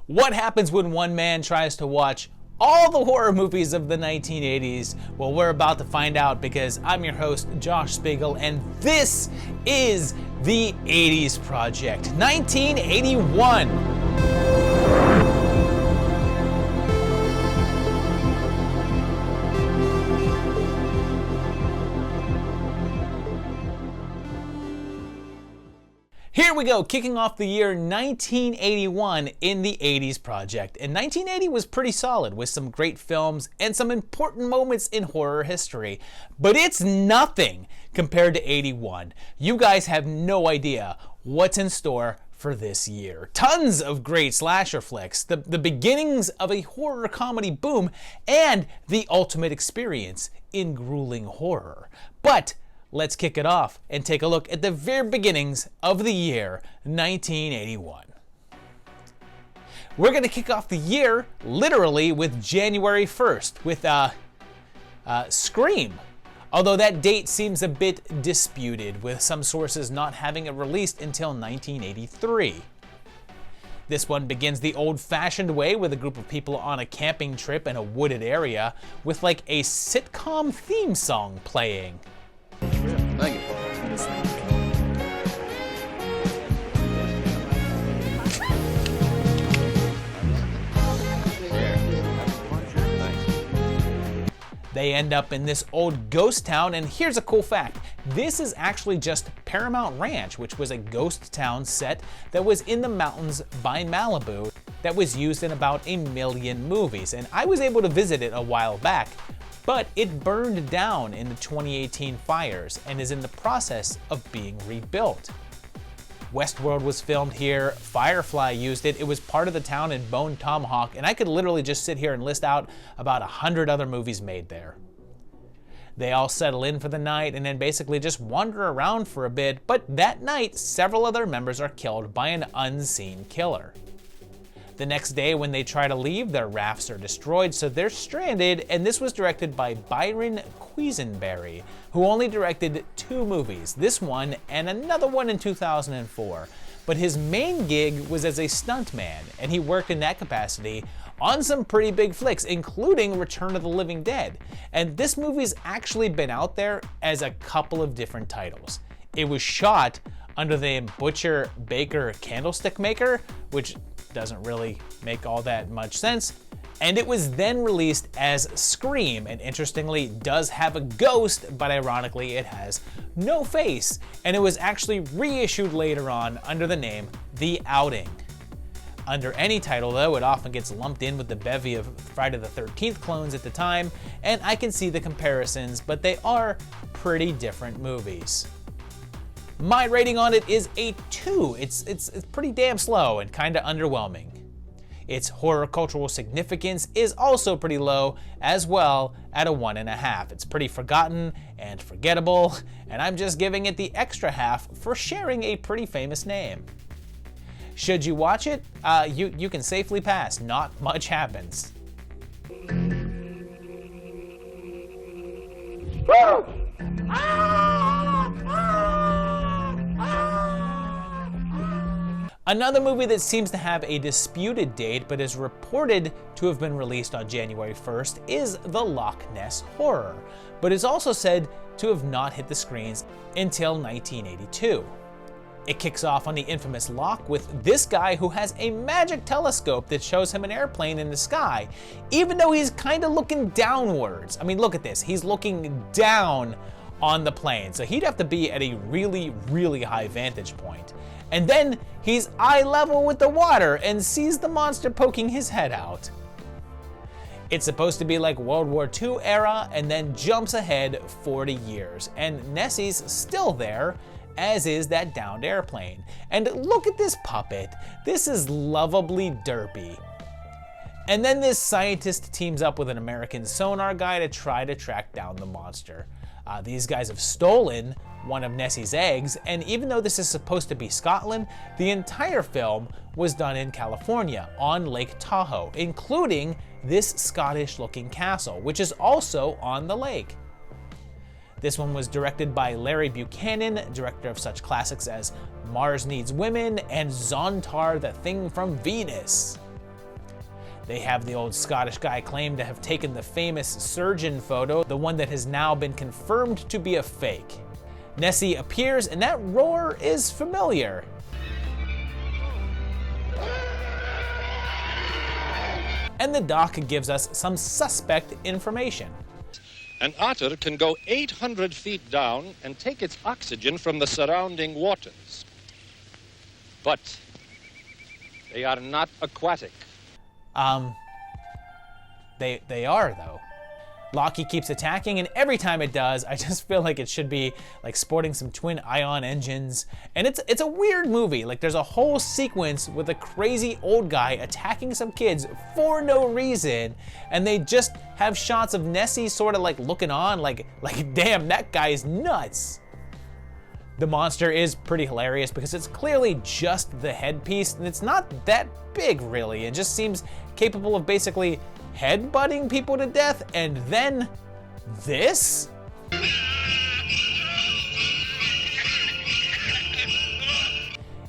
What happens when one man tries to watch all the horror movies of the 1980s? Well, we're about to find out because I'm your host, Josh Spiegel, and this is the 80s Project, 1981. Here we go, kicking off the year 1981 in the 80s Project. And 1980 was pretty solid with some great films and some important moments in horror history. But it's nothing compared to 81. You guys have no idea what's in store for this year. Tons of great slasher flicks, the beginnings of a horror comedy boom, and the ultimate experience in grueling horror. But let's kick it off and take a look at the very beginnings of the year 1981. We're going to kick off the year literally with January 1st with Scream. Although that date seems a bit disputed, with some sources not having it released until 1983. This one begins the old-fashioned way with a group of people on a camping trip in a wooded area with like a sitcom theme song playing. Thank you. They end up in this old ghost town, and here's a cool fact. This is actually just Paramount Ranch, which was a ghost town set that was in the mountains by Malibu that was used in about 1 million movies. And I was able to visit it a while back, but it burned down in the 2018 fires and is in the process of being rebuilt. Westworld was filmed here, Firefly used it, it was part of the town in Bone Tomahawk, and I could literally just sit here and list out about 100 other movies made there. They all settle in for the night and then basically just wander around for a bit, but that night several other members are killed by an unseen killer. The next day when they try to leave, their rafts are destroyed, so they're stranded, and this was directed by Byron Quisenberry, who only directed 2 movies, this one and another one in 2004. But his main gig was as a stuntman, and he worked in that capacity on some pretty big flicks, including Return of the Living Dead. And this movie's actually been out there as a couple of different titles. It was shot under the name Butcher Baker Candlestick Maker, which doesn't really make all that much sense. And it was then released as Scream, and interestingly does have a ghost, but ironically it has no face. And it was actually reissued later on under the name The Outing. Under any title though, it often gets lumped in with the bevy of Friday the 13th clones at the time, and I can see the comparisons, but they are pretty different movies. My rating on it is a 2. It's pretty damn slow and kinda underwhelming. Its horror cultural significance is also pretty low as well at a 1.5. It's pretty forgotten and forgettable, and I'm just giving it the extra half for sharing a pretty famous name. Should you watch it? You can safely pass. Not much happens. Woo! Another movie that seems to have a disputed date but is reported to have been released on January 1st is The Loch Ness Horror, but is also said to have not hit the screens until 1982. It kicks off on the infamous loch with this guy who has a magic telescope that shows him an airplane in the sky, even though he's kind of looking downwards. I mean, look at this. He's looking down on the plane, so he'd have to be at a really, really high vantage point. And then he's eye level with the water and sees the monster poking his head out. It's supposed to be like World War II era and then jumps ahead 40 years. And Nessie's still there, as is that downed airplane. And look at this puppet. This is lovably derpy. And then this scientist teams up with an American sonar guy to try to track down the monster. These guys have stolen one of Nessie's eggs, and even though this is supposed to be Scotland, the entire film was done in California on Lake Tahoe, including this Scottish-looking castle, which is also on the lake. This one was directed by Larry Buchanan, director of such classics as Mars Needs Women and Zontar, the Thing from Venus. They have the old Scottish guy claim to have taken the famous surgeon photo, the one that has now been confirmed to be a fake. Nessie appears, and that roar is familiar. And the doc gives us some suspect information. An otter can go 800 feet down and take its oxygen from the surrounding waters. But they are not aquatic. They are, though. Lockheed keeps attacking, and every time it does, I just feel like it should be like sporting some twin ion engines. And it's a weird movie. Like, there's a whole sequence with a crazy old guy attacking some kids for no reason, and they just have shots of Nessie sort of like looking on, like damn, that guy's nuts. The monster is pretty hilarious because it's clearly just the headpiece, and it's not that big really. It just seems capable of basically headbutting people to death, and then this?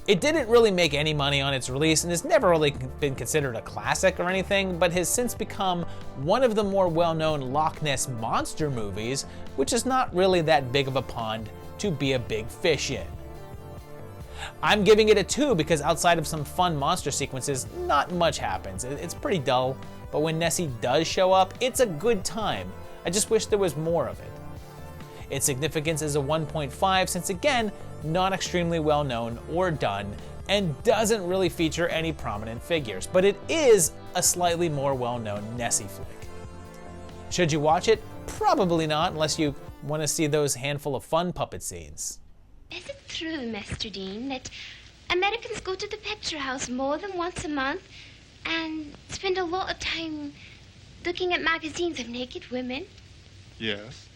It didn't really make any money on its release and has never really been considered a classic or anything, but has since become one of the more well-known Loch Ness Monster movies, which is not really that big of a pond to be a big fish in. I'm giving it a 2 because outside of some fun monster sequences, not much happens. It's pretty dull, but when Nessie does show up, it's a good time. I just wish there was more of it. Its significance is a 1.5 since, again, not extremely well known or done, and doesn't really feature any prominent figures, but it is a slightly more well-known Nessie flick. Should you watch it? Probably not, unless you want to see those handful of fun puppet scenes. Is it true, Mr. Dean, that Americans go to the picture house more than once a month and spend a lot of time looking at magazines of naked women? Yes.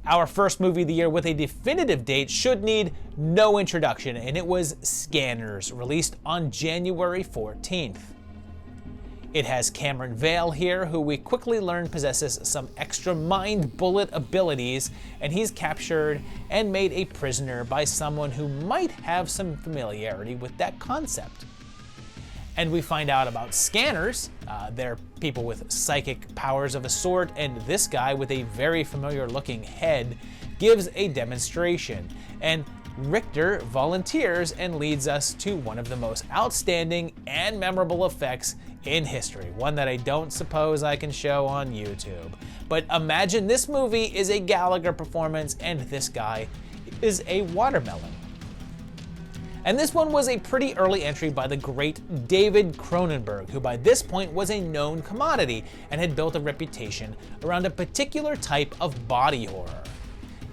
Our first movie of the year with a definitive date should need no introduction, and it was Scanners, released on January 14th. It has Cameron Vale here, who we quickly learn possesses some extra mind bullet abilities, and he's captured and made a prisoner by someone who might have some familiarity with that concept. And we find out about scanners. They're people with psychic powers of a sort, and this guy with a very familiar looking head gives a demonstration. And Richter volunteers and leads us to one of the most outstanding and memorable effects in history, one that I don't suppose I can show on YouTube. But imagine this movie is a Gallagher performance and this guy is a watermelon. And this one was a pretty early entry by the great David Cronenberg, who by this point was a known commodity and had built a reputation around a particular type of body horror.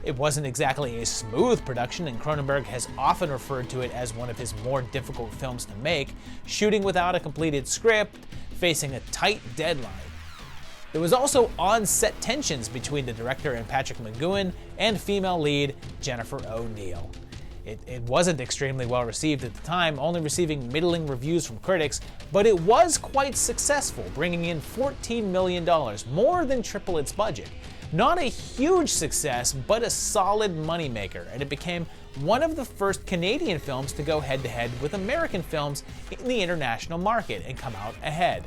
It wasn't exactly a smooth production, and Cronenberg has often referred to it as one of his more difficult films to make, shooting without a completed script, facing a tight deadline. There was also on-set tensions between the director and Patrick McGoohan and female lead Jennifer O'Neill. It wasn't extremely well received at the time, only receiving middling reviews from critics, but it was quite successful, bringing in $14 million, more than triple its budget. Not a huge success, but a solid moneymaker, and it became one of the first Canadian films to go head-to-head with American films in the international market and come out ahead.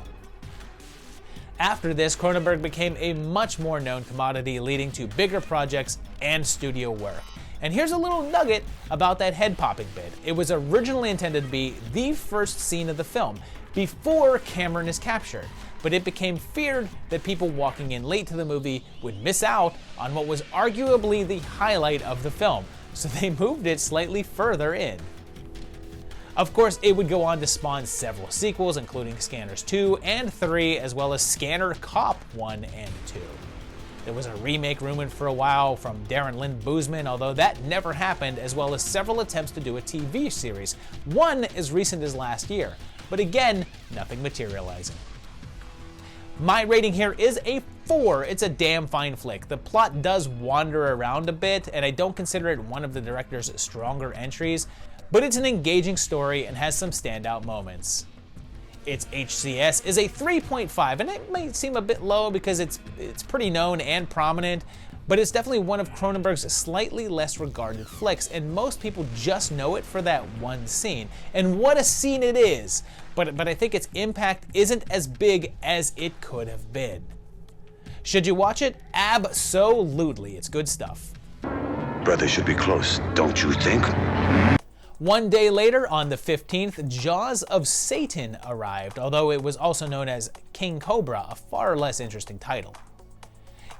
After this, Cronenberg became a much more known commodity, leading to bigger projects and studio work. And here's a little nugget about that head-popping bit. It was originally intended to be the first scene of the film, before Cameron is captured, but it became feared that people walking in late to the movie would miss out on what was arguably the highlight of the film, so they moved it slightly further in. Of course, it would go on to spawn several sequels, including Scanners 2 and 3, as well as Scanner Cop 1 and 2. There was a remake rumored for a while from Darren Lynn Bousman, although that never happened, as well as several attempts to do a TV series, one as recent as last year, but again, nothing materializing. My rating here is a 4. It's a damn fine flick. The plot does wander around a bit, and I don't consider it one of the director's stronger entries, but it's an engaging story and has some standout moments. Its HCS is a 3.5, and it might seem a bit low because it's pretty known and prominent, But it's definitely one of Cronenberg's slightly less regarded flicks, and most people just know it for that one scene. And what a scene it is! But I think its impact isn't as big as it could have been. Should you watch it? Absolutely, it's good stuff. Brother should be close, don't you think? One day later, on the 15th, Jaws of Satan arrived, although it was also known as King Cobra, a far less interesting title.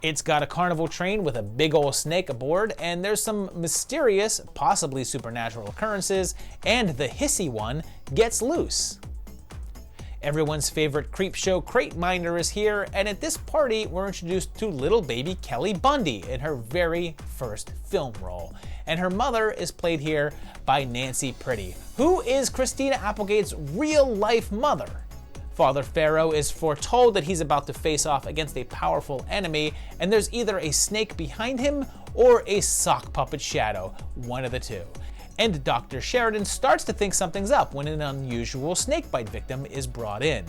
It's got a carnival train with a big ol' snake aboard, and there's some mysterious, possibly supernatural occurrences, and the hissy one gets loose. Everyone's favorite creepshow crate minder is here, and at this party we're introduced to little baby Kelly Bundy in her very first film role. And her mother is played here by Nancy Pretty, who is Christina Applegate's real-life mother. Father Pharaoh is foretold that he's about to face off against a powerful enemy, and there's either a snake behind him or a sock puppet shadow, one of the two. And Dr. Sheridan starts to think something's up when an unusual snakebite victim is brought in.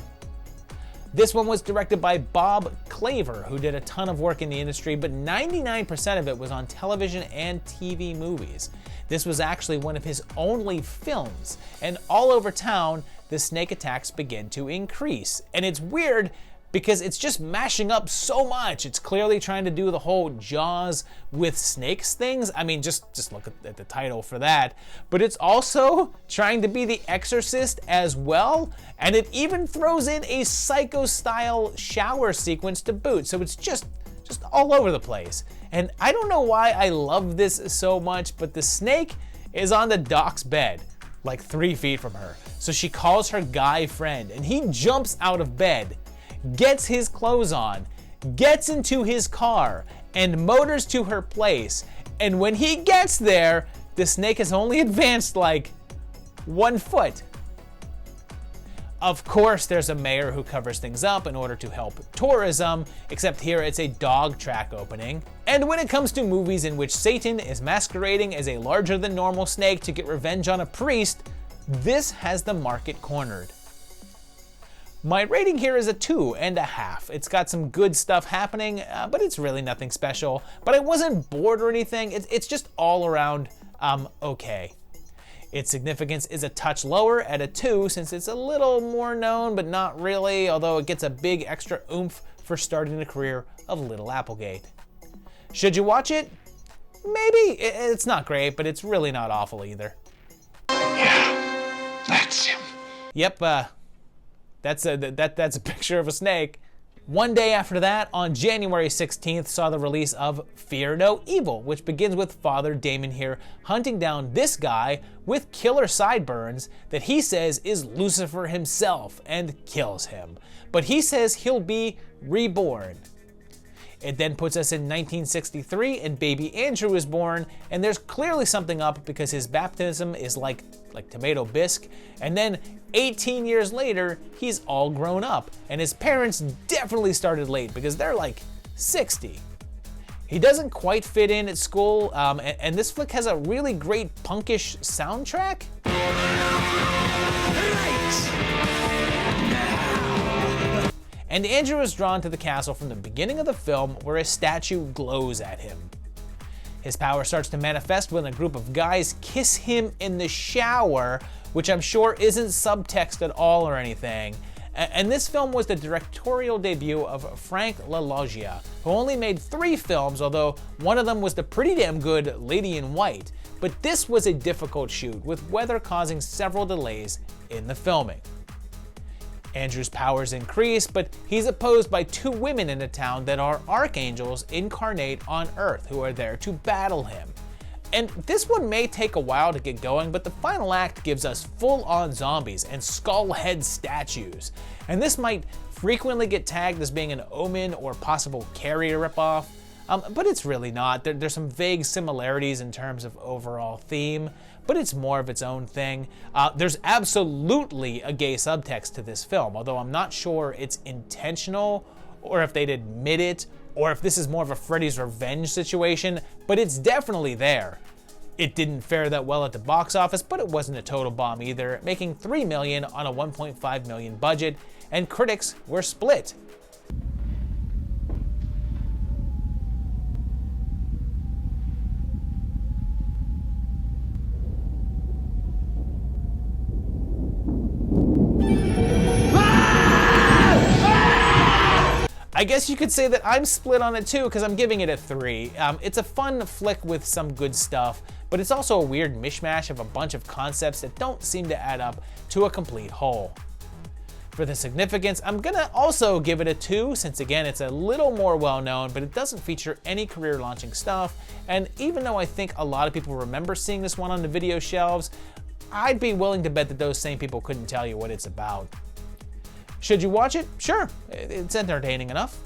This one was directed by Bob Claver, who did a ton of work in the industry, but 99% of it was on television and TV movies. This was actually one of his only films, and all over town, the snake attacks begin to increase. And it's weird because it's just mashing up so much. It's clearly trying to do the whole Jaws with snakes things. I mean, just look at the title for that. But it's also trying to be The Exorcist as well, and it even throws in a Psycho-style shower sequence to boot. So it's just all over the place. And I don't know why I love this so much, but the snake is on the doc's bed, like 3 feet from her. So she calls her guy friend, and he jumps out of bed, gets his clothes on, gets into his car, and motors to her place. And when he gets there, the snake has only advanced like 1 foot. Of course, there's a mayor who covers things up in order to help tourism, except here it's a dog track opening. And when it comes to movies in which Satan is masquerading as a larger than normal snake to get revenge on a priest, this has the market cornered. My rating here is a 2.5. It's got some good stuff happening, but it's really nothing special. But I wasn't bored or anything. It's just all around okay. Its significance is a touch lower at a 2 since it's a little more known, but not really, although it gets a big extra oomph for starting the career of Little Applegate. Should you watch it? Maybe. It's not great, but it's really not awful either. Yeah, that's him. Yep, that's a picture of a snake. One day after that, on January 16th, saw the release of Fear No Evil, which begins with Father Damon here hunting down this guy with killer sideburns that he says is Lucifer himself and kills him. But he says he'll be reborn. It then puts us in 1963 and baby Andrew is born, and there's clearly something up because his baptism is like tomato bisque, and then 18 years later, he's all grown up, and his parents definitely started late because they're like 60. He doesn't quite fit in at school, and this flick has a really great punkish soundtrack. And Andrew is drawn to the castle from the beginning of the film where a statue glows at him. His power starts to manifest when a group of guys kiss him in the shower, which I'm sure isn't subtext at all or anything. And this film was the directorial debut of Frank LaLoggia, who only made 3 films, although one of them was the pretty damn good Lady in White. But this was a difficult shoot, with weather causing several delays in the filming. Andrew's powers increase, but he's opposed by 2 women in the town that are archangels incarnate on Earth who are there to battle him. And this one may take a while to get going, but the final act gives us full-on zombies and skull head statues. And this might frequently get tagged as being an Omen or possible Carrier ripoff, but it's really not. There's some vague similarities in terms of overall theme, but it's more of its own thing. There's absolutely a gay subtext to this film, although I'm not sure it's intentional or if they'd admit it, or if this is more of a Freddy's Revenge situation, but it's definitely there. It didn't fare that well at the box office, but it wasn't a total bomb either, making $3 million on a $1.5 million budget, and critics were split. I guess you could say that I'm split on it too, because I'm giving it a 3. It's a fun flick with some good stuff, but it's also a weird mishmash of a bunch of concepts that don't seem to add up to a complete whole. For the significance, I'm gonna also give it a 2, since again it's a little more well-known, but it doesn't feature any career-launching stuff, and even though I think a lot of people remember seeing this one on the video shelves, I'd be willing to bet that those same people couldn't tell you what it's about. Should you watch it? Sure, it's entertaining enough.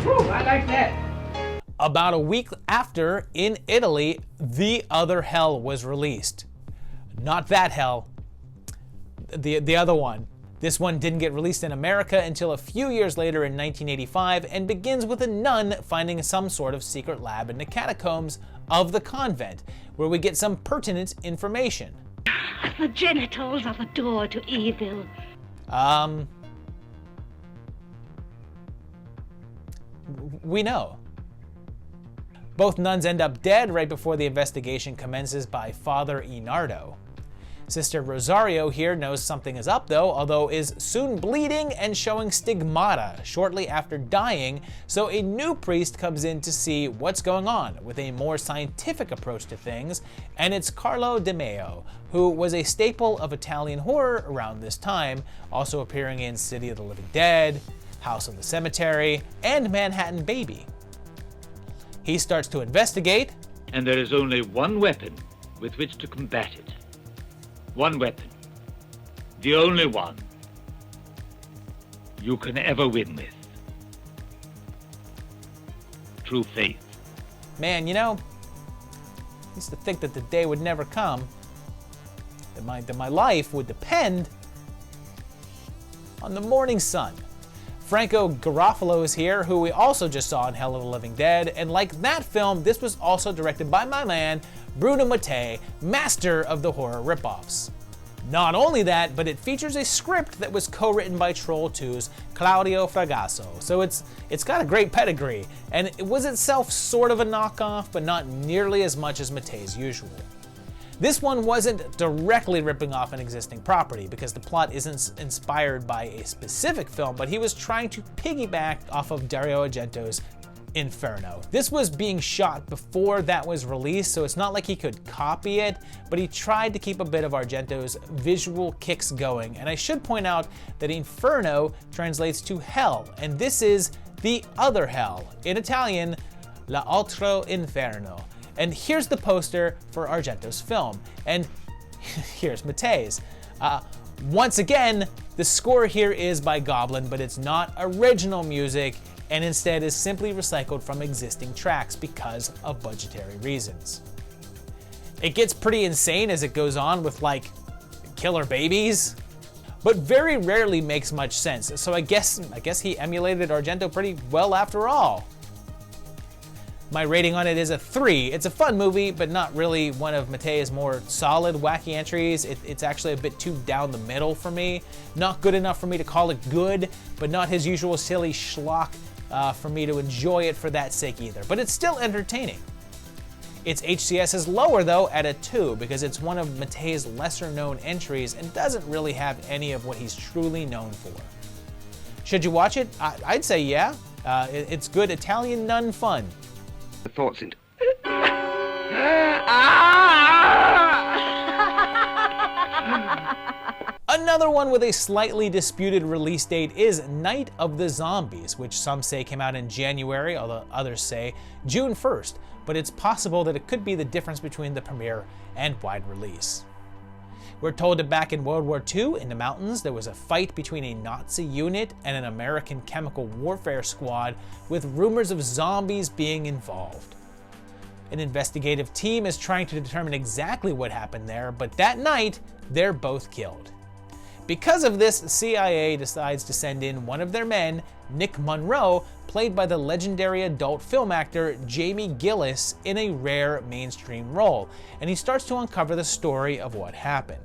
Whew, I like that. About a week after, in Italy, The Other Hell was released. Not that hell, the other one. This one didn't get released in America until a few years later in 1985 and begins with a nun finding some sort of secret lab in the catacombs of the convent, where we get some pertinent information. The genitals are the door to evil. We know. Both nuns end up dead right before the investigation commences by Father Inardo. Sister Rosario here knows something is up though, although is soon bleeding and showing stigmata shortly after dying, so a new priest comes in to see what's going on with a more scientific approach to things, and it's Carlo Di Meo, who was a staple of Italian horror around this time, also appearing in City of the Living Dead, House of the Cemetery, and Manhattan Baby. He starts to investigate, and there is only one weapon with which to combat it. One weapon. The only one you can ever win with. True faith. Man, you know, I used to think that the day would never come, that my life would depend on the morning sun. Franco Garofalo is here, who we also just saw in Hell of the Living Dead, and like that film, this was also directed by my man, Bruno Mattei, master of the horror ripoffs. Not only that, but it features a script that was co-written by Troll 2's Claudio Fragasso, so it's got a great pedigree, and it was itself sort of a knockoff, but not nearly as much as Mattei's usual. This one wasn't directly ripping off an existing property because the plot isn't inspired by a specific film, but he was trying to piggyback off of Dario Argento's Inferno. This was being shot before that was released, so it's not like he could copy it, but he tried to keep a bit of Argento's visual kicks going. And I should point out that Inferno translates to hell, and this is the other hell, in Italian, l'altro inferno. And here's the poster for Argento's film, and here's Mattei's. Once again, the score here is by Goblin, but it's not original music, and instead is simply recycled from existing tracks because of budgetary reasons. It gets pretty insane as it goes on with like killer babies, but very rarely makes much sense. So I guess he emulated Argento pretty well after all. My rating on it is a 3. It's a fun movie, but not really one of Mattei's more solid, wacky entries. It's actually a bit too down the middle for me. Not good enough for me to call it good, but not his usual silly schlock for me to enjoy it for that sake either. But it's still entertaining. Its HCS is lower though at a 2 because it's one of Mattei's lesser known entries and doesn't really have any of what he's truly known for. Should you watch it? I'd say yeah. It's good Italian nun fun. The thoughts into... Another one with a slightly disputed release date is Night of the Zombies, which some say came out in January, although others say June 1st, but it's possible that it could be the difference between the premiere and wide release. We're told that back in World War II, in the mountains, there was a fight between a Nazi unit and an American chemical warfare squad, with rumors of zombies being involved. An investigative team is trying to determine exactly what happened there, but that night, they're both killed. Because of this, CIA decides to send in one of their men, Nick Monroe, played by the legendary adult film actor Jamie Gillis, in a rare mainstream role, and he starts to uncover the story of what happened.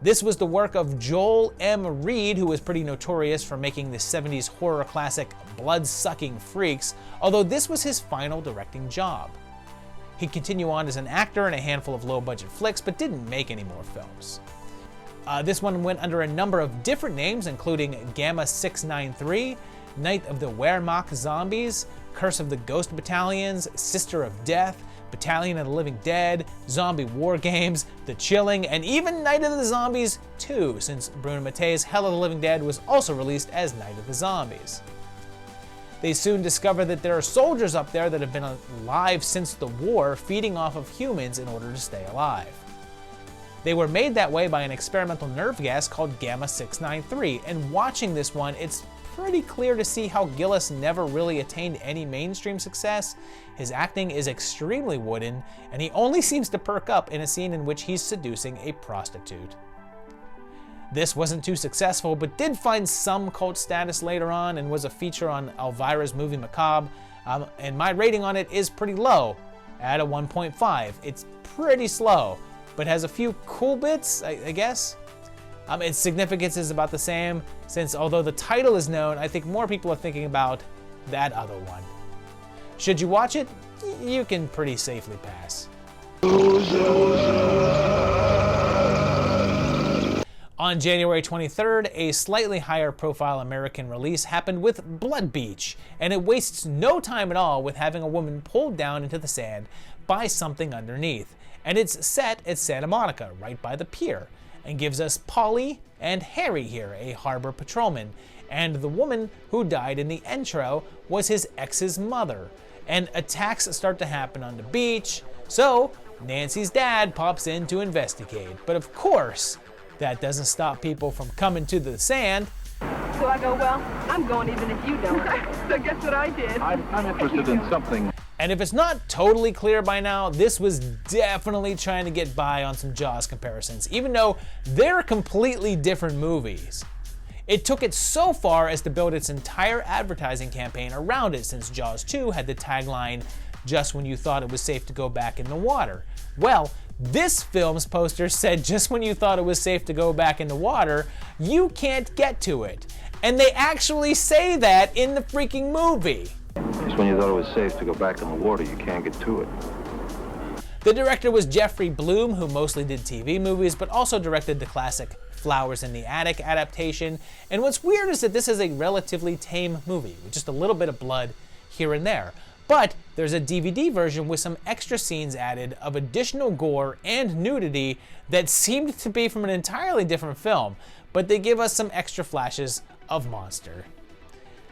This was the work of Joel M. Reed, who was pretty notorious for making the 70s horror classic Blood-Sucking Freaks, although this was his final directing job. He'd continue on as an actor in a handful of low-budget flicks, but didn't make any more films. This one went under a number of different names, including Gamma 693, Night of the Wehrmacht Zombies, Curse of the Ghost Battalions, Sister of Death, Battalion of the Living Dead, Zombie War Games, The Chilling, and even Night of the Zombies 2, since Bruno Mattei's Hell of the Living Dead was also released as Night of the Zombies. They soon discover that there are soldiers up there that have been alive since the war, feeding off of humans in order to stay alive. They were made that way by an experimental nerve gas called Gamma 693, and watching this one, it's pretty clear to see how Gillis never really attained any mainstream success. His acting is extremely wooden, and he only seems to perk up in a scene in which he's seducing a prostitute. This wasn't too successful, but did find some cult status later on and was a feature on Elvira's Movie Macabre, and my rating on it is pretty low, at a 1.5. It's pretty slow, but has a few cool bits, I guess. Its significance is about the same, since although the title is known, I think more people are thinking about that other one. Should you watch it? You can pretty safely pass. On January 23rd, a slightly higher profile American release happened with Blood Beach, and it wastes no time at all with having a woman pulled down into the sand by something underneath. And it's set at Santa Monica, right by the pier, and gives us Polly and Harry here, a harbor patrolman, and the woman who died in the intro was his ex's mother. And attacks start to happen on the beach, so Nancy's dad pops in to investigate. But of course, that doesn't stop people from coming to the sand. So I go, well, I'm going even if you don't. So guess what I did? I'm interested in something. And if it's not totally clear by now, this was definitely trying to get by on some Jaws comparisons, even though they're completely different movies. It took it so far as to build its entire advertising campaign around it, since Jaws 2 had the tagline, "Just when you thought it was safe to go back in the water." Well, this film's poster said just when you thought it was safe to go back in the water, you can't get to it. And they actually say that in the freaking movie. Just when you thought it was safe to go back in the water, you can't get to it. The director was Jeffrey Bloom, who mostly did TV movies, but also directed the classic Flowers in the Attic adaptation. And what's weird is that this is a relatively tame movie, with just a little bit of blood here and there. But there's a DVD version with some extra scenes added of additional gore and nudity that seemed to be from an entirely different film, but they give us some extra flashes of monster.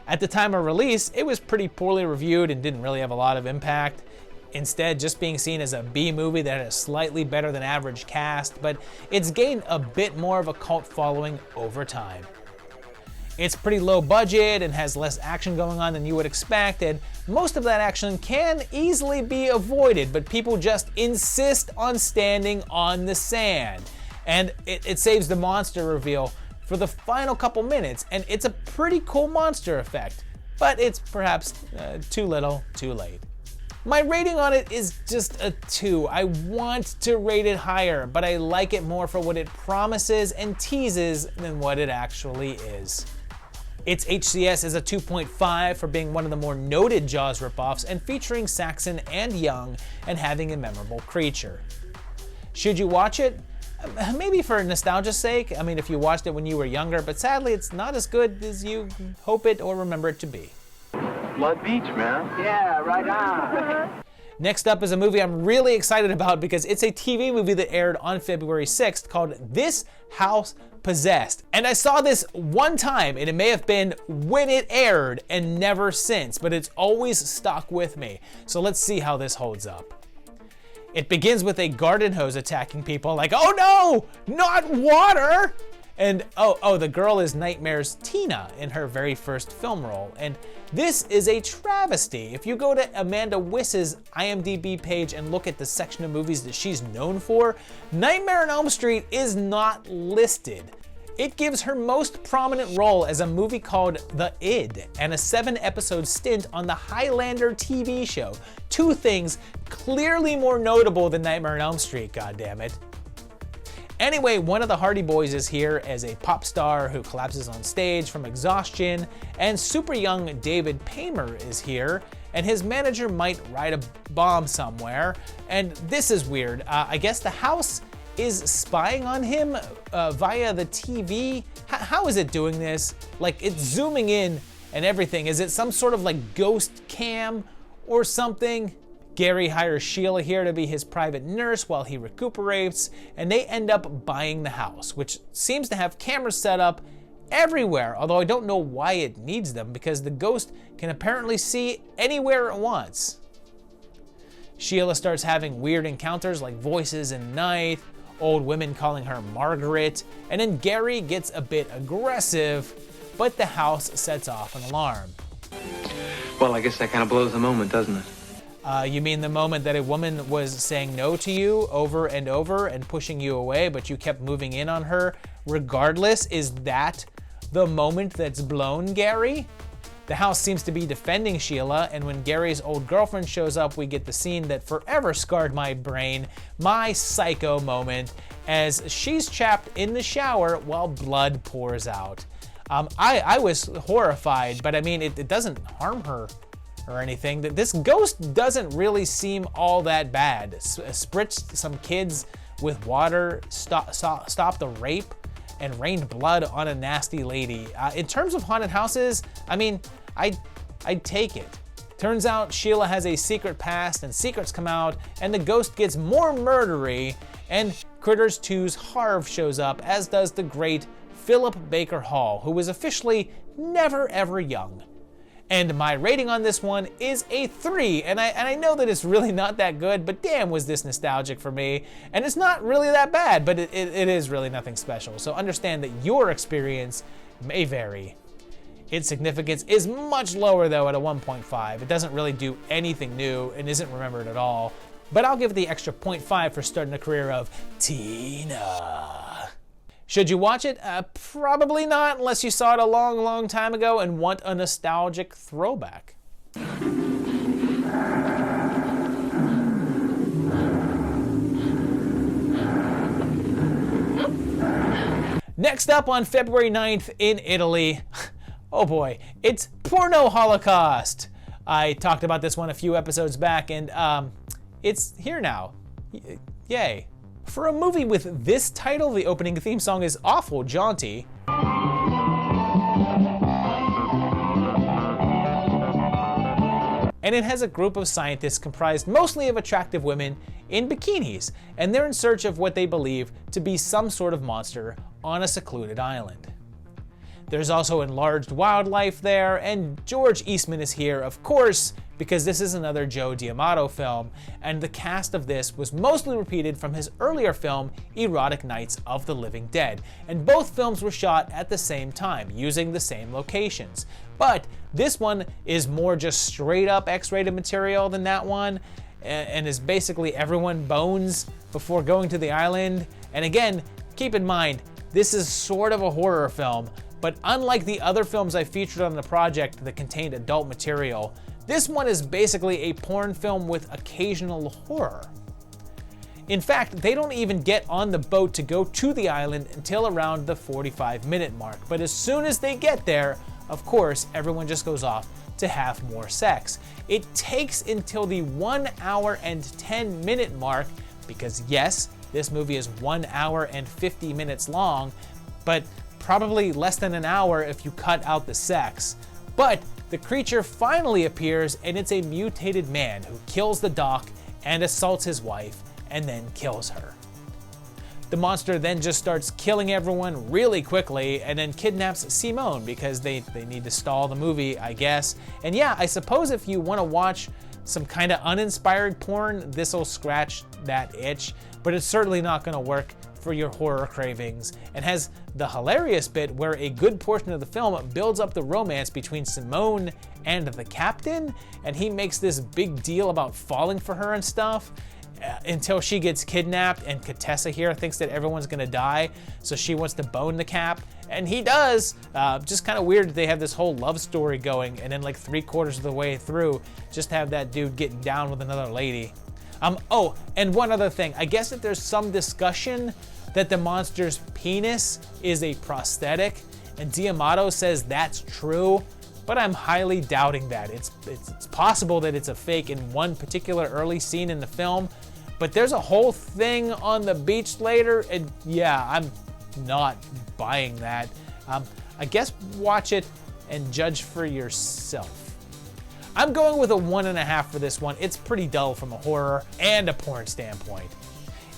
At the time of release, it was pretty poorly reviewed and didn't really have a lot of impact. Instead, just being seen as a B movie that had a slightly better than average cast, but it's gained a bit more of a cult following over time. It's pretty low budget and has less action going on than you would expect, and most of that action can easily be avoided, but people just insist on standing on the sand. And it saves the monster reveal for the final couple minutes, and it's a pretty cool monster effect, but it's perhaps too little, too late. My rating on it is just a 2. I want to rate it higher, but I like it more for what it promises and teases than what it actually is. Its HCS is a 2.5 for being one of the more noted Jaws ripoffs and featuring Saxon and Young and having a memorable creature. Should you watch it? Maybe for nostalgia's sake. I mean, if you watched it when you were younger, but sadly it's not as good as you hope it or remember it to be. Blood Beach, man. Yeah, right on. Next up is a movie I'm really excited about because it's a TV movie that aired on February 6th called This House Possessed. And I saw this one time, and it may have been when it aired and never since, but it's always stuck with me. So let's see how this holds up. It begins with a garden hose attacking people like, oh no, not water! And the girl is Nightmare's Tina in her very first film role. And this is a travesty. If you go to Amanda Wiss's IMDb page and look at the section of movies that she's known for, Nightmare on Elm Street is not listed. It gives her most prominent role as a movie called The Id and a 7-episode stint on the Highlander TV show. Two things clearly more notable than Nightmare on Elm Street, goddammit. Anyway, one of the Hardy Boys is here as a pop star who collapses on stage from exhaustion, and super young David Paymer is here, and his manager might ride a bomb somewhere, and this is weird. I guess the house is spying on him via the TV. How is it doing this? Like, it's zooming in and everything. Is it some sort of like ghost cam or something? Gary hires Sheila here to be his private nurse while he recuperates, and they end up buying the house, which seems to have cameras set up everywhere, although I don't know why it needs them because the ghost can apparently see anywhere it wants. Sheila starts having weird encounters like voices in the night, old women calling her Margaret, and then Gary gets a bit aggressive, but the house sets off an alarm. Well, I guess that kind of blows the moment, doesn't it? You mean the moment that a woman was saying no to you over and over and pushing you away, but you kept moving in on her regardless? Is that the moment that's blown, Gary? The house seems to be defending Sheila, and when Gary's old girlfriend shows up, we get the scene that forever scarred my brain, my psycho moment, as she's trapped in the shower while blood pours out. I was horrified, but I mean, it doesn't harm her or anything. This ghost doesn't really seem all that bad. Spritzed some kids with water, stopped the rape, and rained blood on a nasty lady. In terms of haunted houses, I mean, I'd take it. Turns out Sheila has a secret past and secrets come out, and the ghost gets more murdery, and Critters 2's Harv shows up, as does the great Philip Baker Hall, who was officially never ever young. And my rating on this one is a 3, and I know that it's really not that good, but damn was this nostalgic for me. And it's not really that bad, but it is really nothing special. So understand that your experience may vary. Its significance is much lower though at a 1.5. It doesn't really do anything new and isn't remembered at all. But I'll give it the extra 0.5 for starting a career of Tina. Should you watch it? Probably not, unless you saw it a long, long time ago and want a nostalgic throwback. Next up on February 9th in Italy, oh boy, it's Porno Holocaust. I talked about this one a few episodes back, and it's here now. Yay. For a movie with this title, the opening theme song is awful jaunty. And it has a group of scientists comprised mostly of attractive women in bikinis, and they're in search of what they believe to be some sort of monster on a secluded island. There's also enlarged wildlife there, and George Eastman is here, of course, because this is another Joe D'Amato film, and the cast of this was mostly repeated from his earlier film, Erotic Nights of the Living Dead, and both films were shot at the same time, using the same locations. But this one is more just straight up X-rated material than that one, and is basically everyone bones before going to the island. And again, keep in mind, this is sort of a horror film, but unlike the other films I featured on the project that contained adult material, this one is basically a porn film with occasional horror. In fact, they don't even get on the boat to go to the island until around the 45-minute mark. But as soon as they get there, of course, everyone just goes off to have more sex. It takes until the 1 hour and 10-minute mark, because yes, this movie is 1 hour and 50 minutes long, but probably less than an hour if you cut out the sex. But the creature finally appears, and it's a mutated man who kills the doc and assaults his wife and then kills her. The monster then just starts killing everyone really quickly and then kidnaps Simone because they need to stall the movie, I guess. And yeah, I suppose if you want to watch some kind of uninspired porn, this'll scratch that itch, but it's certainly not going to work for your horror cravings, and has the hilarious bit where a good portion of the film builds up the romance between Simone and the captain, and he makes this big deal about falling for her and stuff until she gets kidnapped, and Contessa here thinks that everyone's gonna die, so she wants to bone the cap, and he does. Just kind of weird that they have this whole love story going, and then like 3/4 of the way through, just have that dude getting down with another lady. Oh, and one other thing. I guess that there's some discussion that the monster's penis is a prosthetic, and D'Amato says that's true, but I'm highly doubting that. It's possible that it's a fake in one particular early scene in the film, But there's a whole thing on the beach later, and yeah, I'm not buying that. I guess watch it and judge for yourself. I'm going with a 1.5 for this one. It's pretty dull from a horror and a porn standpoint.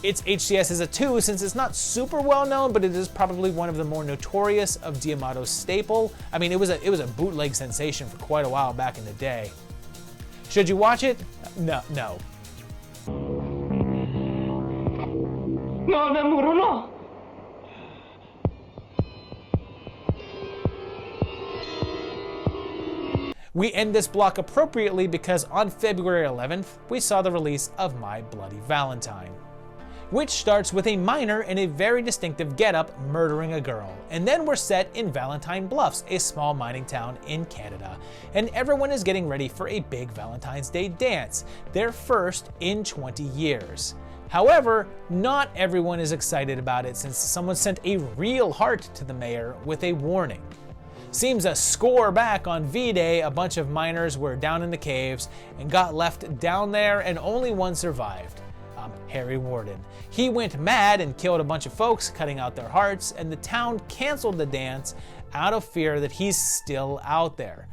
Its HCS is a 2 since it's not super well known, but it is probably one of the more notorious of D'Amato's staple. I mean, it was a bootleg sensation for quite a while back in the day. Should you watch it? No. No, Namuro, no! We end this block appropriately because on February 11th, we saw the release of My Bloody Valentine, which starts with a miner in a very distinctive getup murdering a girl, and then we're set in Valentine Bluffs, a small mining town in Canada, and everyone is getting ready for a big Valentine's Day dance, their first in 20 years. However, not everyone is excited about it since someone sent a real heart to the mayor with a warning. Seems a score back on V-Day, a bunch of miners were down in the caves and got left down there, and only one survived. Harry Warden. He went mad and killed a bunch of folks, cutting out their hearts, and the town canceled the dance out of fear that he's still out there.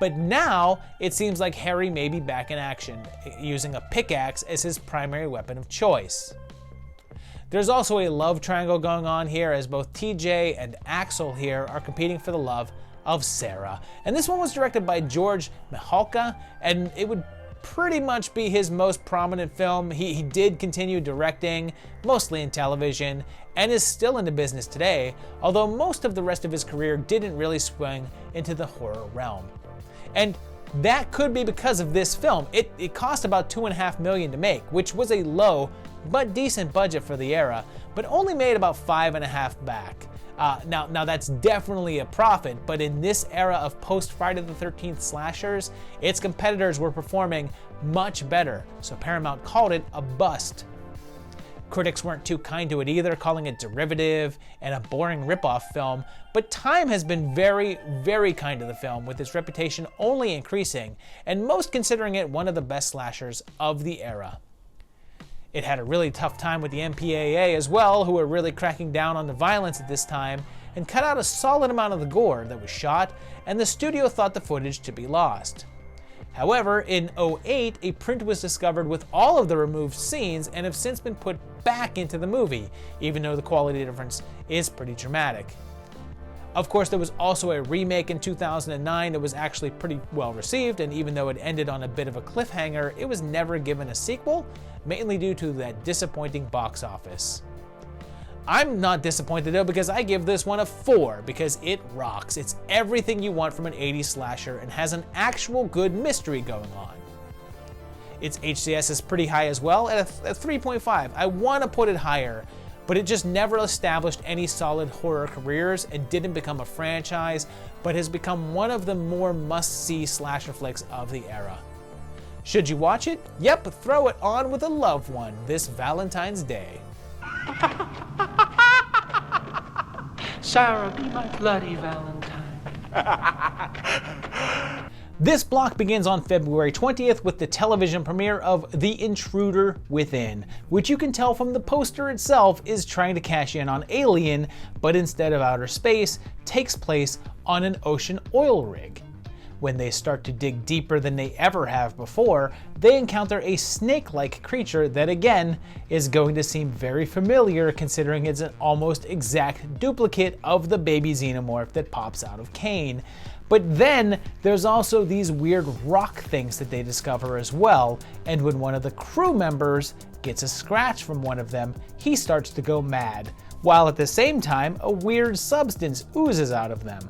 But now it seems like Harry may be back in action, using a pickaxe as his primary weapon of choice. There's also a love triangle going on here, as both TJ and Axel here are competing for the love of Sarah. And this one was directed by George Mihalka, and it would pretty much be his most prominent film. He did continue directing, mostly in television, and is still in the business today, although most of the rest of his career didn't really swing into the horror realm. And that could be because of this film. It cost about $2.5 million to make, which was a low but decent budget for the era, but only made about $5.5 back. Now that's definitely a profit, but in this era of post-Friday the 13th slashers, its competitors were performing much better, so Paramount called it a bust. Critics weren't too kind to it either, calling it derivative and a boring ripoff film, but time has been very, very kind to the film, with its reputation only increasing, and most considering it one of the best slashers of the era. It had a really tough time with the MPAA as well, who were really cracking down on the violence at this time, and cut out a solid amount of the gore that was shot, and the studio thought the footage to be lost. However, in 2008, a print was discovered with all of the removed scenes and have since been put back into the movie, even though the quality difference is pretty dramatic. Of course, there was also a remake in 2009 that was actually pretty well received, and even though it ended on a bit of a cliffhanger, it was never given a sequel, mainly due to that disappointing box office. I'm not disappointed though, because I give this one a 4 because it rocks. It's everything you want from an 80s slasher and has an actual good mystery going on. Its HCS is pretty high as well at a 3.5. I want to put it higher, but it just never established any solid horror careers and didn't become a franchise, but has become one of the more must-see slasher flicks of the era. Should you watch it? Yep, throw it on with a loved one this Valentine's Day. Sarah, be my bloody Valentine. This block begins on February 20th with the television premiere of The Intruder Within, which you can tell from the poster itself is trying to cash in on Alien, but instead of outer space, takes place on an ocean oil rig. When they start to dig deeper than they ever have before, they encounter a snake-like creature that again is going to seem very familiar considering it's an almost exact duplicate of the baby xenomorph that pops out of Kane. But then there's also these weird rock things that they discover as well, and when one of the crew members gets a scratch from one of them, he starts to go mad, while at the same time a weird substance oozes out of them.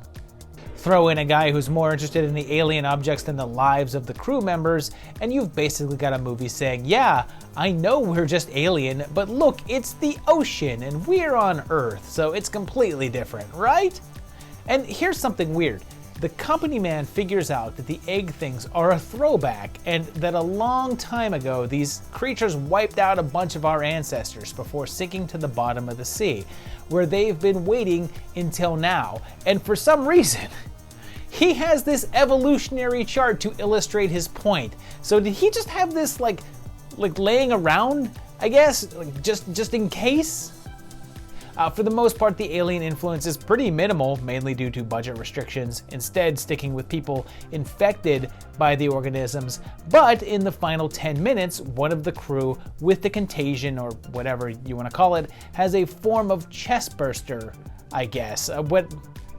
Throw in a guy who's more interested in the alien objects than the lives of the crew members, and you've basically got a movie saying, yeah, I know we're just alien, but look, it's the ocean and we're on Earth, so it's completely different, right? And here's something weird. The company man figures out that the egg things are a throwback, and that a long time ago these creatures wiped out a bunch of our ancestors before sinking to the bottom of the sea, where they've been waiting until now, and for some reason, he has this evolutionary chart to illustrate his point. So did he just have this like laying around? I guess, like, just in case? For the most part, the alien influence is pretty minimal, mainly due to budget restrictions, instead sticking with people infected by the organisms. But in the final 10 minutes, one of the crew with the contagion, or whatever you want to call it, has a form of chest burster, I guess.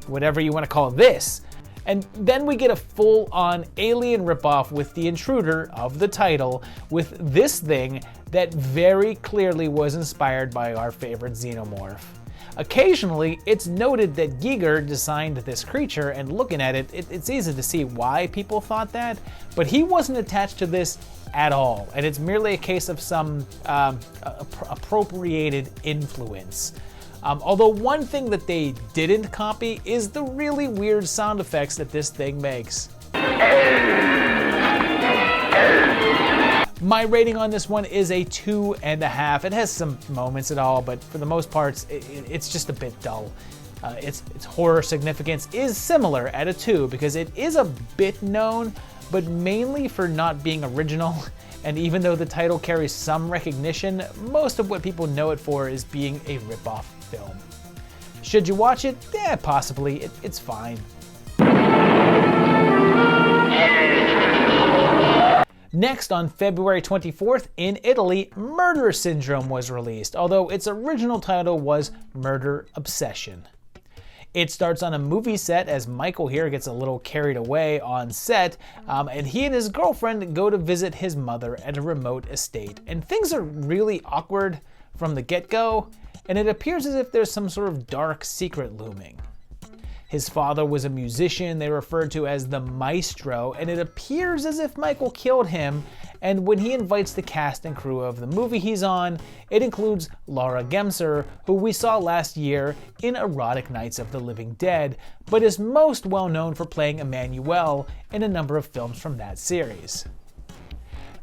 Whatever you want to call this. And then we get a full-on alien ripoff with the intruder of the title, with this thing that very clearly was inspired by our favorite xenomorph. Occasionally, it's noted that Giger designed this creature, and looking at it, it's easy to see why people thought that, but he wasn't attached to this at all, and it's merely a case of some appropriated influence. Although one thing that they didn't copy is the really weird sound effects that this thing makes. My rating on this one is a 2.5. It has some moments at all, but for the most part, it's just a bit dull. Its horror significance is similar at a 2 because it is a bit known, but mainly for not being original. And even though the title carries some recognition, most of what people know it for is being a ripoff film. Should you watch it? Yeah, possibly. It's fine. Next, on February 24th, in Italy, Murder Syndrome was released, although its original title was Murder Obsession. It starts on a movie set as Michael here gets a little carried away on set, and he and his girlfriend go to visit his mother at a remote estate. And things are really awkward from the get-go, and it appears as if there's some sort of dark secret looming. His father was a musician they referred to as the Maestro, and it appears as if Michael killed him, and when he invites the cast and crew of the movie he's on, it includes Laura Gemser, who we saw last year in Erotic Nights of the Living Dead, but is most well known for playing Emmanuelle in a number of films from that series.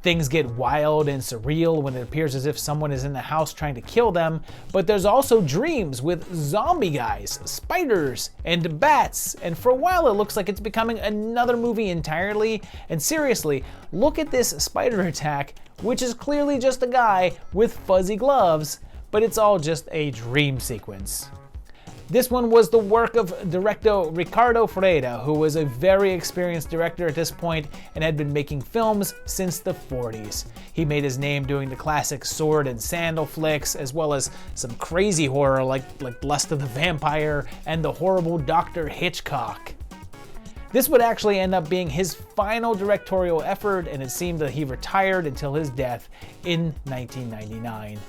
Things get wild and surreal when it appears as if someone is in the house trying to kill them, but there's also dreams with zombie guys, spiders, and bats, and for a while it looks like it's becoming another movie entirely. And seriously, look at this spider attack, which is clearly just a guy with fuzzy gloves, but it's all just a dream sequence. This one was the work of director Riccardo Freda, who was a very experienced director at this point and had been making films since the 40s. He made his name doing the classic sword and sandal flicks, as well as some crazy horror like Lust of the Vampire and the horrible Dr. Hitchcock. This would actually end up being his final directorial effort, and it seemed that he retired until his death in 1999.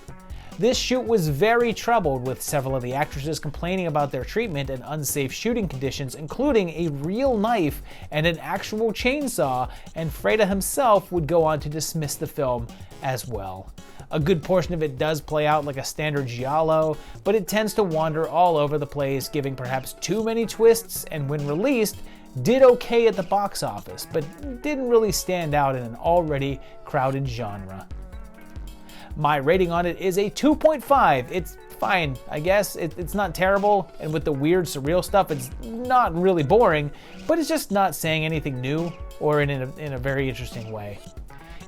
This shoot was very troubled, with several of the actresses complaining about their treatment and unsafe shooting conditions, including a real knife and an actual chainsaw, and Freda himself would go on to dismiss the film as well. A good portion of it does play out like a standard giallo, but it tends to wander all over the place, giving perhaps too many twists, and when released, did okay at the box office, but didn't really stand out in an already crowded genre. My rating on it is a 2.5. It's fine, I guess. It's not terrible, and with the weird surreal stuff, it's not really boring, but it's just not saying anything new or in a very interesting way.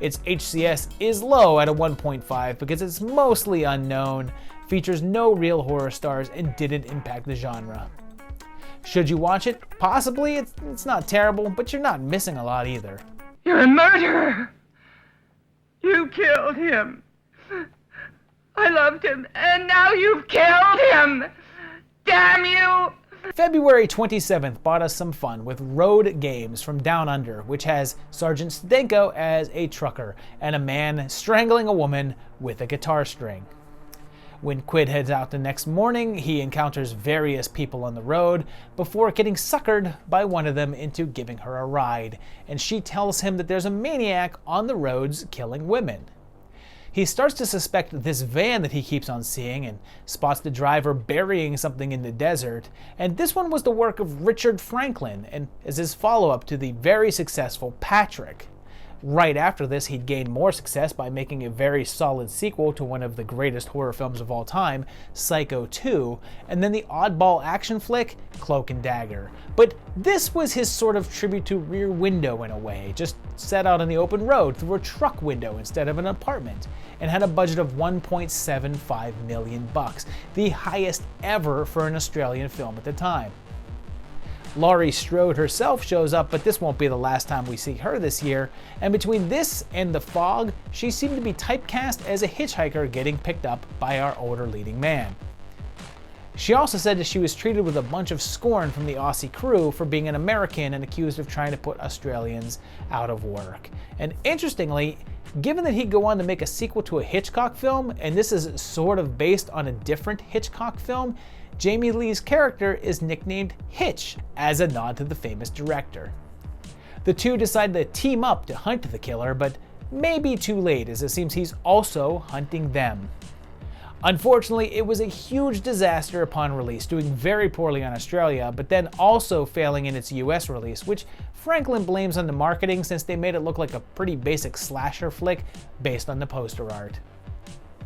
Its HCS is low at a 1.5 because it's mostly unknown, features no real horror stars, and didn't impact the genre. Should you watch it? Possibly. It's not terrible, but you're not missing a lot either. You're a murderer! You killed him! I loved him, and now you've killed him! Damn you! February 27th brought us some fun with Road Games from Down Under, which has Sergeant Zdenko as a trucker and a man strangling a woman with a guitar string. When Quid heads out the next morning, he encounters various people on the road before getting suckered by one of them into giving her a ride, and she tells him that there's a maniac on the roads killing women. He starts to suspect this van that he keeps on seeing and spots the driver burying something in the desert, and this one was the work of Richard Franklin and is his follow-up to the very successful Patrick. Right after this, he'd gained more success by making a very solid sequel to one of the greatest horror films of all time, Psycho 2, and then the oddball action flick, Cloak and Dagger. But this was his sort of tribute to Rear Window in a way, just set out on the open road through a truck window instead of an apartment, and had a budget of $1.75 million, the highest ever for an Australian film at the time. Laurie Strode herself shows up, but this won't be the last time we see her this year, and between this and The Fog, she seemed to be typecast as a hitchhiker getting picked up by our older leading man. She also said that she was treated with a bunch of scorn from the Aussie crew for being an American and accused of trying to put Australians out of work. And interestingly, given that he'd go on to make a sequel to a Hitchcock film, and this is sort of based on a different Hitchcock film, Jamie Lee's character is nicknamed Hitch as a nod to the famous director. The two decide to team up to hunt the killer, but maybe too late, as it seems he's also hunting them. Unfortunately, it was a huge disaster upon release, doing very poorly on Australia, but then also failing in its US release, which Franklin blames on the marketing since they made it look like a pretty basic slasher flick based on the poster art.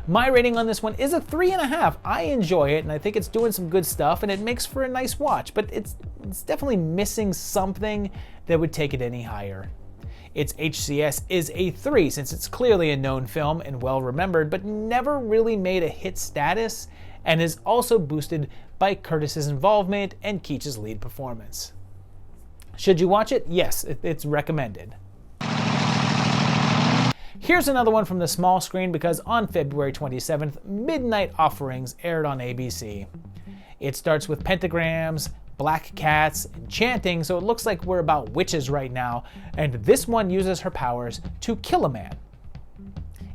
My rating on this one is a 3.5. I enjoy it, and I think it's doing some good stuff, and it makes for a nice watch, but it's definitely missing something that would take it any higher. Its HCS is a 3, since it's clearly a known film and well remembered, but never really made a hit status, and is also boosted by Curtis's involvement and Keach's lead performance. Should you watch it? Yes, it's recommended. Here's another one from the small screen because on February 27th, Midnight Offerings aired on ABC. It starts with pentagrams, black cats, and chanting, so it looks like we're about witches right now, and this one uses her powers to kill a man.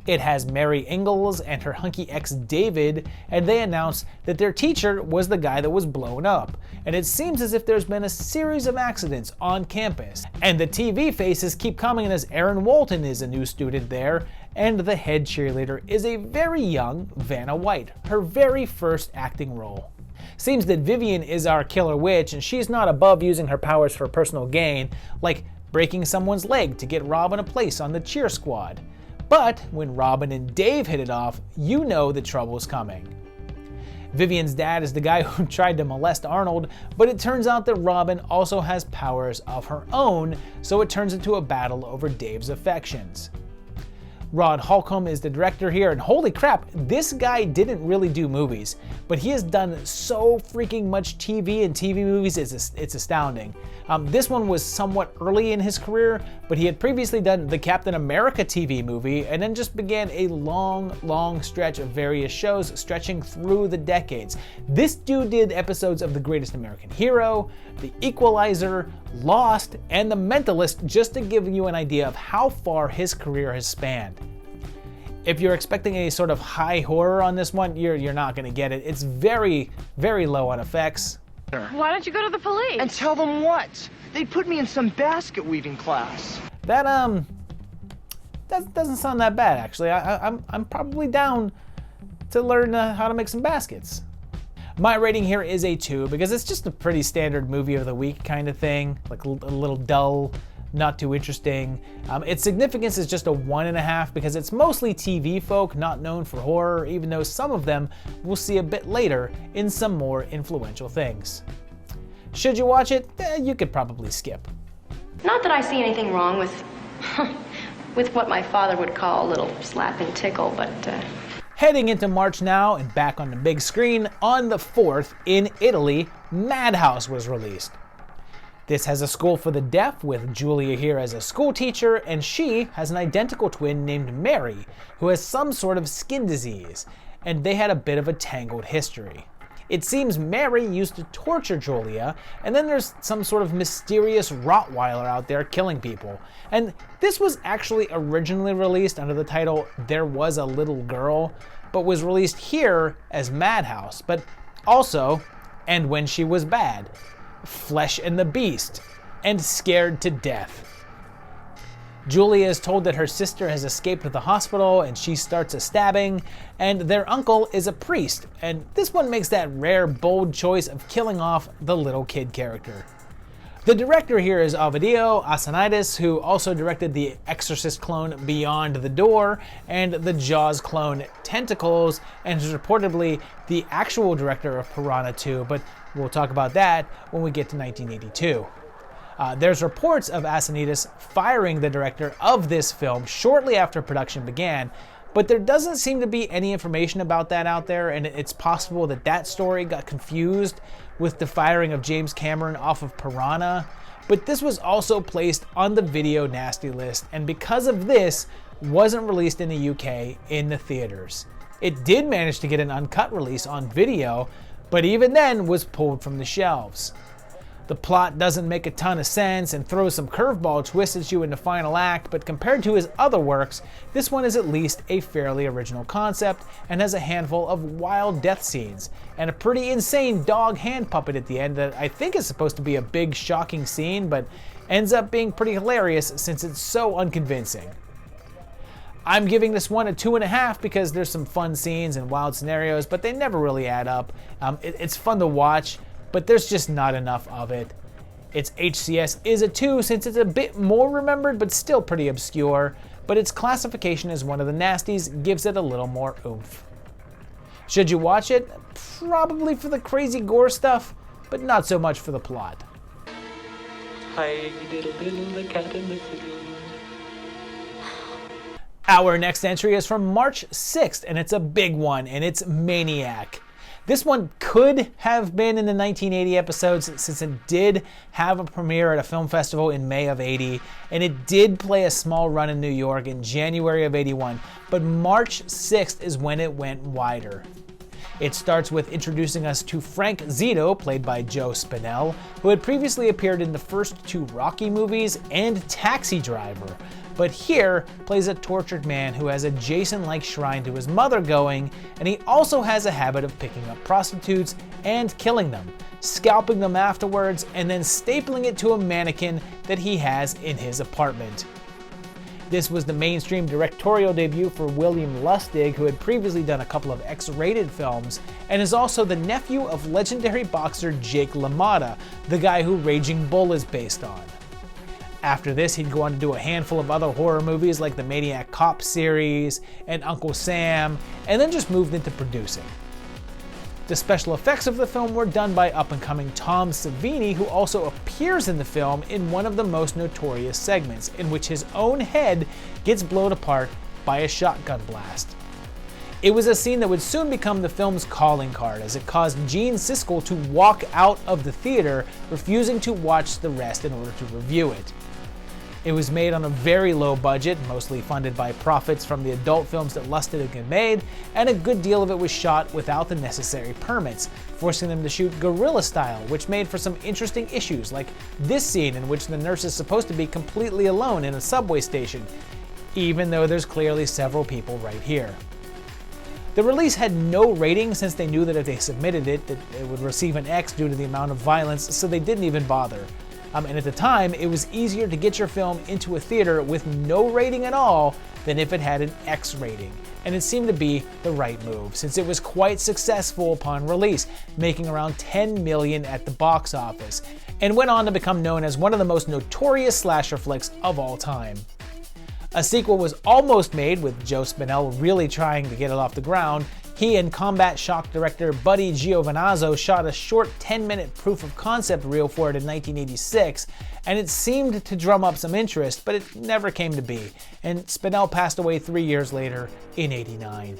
It has Mary Ingalls and her hunky ex David, and they announce that their teacher was the guy that was blown up. And it seems as if there's been a series of accidents on campus. And the TV faces keep coming as Aaron Walton is a new student there, and the head cheerleader is a very young Vanna White, her very first acting role. Seems that Vivian is our killer witch, and she's not above using her powers for personal gain, like breaking someone's leg to get Robin a place on the cheer squad. But when Robin and Dave hit it off, you know the trouble's coming. Vivian's dad is the guy who tried to molest Arnold, but it turns out that Robin also has powers of her own, so it turns into a battle over Dave's affections. Rod Holcomb is the director here, and holy crap, this guy didn't really do movies, but he has done so freaking much TV and TV movies, it's astounding. This one was somewhat early in his career, but he had previously done the Captain America TV movie, and then just began a long stretch of various shows stretching through the decades. This dude did episodes of The Greatest American Hero, The Equalizer, Lost, and The Mentalist, just to give you an idea of how far his career has spanned. If you're expecting a sort of high horror on this one, you're not going to get it. It's very low on effects. Why don't you go to the police? And tell them what? They put me in some basket weaving class. That doesn't sound that bad actually. I'm probably down to learn how to make some baskets. My rating here is a 2 because it's just a pretty standard movie of the week kind of thing, like a little dull, not too interesting. Its significance is just a 1.5 because it's mostly TV folk not known for horror, even though some of them we'll see a bit later in some more influential things. Should you watch it? You could probably skip. Not that I see anything wrong with what my father would call a little slap and tickle, but... Heading into March now and back on the big screen, on the 4th in Italy, Madhouse was released. This has a school for the deaf with Julia here as a school teacher, and she has an identical twin named Mary who has some sort of skin disease, and they had a bit of a tangled history. It seems Mary used to torture Julia, and then there's some sort of mysterious Rottweiler out there killing people. And this was actually originally released under the title There Was a Little Girl, but was released here as Madhouse, but also And When She Was Bad, Flesh and the Beast, and Scared to Death. Julia is told that her sister has escaped the hospital and she starts a stabbing, and their uncle is a priest, and this one makes that rare, bold choice of killing off the little kid character. The director here is Ovidio Assayas, who also directed the Exorcist clone Beyond the Door and the Jaws clone Tentacles, and is reportedly the actual director of Piranha 2, but we'll talk about that when we get to 1982. There's reports of Assayas firing the director of this film shortly after production began, but there doesn't seem to be any information about that out there, and it's possible that that story got confused with the firing of James Cameron off of Piranha. But this was also placed on the video nasty list, and because of this, wasn't released in the UK in the theaters. It did manage to get an uncut release on video, but even then was pulled from the shelves. The plot doesn't make a ton of sense and throws some curveball twists at you in the final act, but compared to his other works, this one is at least a fairly original concept and has a handful of wild death scenes, and a pretty insane dog hand puppet at the end that I think is supposed to be a big shocking scene, but ends up being pretty hilarious since it's so unconvincing. I'm giving this one a 2.5 because there's some fun scenes and wild scenarios, but they never really add up. It's fun to watch, but there's just not enough of it. Its HCS is a 2 since it's a bit more remembered but still pretty obscure, but its classification as one of the nasties gives it a little more oomph. Should you watch it? Probably for the crazy gore stuff, but not so much for the plot. Hi, diddle diddle, the cat in the fiddle. Our next entry is from March 6th, and it's a big one, and it's Maniac. This one could have been in the 1980 episodes since it did have a premiere at a film festival in May of 80, and it did play a small run in New York in January of 81, but March 6th is when it went wider. It starts with introducing us to Frank Zito, played by Joe Spinell, who had previously appeared in the first 2 Rocky movies and Taxi Driver, but here plays a tortured man who has a Jason-like shrine to his mother going, and he also has a habit of picking up prostitutes and killing them, scalping them afterwards, and then stapling it to a mannequin that he has in his apartment. This was the mainstream directorial debut for William Lustig, who had previously done a couple of X-rated films, and is also the nephew of legendary boxer Jake LaMotta, the guy who Raging Bull is based on. After this, he'd go on to do a handful of other horror movies like the Maniac Cop series and Uncle Sam, and then just moved into producing. The special effects of the film were done by up-and-coming Tom Savini, who also appears in the film in one of the most notorious segments, in which his own head gets blown apart by a shotgun blast. It was a scene that would soon become the film's calling card, as it caused Gene Siskel to walk out of the theater, refusing to watch the rest in order to review it. It was made on a very low budget, mostly funded by profits from the adult films that Lustig had made, and a good deal of it was shot without the necessary permits, forcing them to shoot guerrilla style, which made for some interesting issues, like this scene in which the nurse is supposed to be completely alone in a subway station, even though there's clearly several people right here. The release had no rating since they knew that if they submitted it, that it would receive an X due to the amount of violence, so they didn't even bother. And at the time, it was easier to get your film into a theater with no rating at all than if it had an X rating. And it seemed to be the right move, since it was quite successful upon release, making around $10 million at the box office, and went on to become known as one of the most notorious slasher flicks of all time. A sequel was almost made, with Joe Spinell really trying to get it off the ground. He and combat shock director Buddy Giovinazzo shot a short 10-minute proof of concept reel for it in 1986, and it seemed to drum up some interest, but it never came to be, and Spinell passed away 3 years later in '89.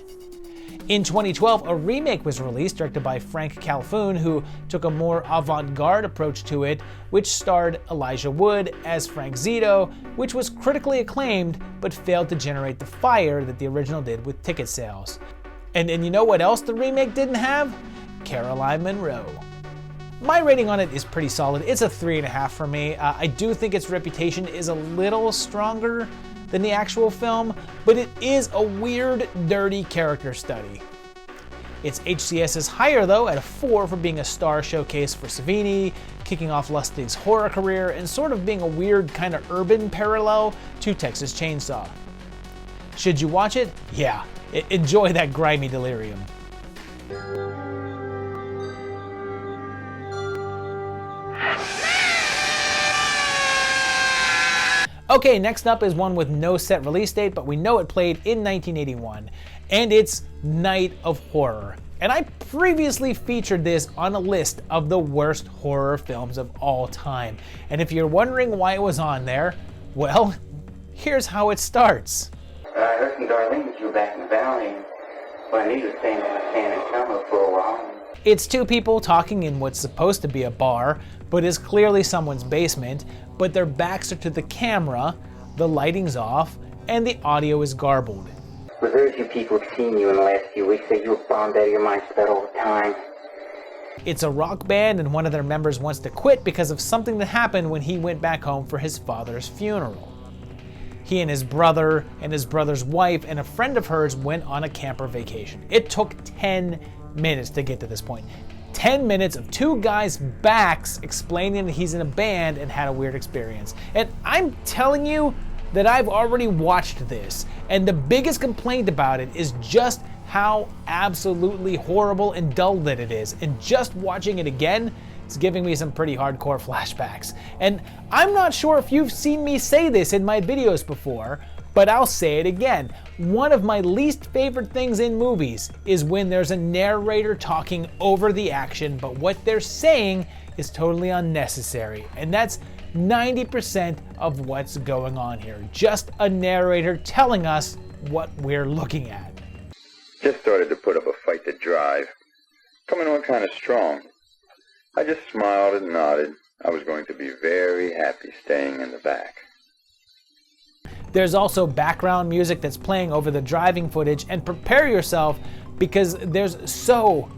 In 2012, a remake was released, directed by Frank Calhoun, who took a more avant-garde approach to it, which starred Elijah Wood as Frank Zito, which was critically acclaimed, but failed to generate the fire that the original did with ticket sales. And you know what else the remake didn't have? Caroline Munro. My rating on it is pretty solid. It's a 3.5 for me. I do think its reputation is a little stronger than the actual film, but it is a weird, dirty character study. Its HCS is higher though, at a 4 for being a star showcase for Savini, kicking off Lustig's horror career, and sort of being a weird kind of urban parallel to Texas Chainsaw. Should you watch it? Yeah. Enjoy that grimy delirium. Okay, next up is one with no set release date, but we know it played in 1981, and it's Night of Horror. And I previously featured this on a list of the worst horror films of all time. And if you're wondering why it was on there, well, here's how it starts. I heard from Darlene that you were back in the valley. Well, I knew you were staying in San Antonio for a while. It's two people talking in what's supposed to be a bar, but is clearly someone's basement, but their backs are to the camera, the lighting's off, and the audio is garbled. Well, very few people have seen you in the last few weeks. Say you were bombed out of your mind about all the time. It's a rock band, and one of their members wants to quit because of something that happened when he went back home for his father's funeral. He and his brother's wife, and a friend of hers went on a camper vacation. It took 10 minutes to get to this point. 10 minutes of two guys' backs explaining that he's in a band and had a weird experience. And I'm telling you that I've already watched this, and the biggest complaint about it is just how absolutely horrible and dull that it is. And just watching it again, it's giving me some pretty hardcore flashbacks. And I'm not sure if you've seen me say this in my videos before, but I'll say it again. One of my least favorite things in movies is when there's a narrator talking over the action, but what they're saying is totally unnecessary. And that's 90% of what's going on here. Just a narrator telling us what we're looking at. Just started to put up a fight to drive. Coming on kind of strong. I just smiled and nodded. I was going to be very happy staying in the back. There's also background music that's playing over the driving footage, and prepare yourself because there's so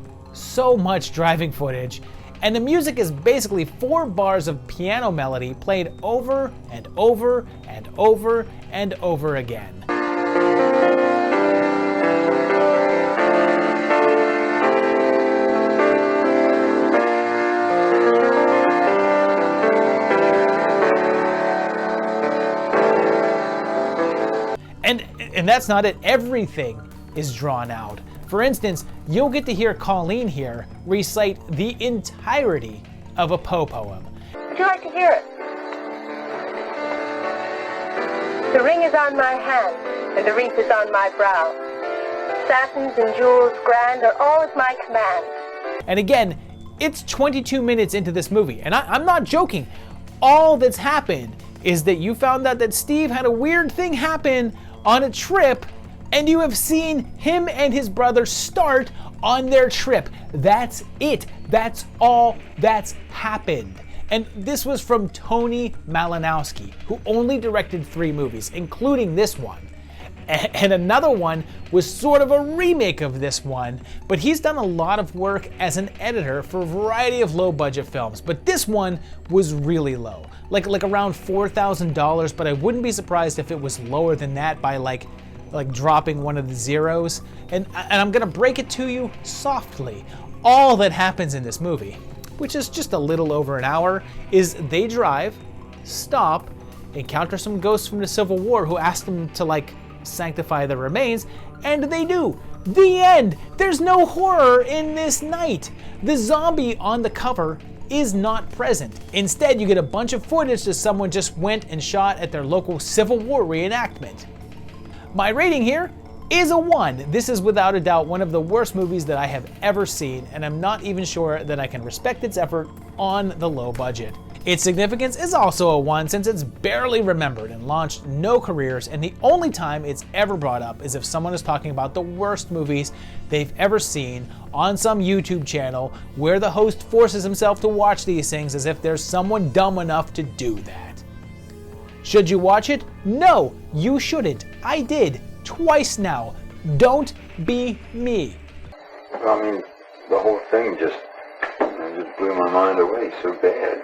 much driving footage, and the music is basically 4 bars of piano melody played over and over and over and over again. And that's not it. Everything is drawn out. For instance, you'll get to hear Colleen here recite the entirety of a Poe poem. Would you like to hear it? The ring is on my hand, and the wreath is on my brow. Satins and jewels grand are all at my command. And again, it's 22 minutes into this movie, and I'm not joking. All that's happened is that you found out that Steve had a weird thing happen on a trip, and you have seen him and his brother start on their trip. That's it. That's all that's happened. And this was from Tony Malinowski, who only directed 3 movies, including this one. And another one was sort of a remake of this one, but he's done a lot of work as an editor for a variety of low-budget films. But this one was really low, like around $4,000, but I wouldn't be surprised if it was lower than that by like dropping one of the zeros. And I'm gonna break it to you softly. All that happens in this movie, which is just a little over an hour, is they drive, stop, encounter some ghosts from the Civil War who ask them to sanctify the remains, and they do. The end! There's no horror in this night. The zombie on the cover is not present. Instead, you get a bunch of footage that someone just went and shot at their local Civil War reenactment. My rating here is a 1. This is without a doubt one of the worst movies that I have ever seen, and I'm not even sure that I can respect its effort on the low budget. Its significance is also a 1 since it's barely remembered and launched no careers, and the only time it's ever brought up is if someone is talking about the worst movies they've ever seen on some YouTube channel where the host forces himself to watch these things as if there's someone dumb enough to do that. Should you watch it? No, you shouldn't. I did. Twice now. Don't be me. I mean, the whole thing just blew my mind away so bad.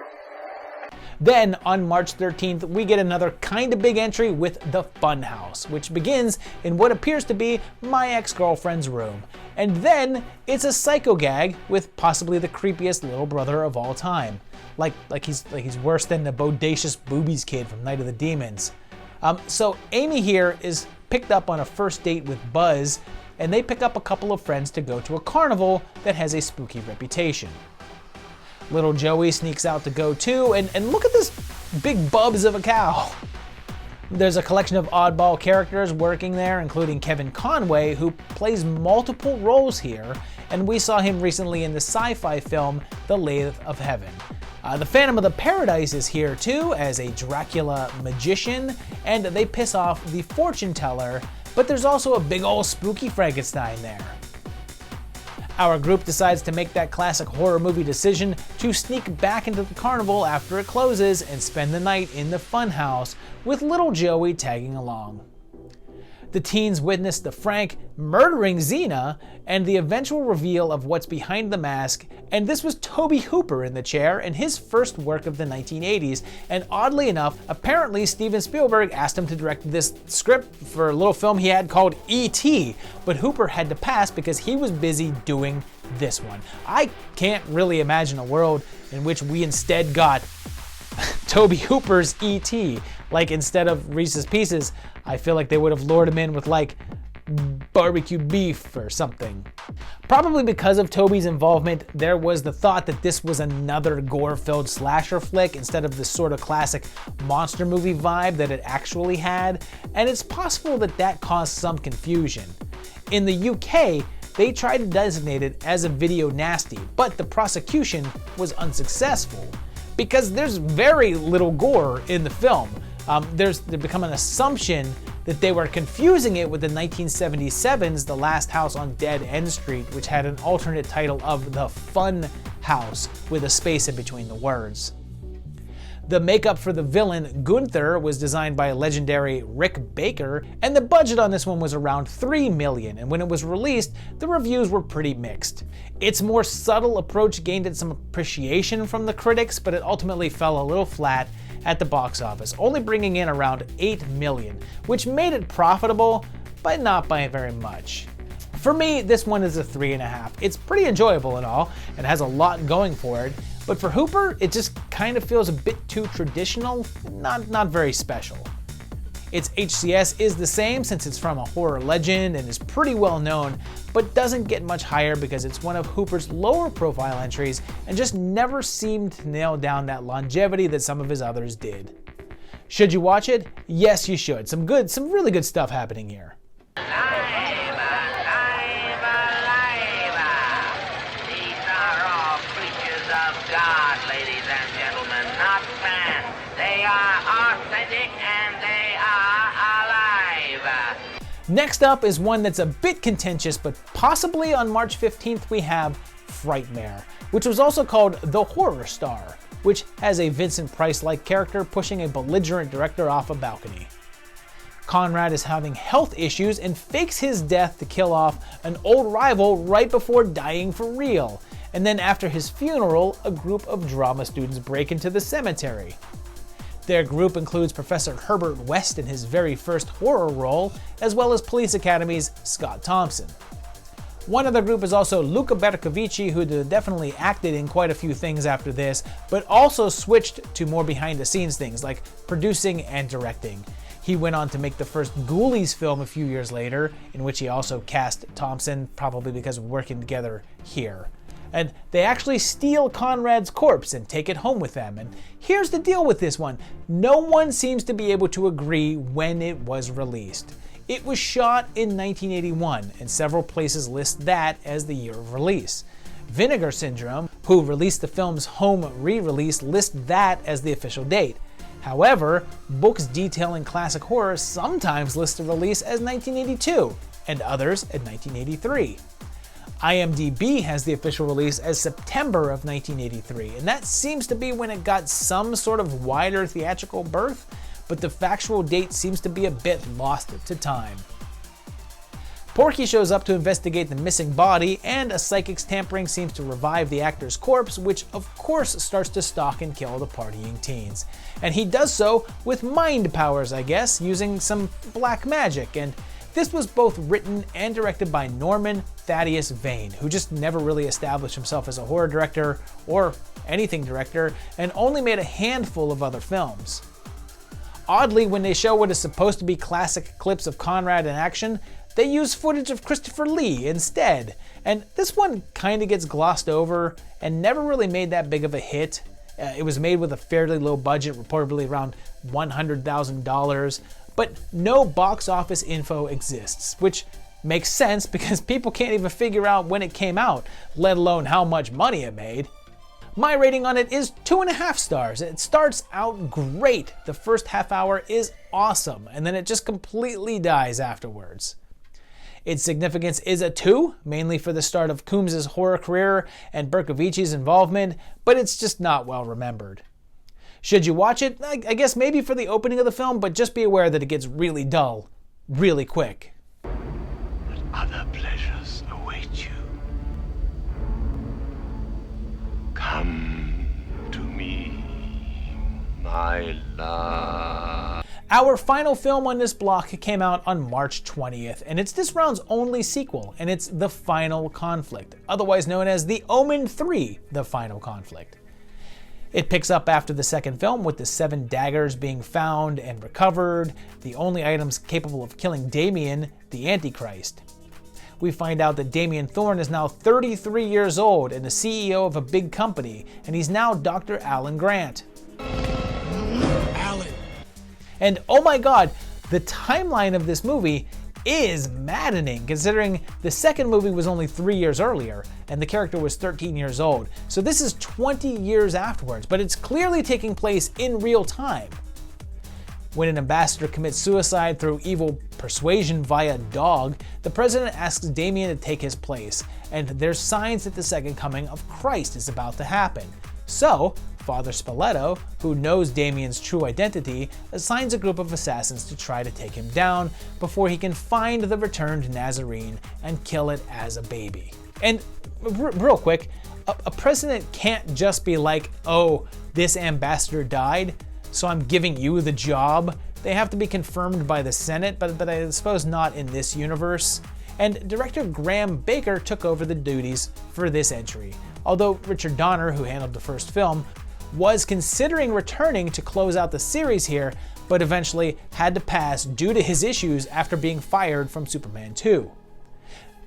Then, on March 13th, we get another kinda big entry with The Funhouse, which begins in what appears to be my ex-girlfriend's room. And then, it's a psycho gag with possibly the creepiest little brother of all time. Like he's worse than the bodacious boobies kid from Night of the Demons. So Amy here is picked up on a first date with Buzz, and they pick up a couple of friends to go to a carnival that has a spooky reputation. Little Joey sneaks out to go too, and look at this big bubs of a cow. There's a collection of oddball characters working there, including Kevin Conway, who plays multiple roles here, and we saw him recently in the sci-fi film The Lathe of Heaven. The Phantom of the Paradise is here too, as a Dracula magician, and they piss off the fortune teller, but there's also a big ol' spooky Frankenstein there. Our group decides to make that classic horror movie decision to sneak back into the carnival after it closes and spend the night in the funhouse, with little Joey tagging along. The teens witness the Frank murdering Xena and the eventual reveal of what's behind the mask, and this was Tobe Hooper in the chair and his first work of the 1980s, and oddly enough, apparently Steven Spielberg asked him to direct this script for a little film he had called E.T., but Hooper had to pass because he was busy doing this one. I can't really imagine a world in which we instead got Tobe Hooper's E.T. Like, instead of Reese's Pieces, I feel like they would have lured him in with like barbecue beef or something. Probably because of Toby's involvement, there was the thought that this was another gore-filled slasher flick instead of the sort of classic monster movie vibe that it actually had, and it's possible that that caused some confusion. In the UK, they tried to designate it as a video nasty, but the prosecution was unsuccessful because there's very little gore in the film. There's become an assumption that they were confusing it with the 1977's The Last House on Dead End Street, which had an alternate title of The Fun House with a space in between the words. The makeup for the villain, Gunther, was designed by legendary Rick Baker, and the budget on this one was around $3 million, and when it was released, the reviews were pretty mixed. Its more subtle approach gained it some appreciation from the critics, but it ultimately fell a little flat at the box office, only bringing in around $8 million, which made it profitable, but not by very much. For me, this one is a 3.5. It's pretty enjoyable and all, and has a lot going for it, but for Hooper, it just kind of feels a bit too traditional, not very special. Its HCS is the same since it's from a horror legend and is pretty well known, but doesn't get much higher because it's one of Hooper's lower profile entries and just never seemed to nail down that longevity that some of his others did. Should you watch it? Yes, you should. Some really good stuff happening here. Next up is one that's a bit contentious, but possibly on March 15th we have Frightmare, which was also called The Horror Star, which has a Vincent Price-like character pushing a belligerent director off a balcony. Conrad is having health issues and fakes his death to kill off an old rival right before dying for real, and then after his funeral, a group of drama students break into the cemetery. Their group includes Professor Herbert West in his very first horror role, as well as Police Academy's Scott Thompson. One of the group is also Luca Bercovici, who definitely acted in quite a few things after this, but also switched to more behind-the-scenes things like producing and directing. He went on to make the first Ghoulies film a few years later, in which he also cast Thompson, probably because of working together here. And they actually steal Conrad's corpse and take it home with them. And here's the deal with this one. No one seems to be able to agree when it was released. It was shot in 1981, and several places list that as the year of release. Vinegar Syndrome, who released the film's home re-release, list that as the official date. However, books detailing classic horror sometimes list the release as 1982, and others at 1983. IMDb has the official release as September of 1983, and that seems to be when it got some sort of wider theatrical berth, but the factual date seems to be a bit lost to time. Porky shows up to investigate the missing body, and a psychic's tampering seems to revive the actor's corpse, which of course starts to stalk and kill the partying teens. And he does so with mind powers, I guess, using some black magic, and this was both written and directed by Norman Thaddeus Vane, who just never really established himself as a horror director or anything director, and only made a handful of other films. Oddly, when they show what is supposed to be classic clips of Conrad in action, they use footage of Christopher Lee instead, and this one kinda gets glossed over and never really made that big of a hit. It was made with a fairly low budget, reportedly around $100,000, but no box office info exists, which makes sense because people can't even figure out when it came out, let alone how much money it made. My rating on it is 2.5 stars. It starts out great. The first half hour is awesome, and then it just completely dies afterwards. Its significance is a 2, mainly for the start of Coombs' horror career and Berkovici's involvement, but it's just not well remembered. Should you watch it? I guess maybe for the opening of the film, but just be aware that it gets really dull, really quick. Other pleasures await you. Come to me, my love. Our final film on this block came out on March 20th, and it's this round's only sequel, and it's The Final Conflict, otherwise known as The Omen 3, The Final Conflict. It picks up after the second film with the 7 daggers being found and recovered, the only items capable of killing Damien, the Antichrist. We find out that Damien Thorne is now 33 years old and the CEO of a big company, and he's now Dr. Alan Grant. Alan. And oh my god, the timeline of this movie is maddening, considering the second movie was only 3 years earlier and the character was 13 years old. So this is 20 years afterwards, but it's clearly taking place in real time. When an ambassador commits suicide through evil persuasion via dog, the president asks Damien to take his place, and there's signs that the second coming of Christ is about to happen. So, Father Spoleto, who knows Damien's true identity, assigns a group of assassins to try to take him down before he can find the returned Nazarene and kill it as a baby. And real quick, a president can't just be like, oh, this ambassador died, so I'm giving you the job. They have to be confirmed by the Senate, but I suppose not in this universe. And director Graham Baker took over the duties for this entry, although Richard Donner, who handled the first film, was considering returning to close out the series here, but eventually had to pass due to his issues after being fired from Superman 2.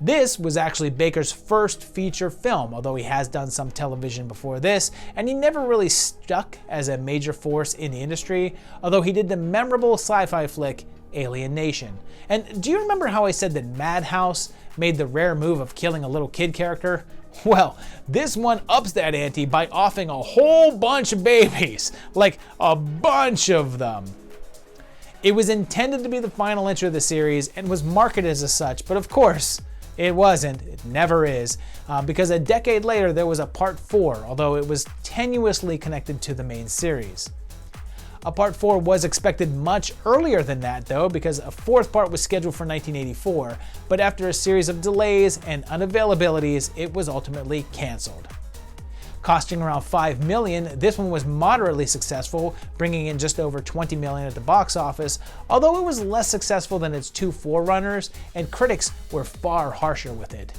This was actually Baker's first feature film, although he has done some television before this, and he never really stuck as a major force in the industry, although he did the memorable sci-fi flick Alien Nation. And do you remember how I said that Madhouse made the rare move of killing a little kid character? Well, this one ups that ante by offing a whole bunch of babies, like a bunch of them. It was intended to be the final entry of the series and was marketed as such, but of course, it wasn't. It never is, because a decade later there was a part 4, although it was tenuously connected to the main series. A part 4 was expected much earlier than that though, because a 4th part was scheduled for 1984, but after a series of delays and unavailabilities, it was ultimately cancelled. Costing around $5 million, this one was moderately successful, bringing in just over $20 million at the box office, although it was less successful than its 2 forerunners, and critics were far harsher with it.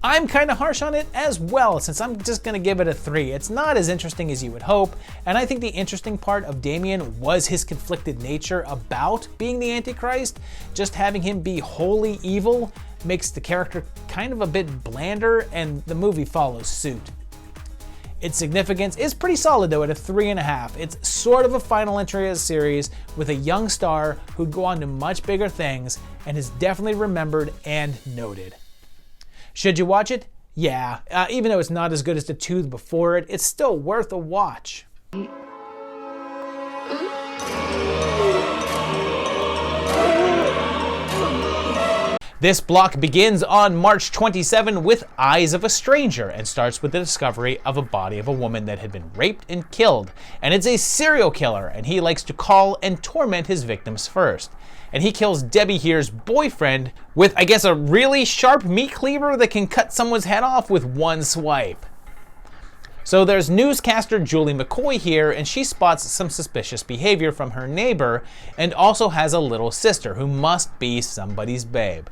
I'm kind of harsh on it as well, since I'm just going to give it a 3. It's not as interesting as you would hope, and I think the interesting part of Damien was his conflicted nature about being the Antichrist. Just having him be wholly evil makes the character kind of a bit blander, and the movie follows suit. Its significance is pretty solid though at a 3.5. It's sort of a final entry of the series with a young star who'd go on to much bigger things and is definitely remembered and noted. Should you watch it? Yeah, even though it's not as good as the 2 before it, it's still worth a watch. This block begins on March 27 with Eyes of a Stranger and starts with the discovery of a body of a woman that had been raped and killed. And it's a serial killer, and he likes to call and torment his victims first. And he kills Debbie here's boyfriend with, I guess, a really sharp meat cleaver that can cut someone's head off with one swipe. So there's newscaster Julie McCoy here, and she spots some suspicious behavior from her neighbor and also has a little sister who must be somebody's babe.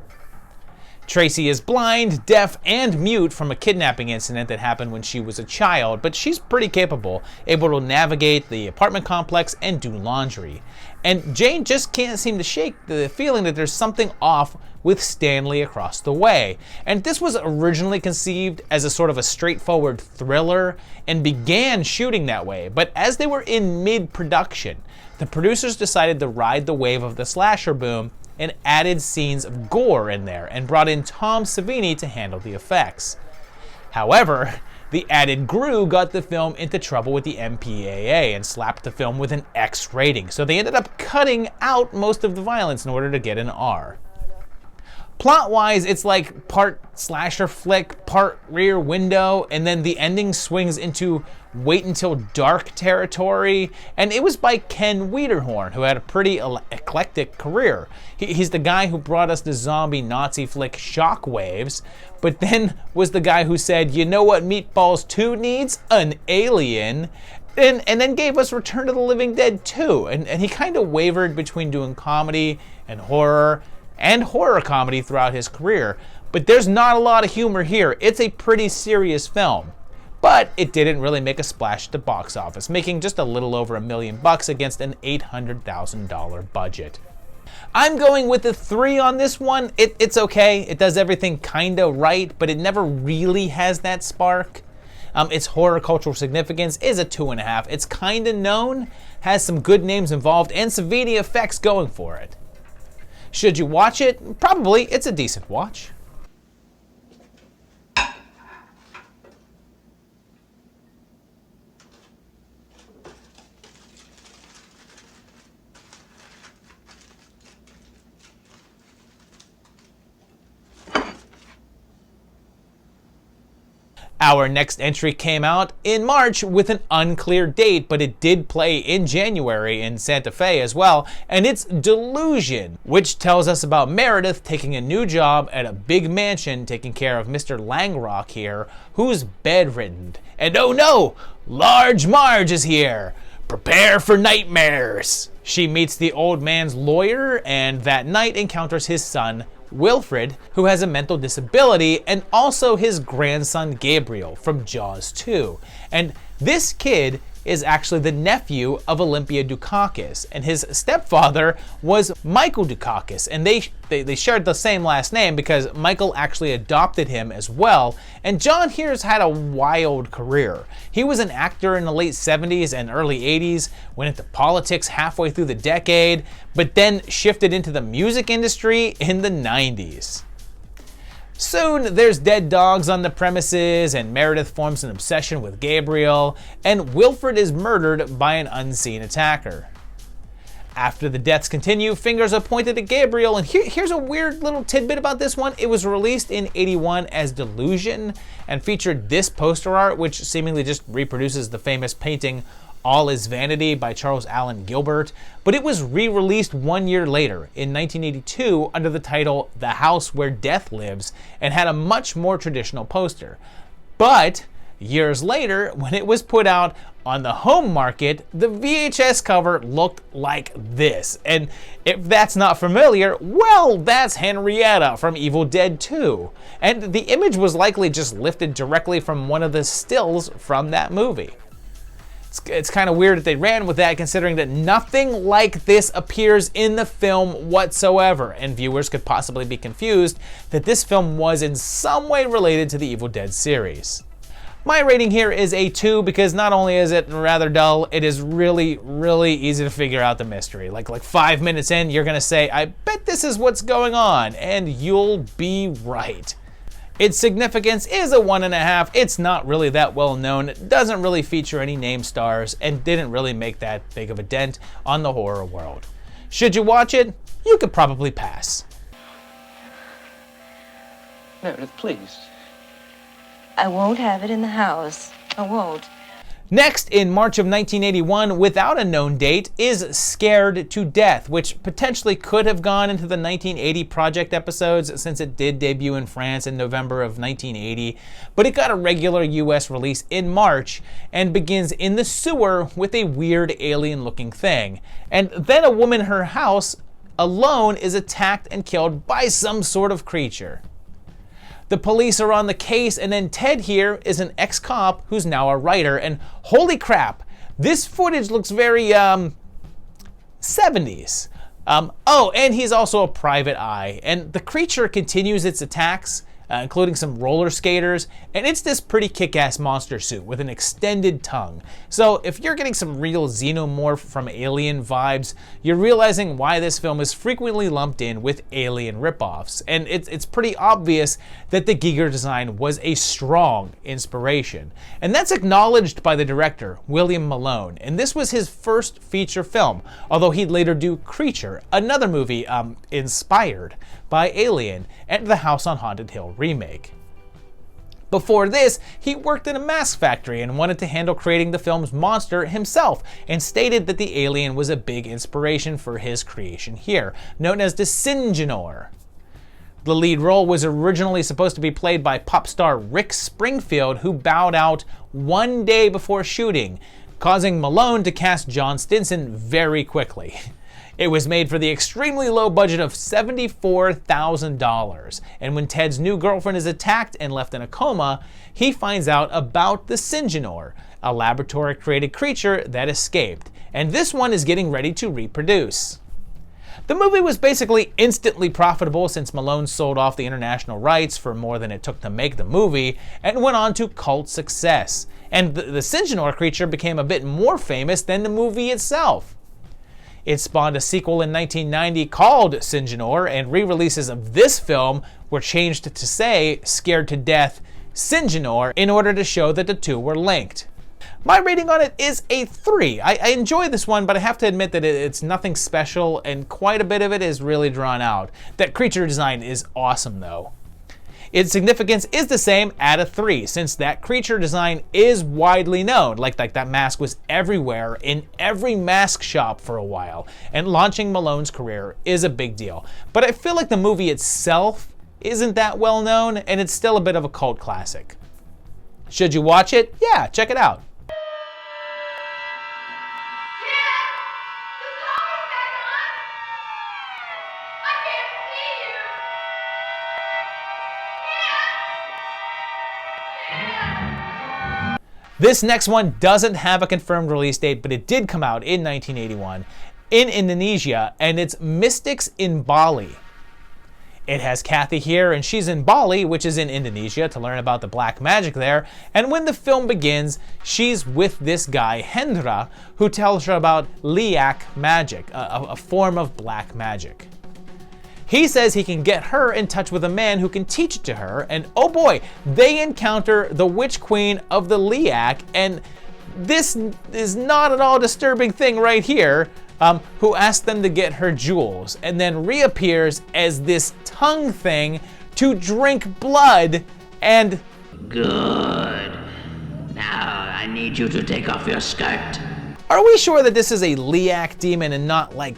Tracy is blind, deaf, and mute from a kidnapping incident that happened when she was a child, but she's pretty capable, able to navigate the apartment complex and do laundry. And Jane just can't seem to shake the feeling that there's something off with Stanley across the way. And this was originally conceived as a sort of a straightforward thriller and began shooting that way. But as they were in mid-production, the producers decided to ride the wave of the slasher boom and added scenes of gore in there and brought in Tom Savini to handle the effects. However, the added GRU got the film into trouble with the MPAA and slapped the film with an X rating, so they ended up cutting out most of the violence in order to get an R. Plot-wise, it's like part slasher flick, part Rear Window, and then the ending swings into Wait Until Dark territory, and it was by Ken Wiederhorn, who had a pretty eclectic career. He's the guy who brought us the zombie Nazi flick Shockwaves, but then was the guy who said, you know what Meatballs 2 needs? An alien. And then gave us Return of the Living Dead 2, and he kind of wavered between doing comedy and horror comedy throughout his career. But there's not a lot of humor here. It's a pretty serious film. But it didn't really make a splash at the box office, making just a little over $1 million against an $800,000 budget. I'm going with a 3 on this one. It's okay. It does everything kinda right, but it never really has that spark. Its horror cultural significance is a 2.5. It's kinda known, has some good names involved, and Savini effects going for it. Should you watch it? Probably. It's a decent watch. Our next entry came out in March with an unclear date, but it did play in January in Santa Fe as well, and it's Delusion, which tells us about Meredith taking a new job at a big mansion taking care of Mr. Langrock here, who's bedridden. And oh no, Large Marge is here! Prepare for nightmares! She meets the old man's lawyer and that night encounters his son, Wilfred, who has a mental disability, and also his grandson Gabriel from Jaws 2. And this kid is actually the nephew of Olympia Dukakis, and his stepfather was Michael Dukakis, and they shared the same last name because Michael actually adopted him as well. And John here's had a wild career. He was an actor in the late 70s and early 80s, went into politics halfway through the decade, but then shifted into the music industry in the 90s. Soon, there's dead dogs on the premises, and Meredith forms an obsession with Gabriel, and Wilfred is murdered by an unseen attacker. After the deaths continue, fingers are pointed at Gabriel, and here's a weird little tidbit about this one. It was released in '81 as Delusion, and featured this poster art, which seemingly just reproduces the famous painting All Is Vanity by Charles Allen Gilbert, but it was re-released 1 year later, in 1982, under the title The House Where Death Lives, and had a much more traditional poster. But years later, when it was put out on the home market, the VHS cover looked like this. And if that's not familiar, well, that's Henrietta from Evil Dead 2. And the image was likely just lifted directly from one of the stills from that movie. It's kind of weird that they ran with that, considering that nothing like this appears in the film whatsoever, and viewers could possibly be confused that this film was in some way related to the Evil Dead series. My rating here is a 2 because not only is it rather dull, it is really, really easy to figure out the mystery. Like 5 minutes in, you're gonna say, I bet this is what's going on, and you'll be right. Its significance is a 1.5. It's not really that well known, doesn't really feature any name stars, and didn't really make that big of a dent on the horror world. Should you watch it? You could probably pass. Meredith, please. I won't have it in the house. I won't. Next, in March of 1981, without a known date, is Scared to Death, which potentially could have gone into the 1980 Project episodes since it did debut in France in November of 1980, but it got a regular US release in March and begins in the sewer with a weird alien-looking thing. And then a woman in her house alone is attacked and killed by some sort of creature. The police are on the case, and then Ted here is an ex-cop who's now a writer, and holy crap, this footage looks very, 70s. Oh, and he's also a private eye, and the creature continues its attacks, including some roller skaters, and it's this pretty kick-ass monster suit with an extended tongue. So if you're getting some real xenomorph from Alien vibes, you're realizing why this film is frequently lumped in with Alien ripoffs, and it's pretty obvious that the Giger design was a strong inspiration. And that's acknowledged by the director, William Malone, and this was his first feature film, although he'd later do Creature, another movie inspired by Alien, and the House on Haunted Hill remake. Before this, he worked in a mask factory and wanted to handle creating the film's monster himself, and stated that the alien was a big inspiration for his creation here, known as the Syngenor. The lead role was originally supposed to be played by pop star Rick Springfield, who bowed out one day before shooting, causing Malone to cast John Stinson very quickly. It was made for the extremely low budget of $74,000, and when Ted's new girlfriend is attacked and left in a coma, he finds out about the Syngenor, a laboratory-created creature that escaped, and this one is getting ready to reproduce. The movie was basically instantly profitable since Malone sold off the international rights for more than it took to make the movie, and went on to cult success. And the Syngenor creature became a bit more famous than the movie itself. It spawned a sequel in 1990 called Syngenor, and re-releases of this film were changed to say Scared to Death Syngenor in order to show that the two were linked. My rating on it is a 3. I enjoy this one, but I have to admit that it's nothing special, and quite a bit of it is really drawn out. That creature design is awesome though. Its significance is the same at a 3, since that creature design is widely known. Like that mask was everywhere in every mask shop for a while, and launching Malone's career is a big deal. But I feel like the movie itself isn't that well known, and it's still a bit of a cult classic. Should you watch it? Yeah, check it out. This next one doesn't have a confirmed release date, but it did come out in 1981 in Indonesia, and it's Mystics in Bali. It has Kathy here, and she's in Bali, which is in Indonesia, to learn about the black magic there, and when the film begins, she's with this guy, Hendra, who tells her about liak magic, a form of black magic. He says he can get her in touch with a man who can teach it to her, and oh boy, they encounter the witch queen of the Liak, and this is not at all disturbing thing right here, who asks them to get her jewels, and then reappears as this tongue thing to drink blood, and... Good. Now I need you to take off your skirt. Are we sure that this is a Liak demon and not like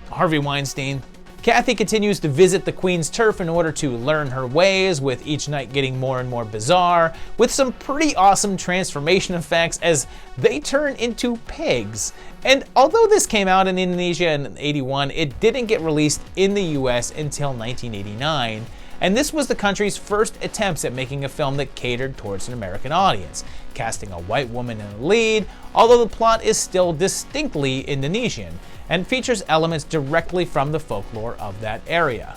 Harvey Weinstein? Kathy continues to visit the Queen's turf in order to learn her ways, with each night getting more and more bizarre, with some pretty awesome transformation effects as they turn into pigs. And although this came out in Indonesia in '81, it didn't get released in the US until 1989, and this was the country's first attempts at making a film that catered towards an American audience, casting a white woman in the lead, although the plot is still distinctly Indonesian, and features elements directly from the folklore of that area.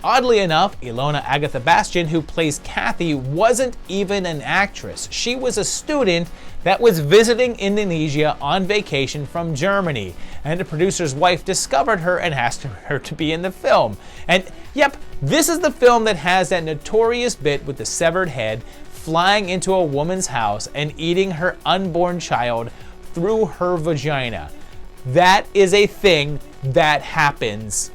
Oddly enough, Ilona Agatha Bastian, who plays Kathy, wasn't even an actress. She was a student that was visiting Indonesia on vacation from Germany, and the producer's wife discovered her and asked her to be in the film. And yep, this is the film that has that notorious bit with the severed head flying into a woman's house and eating her unborn child through her vagina. That is a thing that happens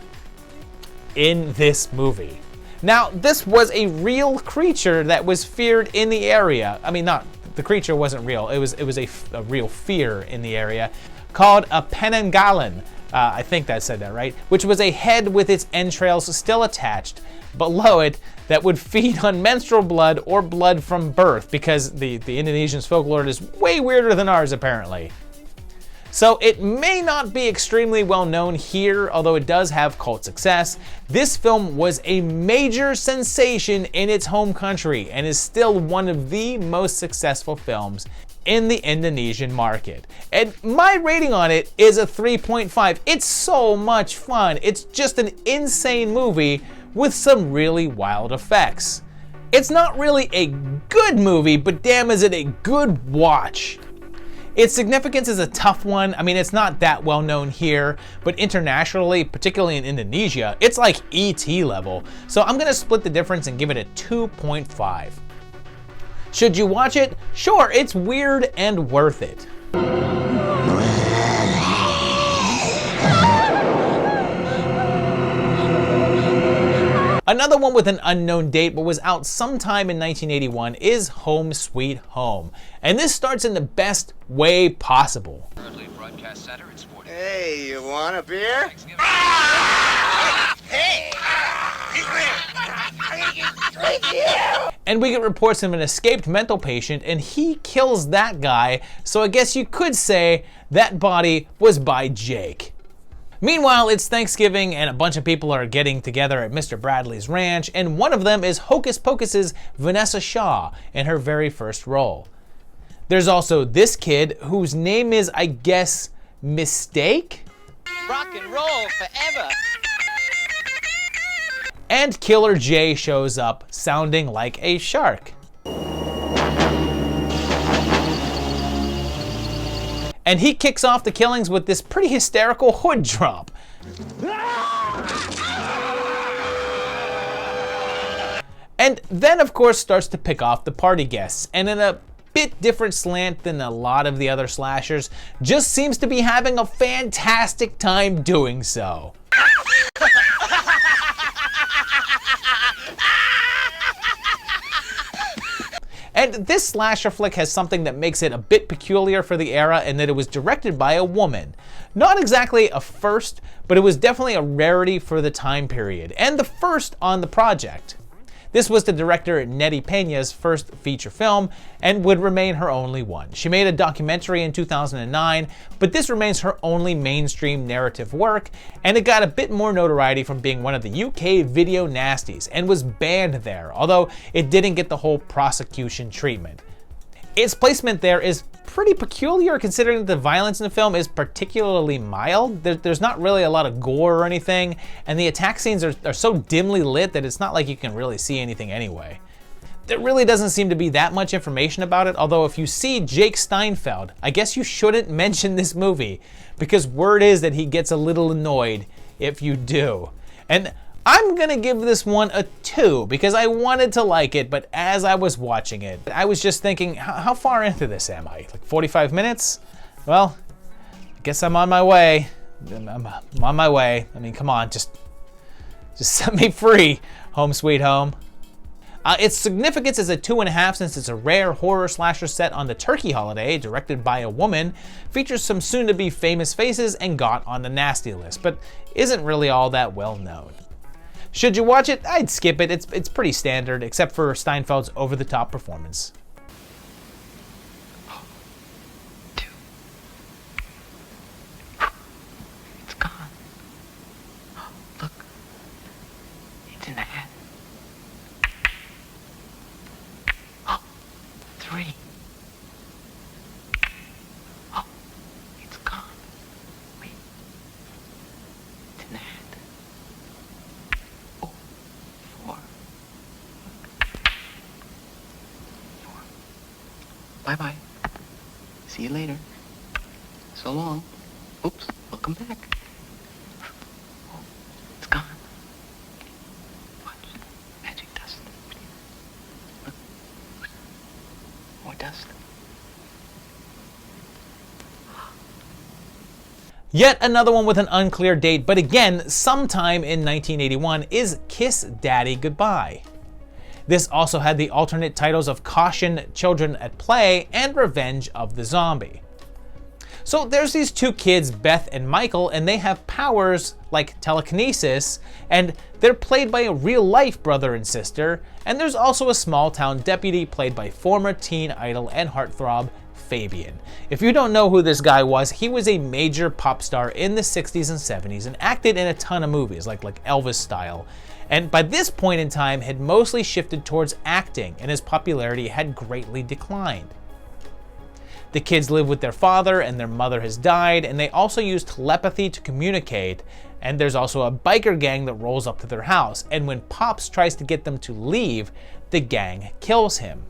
in this movie. Now, this was a real creature that was feared in the area. I mean, not, the creature wasn't real. It was a real fear in the area, called a penanggalan. I think that said that right, which was a head with its entrails still attached below it that would feed on menstrual blood or blood from birth, because the Indonesian folklore is way weirder than ours apparently. So it may not be extremely well known here, although it does have cult success. This film was a major sensation in its home country and is still one of the most successful films in the Indonesian market. And my rating on it is a 3.5. It's so much fun. It's just an insane movie with some really wild effects. It's not really a good movie, but damn is it a good watch. Its significance is a tough one. I mean, it's not that well known here, but internationally, particularly in Indonesia, it's like E.T. level. So I'm gonna split the difference and give it a 2.5. Should you watch it? Sure, it's weird and worth it. Another one with an unknown date but was out sometime in 1981 is Home Sweet Home. And this starts in the best way possible. Hey, you want a beer? Hey! And we get reports of an escaped mental patient and he kills that guy, so I guess you could say that body was by Jake. Meanwhile, it's Thanksgiving and a bunch of people are getting together at Mr. Bradley's ranch, and one of them is Hocus Pocus's Vanessa Shaw in her very first role. There's also this kid whose name is, I guess, Mistake? Rock and roll forever. And Killer J shows up sounding like a shark. And he kicks off the killings with this pretty hysterical hood drop. And then of course starts to pick off the party guests, and in a bit different slant than a lot of the other slashers, just seems to be having a fantastic time doing so. And this slasher flick has something that makes it a bit peculiar for the era in that it was directed by a woman. Not exactly a first, but it was definitely a rarity for the time period, and the first on the project. This was the director Nettie Peña's first feature film and would remain her only one. She made a documentary in 2009, but this remains her only mainstream narrative work, and it got a bit more notoriety from being one of the UK video nasties and was banned there, although it didn't get the whole prosecution treatment. Its placement there is pretty peculiar considering that the violence in the film is particularly mild. There's not really a lot of gore or anything, and the attack scenes are so dimly lit that it's not like you can really see anything anyway. There really doesn't seem to be that much information about it, although if you see Jake Steinfeld, I guess you shouldn't mention this movie, because word is that he gets a little annoyed if you do. And I'm gonna give this one a 2 because I wanted to like it, but as I was watching it, I was just thinking, how far into this am I? Like 45 minutes? Well, I guess I'm on my way. I'm on my way. I mean, come on, just set me free, Home Sweet Home. Its significance is a 2.5 since it's a rare horror slasher set on the turkey holiday, directed by a woman, features some soon-to-be famous faces, and got on the nasty list, but isn't really all that well known. Should you watch it? I'd skip it. It's pretty standard, except for Steinfeld's over-the-top performance. It's gone. Look. It's in the hat. 3. Oh, it's gone. Wait. It's in the hat. 4. Bye-bye. See you later. So long. Oops, welcome back. Oh, it's gone. Watch. Magic dust. Look. More dust. Yet another one with an unclear date, but again, sometime in 1981, is Kiss Daddy Goodbye. This also had the alternate titles of Caution, Children at Play, and Revenge of the Zombie. So there's these two kids, Beth and Michael, and they have powers like telekinesis, and they're played by a real-life brother and sister, and there's also a small-town deputy played by former teen idol and heartthrob Fabian. If you don't know who this guy was, he was a major pop star in the 60s and 70s and acted in a ton of movies, like Elvis style. And by this point in time had mostly shifted towards acting, and his popularity had greatly declined. The kids live with their father and their mother has died, and they also use telepathy to communicate. And there's also a biker gang that rolls up to their house, and when Pops tries to get them to leave, the gang kills him.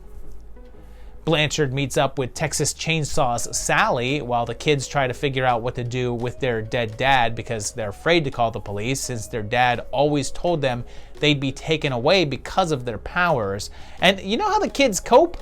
Blanchard meets up with Texas Chainsaw's Sally while the kids try to figure out what to do with their dead dad because they're afraid to call the police since their dad always told them they'd be taken away because of their powers. And you know how the kids cope?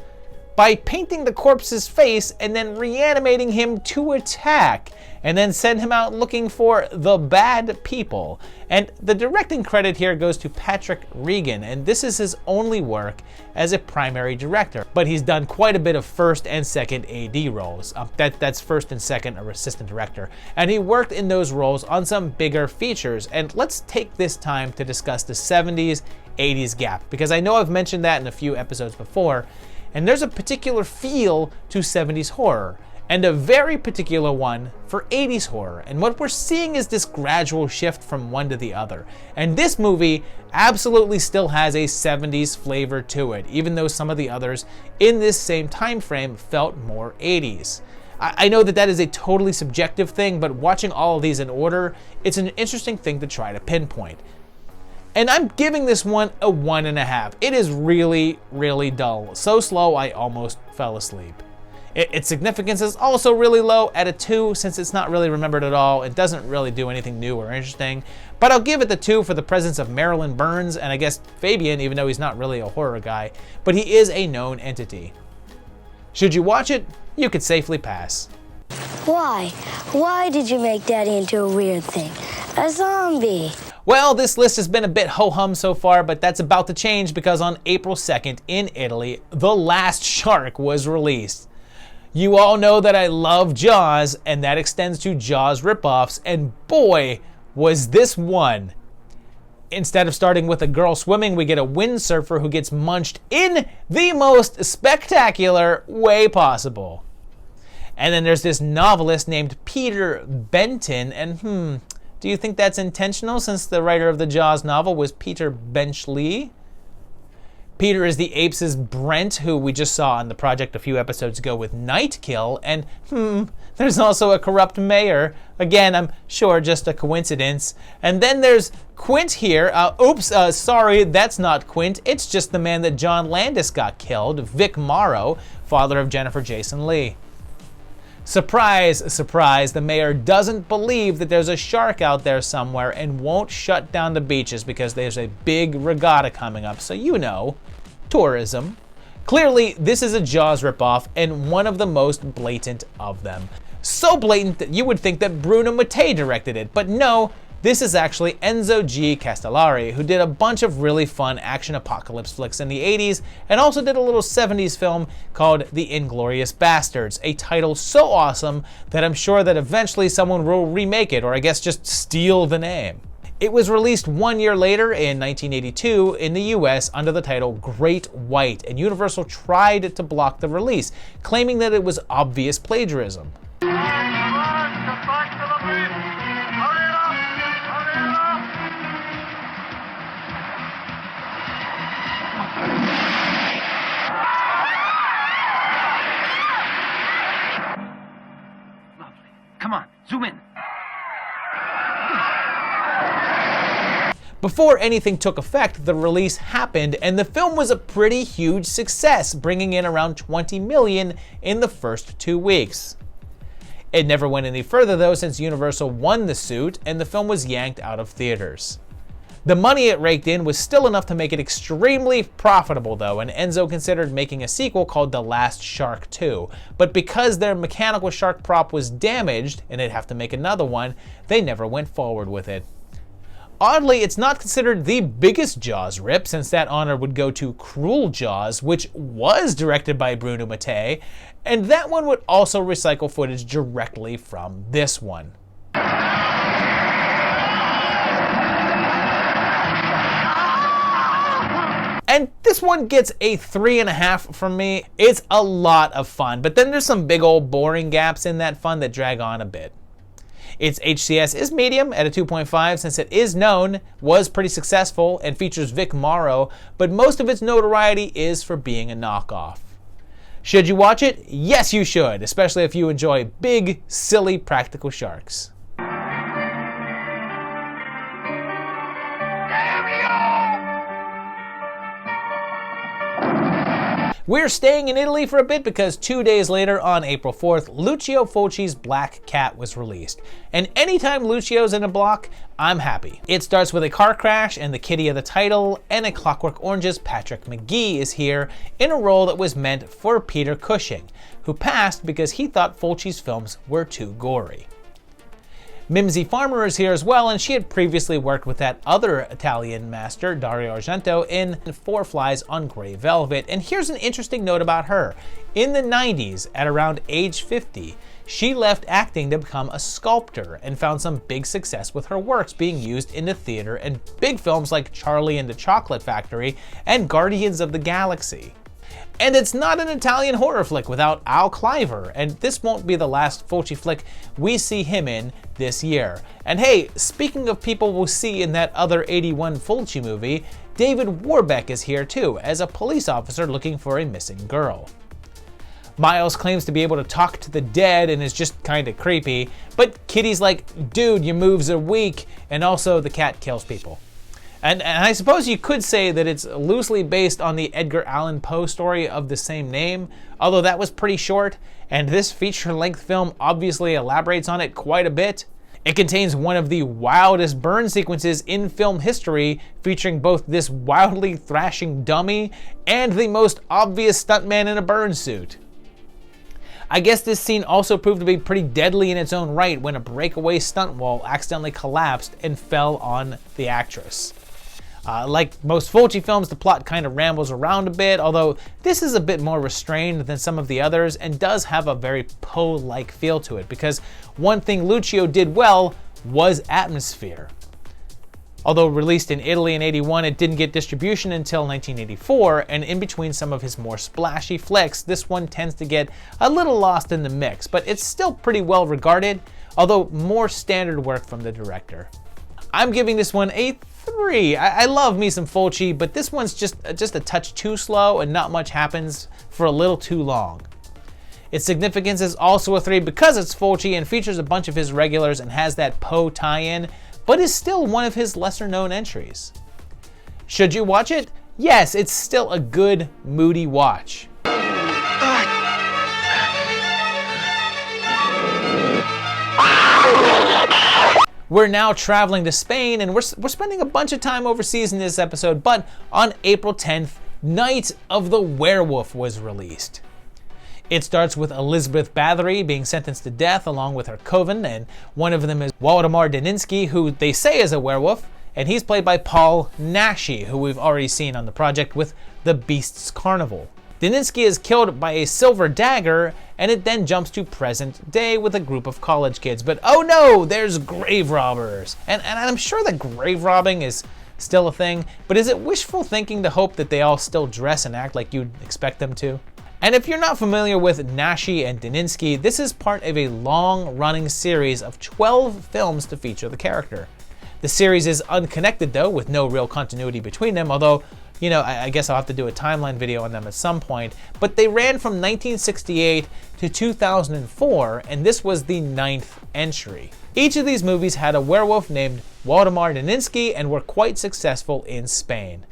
By painting the corpse's face and then reanimating him to attack, and then send him out looking for the bad people. And the directing credit here goes to Patrick Regan, and this is his only work as a primary director, but he's done quite a bit of first and second AD roles. That's first and second or assistant director, and he worked in those roles on some bigger features. And let's take this time to discuss the 70s, 80s gap, because I know I've mentioned that in a few episodes before, and there's a particular feel to 70s horror, and a very particular one for 80s horror. And what we're seeing is this gradual shift from one to the other. And this movie absolutely still has a 70s flavor to it, even though some of the others in this same time frame felt more 80s. I know that is a totally subjective thing, but watching all of these in order, it's an interesting thing to try to pinpoint. And I'm giving this one a 1.5. It is really, really dull. So slow I almost fell asleep. Its significance is also really low at a 2 since it's not really remembered at all. It doesn't really do anything new or interesting. But I'll give it the 2 for the presence of Marilyn Burns and I guess Fabian, even though he's not really a horror guy, but he is a known entity. Should you watch it? You could safely pass. Why? Why did you make Daddy into a weird thing? A zombie. Well, this list has been a bit ho-hum so far, but that's about to change because on April 2nd in Italy, The Last Shark was released. You all know that I love Jaws, and that extends to Jaws ripoffs, and boy, was this one. Instead of starting with a girl swimming, we get a windsurfer who gets munched in the most spectacular way possible. And then there's this novelist named Peter Benton, and do you think that's intentional since the writer of the Jaws novel was Peter Benchley? Peter is the Apes' Brent, who we just saw on the project a few episodes ago with Nightkill, and there's also a corrupt mayor. Again, I'm sure just a coincidence. And then there's Quint here. Sorry, that's not Quint. It's just the man that John Landis got killed, Vic Morrow, father of Jennifer Jason Leigh. Surprise, surprise, the mayor doesn't believe that there's a shark out there somewhere and won't shut down the beaches because there's a big regatta coming up, so you know, tourism. Clearly, this is a Jaws ripoff and one of the most blatant of them. So blatant that you would think that Bruno Mattei directed it, but no, this is actually Enzo G. Castellari, who did a bunch of really fun action apocalypse flicks in the 80s and also did a little 70s film called The Inglourious Basterds, a title so awesome that I'm sure that eventually someone will remake it, or I guess just steal the name. It was released 1 year later in 1982 in the US under the title Great White, and Universal tried to block the release, claiming that it was obvious plagiarism. Come on, zoom in. Before anything took effect, the release happened, and the film was a pretty huge success, bringing in around $20 million in the first 2 weeks. It never went any further though, since Universal won the suit, and the film was yanked out of theaters. The money it raked in was still enough to make it extremely profitable though, and Enzo considered making a sequel called The Last Shark 2. But because their mechanical shark prop was damaged, and they'd have to make another one, they never went forward with it. Oddly, it's not considered the biggest Jaws rip, since that honor would go to Cruel Jaws, which was directed by Bruno Mattei, and that one would also recycle footage directly from this one. And this one gets a 3.5 from me. It's a lot of fun, but then there's some big old boring gaps in that fun that drag on a bit. Its HCS is medium at a 2.5 since it is known, was pretty successful, and features Vic Morrow, but most of its notoriety is for being a knockoff. Should you watch it? Yes, you should, especially if you enjoy big, silly practical sharks. We're staying in Italy for a bit because 2 days later, on April 4th, Lucio Fulci's Black Cat was released. And anytime Lucio's in a block, I'm happy. It starts with a car crash and the kitty of the title, and A Clockwork Orange's Patrick McGee is here in a role that was meant for Peter Cushing, who passed because he thought Fulci's films were too gory. Mimsy Farmer is here as well, and she had previously worked with that other Italian master, Dario Argento, in Four Flies on Grey Velvet. And here's an interesting note about her. In the 90s, at around age 50, she left acting to become a sculptor and found some big success with her works being used in the theater and big films like Charlie and the Chocolate Factory and Guardians of the Galaxy. And it's not an Italian horror flick without Al Cliver, and this won't be the last Fulci flick we see him in this year. And hey, speaking of people we'll see in that other 81 Fulci movie, David Warbeck is here too, as a police officer looking for a missing girl. Miles claims to be able to talk to the dead and is just kinda creepy, but Kitty's like, dude, your moves are weak, and also the cat kills people. And I suppose you could say that it's loosely based on the Edgar Allan Poe story of the same name, although that was pretty short, and this feature-length film obviously elaborates on it quite a bit. It contains one of the wildest burn sequences in film history, featuring both this wildly thrashing dummy and the most obvious stuntman in a burn suit. I guess this scene also proved to be pretty deadly in its own right when a breakaway stunt wall accidentally collapsed and fell on the actress. Like most Fulci films, the plot kind of rambles around a bit, although this is a bit more restrained than some of the others and does have a very Poe-like feel to it, because one thing Lucio did well was atmosphere. Although released in Italy in '81, it didn't get distribution until 1984, and in between some of his more splashy flicks, this one tends to get a little lost in the mix, but it's still pretty well regarded, although more standard work from the director. I'm giving this one a 3. I love me some Fulci, but this one's just a touch too slow and not much happens for a little too long. Its significance is also a 3 because it's Fulci and features a bunch of his regulars and has that Poe tie-in, but is still one of his lesser-known entries. Should you watch it? Yes, it's still a good, moody watch. We're now traveling to Spain, and we're spending a bunch of time overseas in this episode, but on April 10th, Night of the Werewolf was released. It starts with Elizabeth Bathory being sentenced to death along with her coven, and one of them is Waldemar Daninsky, who they say is a werewolf, and he's played by Paul Naschy, who we've already seen on the project with The Beasts Carnival. Daninsky is killed by a silver dagger, and it then jumps to present day with a group of college kids. But oh no, there's grave robbers. And I'm sure that grave robbing is still a thing, but is it wishful thinking to hope that they all still dress and act like you'd expect them to? And if you're not familiar with Naschy and Daninsky, this is part of a long-running series of 12 films to feature the character. The series is unconnected though, with no real continuity between them, although you know, I guess I'll have to do a timeline video on them at some point, but they ran from 1968 to 2004, and this was the 9th entry. Each of these movies had a werewolf named Waldemar Daninsky and were quite successful in Spain.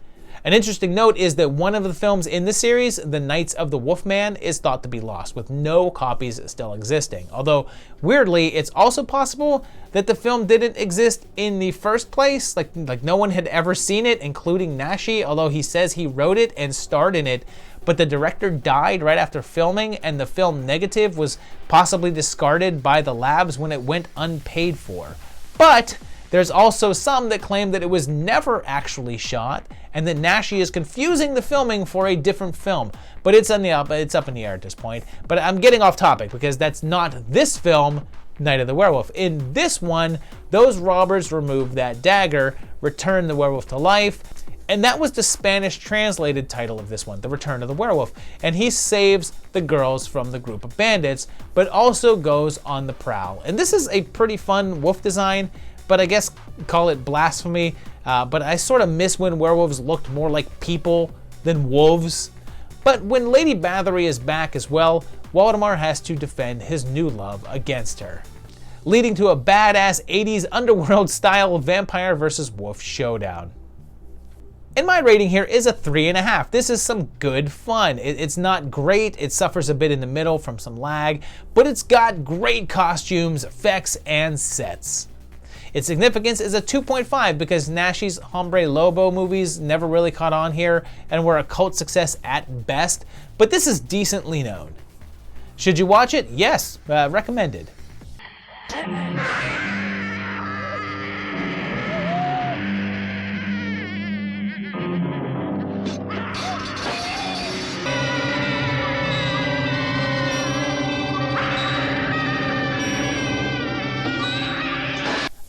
An interesting note is that one of the films in the series, The Knights of the Wolfman, is thought to be lost, with no copies still existing. Although, weirdly, it's also possible that the film didn't exist in the first place, like no one had ever seen it, including Naschy, although he says he wrote it and starred in it, but the director died right after filming, and the film negative was possibly discarded by the labs when it went unpaid for. But there's also some that claim that it was never actually shot, and that Naschy is confusing the filming for a different film. But it's up in the air at this point. But I'm getting off topic because that's not this film, Night of the Werewolf. In this one, those robbers removed that dagger, returned the werewolf to life, and that was the Spanish translated title of this one, The Return of the Werewolf. And he saves the girls from the group of bandits, but also goes on the prowl. And this is a pretty fun wolf design, but I guess call it blasphemy. But I sort of miss when werewolves looked more like people than wolves. But when Lady Bathory is back as well, Waldemar has to defend his new love against her, leading to a badass 80s underworld-style vampire versus wolf showdown. And my rating here is a 3.5. This is some good fun. It's not great, it suffers a bit in the middle from some lag, but it's got great costumes, effects, and sets. Its significance is a 2.5 because Naschy's Hombre Lobo movies never really caught on here and were a cult success at best, but this is decently known. Should you watch it? Yes, recommended.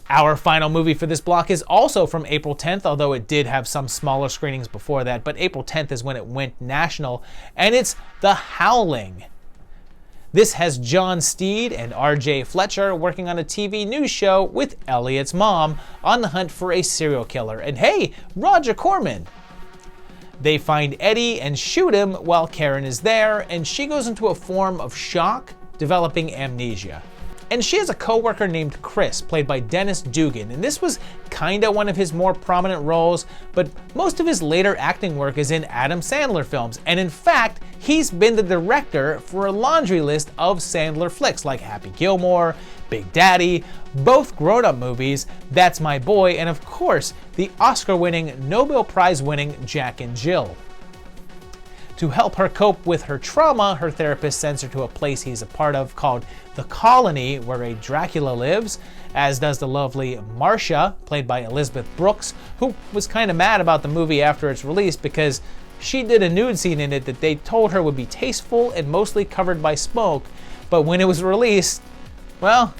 Our final movie for this block is also from April 10th, although it did have some smaller screenings before that, but April 10th is when it went national, and it's The Howling. This has John Steed and R.J. Fletcher working on a TV news show with Elliot's mom on the hunt for a serial killer, and hey, Roger Corman. They find Eddie and shoot him while Karen is there, and she goes into a form of shock, developing amnesia. And she has a co-worker named Chris, played by Dennis Dugan, and this was kinda one of his more prominent roles, but most of his later acting work is in Adam Sandler films, and in fact, he's been the director for a laundry list of Sandler flicks like Happy Gilmore, Big Daddy, both grown-up movies, That's My Boy, and of course, the Oscar-winning, Nobel Prize-winning Jack and Jill. To help her cope with her trauma, her therapist sends her to a place he's a part of called The Colony, where a Dracula lives, as does the lovely Marcia, played by Elizabeth Brooks, who was kind of mad about the movie after its release because she did a nude scene in it that they told her would be tasteful and mostly covered by smoke, but when it was released, well,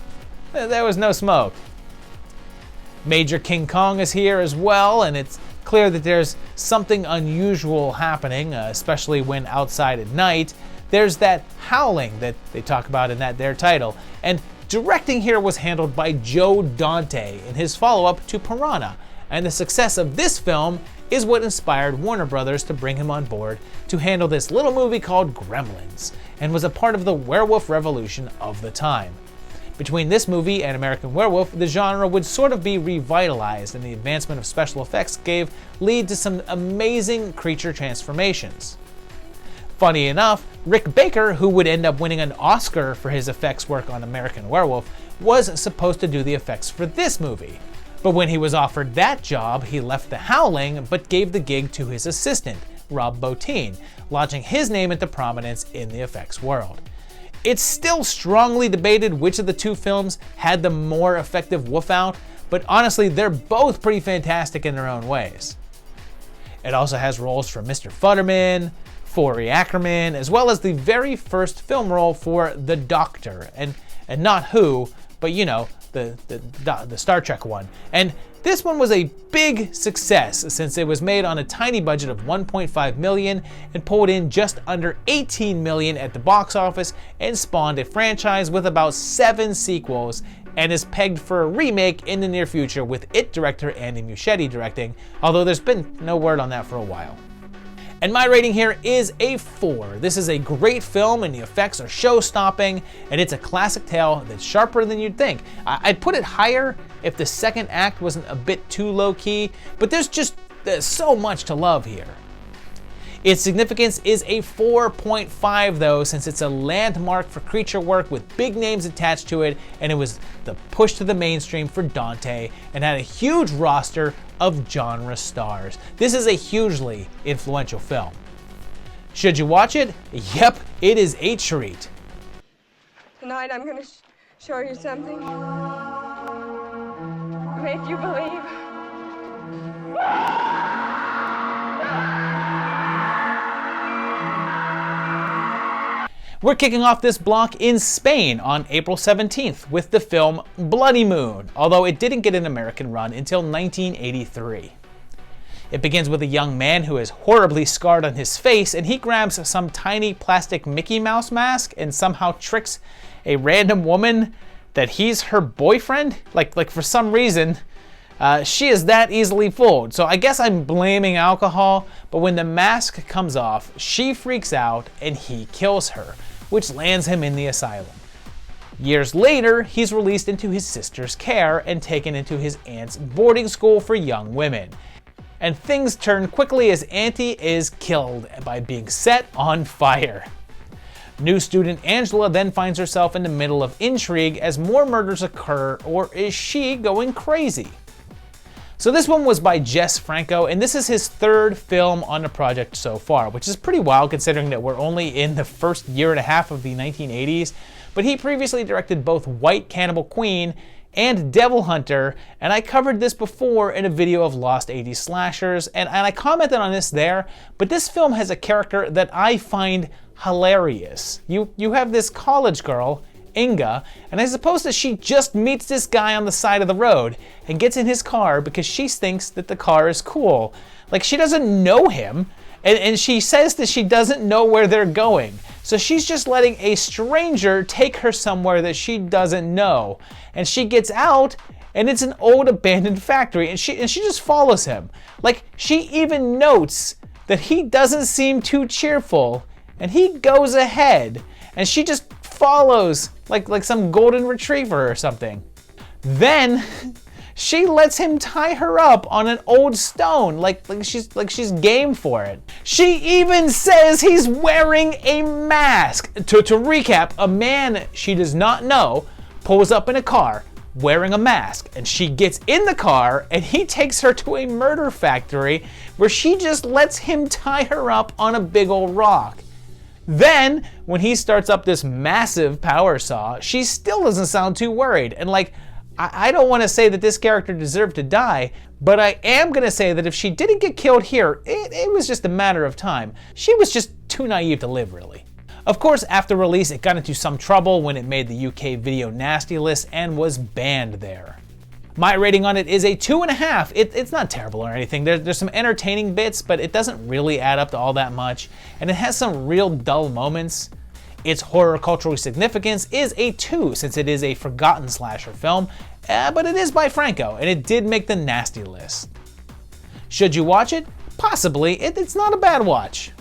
there was no smoke. Major King Kong is here as well, and it's clear that there's something unusual happening, especially when outside at night. There's that howling that they talk about in their title. And directing here was handled by Joe Dante in his follow-up to Piranha. And the success of this film is what inspired Warner Brothers to bring him on board to handle this little movie called Gremlins, and was a part of the werewolf revolution of the time. Between this movie and American Werewolf, the genre would sort of be revitalized, and the advancement of special effects gave lead to some amazing creature transformations. Funny enough, Rick Baker, who would end up winning an Oscar for his effects work on American Werewolf, was supposed to do the effects for this movie. But when he was offered that job, he left The Howling, but gave the gig to his assistant, Rob Bottin, launching his name into prominence in the effects world. It's still strongly debated which of the two films had the more effective woof out, but honestly, they're both pretty fantastic in their own ways. It also has roles for Mr. Futterman, Forey Ackerman, as well as the very first film role for the Doctor, and not Who, but you know, the Star Trek one. And this one was a big success since it was made on a tiny budget of $1.5 million and pulled in just under $18 million at the box office and spawned a franchise with about 7 sequels, and is pegged for a remake in the near future with It director Andy Muschietti directing, although there's been no word on that for a while. And my rating here is a 4. This is a great film and the effects are show-stopping, and it's a classic tale that's sharper than you'd think. I'd put it higher if the second act wasn't a bit too low-key, but there's so much to love here. Its significance is a 4.5 though, since it's a landmark for creature work with big names attached to it, and it was the push to the mainstream for Dante and had a huge roster of genre stars. This is a hugely influential film. Should you watch it? Yep, it is a treat. Tonight I'm going to show you something. Make you believe. We're kicking off this block in Spain on April 17th with the film Bloody Moon, although it didn't get an American run until 1983. It begins with a young man who is horribly scarred on his face, and he grabs some tiny plastic Mickey Mouse mask and somehow tricks a random woman that he's her boyfriend. Like for some reason, She is that easily fooled. So I guess I'm blaming alcohol, but when the mask comes off, she freaks out and he kills her, which lands him in the asylum. Years later, he's released into his sister's care and taken into his aunt's boarding school for young women. And things turn quickly as Auntie is killed by being set on fire. New student Angela then finds herself in the middle of intrigue as more murders occur, or is she going crazy? So this one was by Jess Franco, and this is his third film on the project so far, which is pretty wild considering that we're only in the first year and a half of the 1980s, but he previously directed both White Cannibal Queen and Devil Hunter, and I covered this before in a video of Lost 80s Slashers, and I commented on this there, but this film has a character that I find hilarious. You have this college girl, Inga, and I suppose that she just meets this guy on the side of the road and gets in his car because she thinks that the car is cool. Like, she doesn't know him, and she says that she doesn't know where they're going. So she's just letting a stranger take her somewhere that she doesn't know. And she gets out, and it's an old abandoned factory, and she just follows him. Like, she even notes that he doesn't seem too cheerful, and he goes ahead, and she just follows like some golden retriever or something. Then she lets him tie her up on an old stone, like she's game for it. She even says he's wearing a mask. To recap, a man she does not know pulls up in a car wearing a mask, and she gets in the car and he takes her to a murder factory where she just lets him tie her up on a big old rock. Then, when he starts up this massive power saw, she still doesn't sound too worried. And like, I don't want to say that this character deserved to die, but I am going to say that if she didn't get killed here, it was just a matter of time. She was just too naive to live, really. Of course, after release, it got into some trouble when it made the UK video nasty list and was banned there. My rating on it is a 2.5. It's not terrible or anything. There's some entertaining bits, but it doesn't really add up to all that much, and it has some real dull moments. Its horror cultural significance is a 2 since it is a forgotten slasher film, but it is by Franco, and it did make the nasty list. Should you watch it? Possibly. It's not a bad watch.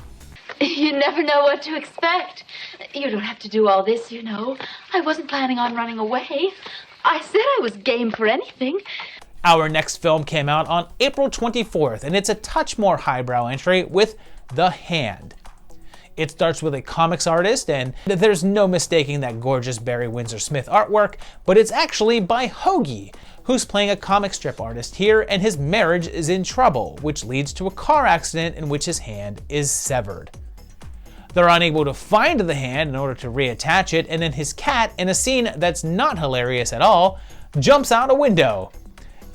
You never know what to expect. You don't have to do all this, you know. I wasn't planning on running away. I said I was game for anything. Our next film came out on April 24th, and it's a touch more highbrow entry with The Hand. It starts with a comics artist, and there's no mistaking that gorgeous Barry Windsor Smith artwork, but it's actually by Hoagie, who's playing a comic strip artist here, and his marriage is in trouble, which leads to a car accident in which his hand is severed. They're unable to find the hand in order to reattach it, and then his cat, in a scene that's not hilarious at all, jumps out a window.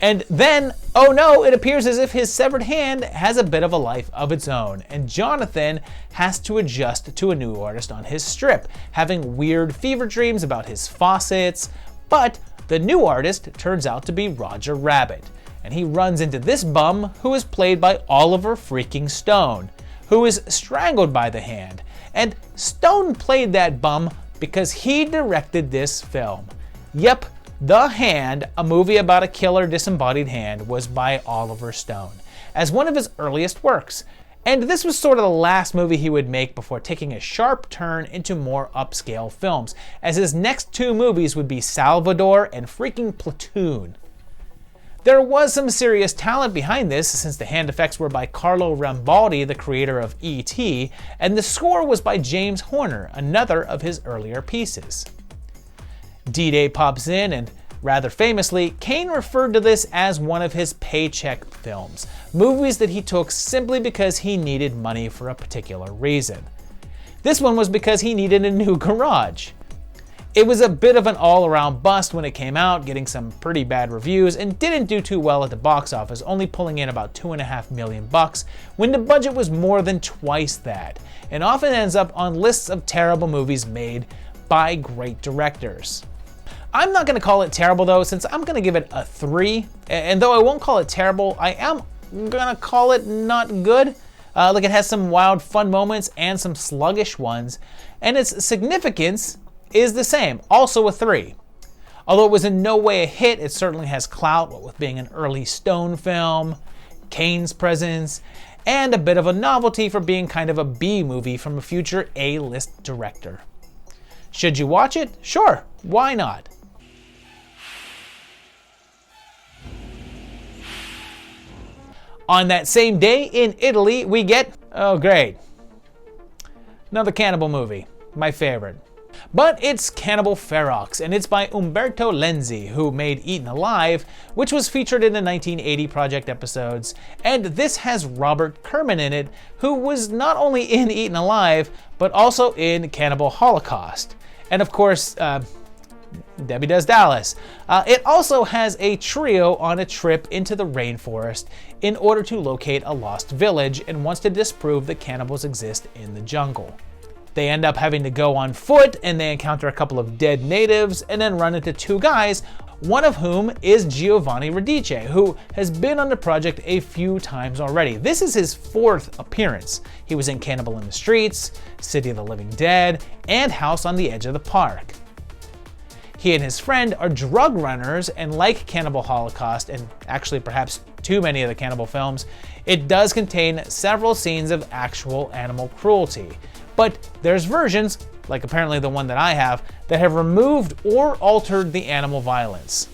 And then, oh no, it appears as if his severed hand has a bit of a life of its own, and Jonathan has to adjust to a new artist on his strip, having weird fever dreams about his faucets, but the new artist turns out to be Roger Rabbit, and he runs into this bum who is played by Oliver freaking Stone, who is strangled by the hand. And Stone played that bum because he directed this film. Yep, The Hand, a movie about a killer disembodied hand, was by Oliver Stone, as one of his earliest works. And this was sort of the last movie he would make before taking a sharp turn into more upscale films, as his next 2 movies would be Salvador and freaking Platoon. There was some serious talent behind this, since the hand effects were by Carlo Rambaldi, the creator of E.T., and the score was by James Horner, another of his earlier pieces. D-Day pops in, and rather famously, Kane referred to this as one of his paycheck films, movies that he took simply because he needed money for a particular reason. This one was because he needed a new garage. It was a bit of an all-around bust when it came out, getting some pretty bad reviews, and didn't do too well at the box office, only pulling in about $2.5 million when the budget was more than twice that, and often ends up on lists of terrible movies made by great directors. I'm not going to call it terrible though, since I'm going to give it a 3, and though I won't call it terrible, I am going to call it not good. Like, it has some wild fun moments and some sluggish ones, and its significance is the same, also a 3. Although it was in no way a hit, it certainly has clout, what with being an early Stone film, Kane's presence, and a bit of a novelty for being kind of a B movie from a future A-list director. Should you watch it? Sure, why not? On that same day in Italy, we get, oh great, another cannibal movie, my favorite. But it's Cannibal Ferox, and it's by Umberto Lenzi, who made Eaten Alive, which was featured in the 1980 Project episodes, and this has Robert Kerman in it, who was not only in Eaten Alive, but also in Cannibal Holocaust. And of course, Debbie Does Dallas. It also has a trio on a trip into the rainforest in order to locate a lost village and wants to disprove that cannibals exist in the jungle. They end up having to go on foot, and they encounter a couple of dead natives and then run into two guys, one of whom is Giovanni Radice, who has been on the project a few times already. This is his fourth appearance. He was in Cannibal in the Streets, City of the Living Dead, and House on the Edge of the Park. He and his friend are drug runners, and like Cannibal Holocaust, and actually perhaps too many of the cannibal films, it does contain several scenes of actual animal cruelty. But there's versions, like apparently the one that I have, that have removed or altered the animal violence.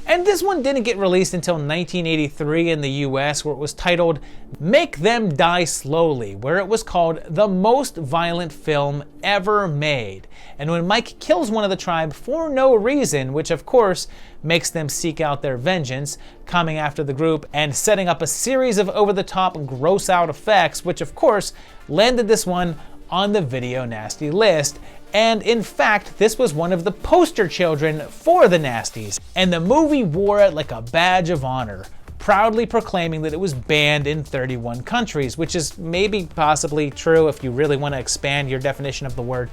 And this one didn't get released until 1983 in the US, where it was titled Make Them Die Slowly, where it was called the most violent film ever made. And when Mike kills one of the tribe for no reason, which of course makes them seek out their vengeance, coming after the group and setting up a series of over-the-top gross-out effects, which of course landed this one on the Video Nasty list. And in fact, this was one of the poster children for the Nasties, and the movie wore it like a badge of honor, proudly proclaiming that it was banned in 31 countries, which is maybe possibly true if you really want to expand your definition of the word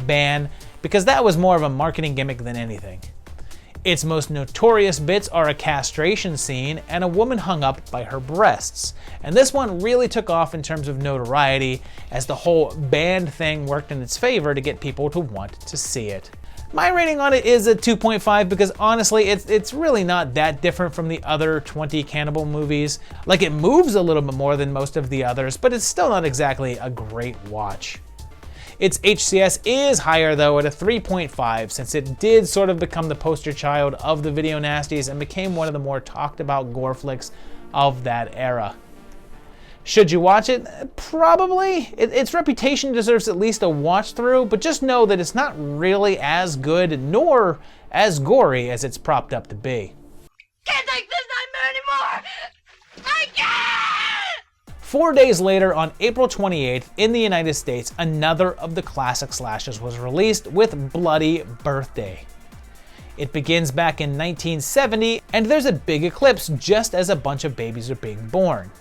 ban, because that was more of a marketing gimmick than anything. Its most notorious bits are a castration scene and a woman hung up by her breasts. And this one really took off in terms of notoriety, as the whole banned thing worked in its favor to get people to want to see it. My rating on it is a 2.5 because honestly, it's really not that different from the other 20 cannibal movies. Like, it moves a little bit more than most of the others, but it's still not exactly a great watch. Its HCS is higher though at a 3.5, since it did sort of become the poster child of the Video Nasties and became one of the more talked about gore flicks of that era. Should you watch it? Probably. Its reputation deserves at least a watch through, but just know that it's not really as good nor as gory as it's propped up to be. Can't take this nightmare anymore! I can't! 4 days later, on April 28th, in the United States, another of the classic slashers was released with Bloody Birthday. It begins back in 1970, and there's a big eclipse just as a bunch of babies are being born.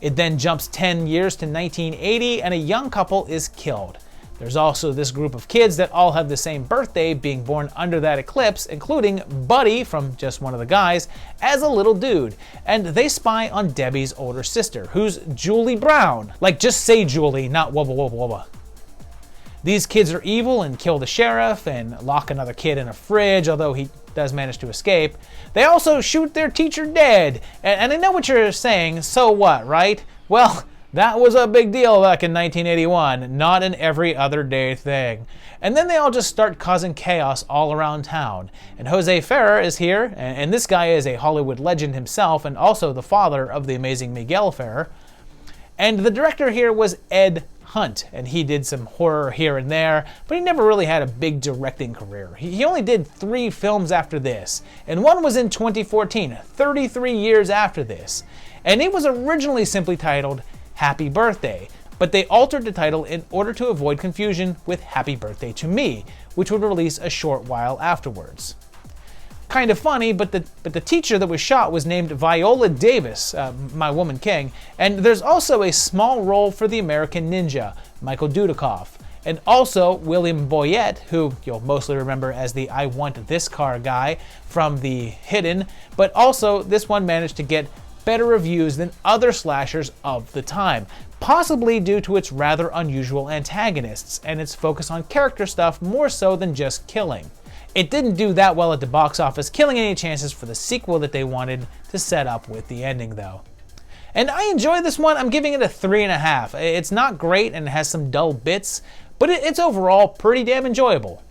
It then jumps 10 years to 1980, and a young couple is killed. There's also this group of kids that all have the same birthday being born under that eclipse, including Buddy from just one of the guys as a little dude. And they spy on Debbie's older sister, who's Julie Brown. Like, just say Julie, not wubba wubba wubba. These kids are evil and kill the sheriff and lock another kid in a fridge, although he does manage to escape. They also shoot their teacher dead. And I know what you're saying, so what, right? Well, that was a big deal back in 1981, not an every other day thing. And then they all just start causing chaos all around town. And Jose Ferrer is here, and this guy is a Hollywood legend himself, and also the father of the amazing Miguel Ferrer. And the director here was Ed Hunt, and he did some horror here and there, but he never really had a big directing career. He only did 3 films after this, and one was in 2014, 33 years after this. And it was originally simply titled Happy Birthday, but they altered the title in order to avoid confusion with Happy Birthday to Me, which would release a short while afterwards. Kind of funny, but the teacher that was shot was named Viola Davis, my woman king, and there's also a small role for the American Ninja, Michael Dudikoff, and also William Boyett, who you'll mostly remember as the I Want This Car guy from The Hidden, but also this one managed to get better reviews than other slashers of the time, possibly due to its rather unusual antagonists and its focus on character stuff more so than just killing. It didn't do that well at the box office, killing any chances for the sequel that they wanted to set up with the ending though. And I enjoyed this one. I'm giving it a 3.5. It's not great and it has some dull bits, but it's overall pretty damn enjoyable.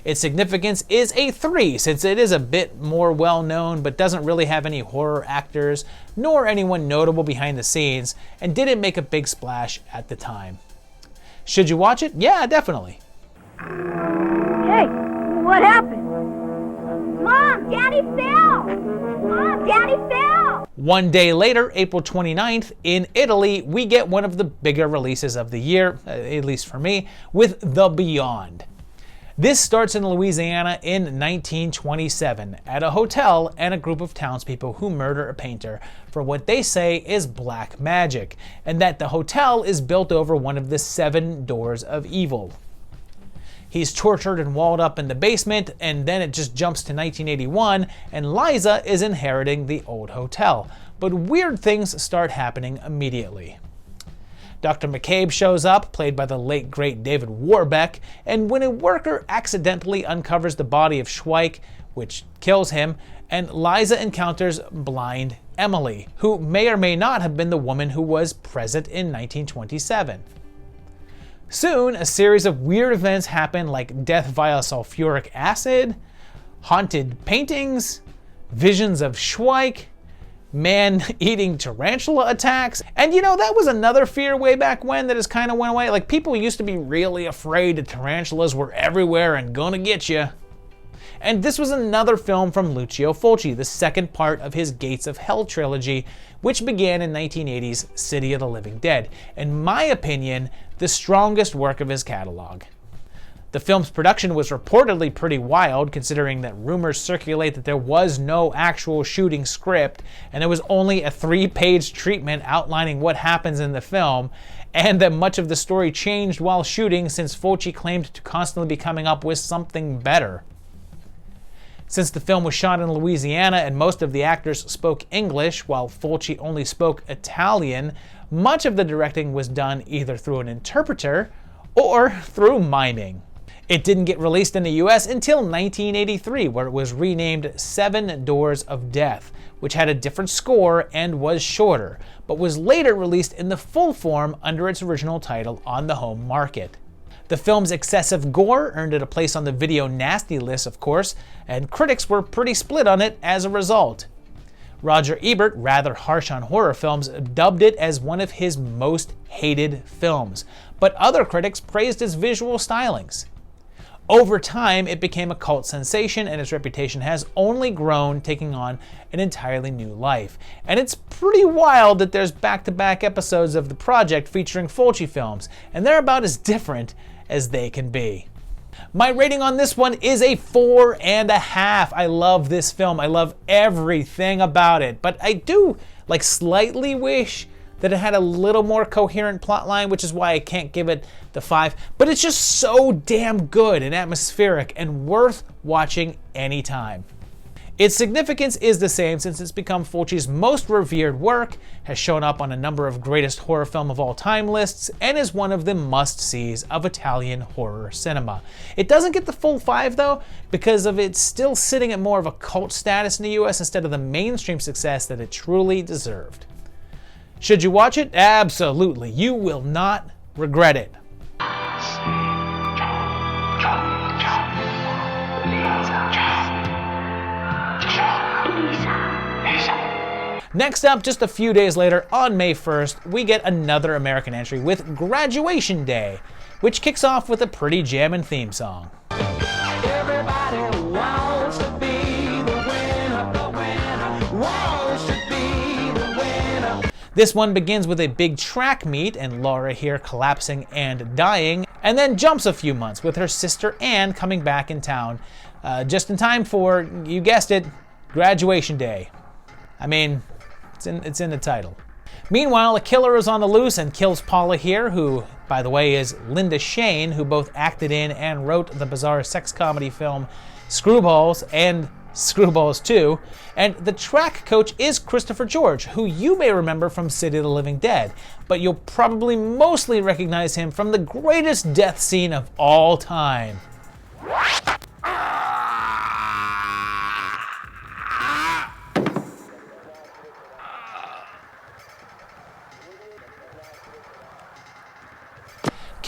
Its significance is a 3, since it is a bit more well known but doesn't really have any horror actors nor anyone notable behind the scenes, and didn't make a big splash at the time. Should you watch it? Yeah, definitely. Hey, what happened? Mom, Daddy fell! Mom, Daddy fell! One day later, April 29th, in Italy, we get one of the bigger releases of the year, at least for me, with The Beyond. This starts in Louisiana in 1927 at a hotel and a group of townspeople who murder a painter for what they say is black magic, and that the hotel is built over one of the 7 doors of evil. He's tortured and walled up in the basement, and then it just jumps to 1981, and Liza is inheriting the old hotel. But weird things start happening immediately. Dr. McCabe shows up, played by the late great David Warbeck, and when a worker accidentally uncovers the body of Schweik, which kills him, and Liza encounters blind Emily, who may or may not have been the woman who was present in 1927. Soon, a series of weird events happen, like death via sulfuric acid, haunted paintings, visions of Schweik, man-eating tarantula attacks, and you know, that was another fear way back when that has kind of went away. Like, people used to be really afraid that tarantulas were everywhere and gonna get you. And this was another film from Lucio Fulci, the second part of his Gates of Hell trilogy, which began in 1980's City of the Living Dead. In my opinion, the strongest work of his catalog. The film's production was reportedly pretty wild, considering that rumors circulate that there was no actual shooting script, and there was only a 3-page treatment outlining what happens in the film, and that much of the story changed while shooting since Fulci claimed to constantly be coming up with something better. Since the film was shot in Louisiana and most of the actors spoke English, while Fulci only spoke Italian, much of the directing was done either through an interpreter or through miming. It didn't get released in the US until 1983, where it was renamed 7 Doors of Death, which had a different score and was shorter, but was later released in the full form under its original title on the home market. The film's excessive gore earned it a place on the video nasty list, of course, and critics were pretty split on it as a result. Roger Ebert, rather harsh on horror films, dubbed it as one of his most hated films, but other critics praised its visual stylings. Over time, it became a cult sensation, and its reputation has only grown, taking on an entirely new life. And it's pretty wild that there's back-to-back episodes of The Project featuring Fulci films, and they're about as different as they can be. My rating on this one is a 4.5. I love this film. I love everything about it, but I do slightly wish that it had a little more coherent plotline, which is why I can't give it the 5. But it's just so damn good and atmospheric and worth watching anytime. Its significance is the same since it's become Fulci's most revered work, has shown up on a number of greatest horror film of all time lists, and is one of the must-sees of Italian horror cinema. It doesn't get the full 5 though, because of it still sitting at more of a cult status in the US instead of the mainstream success that it truly deserved. Should you watch it? Absolutely. You will not regret it. Next up, just a few days later, on May 1st, we get another American entry with Graduation Day, which kicks off with a pretty jammin' theme song. Everybody wants to be the winner wants to be the winner. This one begins with a big track meet and Laura here collapsing and dying, and then jumps a few months with her sister Anne coming back in town, just in time for, you guessed it, Graduation Day. I mean, it's in the title. Meanwhile, a killer is on the loose and kills Paula here, who, by the way, is Linda Shane, who both acted in and wrote the bizarre sex comedy film Screwballs and Screwballs 2, and the track coach is Christopher George, who you may remember from City of the Living Dead, but you'll probably mostly recognize him from the greatest death scene of all time.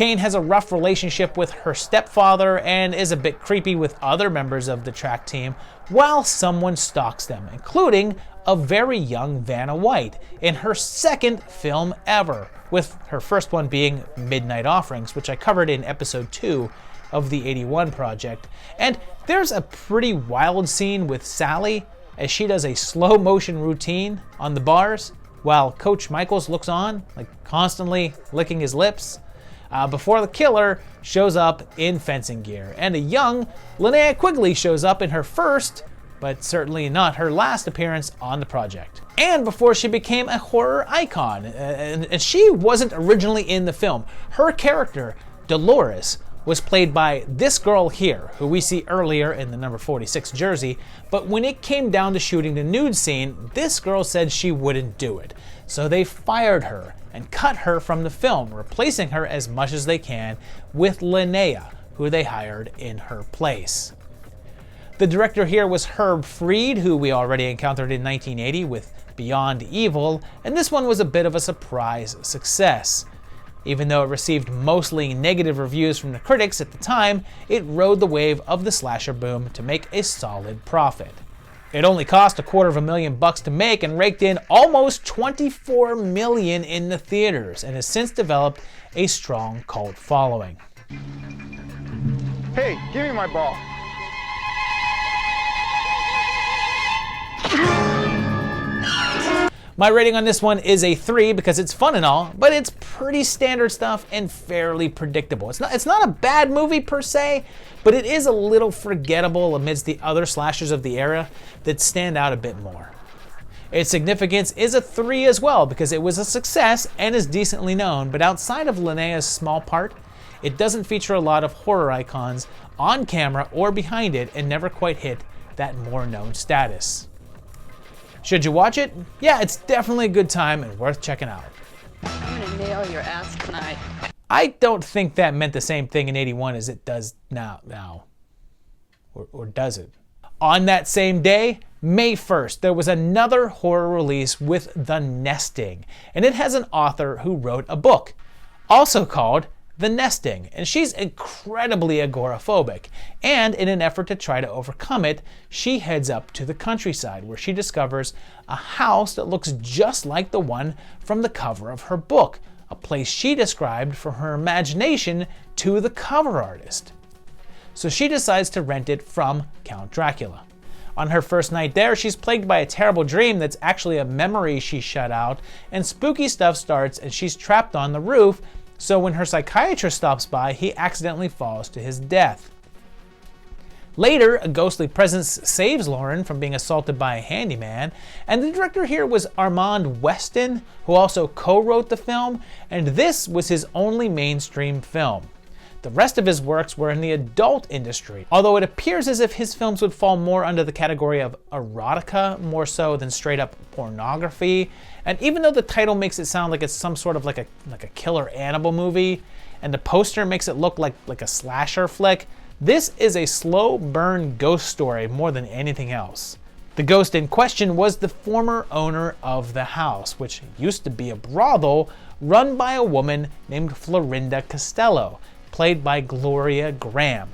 Kane has a rough relationship with her stepfather and is a bit creepy with other members of the track team while someone stalks them, including a very young Vanna White in her second film ever, with her first one being Midnight Offerings, which I covered in episode 2 of the 81 project. And there's a pretty wild scene with Sally as she does a slow motion routine on the bars while Coach Michaels looks on, like constantly licking his lips, before the killer shows up in fencing gear. And a young Linnea Quigley shows up in her first, but certainly not her last appearance on the project. And before she became a horror icon, and she wasn't originally in the film. Her character, Dolores, was played by this girl here, who we see earlier in the number 46 jersey, but when it came down to shooting the nude scene, this girl said she wouldn't do it. So they fired her and cut her from the film, replacing her as much as they can with Linnea, who they hired in her place. The director here was Herb Fried, who we already encountered in 1980 with Beyond Evil, and this one was a bit of a surprise success. Even though it received mostly negative reviews from the critics at the time, it rode the wave of the slasher boom to make a solid profit. It only cost $250,000 to make and raked in almost $24 million in the theaters, and has since developed a strong cult following. Hey, give me my ball. My rating on this one is a 3 because it's fun and all, but it's pretty standard stuff and fairly predictable. It's not a bad movie per se, but it is a little forgettable amidst the other slashers of the era that stand out a bit more. Its significance is a 3 as well because it was a success and is decently known, but outside of Linnea's small part, it doesn't feature a lot of horror icons on camera or behind it and never quite hit that more known status. Should you watch it? Yeah, it's definitely a good time and worth checking out. I'm gonna nail your ass tonight. I don't think that meant the same thing in 81 as it does now. Or does it? On that same day, May 1st, there was another horror release with The Nesting, and it has an author who wrote a book, also called The Nesting, and she's incredibly agoraphobic, and in an effort to try to overcome it, she heads up to the countryside where she discovers a house that looks just like the one from the cover of her book, a place she described from her imagination to the cover artist. So she decides to rent it from Count Dracula. On her first night there, she's plagued by a terrible dream that's actually a memory she shut out, and spooky stuff starts and she's trapped on the roof. So when her psychiatrist stops by, he accidentally falls to his death. Later, a ghostly presence saves Lauren from being assaulted by a handyman, and the director here was Armand Weston, who also co-wrote the film, and this was his only mainstream film. The rest of his works were in the adult industry, although it appears as if his films would fall more under the category of erotica more so than straight up pornography. And even though the title makes it sound like it's some sort of like a killer animal movie, and the poster makes it look like a slasher flick, this is a slow burn ghost story more than anything else. The ghost in question was the former owner of the house, which used to be a brothel run by a woman named Florinda Costello, played by Gloria Graham,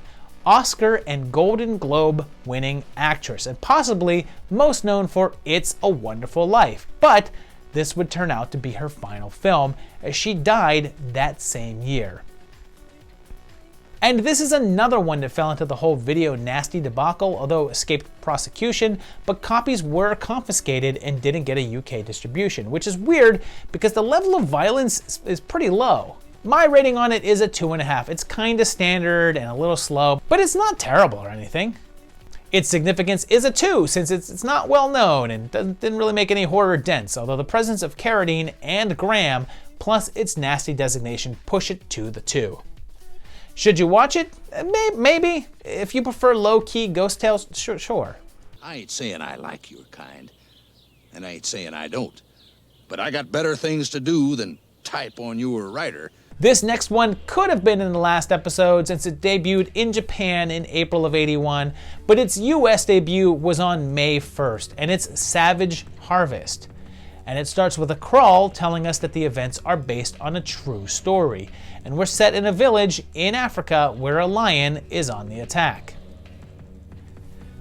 Oscar and Golden Globe winning actress, and possibly most known for It's a Wonderful Life. But this would turn out to be her final film, as she died that same year. And this is another one that fell into the whole video nasty debacle, although escaped prosecution, but copies were confiscated and didn't get a UK distribution, which is weird because the level of violence is pretty low. My rating on it is a 2.5. It's kinda standard and a little slow, but it's not terrible or anything. Its significance is a 2, since it's not well known and didn't really make any horror dents, although the presence of Carradine and Graham, plus its nasty designation, push it to the 2. Should you watch it? Maybe. If you prefer low-key ghost tales, sure. I ain't saying I like your kind, and I ain't saying I don't, but I got better things to do than type on your writer. This next one could have been in the last episode since it debuted in Japan in April of 81, but its US debut was on May 1st, and it's Savage Harvest. and it starts with a crawl telling us that the events are based on a true story, and we're set in a village in Africa where a lion is on the attack.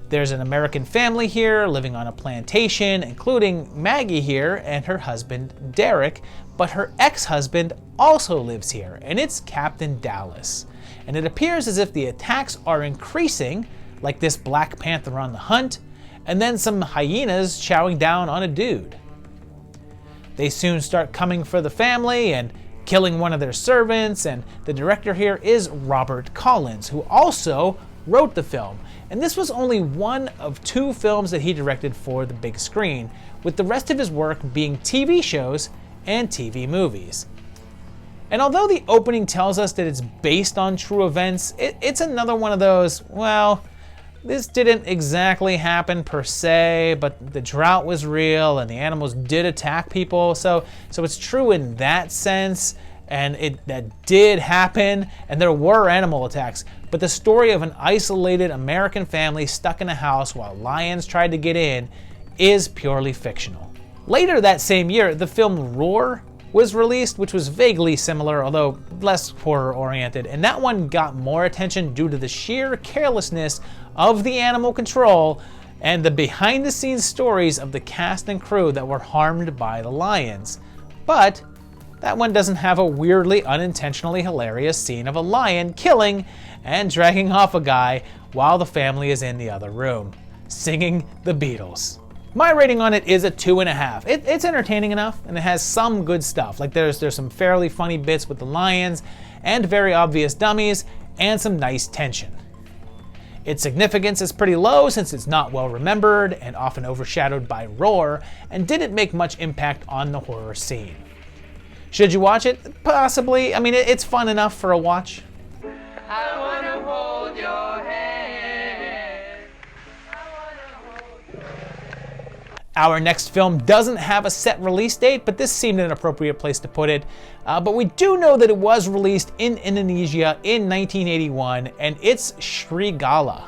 There's an American family here living on a plantation, including Maggie here and her husband Derek, but her ex-husband also lives here, and it's Captain Dallas. And it appears as if the attacks are increasing, like this Black Panther on the hunt, and then some hyenas chowing down on a dude. They soon start coming for the family and killing one of their servants, and the director here is Robert Collins, who also wrote the film. And this was only one of 2 films that he directed for the big screen, with the rest of his work being TV shows and TV movies. And although the opening tells us that it's based on true events, it's another one of those, well, this didn't exactly happen per se, but the drought was real and the animals did attack people, so it's true in that sense, and that did happen, and there were animal attacks. But the story of an isolated American family stuck in a house while lions tried to get in is purely fictional. Later that same year, the film Roar was released, which was vaguely similar, although less horror-oriented, and that one got more attention due to the sheer carelessness of the animal control and the behind-the-scenes stories of the cast and crew that were harmed by the lions. But that one doesn't have a weirdly, unintentionally hilarious scene of a lion killing and dragging off a guy while the family is in the other room, singing the Beatles. My rating on it is a 2.5. It's entertaining enough, and it has some good stuff. Like there's some fairly funny bits with the lions, and very obvious dummies, and some nice tension. Its significance is pretty low since it's not well remembered and often overshadowed by Roar, and didn't make much impact on the horror scene. Should you watch it? Possibly. I mean, it's fun enough for a watch. I wanna hold your hand. Our next film doesn't have a set release date, but this seemed an appropriate place to put it. But we do know that it was released in Indonesia in 1981, and it's Srigala.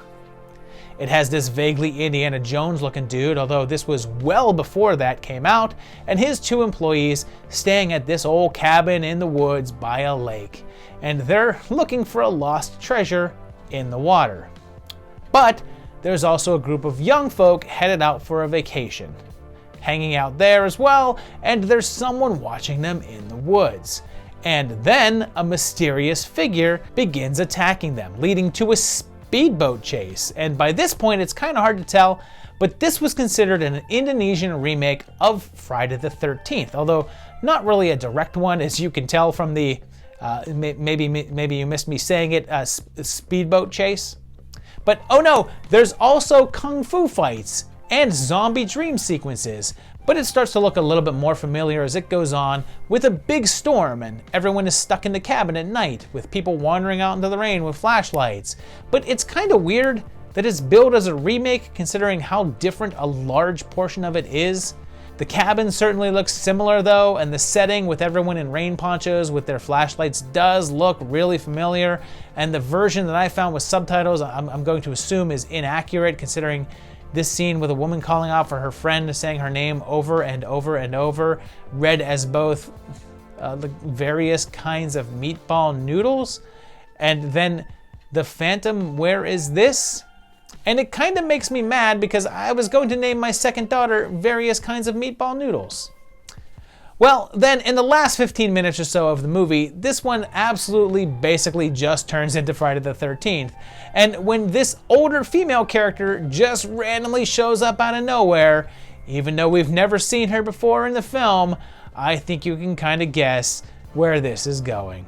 It has this vaguely Indiana Jones looking dude, although this was well before that came out, and his 2 employees staying at this old cabin in the woods by a lake. And they're looking for a lost treasure in the water. But there's also a group of young folk headed out for a vacation, hanging out there as well, and there's someone watching them in the woods. And then a mysterious figure begins attacking them, leading to a speedboat chase. And by this point, it's kind of hard to tell, but this was considered an Indonesian remake of Friday the 13th, although not really a direct one, as you can tell from the, maybe you missed me saying it, speedboat chase. But oh no, there's also kung fu fights and zombie dream sequences, but it starts to look a little bit more familiar as it goes on, with a big storm and everyone is stuck in the cabin at night with people wandering out into the rain with flashlights. But it's kind of weird that it's billed as a remake considering how different a large portion of it is. The cabin certainly looks similar though, and the setting with everyone in rain ponchos with their flashlights does look really familiar, and the version that I found with subtitles I'm going to assume is inaccurate considering this scene with a woman calling out for her friend, saying her name over and over and over, read as both the various kinds of meatball noodles, and then the Phantom, where is this? And it kind of makes me mad because I was going to name my second daughter various kinds of meatball noodles. Well, then in the last 15 minutes or so of the movie, this one absolutely basically just turns into Friday the 13th. And when this older female character just randomly shows up out of nowhere, even though we've never seen her before in the film, I think you can kind of guess where this is going.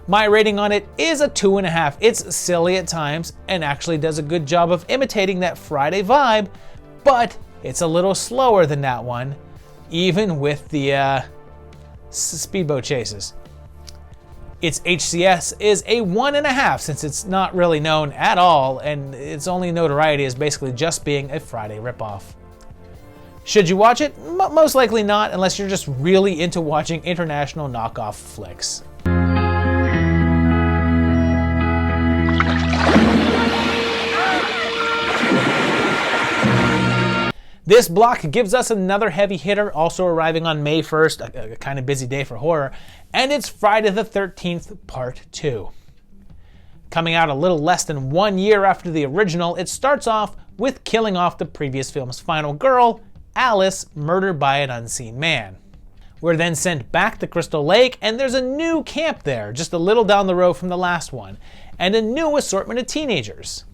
My rating on it is a 2.5. It's silly at times and actually does a good job of imitating that Friday vibe, but it's a little slower than that one, even with the speedboat chases. Its HCS is a 1.5 since it's not really known at all, and its only notoriety is basically just being a Friday ripoff. Should you watch it? Most likely not, unless you're just really into watching international knockoff flicks. This block gives us another heavy hitter, also arriving on May 1st, a kind of busy day for horror, and it's Friday the 13th Part 2. Coming out a little less than 1 year after the original, it starts off with killing off the previous film's final girl, Alice, murdered by an unseen man. We're then sent back to Crystal Lake, and there's a new camp there, just a little down the road from the last one, and a new assortment of teenagers.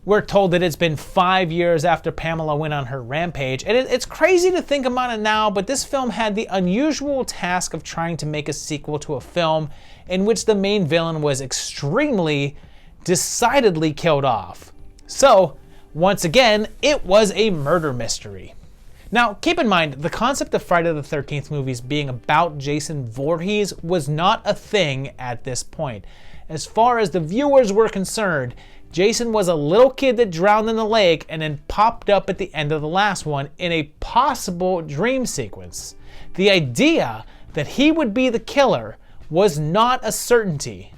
We're told that it's been 5 years after Pamela went on her rampage, and it's crazy to think about it now, but this film had the unusual task of trying to make a sequel to a film in which the main villain was extremely, decidedly killed off. So, once again, it was a murder mystery. Now, keep in mind, the concept of Friday the 13th movies being about Jason Voorhees was not a thing at this point. As far as the viewers were concerned, Jason was a little kid that drowned in the lake and then popped up at the end of the last one in a possible dream sequence. The idea that he would be the killer was not a certainty,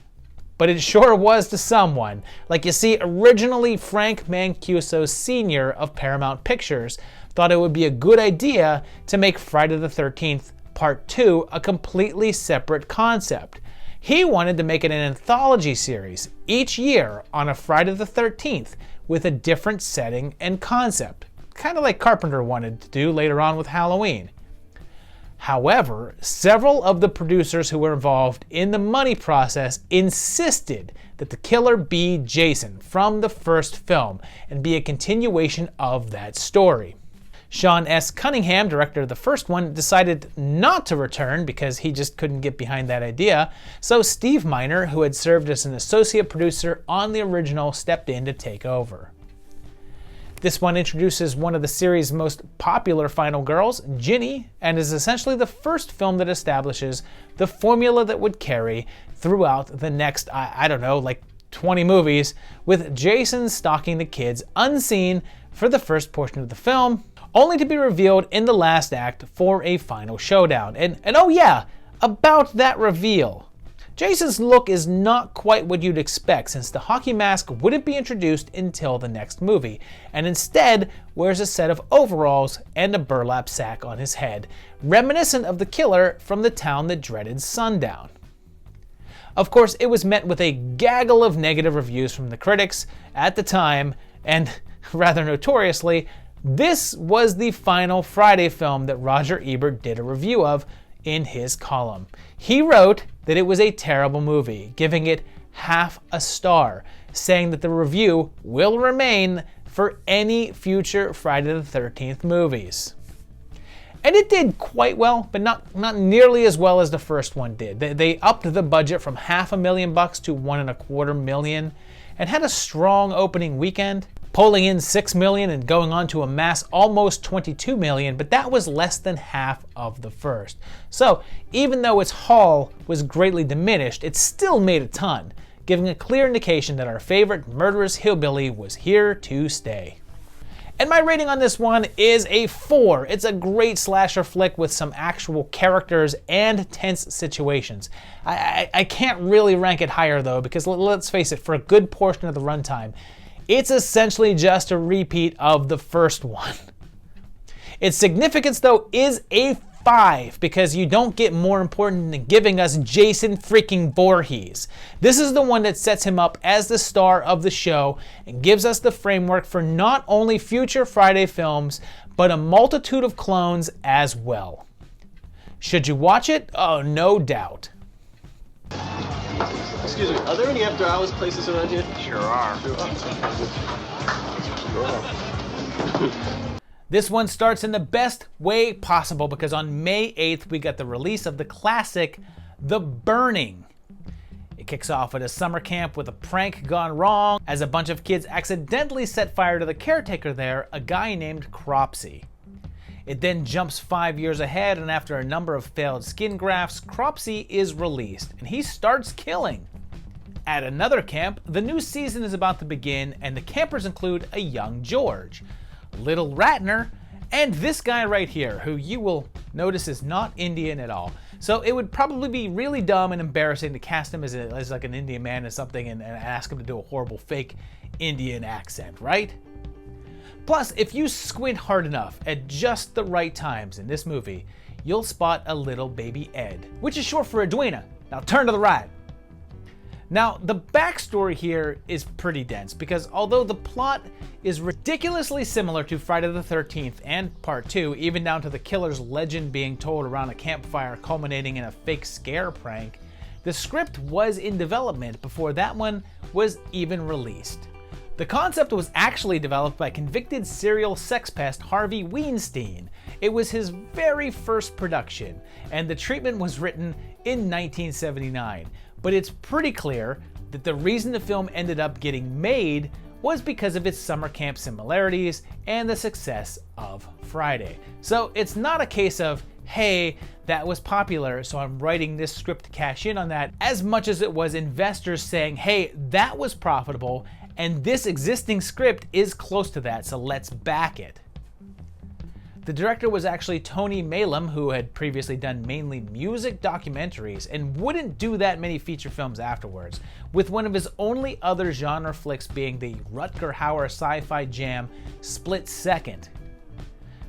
but it sure was to someone. Like, you see, originally Frank Mancuso Sr. of Paramount Pictures thought it would be a good idea to make Friday the 13th Part 2 a completely separate concept. He wanted to make it an anthology series each year on a Friday the 13th with a different setting and concept, kind of like Carpenter wanted to do later on with Halloween. However, several of the producers who were involved in the money process insisted that the killer be Jason from the first film and be a continuation of that story. Sean S. Cunningham, director of the first one, decided not to return because he just couldn't get behind that idea, so Steve Miner, who had served as an associate producer on the original, stepped in to take over. This one introduces one of the series' most popular final girls, Ginny, and is essentially the first film that establishes the formula that would carry throughout the next, I don't know, like 20 movies, with Jason stalking the kids unseen for the first portion of the film, only to be revealed in the last act for a final showdown. And oh yeah, about that reveal. Jason's look is not quite what you'd expect, since the hockey mask wouldn't be introduced until the next movie, and instead wears a set of overalls and a burlap sack on his head, reminiscent of the killer from the town that dreaded sundown. Of course, it was met with a gaggle of negative reviews from the critics at the time, and rather notoriously, this was the final Friday film that Roger Ebert did a review of in his column. He wrote that it was a terrible movie, giving it half a star, saying that the review will remain for any future Friday the 13th movies. And it did quite well, but not nearly as well as the first one did. They upped the budget from $500,000 to $1.25 million and had a strong opening weekend, pulling in $6 million and going on to amass almost $22 million, but that was less than half of the first. So even though its haul was greatly diminished, it still made a ton, giving a clear indication that our favorite murderous hillbilly was here to stay. And my rating on this one is a 4. It's a great slasher flick with some actual characters and tense situations. I can't really rank it higher though, because let's face it, for a good portion of the runtime, it's essentially just a repeat of the first one. Its significance though is a 5, because you don't get more important than giving us Jason freaking Voorhees. This is the one that sets him up as the star of the show and gives us the framework for not only future Friday films, but a multitude of clones as well. Should you watch it? Oh, no doubt. Excuse me, are there any after-hours places around here? Sure are. This one starts in the best way possible, because on May 8th we got the release of the classic The Burning. It kicks off at a summer camp with a prank gone wrong as a bunch of kids accidentally set fire to the caretaker there, a guy named Cropsy. It then jumps 5 years ahead, and after a number of failed skin grafts, Cropsy is released and he starts killing. At another camp, the new season is about to begin, and the campers include a young George, Little Ratner, and this guy right here, who you will notice is not Indian at all. So it would probably be really dumb and embarrassing to cast him as like an Indian man or something and ask him to do a horrible fake Indian accent, right? Plus, if you squint hard enough at just the right times in this movie, you'll spot a little baby Ed, which is short for Edwina. Now turn to the right. Now, the backstory here is pretty dense because although the plot is ridiculously similar to Friday the 13th and Part 2, even down to the killer's legend being told around a campfire culminating in a fake scare prank, the script was in development before that one was even released. The concept was actually developed by convicted serial sex pest Harvey Weinstein. It was his very first production, and the treatment was written in 1979. But it's pretty clear that the reason the film ended up getting made was because of its summer camp similarities and the success of Friday. So it's not a case of, hey, that was popular, so I'm writing this script to cash in on that, as much as it was investors saying, hey, that was profitable, and this existing script is close to that, so let's back it. The director was actually Tony Malum, who had previously done mainly music documentaries and wouldn't do that many feature films afterwards, with one of his only other genre flicks being the Rutger Hauer sci-fi jam Split Second.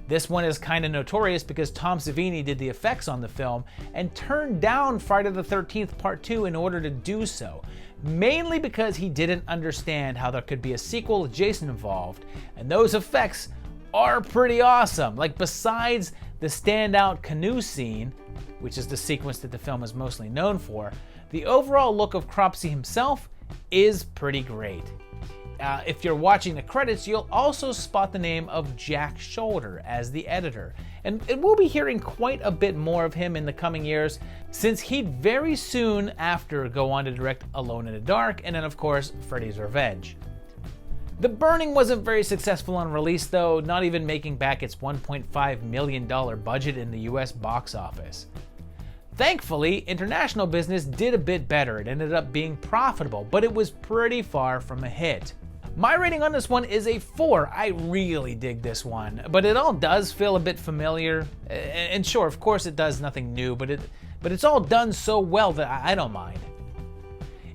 This one is kind of notorious because Tom Savini did the effects on the film and turned down Friday the 13th Part 2 in order to do so, mainly because he didn't understand how there could be a sequel with Jason involved, and those effects are pretty awesome. Like, besides the standout canoe scene, which is the sequence that the film is mostly known for, the overall look of Cropsey himself is pretty great. If you're watching the credits, you'll also spot the name of Jack Shoulder as the editor, and we'll be hearing quite a bit more of him in the coming years, since he'd very soon after go on to direct Alone in the Dark, and then of course Freddy's Revenge. The Burning wasn't very successful on release though, not even making back its $1.5 million budget in the US box office. Thankfully, international business did a bit better. It ended up being profitable, but it was pretty far from a hit. My rating on this one is a 4. I really dig this one, but it all does feel a bit familiar. And sure, of course it does nothing new, but it's all done so well that I don't mind.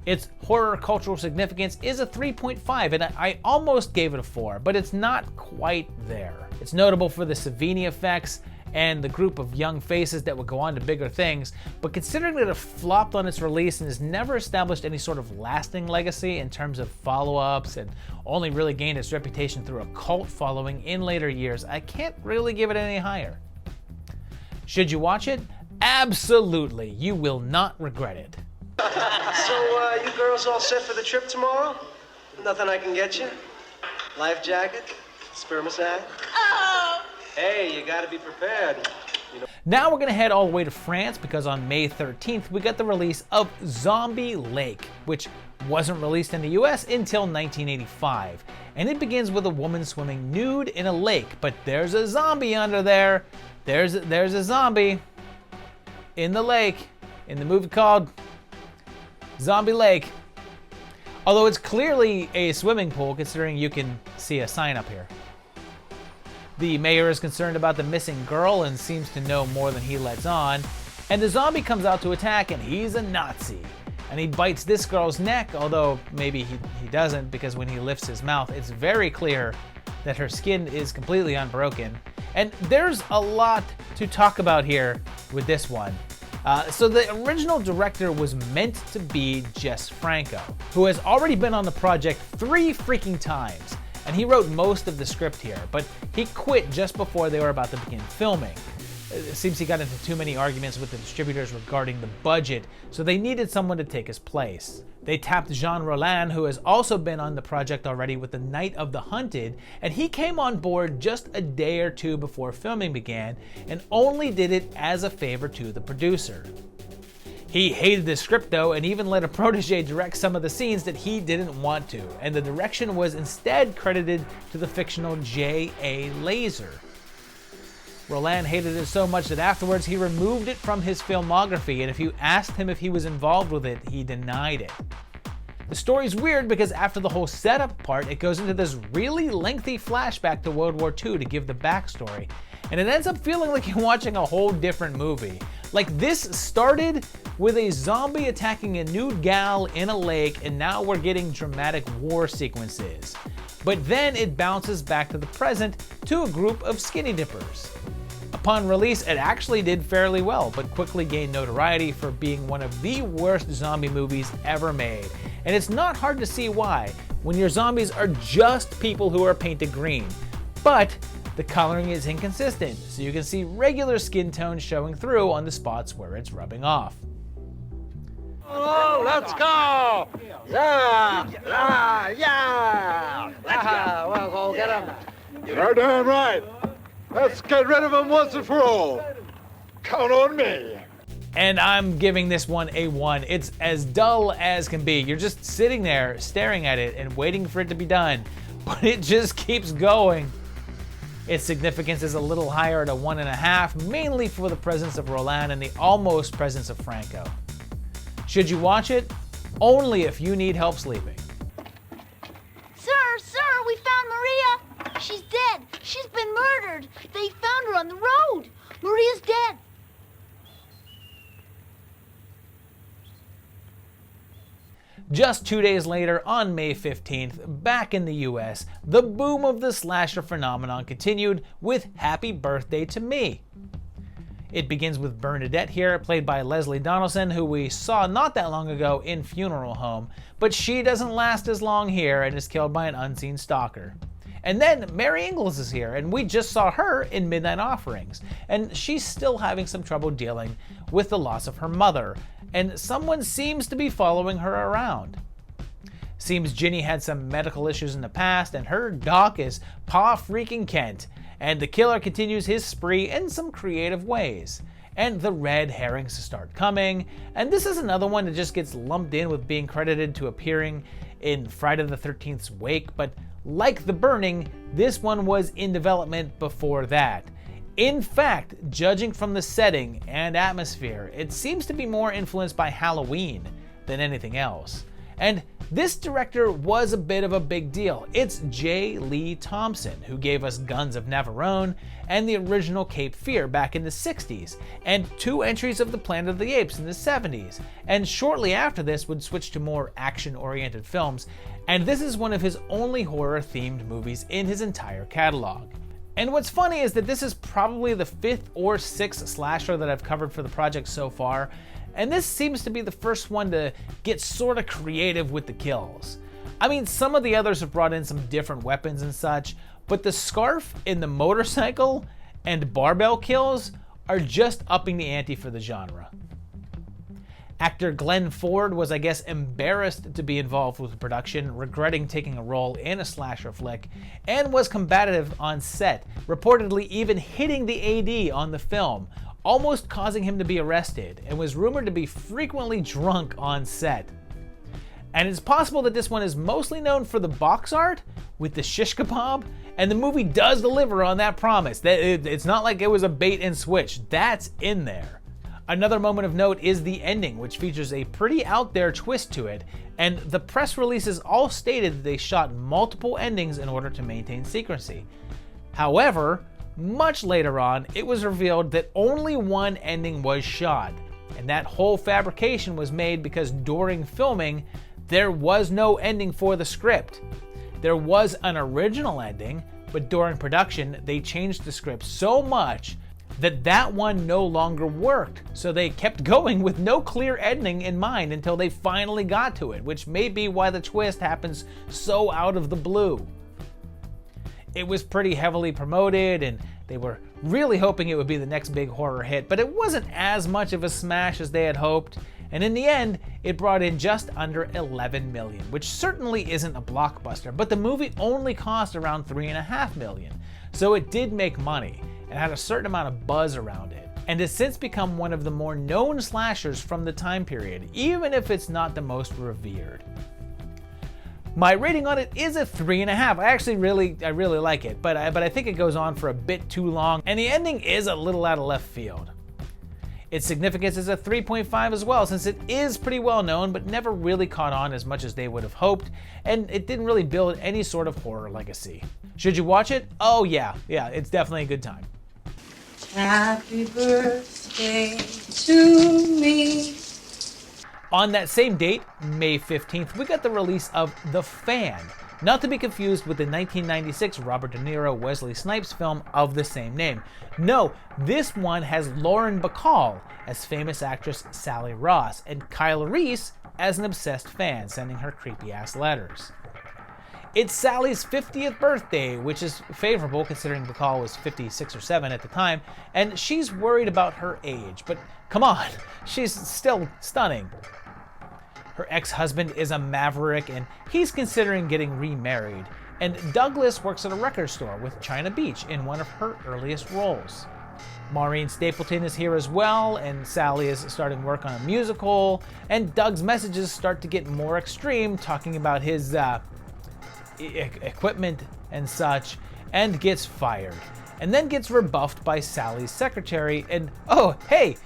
Its horror cultural significance is a 3.5, and I almost gave it a 4, but it's not quite there. It's notable for the Savini effects and the group of young faces that would go on to bigger things, but considering that it flopped on its release and has never established any sort of lasting legacy in terms of follow-ups and only really gained its reputation through a cult following in later years, I can't really give it any higher. Should you watch it? Absolutely, you will not regret it. So, you girls all set for the trip tomorrow? Nothing I can get you? Life jacket? Spermicide? Oh! Hey, you gotta be prepared. Now we're gonna head all the way to France because on May 13th we got the release of Zombie Lake, which wasn't released in the US until 1985. And it begins with a woman swimming nude in a lake, but there's a zombie under there. There's a zombie in the lake in the movie called Zombie Lake. Although it's clearly a swimming pool considering you can see a sign up here. The mayor is concerned about the missing girl and seems to know more than he lets on, and the zombie comes out to attack and he's a Nazi. And he bites this girl's neck, although maybe he doesn't, because when he lifts his mouth it's very clear that her skin is completely unbroken. And there's a lot to talk about here with this one. So the original director was meant to be Jess Franco, who has already been on the project 3 freaking times, and he wrote most of the script here, but he quit just before they were about to begin filming. It seems he got into too many arguments with the distributors regarding the budget, so they needed someone to take his place. They tapped Jean Rollin, who has also been on the project already with The Night of the Hunted, and he came on board just a day or two before filming began, and only did it as a favor to the producer. He hated the script though, and even let a protege direct some of the scenes that he didn't want to, and the direction was instead credited to the fictional J.A. Laser. Roland hated it so much that afterwards he removed it from his filmography, and if you asked him if he was involved with it, he denied it. The story's weird because after the whole setup part, it goes into this really lengthy flashback to World War II to give the backstory, and it ends up feeling like you're watching a whole different movie. Like, this started with a zombie attacking a nude gal in a lake, and now we're getting dramatic war sequences. but then it bounces back to the present to a group of skinny dippers. Upon release, it actually did fairly well, but quickly gained notoriety for being one of the worst zombie movies ever made. And it's not hard to see why, when your zombies are just people who are painted green. But the coloring is inconsistent, so you can see regular skin tones showing through on the spots where it's rubbing off. Oh, let's go! Yeah! Yeah! Yeah! Let's go! Well, go get him. You're damn right. Let's get rid of him once and for all. Count on me. And I'm giving this one a 1. It's as dull as can be. You're just sitting there staring at it and waiting for it to be done, but it just keeps going. Its significance is a little higher at a 1.5, mainly for the presence of Roland and the almost presence of Franco. Should you watch it? Only if you need help sleeping. Sir, we found Maria. She's dead. She's been murdered. They found her on the road. Maria's dead. Just 2 days later, on May 15th, back in the US, the boom of the slasher phenomenon continued with Happy Birthday to Me. It begins with Bernadette here, played by Leslie Donaldson, who we saw not that long ago in Funeral Home, but she doesn't last as long here and is killed by an unseen stalker. And then Mary Ingalls is here, and we just saw her in Midnight Offerings, and she's still having some trouble dealing with the loss of her mother, and someone seems to be following her around. Seems Ginny had some medical issues in the past, and her doc is Pa freaking Kent, and the killer continues his spree in some creative ways. And the red herrings start coming, and this is another one that just gets lumped in with being credited to appearing in Friday the 13th's wake, but like The Burning, this one was in development before that. In fact, judging from the setting and atmosphere, it seems to be more influenced by Halloween than anything else. And this director was a bit of a big deal. It's J. Lee Thompson, who gave us Guns of Navarone and the original Cape Fear back in the 60s, and 2 entries of the Planet of the Apes in the 70s, and shortly after this would switch to more action-oriented films, and this is one of his only horror-themed movies in his entire catalog. And what's funny is that this is probably the 5th or 6th slasher that I've covered for the project so far, and this seems to be the first one to get sort of creative with the kills. I mean, some of the others have brought in some different weapons and such, but the scarf in the motorcycle and barbell kills are just upping the ante for the genre. Actor Glenn Ford was, I guess, embarrassed to be involved with the production, regretting taking a role in a slasher flick, and was combative on set, reportedly even hitting the AD on the film, almost causing him to be arrested, and was rumored to be frequently drunk on set. And it's possible that this one is mostly known for the box art with the shish kebab, and the movie does deliver on that promise. It's not like it was a bait and switch. That's in there. Another moment of note is the ending, which features a pretty out there twist to it, and the press releases all stated that they shot multiple endings in order to maintain secrecy. However, much later on, it was revealed that only one ending was shot, and that whole fabrication was made because during filming, there was no ending for the script. There was an original ending, but during production, they changed the script so much that one no longer worked, so they kept going with no clear ending in mind until they finally got to it, which may be why the twist happens so out of the blue. It was pretty heavily promoted, and they were really hoping it would be the next big horror hit, but it wasn't as much of a smash as they had hoped, and in the end, it brought in just under $11 million, which certainly isn't a blockbuster, but the movie only cost around $3.5 million, so it did make money, and had a certain amount of buzz around it, and has since become one of the more known slashers from the time period, even if it's not the most revered. My rating on it is a 3.5. I really like it, but I think it goes on for a bit too long, and the ending is a little out of left field. Its significance is a 3.5 as well, since it is pretty well known, but never really caught on as much as they would have hoped, and it didn't really build any sort of horror legacy. Should you watch it? Oh yeah, it's definitely a good time. Happy birthday to me. On that same date, May 15th, we got the release of The Fan, not to be confused with the 1996 Robert De Niro Wesley Snipes film of the same name. No, this one has Lauren Bacall as famous actress Sally Ross, and Kyle Reese as an obsessed fan, sending her creepy-ass letters. It's Sally's 50th birthday, which is favorable considering Bacall was 56 or 7 at the time, and she's worried about her age, but come on, she's still stunning. Her ex-husband is a maverick, and he's considering getting remarried, and Douglas works at a record store with China Beach in one of her earliest roles. Maureen Stapleton is here as well, and Sally is starting work on a musical, and Doug's messages start to get more extreme, talking about his equipment and such, and gets fired, and then gets rebuffed by Sally's secretary, and oh, hey,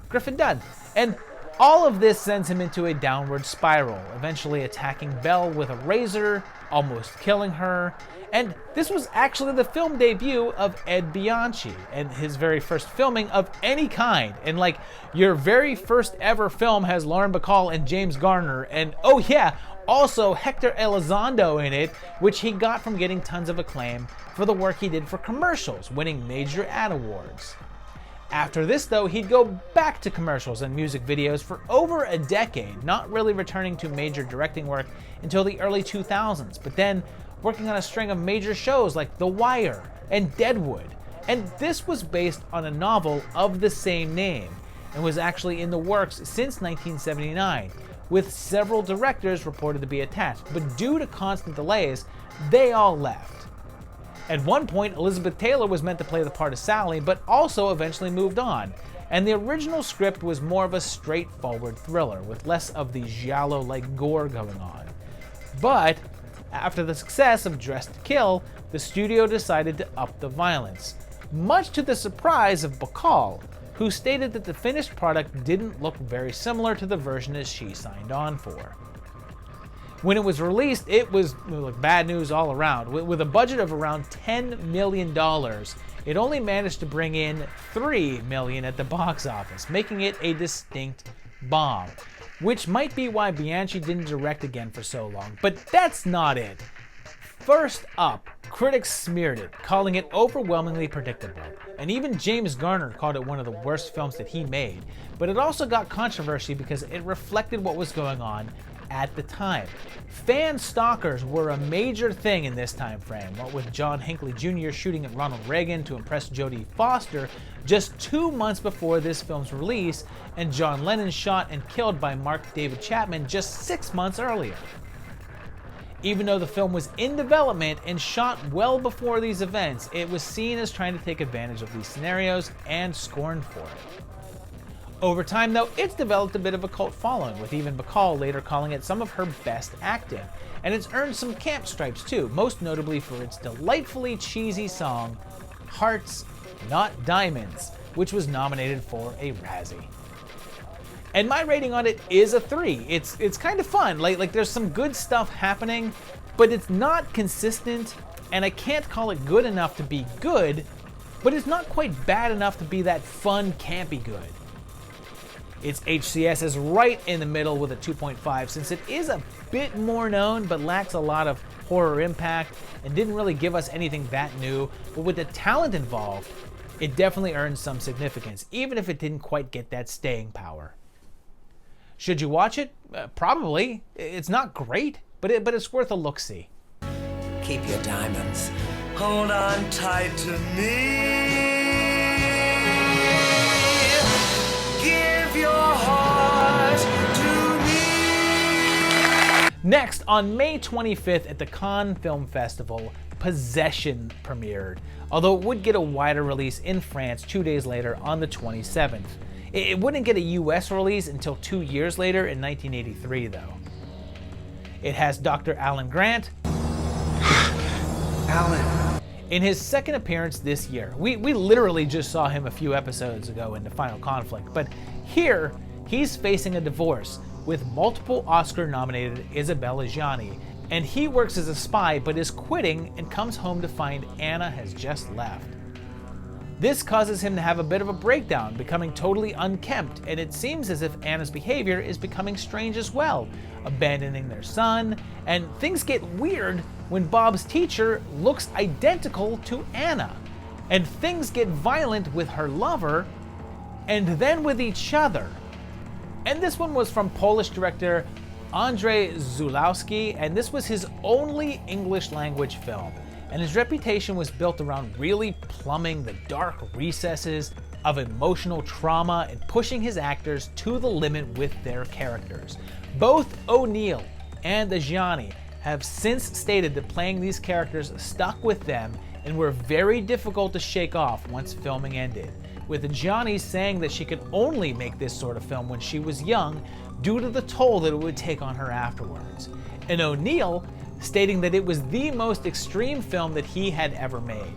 Griffin Dunn. And all of this sends him into a downward spiral, eventually attacking Belle with a razor, almost killing her. And this was actually the film debut of Ed Bianchi, and his very first filming of any kind. And like, your very first ever film has Lauren Bacall and James Garner, and oh yeah, also Hector Elizondo in it, which he got from getting tons of acclaim for the work he did for commercials, winning major ad awards. After this though, he'd go back to commercials and music videos for over a decade, not really returning to major directing work until the early 2000s, but then working on a string of major shows like The Wire and Deadwood. And this was based on a novel of the same name, and was actually in the works since 1979, with several directors reported to be attached, but due to constant delays, they all left. At one point, Elizabeth Taylor was meant to play the part of Sally, but also eventually moved on, and the original script was more of a straightforward thriller, with less of the giallo-like gore going on. But after the success of Dressed to Kill, the studio decided to up the violence, much to the surprise of Bacall, who stated that the finished product didn't look very similar to the version as she signed on for. When it was released, it was bad news all around. With a budget of around $10 million, it only managed to bring in $3 million at the box office, making it a distinct bomb, which might be why Bianchi didn't direct again for so long, but that's not it. First up, critics smeared it, calling it overwhelmingly predictable, and even James Garner called it one of the worst films that he made, but it also got controversy because it reflected what was going on at the time. Fan stalkers were a major thing in this time frame, what with John Hinckley Jr. shooting at Ronald Reagan to impress Jodie Foster just 2 months before this film's release, and John Lennon shot and killed by Mark David Chapman just 6 months earlier. Even though the film was in development and shot well before these events, it was seen as trying to take advantage of these scenarios and scorned for it. Over time though, it's developed a bit of a cult following, with even Bacall later calling it some of her best acting, and it's earned some camp stripes too, most notably for its delightfully cheesy song, Hearts, Not Diamonds, which was nominated for a Razzie. And my rating on it is a 3. It's kind of fun, like there's some good stuff happening, but it's not consistent, and I can't call it good enough to be good, but it's not quite bad enough to be that fun, campy good. Its HCS is right in the middle with a 2.5, since it is a bit more known but lacks a lot of horror impact and didn't really give us anything that new, but with the talent involved, it definitely earned some significance, even if it didn't quite get that staying power. Should you watch it? Probably. It's not great, but it's worth a look-see. Keep your diamonds. Hold on tight to me. Give your heart to me. Next, on May 25th at the Cannes Film Festival, Possession premiered, although it would get a wider release in France 2 days later on the 27th. It wouldn't get a US release until 2 years later in 1983 though. It has Dr. Alan Grant in his second appearance this year. We literally just saw him a few episodes ago in The Final Conflict, but here he's facing a divorce with multiple Oscar-nominated Isabella Gianni, and he works as a spy but is quitting and comes home to find Anna has just left. This causes him to have a bit of a breakdown, becoming totally unkempt, and it seems as if Anna's behavior is becoming strange as well, abandoning their son, and things get weird when Bob's teacher looks identical to Anna, and things get violent with her lover, and then with each other. And this one was from Polish director Andrzej Zulawski, and this was his only English language film. And his reputation was built around really plumbing the dark recesses of emotional trauma and pushing his actors to the limit with their characters. Both O'Neill and Ajani have since stated that playing these characters stuck with them and were very difficult to shake off once filming ended, with Ajani saying that she could only make this sort of film when she was young due to the toll that it would take on her afterwards. And O'Neill stating that it was the most extreme film that he had ever made.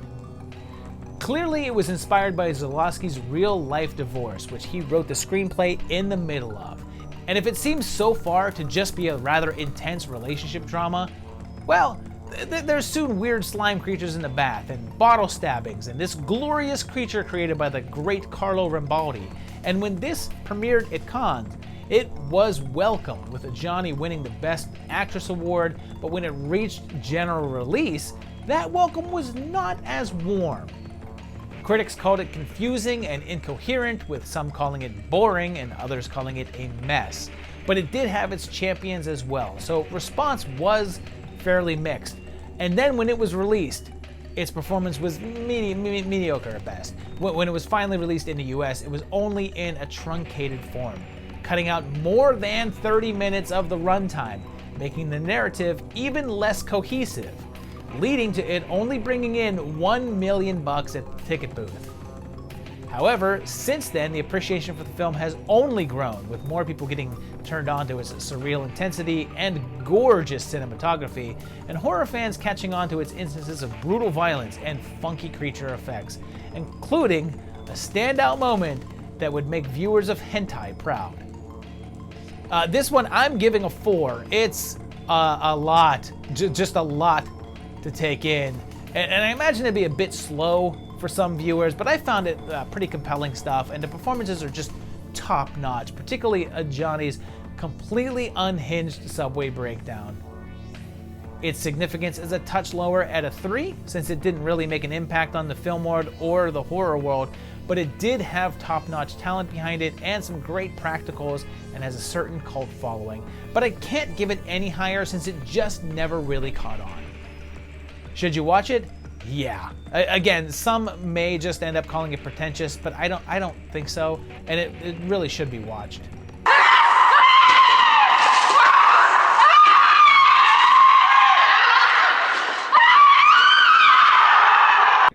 Clearly, it was inspired by Zulawski's real-life divorce, which he wrote the screenplay in the middle of. And if it seems so far to just be a rather intense relationship drama, well, there's soon weird slime creatures in the bath, and bottle stabbings, and this glorious creature created by the great Carlo Rambaldi. And when this premiered at Cannes, it was welcomed, with Ajani winning the Best Actress award, but when it reached general release, that welcome was not as warm. Critics called it confusing and incoherent, with some calling it boring and others calling it a mess. But it did have its champions as well, so response was fairly mixed. And then when it was released, its performance was mediocre at best. When it was finally released in the US, it was only in a truncated form, cutting out more than 30 minutes of the runtime, making the narrative even less cohesive, leading to it only bringing in $1 million at the ticket booth. However, since then, the appreciation for the film has only grown, with more people getting turned on to its surreal intensity and gorgeous cinematography, and horror fans catching on to its instances of brutal violence and funky creature effects, including a standout moment that would make viewers of hentai proud. This one I'm giving a 4. It's a lot, just a lot to take in. And I imagine it'd be a bit slow for some viewers, but I found it pretty compelling stuff, and the performances are just top notch, particularly Ajani's completely unhinged subway breakdown. Its significance is a touch lower at a 3, since it didn't really make an impact on the film world or the horror world, but it did have top-notch talent behind it and some great practicals and has a certain cult following. But I can't give it any higher since it just never really caught on. Should you watch it? Yeah. Again, some may just end up calling it pretentious, but I don't think so, and it really should be watched.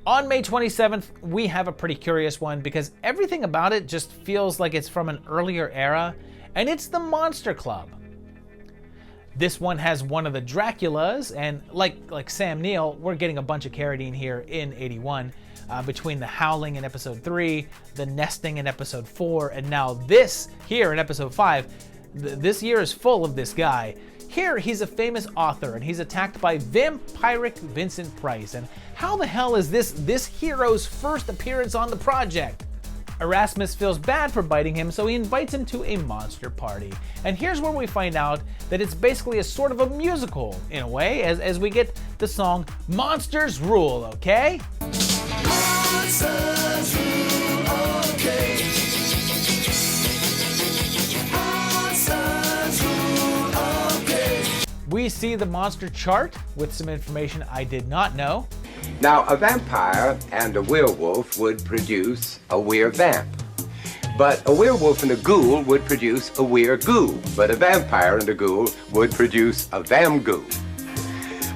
On May 27th, we have a pretty curious one because everything about it just feels like it's from an earlier era, and it's the Monster Club. This one has one of the Draculas, and like Sam Neill, we're getting a bunch of Carradine here in 81, between the Howling in episode 3, the Nesting in episode 4, and now this here in episode 5. This year is full of this guy. Here, he's a famous author, and he's attacked by vampiric Vincent Price. And how the hell is this hero's first appearance on the project? Erasmus feels bad for biting him, so he invites him to a monster party. And here's where we find out that it's basically a sort of a musical, in a way, as we get the song Monsters Rule, okay? Monsters rule, okay. Monsters rule, okay. We see the monster chart with some information I did not know. Now, a vampire and a werewolf would produce a were-vamp. But a werewolf and a ghoul would produce a were-ghoul. But a vampire and a ghoul would produce a vamghoul.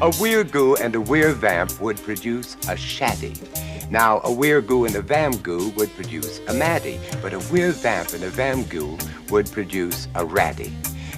A were-ghoul and a were-vamp would produce a shaddy. Now, a were-ghoul and a vamghoul would produce a maddie. But a were-vamp and a vamghoul would produce a ratty.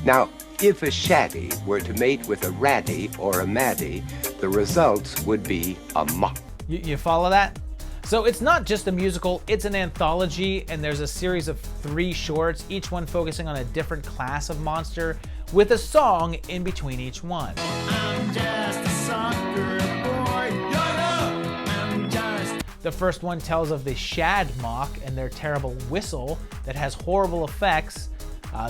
Now, if a shaddy were to mate with a ratty or a maddie, the results would be a muck. You follow that? So it's not just a musical, it's an anthology, and there's a series of 3 shorts, each one focusing on a different class of monster, with a song in between each one. I'm just a soccer boy, I'm just... The first one tells of the shad mock and their terrible whistle that has horrible effects.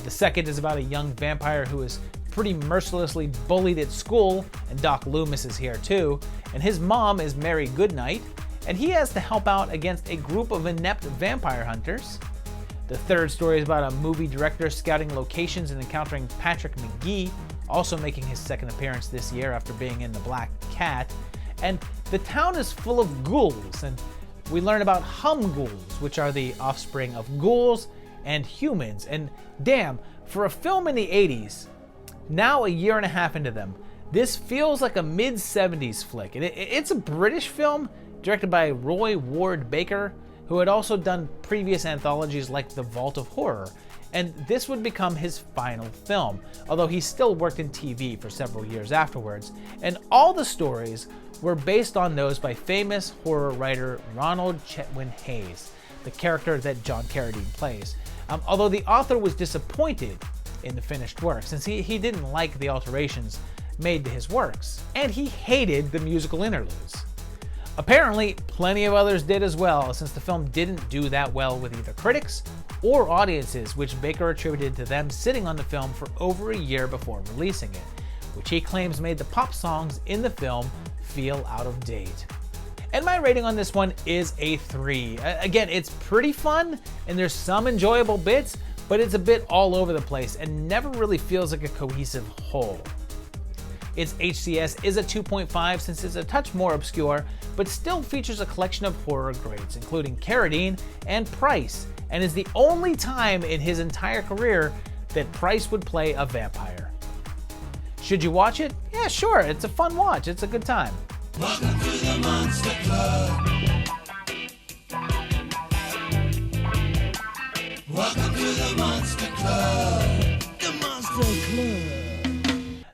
The second is about a young vampire who is pretty mercilessly bullied at school, and Doc Loomis is here too, and his mom is Mary Goodnight, and he has to help out against a group of inept vampire hunters. The third story is about a movie director scouting locations and encountering Patrick McGee, also making his second appearance this year after being in The Black Cat. And the town is full of ghouls, and we learn about hum-ghouls, which are the offspring of ghouls and humans. And damn, for a film in the 80s, now a year and a half into them, this feels like a mid-70s flick. And it's a British film directed by Roy Ward Baker, who had also done previous anthologies like The Vault of Horror, and this would become his final film, although he still worked in TV for several years afterwards, and all the stories were based on those by famous horror writer Ronald Chetwynd Hayes, the character that John Carradine plays, although the author was disappointed in the finished work, since he didn't like the alterations made to his works, and he hated the musical interludes. Apparently, plenty of others did as well, since the film didn't do that well with either critics or audiences, which Baker attributed to them sitting on the film for over a year before releasing it, which he claims made the pop songs in the film feel out of date. And my rating on this one is a 3. Again, it's pretty fun, and there's some enjoyable bits, but it's a bit all over the place and never really feels like a cohesive whole. Its HCS is a 2.5 since it's a touch more obscure, but still features a collection of horror greats, including Carradine and Price, and is the only time in his entire career that Price would play a vampire. Should you watch it? Yeah, sure, it's a fun watch, it's a good time. Welcome to the Monster Club. Welcome to the Monster Club. The Monster Club.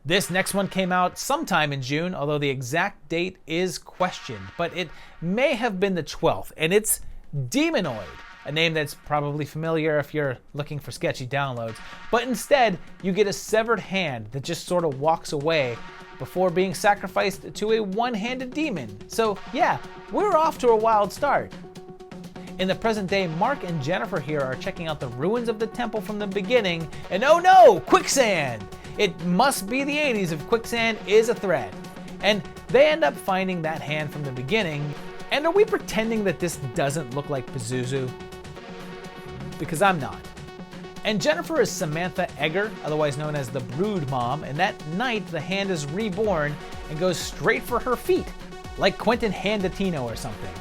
This next one came out sometime in June, although the exact date is questioned, but it may have been the 12th, and it's Demonoid, a name that's probably familiar if you're looking for sketchy downloads, but instead you get a severed hand that just sort of walks away before being sacrificed to a one-handed demon. So yeah, we're off to a wild start. In the present day, Mark and Jennifer here are checking out the ruins of the temple from the beginning, and oh no, quicksand! It must be the 80s if quicksand is a threat. And they end up finding that hand from the beginning. And are we pretending that this doesn't look like Pazuzu? Because I'm not. And Jennifer is Samantha Egger, otherwise known as the Brood Mom, and that night the hand is reborn and goes straight for her feet, like Quentin Handitino or something.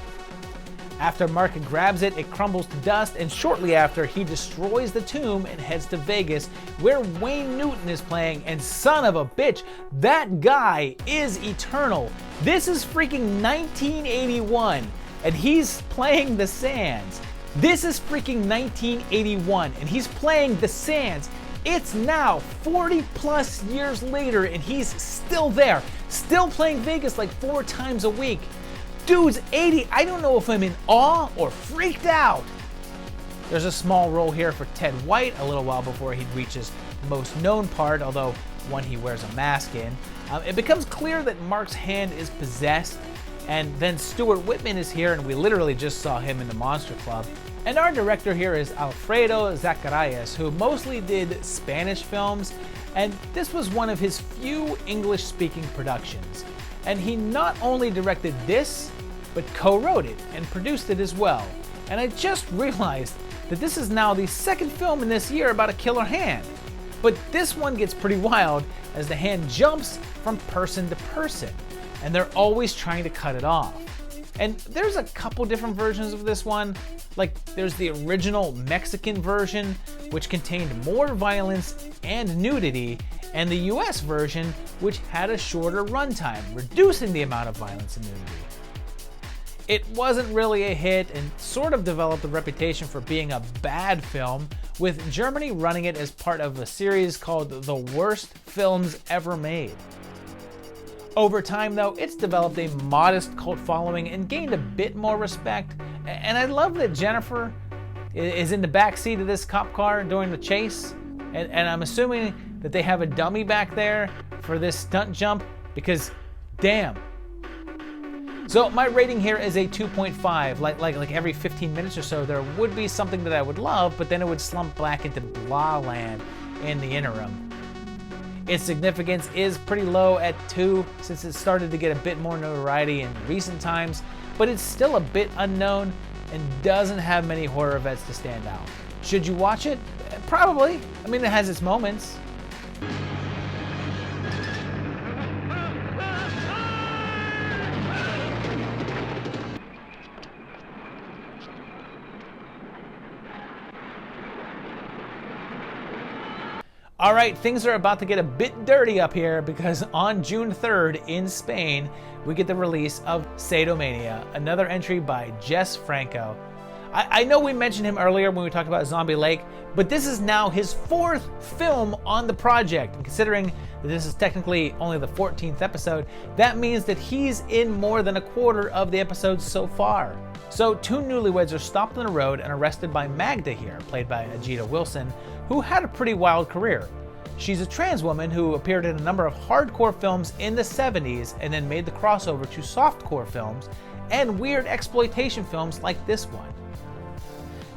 After Mark grabs it, it crumbles to dust, and shortly after, he destroys the tomb and heads to Vegas, where Wayne Newton is playing, and son of a bitch, that guy is eternal. This is freaking 1981, and he's playing The Sands. This is freaking 1981, and he's playing The Sands. It's now 40 plus years later, and he's still there, still playing Vegas like 4 times a week. Dude's 80. I don't know if I'm in awe or freaked out. There's a small role here for Ted White a little while before he reaches most known part, although one he wears a mask in. It becomes clear that Mark's hand is possessed, and then Stuart Whitman is here, and we literally just saw him in the Monster Club. And our director here is Alfredo Zacarias, who mostly did Spanish films, and this was one of his few English-speaking productions. And he not only directed this, but co-wrote it and produced it as well. And I just realized that this is now the second film in this year about a killer hand. But this one gets pretty wild as the hand jumps from person to person, and they're always trying to cut it off. And there's a couple different versions of this one. Like, there's the original Mexican version, which contained more violence and nudity, and the US version, which had a shorter runtime, reducing the amount of violence and nudity. It wasn't really a hit and sort of developed a reputation for being a bad film, with Germany running it as part of a series called The Worst Films Ever Made. Over time, though, it's developed a modest cult following and gained a bit more respect, and I love that Jennifer is in the back seat of this cop car during the chase, and I'm assuming that they have a dummy back there for this stunt jump, because damn. So my rating here is a 2.5. Like every 15 minutes or so, there would be something that I would love, but then it would slump back into blah land in the interim. Its significance is pretty low at 2, since it started to get a bit more notoriety in recent times, but it's still a bit unknown and doesn't have many horror vets to stand out. Should you watch it? Probably. I mean, it has its moments. All right, things are about to get a bit dirty up here, because on June 3rd in Spain, we get the release of Sadomania, another entry by Jess Franco. I know we mentioned him earlier when we talked about Zombie Lake, but this is now his 4th film on the project. And considering that this is technically only the 14th episode, that means that he's in more than a quarter of the episodes so far. So 2 newlyweds are stopped on the road and arrested by Magda here, played by Ajita Wilson, who had a pretty wild career. She's a trans woman who appeared in a number of hardcore films in the 70s and then made the crossover to softcore films and weird exploitation films like this one.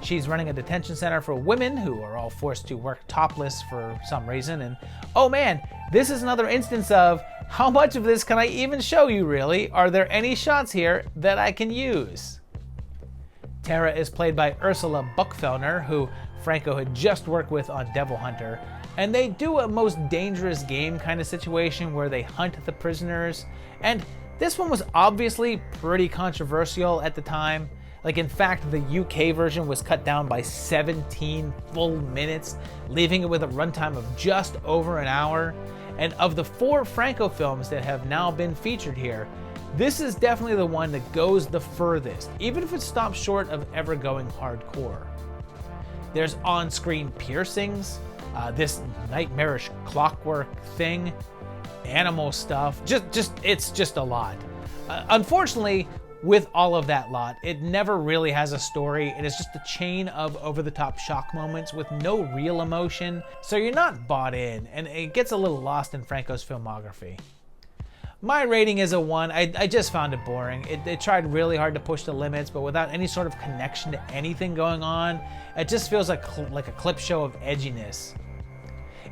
She's running a detention center for women who are all forced to work topless for some reason, and oh man, this is another instance of how much of this can I even show you really? Are there any shots here that I can use? Tara is played by Ursula Buchfellner, who Franco had just worked with on Devil Hunter, and they do a most dangerous game kind of situation where they hunt the prisoners, and this one was obviously pretty controversial at the time. Like, in fact, the UK version was cut down by 17 full minutes, leaving it with a runtime of just over an hour. And of the 4 Franco films that have now been featured here, this is definitely the one that goes the furthest, even if it stops short of ever going hardcore. There's on-screen piercings, this nightmarish clockwork thing, animal stuff, it's just a lot. Unfortunately, with all of that lot, it never really has a story. It is just a chain of over-the-top shock moments with no real emotion, so you're not bought in, and it gets a little lost in Franco's filmography. My rating is a 1. I just found it boring. It tried really hard to push the limits, but without any sort of connection to anything going on, it just feels like a clip show of edginess.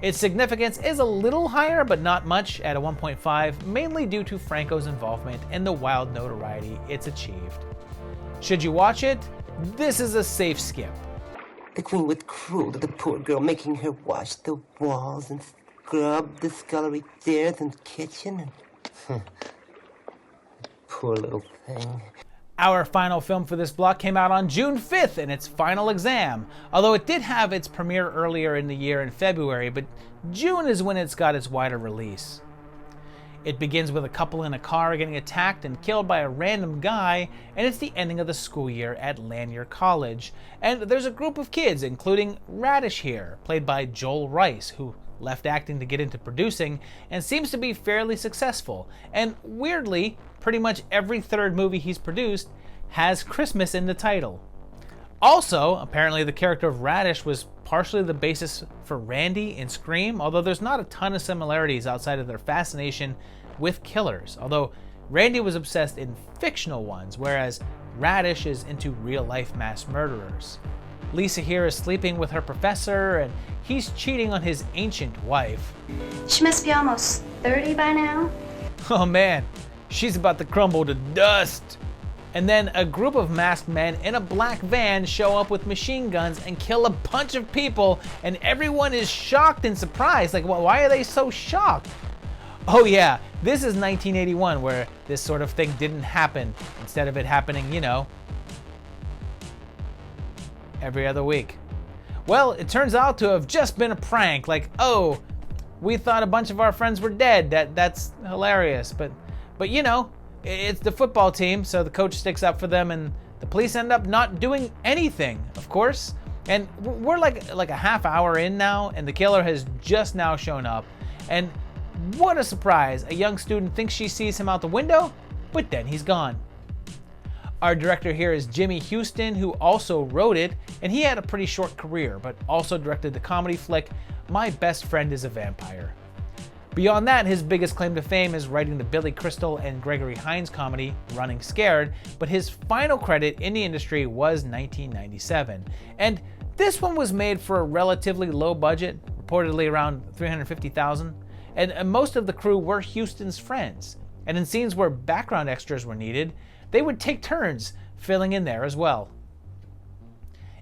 Its significance is a little higher, but not much, at a 1.5, mainly due to Franco's involvement and the wild notoriety it's achieved. Should you watch it? This is a safe skip. The queen was cruel to the poor girl, making her wash the walls and scrub the scullery stairs and kitchen. Poor little thing. Our final film for this block came out on June 5th in its final exam, although it did have its premiere earlier in the year in February, but June is when it's got its wider release. It begins with a couple in a car getting attacked and killed by a random guy, and it's the ending of the school year at Lanier College. And there's a group of kids, including Radish here, played by Joel Rice, who left acting to get into producing and seems to be fairly successful. And weirdly, pretty much every 3rd movie he's produced has Christmas in the title. Also, apparently the character of Radish was partially the basis for Randy in Scream, although there's not a ton of similarities outside of their fascination with killers, although Randy was obsessed in fictional ones, whereas Radish is into real-life mass murderers. Lisa here is sleeping with her professor, and he's cheating on his ancient wife. She must be almost 30 by now. Oh man, she's about to crumble to dust. And then a group of masked men in a black van show up with machine guns and kill a bunch of people, and everyone is shocked and surprised. Like, well, why are they so shocked? Oh yeah, this is 1981, where this sort of thing didn't happen, instead of it happening, you know, every other week. Well, it turns out to have just been a prank. Like, oh, we thought a bunch of our friends were dead. That's hilarious. But you know, it's the football team, so the coach sticks up for them, and the police end up not doing anything, of course. And we're like a half hour in now, and the killer has just now shown up. And what a surprise. A young student thinks she sees him out the window, but then he's gone. Our director here is Jimmy Houston, who also wrote it, and he had a pretty short career, but also directed the comedy flick My Best Friend is a Vampire. Beyond that, his biggest claim to fame is writing the Billy Crystal and Gregory Hines comedy Running Scared, but his final credit in the industry was 1997. And this one was made for a relatively low budget, reportedly around $350,000, and most of the crew were Houston's friends. And in scenes where background extras were needed, they would take turns filling in there as well.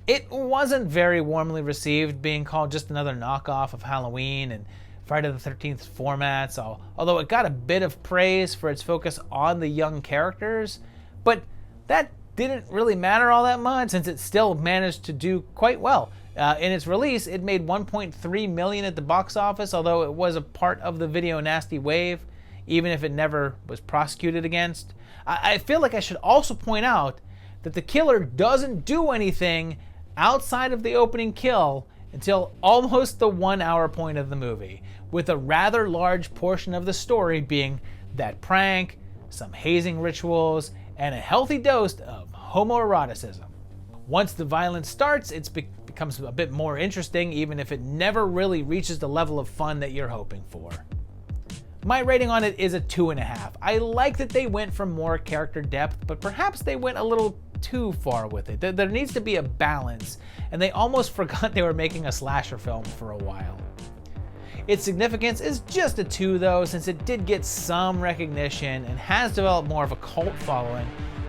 It wasn't very warmly received, being called just another knockoff of Halloween and Friday the 13th formats, although it got a bit of praise for its focus on the young characters, but that didn't really matter all that much since it still managed to do quite well. In its release, it made $1.3 million at the box office, although it was a part of the video nasty wave, even if it never was prosecuted against. I feel like I should also point out that the killer doesn't do anything outside of the opening kill until almost the 1 hour point of the movie, with a rather large portion of the story being that prank, some hazing rituals, and a healthy dose of homoeroticism. Once the violence starts, it becomes a bit more interesting, even if it never really reaches the level of fun that you're hoping for. My rating on it is a 2.5. I like that they went for more character depth, but perhaps they went a little too far with it. There needs to be a balance, and they almost forgot they were making a slasher film for a while. Its significance is just a 2 though, since it did get some recognition and has developed more of a cult following,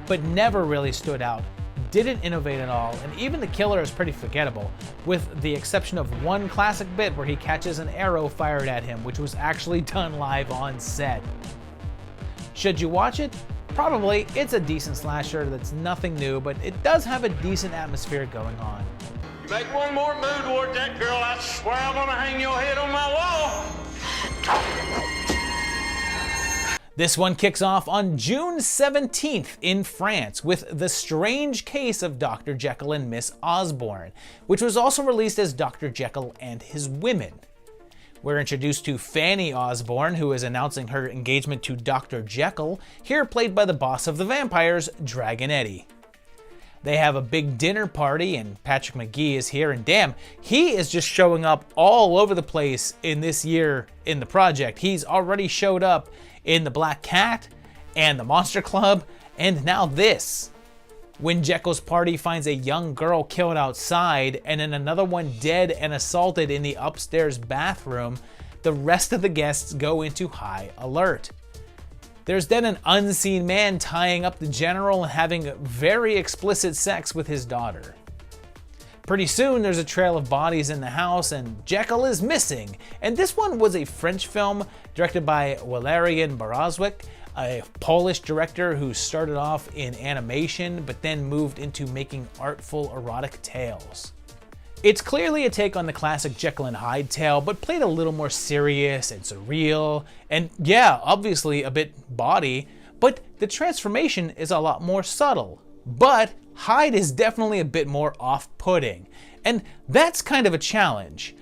but never really stood out, didn't innovate at all, and even the killer is pretty forgettable, with the exception of one classic bit where he catches an arrow fired at him, which was actually done live on set. Should you watch it? Probably. It's a decent slasher that's nothing new, but it does have a decent atmosphere going on. You make one more move toward that girl, I swear I'm gonna hang your head on my wall. This one kicks off on June 17th in France with The Strange Case of Dr. Jekyll and Miss Osborne, which was also released as Dr. Jekyll and His Women. We're introduced to Fanny Osborne, who is announcing her engagement to Dr. Jekyll, here played by the boss of the vampires, Dragon Eddie. They have a big dinner party, and Patrick McGee is here, and damn, he is just showing up all over the place in this year in the project. He's already showed up in The Black Cat, and The Monster Club, and now this. When Jekyll's party finds a young girl killed outside and then another one dead and assaulted in the upstairs bathroom, the rest of the guests go into high alert. There's then an unseen man tying up the general and having very explicit sex with his daughter. Pretty soon there's a trail of bodies in the house and Jekyll is missing. And this one was a French film directed by Walerian Borowczyk, a Polish director who started off in animation but then moved into making artful erotic tales. It's clearly a take on the classic Jekyll and Hyde tale, but played a little more serious and surreal, and yeah, obviously a bit bawdy, but the transformation is a lot more subtle. But Hyde is definitely a bit more off-putting, and that's kind of a challenge.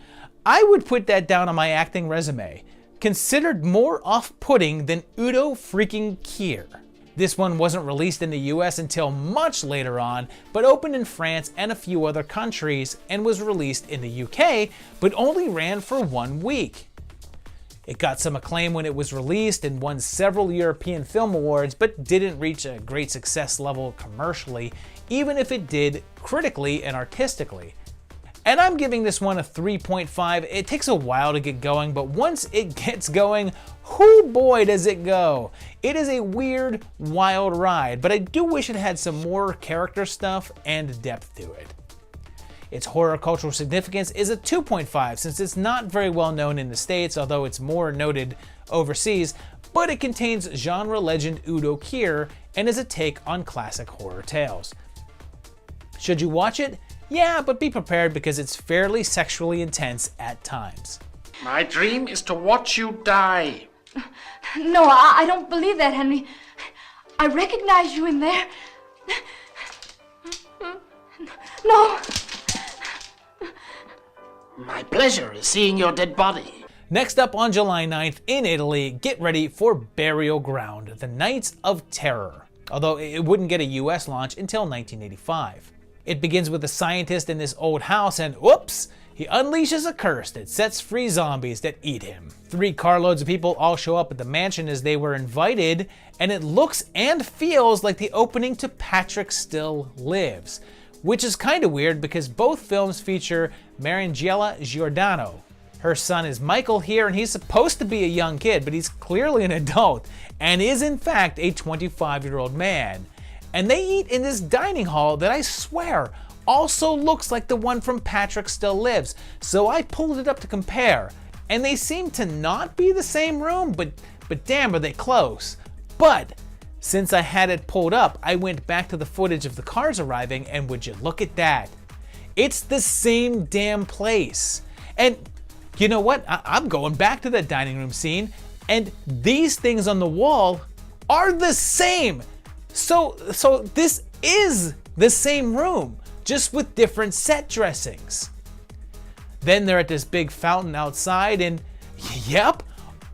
I would put that down on my acting resume. Considered more off-putting than Udo freaking Kier. This one wasn't released in the US until much later on, but opened in France and a few other countries, and was released in the UK, but only ran for 1 week. It got some acclaim when it was released and won several European Film Awards, but didn't reach a great success level commercially, even if it did critically and artistically. And I'm giving this one a 3.5. It takes a while to get going, but once it gets going, whoo boy does it go. It is a weird, wild ride, but I do wish it had some more character stuff and depth to it. Its horror cultural significance is a 2.5 since it's not very well known in the States, although it's more noted overseas, but it contains genre legend Udo Kier and is a take on classic horror tales. Should you watch it? Yeah, but be prepared because it's fairly sexually intense at times. My dream is to watch you die. No, I don't believe that, Henry. I recognize you in there. No. My pleasure is seeing your dead body. Next up on July 9th in Italy, get ready for Burial Ground, The Nights of Terror, although it wouldn't get a US launch until 1985. It begins with a scientist in this old house and whoops, He unleashes a curse that sets free zombies that eat him. 3 carloads of people all show up at the mansion as they were invited, and it looks and feels like the opening to Patrick Still Lives, which is kind of weird because both films feature Mariangela Giordano. Her son is Michael here, and he's supposed to be a young kid, but he's clearly an adult and is in fact a 25-year-old man. And they eat in this dining hall that I swear also looks like the one from Patrick Still Lives, so I pulled it up to compare. And they seem to not be the same room, but damn are they close. But since I had it pulled up, I went back to the footage of the cars arriving, and would you look at that? It's the same damn place. And you know what? I'm going back to that dining room scene, and these things on the wall are the same. So this is the same room, just with different set dressings. Then they're at this big fountain outside, and yep,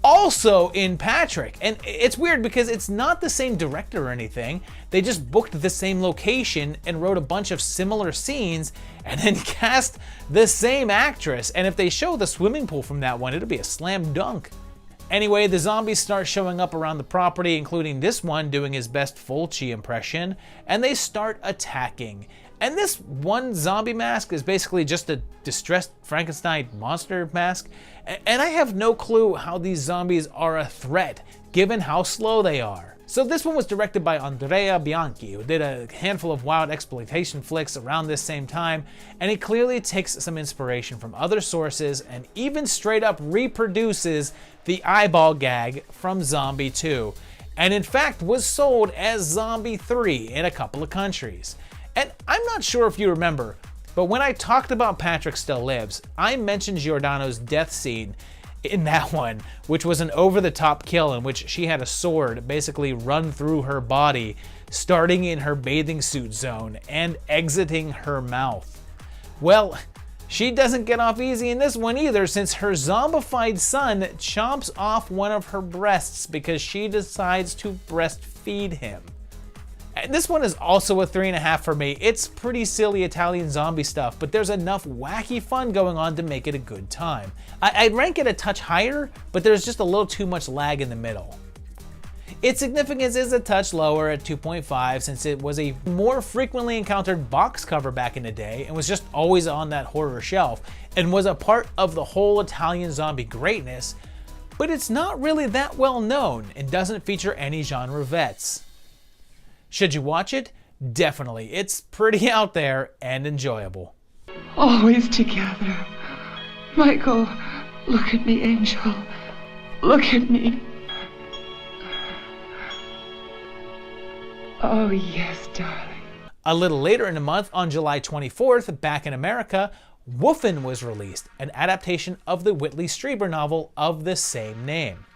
also in Patrick. And it's weird because it's not the same director or anything. They just booked the same location and wrote a bunch of similar scenes and then cast the same actress. And if they show the swimming pool from that one, it'll be a slam dunk. Anyway, the zombies start showing up around the property, including this one doing his best Fulci impression, and they start attacking. And this one zombie mask is basically just a distressed Frankenstein monster mask, and I have no clue how these zombies are a threat, given how slow they are. So this one was directed by Andrea Bianchi, who did a handful of wild exploitation flicks around this same time, and he clearly takes some inspiration from other sources and even straight up reproduces the eyeball gag from Zombie 2, and in fact was sold as Zombie 3 in a couple of countries. And I'm not sure if you remember, but when I talked about Patrick Still Lives, I mentioned Giordano's death scene in that one, which was an over-the-top kill in which she had a sword basically run through her body, starting in her bathing suit zone and exiting her mouth. Well, she doesn't get off easy in this one either, since her zombified son chomps off one of her breasts because she decides to breastfeed him. And this one is also a 3.5 for me. It's pretty silly Italian zombie stuff, but there's enough wacky fun going on to make it a good time. I'd rank it a touch higher, but there's just a little too much lag in the middle. Its significance is a touch lower at 2.5 since it was a more frequently encountered box cover back in the day and was just always on that horror shelf and was a part of the whole Italian zombie greatness, but it's not really that well known and doesn't feature any genre vets. Should you watch it? Definitely. It's pretty out there and enjoyable. Always together. Michael, look at me, Angel. Look at me. Oh, yes, darling. A little later in the month, on July 24th, back in America, Woofin' was released, an adaptation of the Whitley Strieber novel of the same name.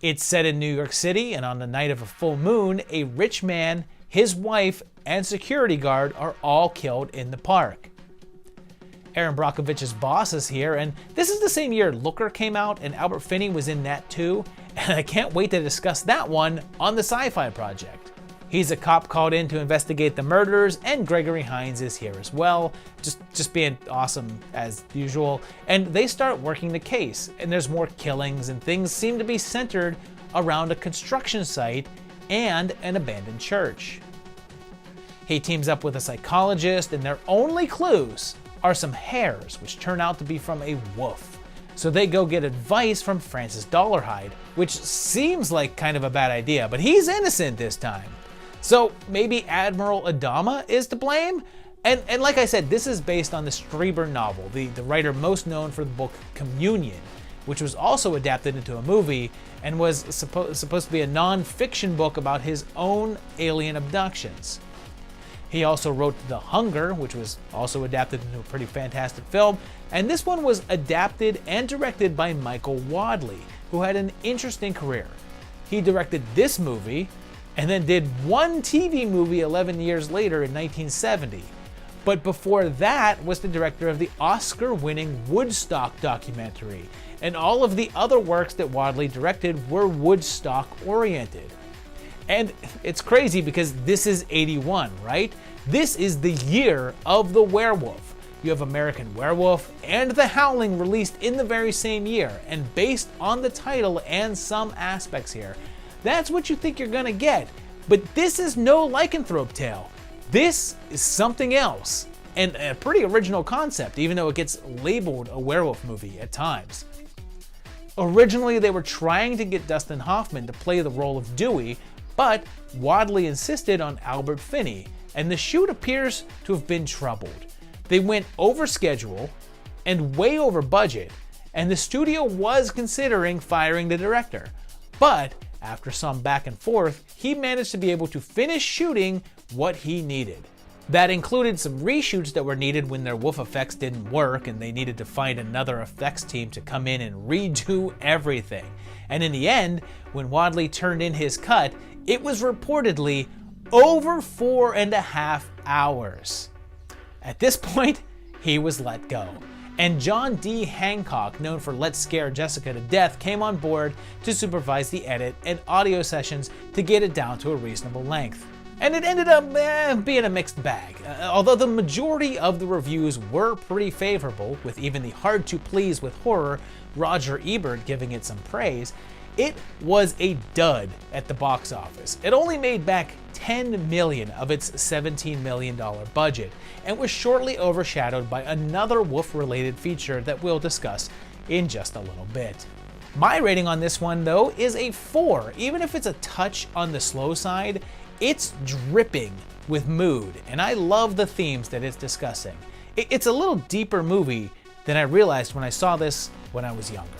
It's set in New York City, and on the night of a full moon, a rich man, his wife, and security guard are all killed in the park. Aaron Brockovich's boss is here, and this is the same year Looker came out, and Albert Finney was in that too, and I can't wait to discuss that one on the Sci-Fi Project. He's a cop called in to investigate the murders, and Gregory Hines is here as well, just being awesome as usual. And they start working the case, and there's more killings, and things seem to be centered around a construction site and an abandoned church. He teams up with a psychologist, and their only clues are some hairs, which turn out to be from a wolf. So they go get advice from Francis Dollarhide, which seems like kind of a bad idea, but he's innocent this time. So maybe Admiral Adama is to blame? And like I said, this is based on the Strieber novel, the writer most known for the book Communion, which was also adapted into a movie and was supposed to be a non-fiction book about his own alien abductions. He also wrote The Hunger, which was also adapted into a pretty fantastic film, and this one was adapted and directed by Michael Wadley, who had an interesting career. He directed this movie, and then did one TV movie 11 years later in 1970. But before that was the director of the Oscar-winning Woodstock documentary, and all of the other works that Wadley directed were Woodstock-oriented. And it's crazy because this is 81, right? This is the year of the werewolf. You have American Werewolf and The Howling released in the very same year, and based on the title and some aspects here, that's what you think you're gonna get. But this is no lycanthrope tale. This is something else, and a pretty original concept, even though it gets labeled a werewolf movie at times. Originally, they were trying to get Dustin Hoffman to play the role of Dewey, but Wadley insisted on Albert Finney, and the shoot appears to have been troubled. They went over schedule and way over budget, and the studio was considering firing the director. But after some back and forth, he managed to be able to finish shooting what he needed. That included some reshoots that were needed when their wolf effects didn't work and they needed to find another effects team to come in and redo everything. And in the end, when Wadley turned in his cut, it was reportedly over 4.5 hours. At this point, he was let go. And John D. Hancock, known for Let's Scare Jessica to Death, came on board to supervise the edit and audio sessions to get it down to a reasonable length. And it ended up being a mixed bag. Although the majority of the reviews were pretty favorable, with even the hard-to-please with horror Roger Ebert giving it some praise, it was a dud at the box office. It only made back $10 million of its $17 million budget, and was shortly overshadowed by another wolf-related feature that we'll discuss in just a little bit. My rating on this one, though, is a 4. Even if it's a touch on the slow side, it's dripping with mood, and I love the themes that it's discussing. It's a little deeper movie than I realized when I saw this when I was younger.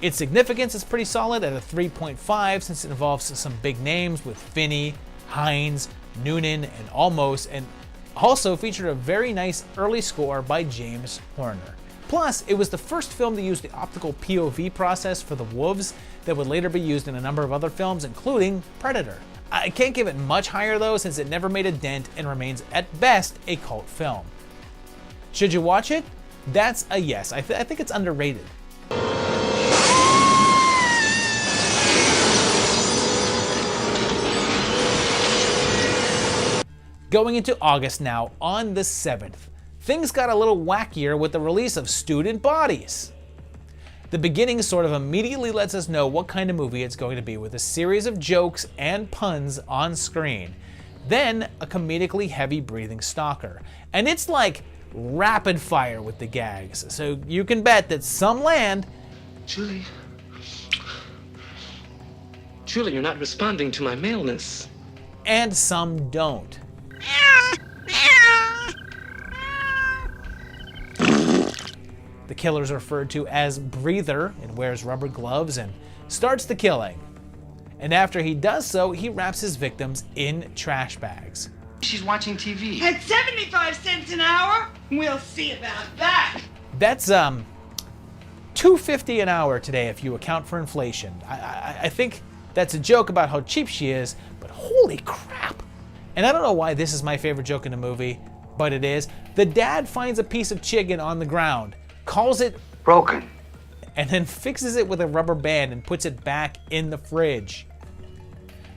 Its significance is pretty solid at a 3.5 since it involves some big names with Finney, Hines, Noonan, and Olmos, and also featured a very nice early score by James Horner. Plus, it was the first film to use the optical POV process for the wolves that would later be used in a number of other films, including Predator. I can't give it much higher though, since it never made a dent and remains at best a cult film. Should you watch it? That's a yes. I think it's underrated. Going into August now, on the 7th, things got a little wackier with the release of Student Bodies. The beginning sort of immediately lets us know what kind of movie it's going to be, with a series of jokes and puns on screen. Then a comedically heavy breathing stalker. And it's like rapid fire with the gags, so you can bet that some land. Julie, you're not responding to my maleness. And some don't. The killer is referred to as Breather and wears rubber gloves and starts the killing. And after he does so, he wraps his victims in trash bags. She's watching TV. At 75 cents an hour? We'll see about that. That's $2.50 an hour today if you account for inflation. I think that's a joke about how cheap she is, but holy crap. And I don't know why this is my favorite joke in the movie, but it is. The dad finds a piece of chicken on the ground, calls it broken, and then fixes it with a rubber band and puts it back in the fridge.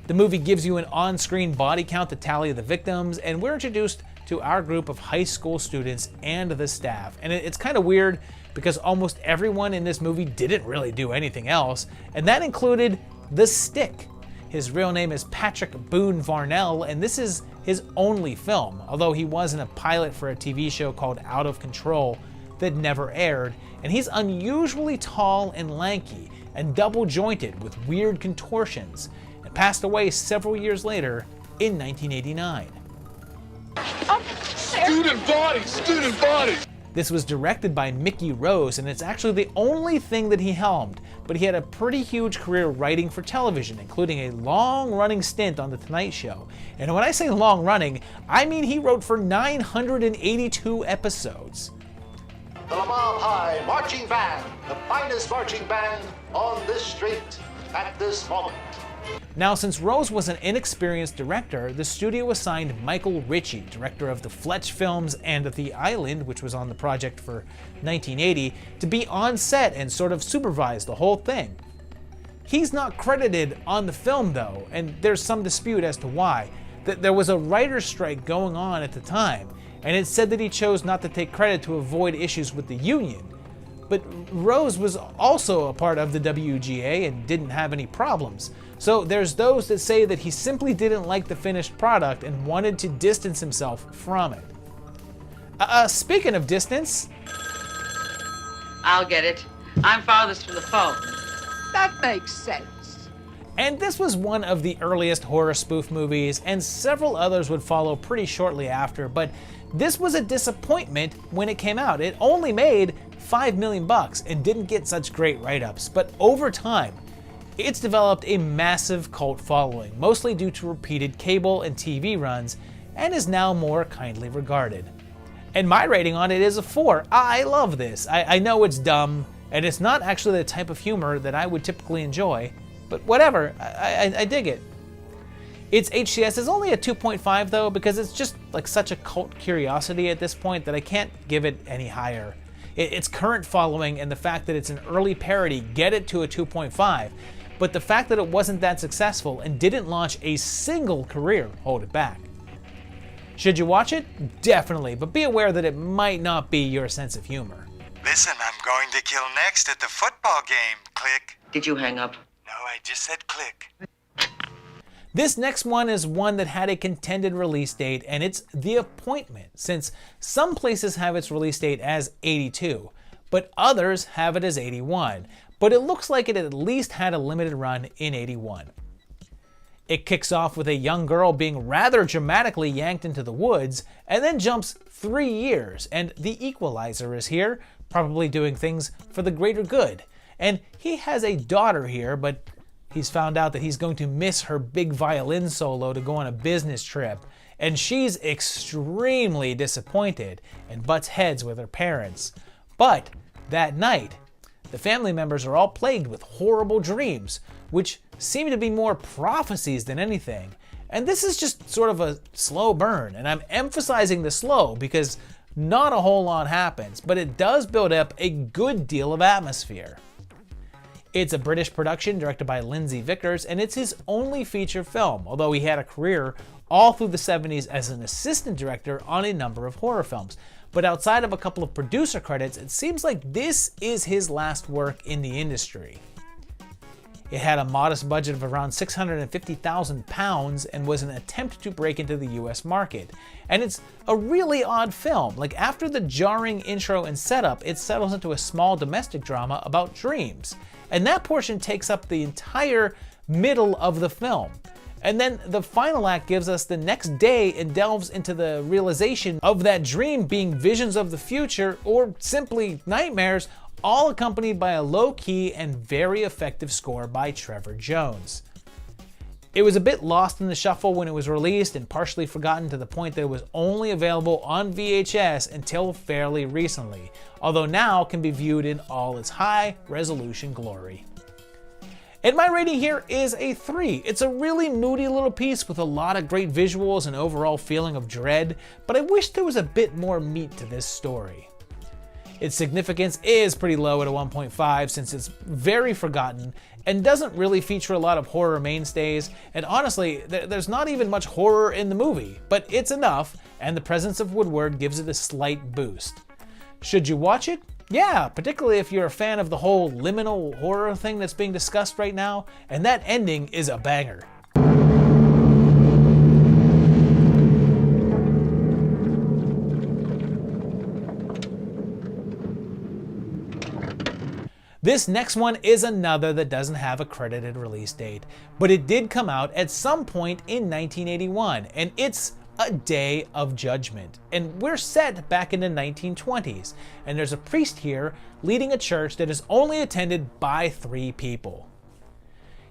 The movie gives you an on-screen body count to tally the victims, and we're introduced to our group of high school students and the staff. And it's kind of weird because almost everyone in this movie didn't really do anything else, and that included the Stick. His real name is Patrick Boone Varnell, and this is his only film, although he was in a pilot for a TV show called Out of Control that never aired, and he's unusually tall and lanky and double-jointed with weird contortions, and passed away several years later in 1989. Student body! This was directed by Mickey Rose, and it's actually the only thing that he helmed, but he had a pretty huge career writing for television, including a long-running stint on The Tonight Show. And when I say long-running, I mean he wrote for 982 episodes. The Lamar High Marching Band, the finest marching band on this street at this moment. Now, since Rose was an inexperienced director, the studio assigned Michael Ritchie, director of the Fletch films and The Island, which was on the project for 1980, to be on set and sort of supervise the whole thing. He's not credited on the film though, and there's some dispute as to why. There was a writer's strike going on at the time, and it said that he chose not to take credit to avoid issues with the union. But Rose was also a part of the WGA and didn't have any problems. So there's those that say that he simply didn't like the finished product and wanted to distance himself from it. Speaking of distance... I'll get it. I'm farthest from the phone. That makes sense. And this was one of the earliest horror spoof movies, and several others would follow pretty shortly after, but this was a disappointment when it came out. It only made $5 million and didn't get such great write-ups, but over time, it's developed a massive cult following, mostly due to repeated cable and TV runs, and is now more kindly regarded. And my rating on it is a 4. I love this. I know it's dumb, and it's not actually the type of humor that I would typically enjoy, but whatever, I dig it. Its HCS is only a 2.5 though, because it's just like such a cult curiosity at this point that I can't give it any higher. Its current following and the fact that it's an early parody get it to a 2.5, but the fact that it wasn't that successful and didn't launch a single career hold it back. Should you watch it? Definitely, but be aware that it might not be your sense of humor. Listen, I'm going to kill next at the football game. Click. Did you hang up? No, I just said click. This next one is one that had a contended release date, and it's The Appointment, since some places have its release date as 82, but others have it as 81, but it looks like it at least had a limited run in 81. It kicks off with a young girl being rather dramatically yanked into the woods, and then jumps 3 years, and the Equalizer is here, probably doing things for the greater good. And he has a daughter here, but he's found out that he's going to miss her big violin solo to go on a business trip, and she's extremely disappointed and butts heads with her parents. But that night, the family members are all plagued with horrible dreams, which seem to be more prophecies than anything. And this is just sort of a slow burn, and I'm emphasizing the slow because not a whole lot happens, but it does build up a good deal of atmosphere. It's a British production directed by Lindsay Vickers, and it's his only feature film, although he had a career all through the 70s as an assistant director on a number of horror films. But outside of a couple of producer credits, it seems like this is his last work in the industry. It had a modest budget of around £650,000 and was an attempt to break into the US market. And it's a really odd film. Like, after the jarring intro and setup, it settles into a small domestic drama about dreams. And that portion takes up the entire middle of the film. And then the final act gives us the next day and delves into the realization of that dream being visions of the future or simply nightmares, all accompanied by a low-key and very effective score by Trevor Jones. It was a bit lost in the shuffle when it was released and partially forgotten to the point that it was only available on VHS until fairly recently, although now can be viewed in all its high-resolution glory. And my rating here is a 3. It's a really moody little piece with a lot of great visuals and overall feeling of dread, but I wish there was a bit more meat to this story. Its significance is pretty low at a 1.5 since it's very forgotten and doesn't really feature a lot of horror mainstays, and honestly, there's not even much horror in the movie, but it's enough, and the presence of Woodward gives it a slight boost. Should you watch it? Yeah, particularly if you're a fan of the whole liminal horror thing that's being discussed right now, and that ending is a banger. This next one is another that doesn't have a credited release date, but it did come out at some point in 1981, and it's A Day of Judgment. And we're set back in the 1920s, and there's a priest here leading a church that is only attended by 3 people.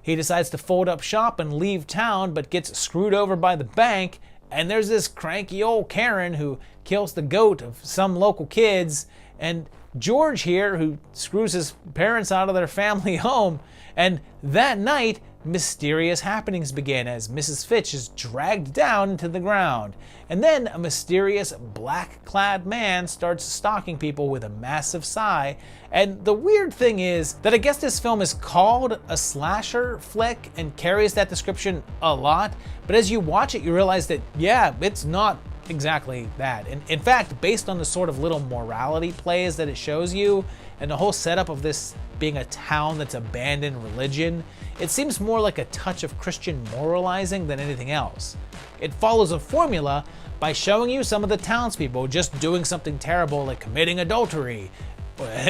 He decides to fold up shop and leave town, but gets screwed over by the bank, and there's this cranky old Karen who kills the goat of some local kids, and George here who screws his parents out of their family home, and that night mysterious happenings begin as Mrs. Fitch is dragged down into the ground, and then a mysterious black-clad man starts stalking people with a massive sigh. And the weird thing is that I guess this film is called a slasher flick and carries that description a lot, but as you watch it you realize that yeah, it's not exactly that. And in fact, based on the sort of little morality plays that it shows you, and the whole setup of this being a town that's abandoned religion, it seems more like a touch of Christian moralizing than anything else. It follows a formula by showing you some of the townspeople just doing something terrible like committing adultery,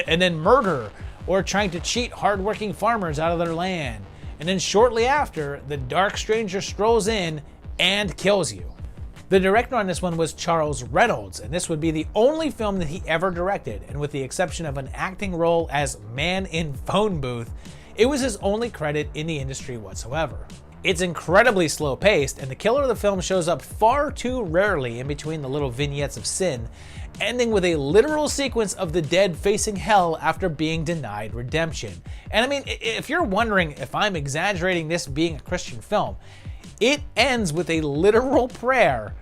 and then murder, or trying to cheat hardworking farmers out of their land. And then shortly after, the dark stranger strolls in and kills you. The director on this one was Charles Reynolds, and this would be the only film that he ever directed, and with the exception of an acting role as man in phone booth, it was his only credit in the industry whatsoever. It's incredibly slow paced, and the killer of the film shows up far too rarely in between the little vignettes of sin, ending with a literal sequence of the dead facing hell after being denied redemption. And I mean, if you're wondering if I'm exaggerating this being a Christian film, it ends with a literal prayer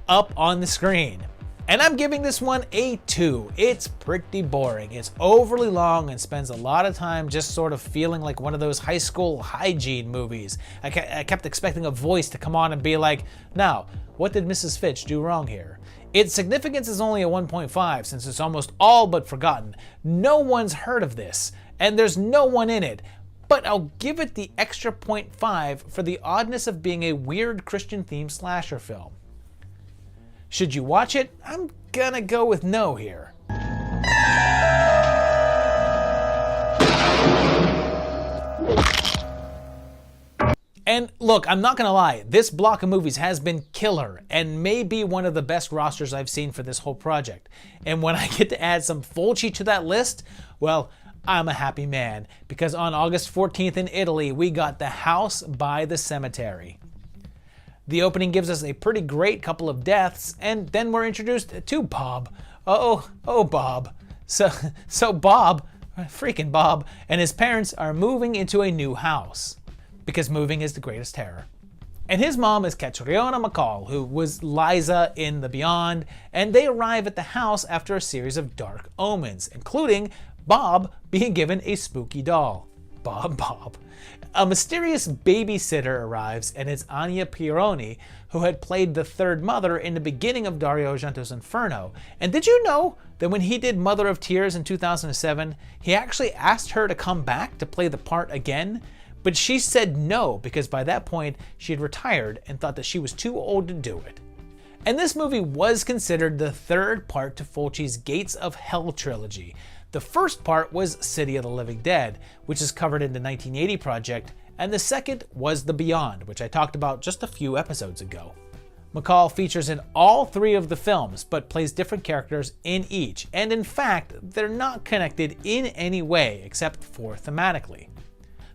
up on the screen. And I'm giving this one a 2. It's pretty boring. It's overly long and spends a lot of time just sort of feeling like one of those high school hygiene movies. I kept expecting a voice to come on and be like, now, what did Mrs. Fitch do wrong here? Its significance is only a 1.5 since it's almost all but forgotten. No one's heard of this, and there's no one in it. But I'll give it the extra 0.5 for the oddness of being a weird Christian-themed slasher film. Should you watch it? I'm gonna go with no here. And look, I'm not gonna lie, this block of movies has been killer and may be one of the best rosters I've seen for this whole project. And when I get to add some Fulci to that list, well, I'm a happy man, because on August 14th in Italy, we got The House by the Cemetery. The opening gives us a pretty great couple of deaths, and then we're introduced to Bob. Oh, Bob. So Bob, freaking Bob, and his parents are moving into a new house, because moving is the greatest terror. And his mom is Catriona MacColl, who was Liza in The Beyond, and they arrive at the house after a series of dark omens, including Bob being given a spooky doll. Bob. A mysterious babysitter arrives, and it's Anya Pironi, who had played the third mother in the beginning of Dario Argento's Inferno. And did you know that when he did Mother of Tears in 2007, he actually asked her to come back to play the part again? But she said no, because by that point she had retired and thought that she was too old to do it. And this movie was considered the third part to Fulci's Gates of Hell trilogy. The first part was City of the Living Dead, which is covered in the 1980 project, and the second was The Beyond, which I talked about just a few episodes ago. MacColl features in all three of the films, but plays different characters in each, and in fact, they're not connected in any way except for thematically.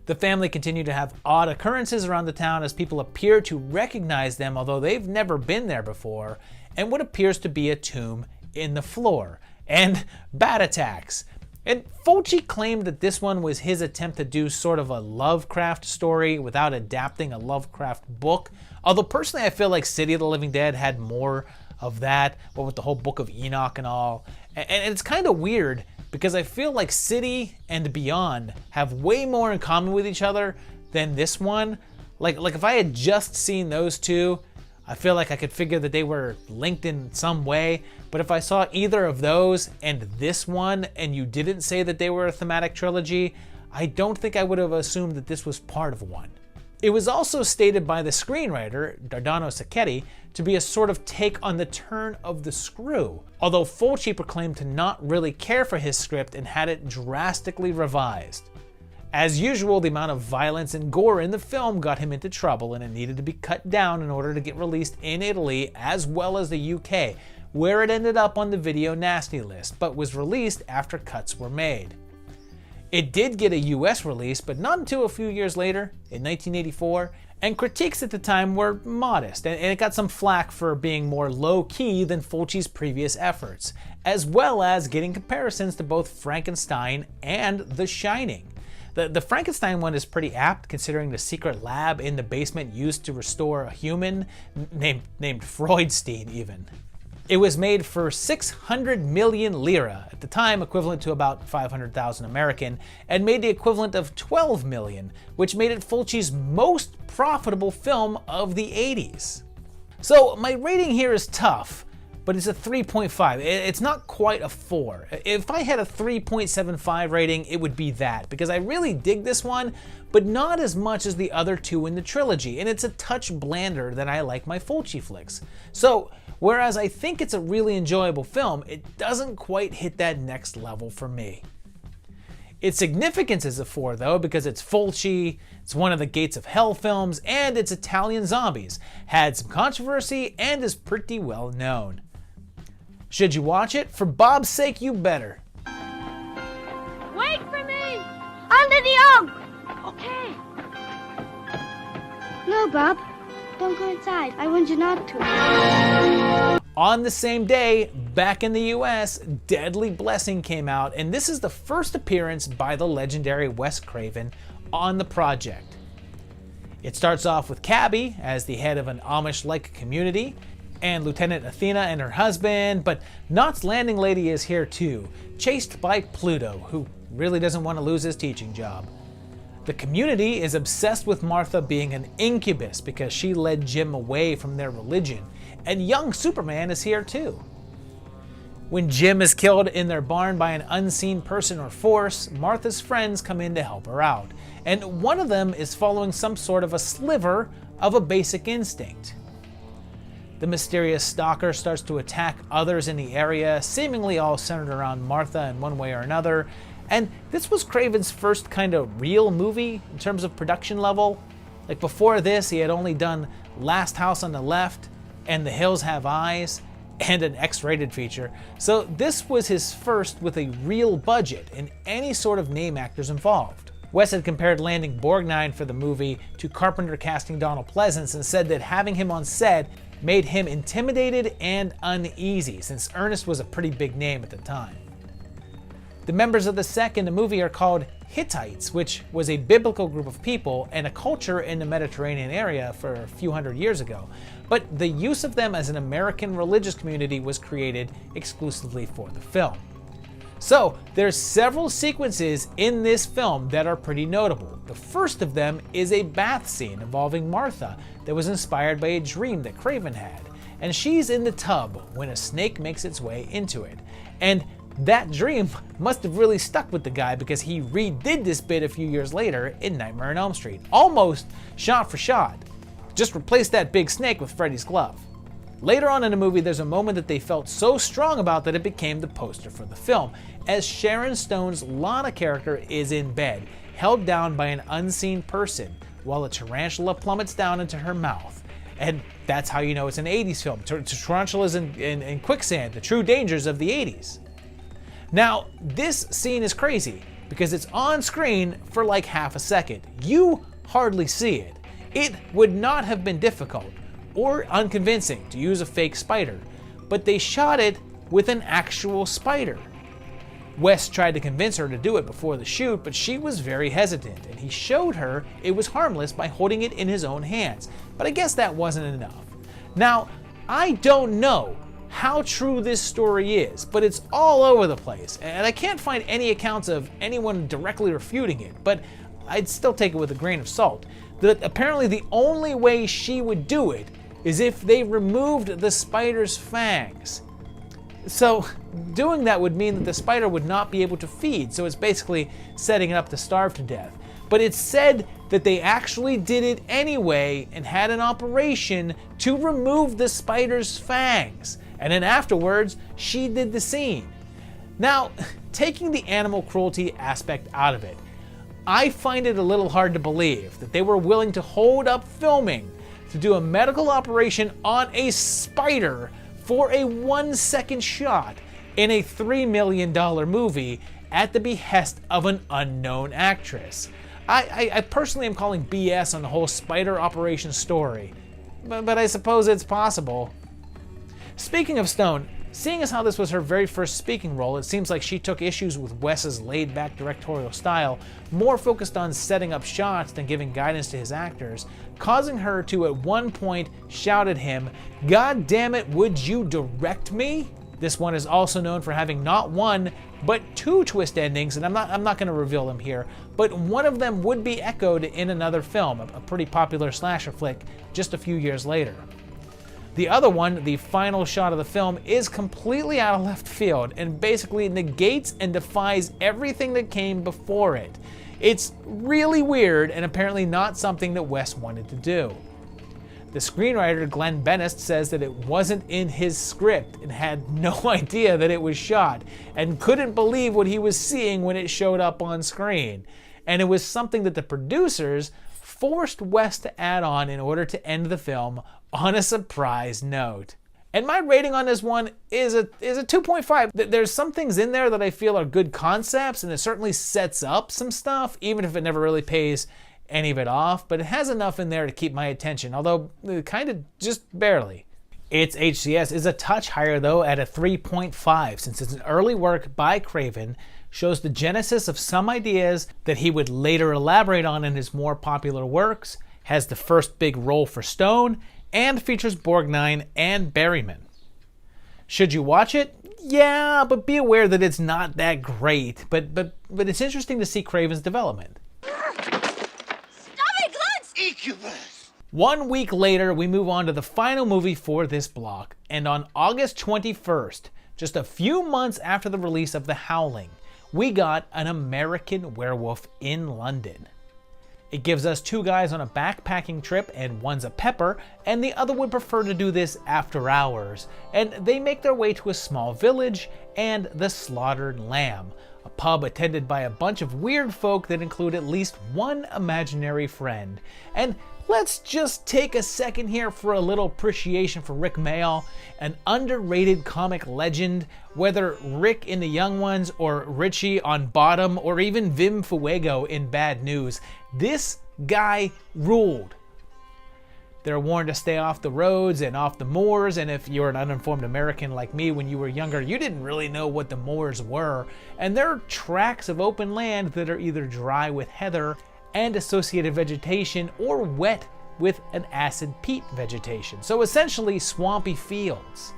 The family continue to have odd occurrences around the town as people appear to recognize them, although they've never been there before, and what appears to be a tomb in the floor, and bat attacks. And Fulci claimed that this one was his attempt to do sort of a Lovecraft story without adapting a Lovecraft book, although personally I feel like City of the Living Dead had more of that, but with the whole Book of Enoch and all. And it's kind of weird, because I feel like City and Beyond have way more in common with each other than this one. Like if I had just seen those two, I feel like I could figure that they were linked in some way, but if I saw either of those and this one, and you didn't say that they were a thematic trilogy, I don't think I would have assumed that this was part of one. It was also stated by the screenwriter, Dardano Sacchetti, to be a sort of take on the turn of the screw, although Fulci proclaimed to not really care for his script and had it drastically revised. As usual, the amount of violence and gore in the film got him into trouble, and it needed to be cut down in order to get released in Italy as well as the UK, where it ended up on the video nasty list, but was released after cuts were made. It did get a US release, but not until a few years later, in 1984, and critiques at the time were modest, and it got some flack for being more low-key than Fulci's previous efforts, as well as getting comparisons to both Frankenstein and The Shining. The Frankenstein one is pretty apt, considering the secret lab in the basement used to restore a human, named Freudstein even. It was made for 600 million lira, at the time equivalent to about 500,000 American, and made the equivalent of 12 million, which made it Fulci's most profitable film of the 80s. So my rating here is tough, but it's a 3.5. It's not quite a 4. If I had a 3.75 rating, it would be that, because I really dig this one, but not as much as the other two in the trilogy, and it's a touch blander than I like my Fulci flicks. So, whereas I think it's a really enjoyable film, it doesn't quite hit that next level for me. Its significance is a 4 though, because it's Fulci, it's one of the Gates of Hell films, and it's Italian zombies, had some controversy, and is pretty well known. Should you watch it? For Bob's sake, you better. Wait for me! Under the oak! Okay. No, Bob. Don't go inside. I want you not to. On the same day, back in the US, Deadly Blessing came out, and this is the first appearance by the legendary Wes Craven on the project. It starts off with Cabby as the head of an Amish-like community, and Lieutenant Athena and her husband, but Knott's Landing Lady is here too, chased by Pluto, who really doesn't want to lose his teaching job. The community is obsessed with Martha being an incubus because she led Jim away from their religion, and young Superman is here too. When Jim is killed in their barn by an unseen person or force, Martha's friends come in to help her out, and one of them is following some sort of a sliver of a basic instinct. The mysterious stalker starts to attack others in the area, seemingly all centered around Martha in one way or another, and this was Craven's first kind of real movie in terms of production level. Like before this, he had only done Last House on the Left, and The Hills Have Eyes, and an X-rated feature, so this was his first with a real budget and any sort of name actors involved. Wes had compared landing Borgnine for the movie to Carpenter casting Donald Pleasence and said that having him on set made him intimidated and uneasy, since Ernest was a pretty big name at the time. The members of the sect in the movie are called Hittites, which was a biblical group of people and a culture in the Mediterranean area for a few hundred years ago, but the use of them as an American religious community was created exclusively for the film. So, there's several sequences in this film that are pretty notable. The first of them is a bath scene involving Martha that was inspired by a dream that Craven had, and she's in the tub when a snake makes its way into it. And that dream must have really stuck with the guy because he redid this bit a few years later in Nightmare on Elm Street, almost shot for shot. Just replace that big snake with Freddy's glove. Later on in the movie, there's a moment that they felt so strong about that it became the poster for the film, as Sharon Stone's Lana character is in bed, held down by an unseen person, while a tarantula plummets down into her mouth. And that's how you know it's an 80s film. Tarantulas in quicksand, the true dangers of the 80s. Now, this scene is crazy because it's on screen for like half a second. You hardly see it. It would not have been difficult or unconvincing to use a fake spider, but they shot it with an actual spider. Wes tried to convince her to do it before the shoot, but she was very hesitant, and he showed her it was harmless by holding it in his own hands, but I guess that wasn't enough. Now, I don't know how true this story is, but it's all over the place, and I can't find any accounts of anyone directly refuting it, but I'd still take it with a grain of salt. That apparently the only way she would do it is if they removed the spider's fangs. So doing that would mean that the spider would not be able to feed, so it's basically setting it up to starve to death. But it's said that they actually did it anyway and had an operation to remove the spider's fangs. And then afterwards, she did the scene. Now, taking the animal cruelty aspect out of it, I find it a little hard to believe that they were willing to hold up filming to do a medical operation on a spider for a 1-second shot in a $3 million movie at the behest of an unknown actress. I personally am calling BS on the whole spider operation story, but I suppose it's possible. Speaking of Stone, seeing as how this was her very first speaking role, it seems like she took issues with Wes's laid-back directorial style, more focused on setting up shots than giving guidance to his actors, causing her to at one point shout at him, "God damn it, would you direct me?" This one is also known for having not one, but 2 twist endings, and I'm not going to reveal them here, but one of them would be echoed in another film, a pretty popular slasher flick, just a few years later. The other one, the final shot of the film, is completely out of left field and basically negates and defies everything that came before it. It's really weird and apparently not something that Wes wanted to do. The screenwriter Glenn Benest says that it wasn't in his script and had no idea that it was shot and couldn't believe what he was seeing when it showed up on screen. And it was something that the producers forced Wes to add on in order to end the film on a surprise note. And my rating on this one is a 2.5. There's some things in there that I feel are good concepts, and it certainly sets up some stuff, even if it never really pays any of it off, but it has enough in there to keep my attention, although kind of just barely. Its HCS is a touch higher though at a 3.5, since it's an early work by Craven, shows the genesis of some ideas that he would later elaborate on in his more popular works, has the first big role for Stone, and features Borgnine and Berryman. Should you watch it? Yeah, but be aware that it's not that great, but it's interesting to see Craven's development. Incubus! 1 week later, we move on to the final movie for this block, and on August 21st, just a few months after the release of The Howling, we got An American Werewolf in London. It gives us two guys on a backpacking trip, and one's a pepper, and the other would prefer to do this after hours, and they make their way to a small village and the Slaughtered Lamb, a pub attended by a bunch of weird folk that include at least one imaginary friend. And let's just take a second here for a little appreciation for Rick Mayall, an underrated comic legend, whether Rick in The Young Ones or Richie on Bottom or even Vim Fuego in Bad News. This guy ruled. They're warned to stay off the roads and off the moors, and if you're an uninformed American like me when you were younger, you didn't really know what the moors were, and they're tracts of open land that are either dry with heather and associated vegetation or wet with an acid peat vegetation, so essentially swampy fields.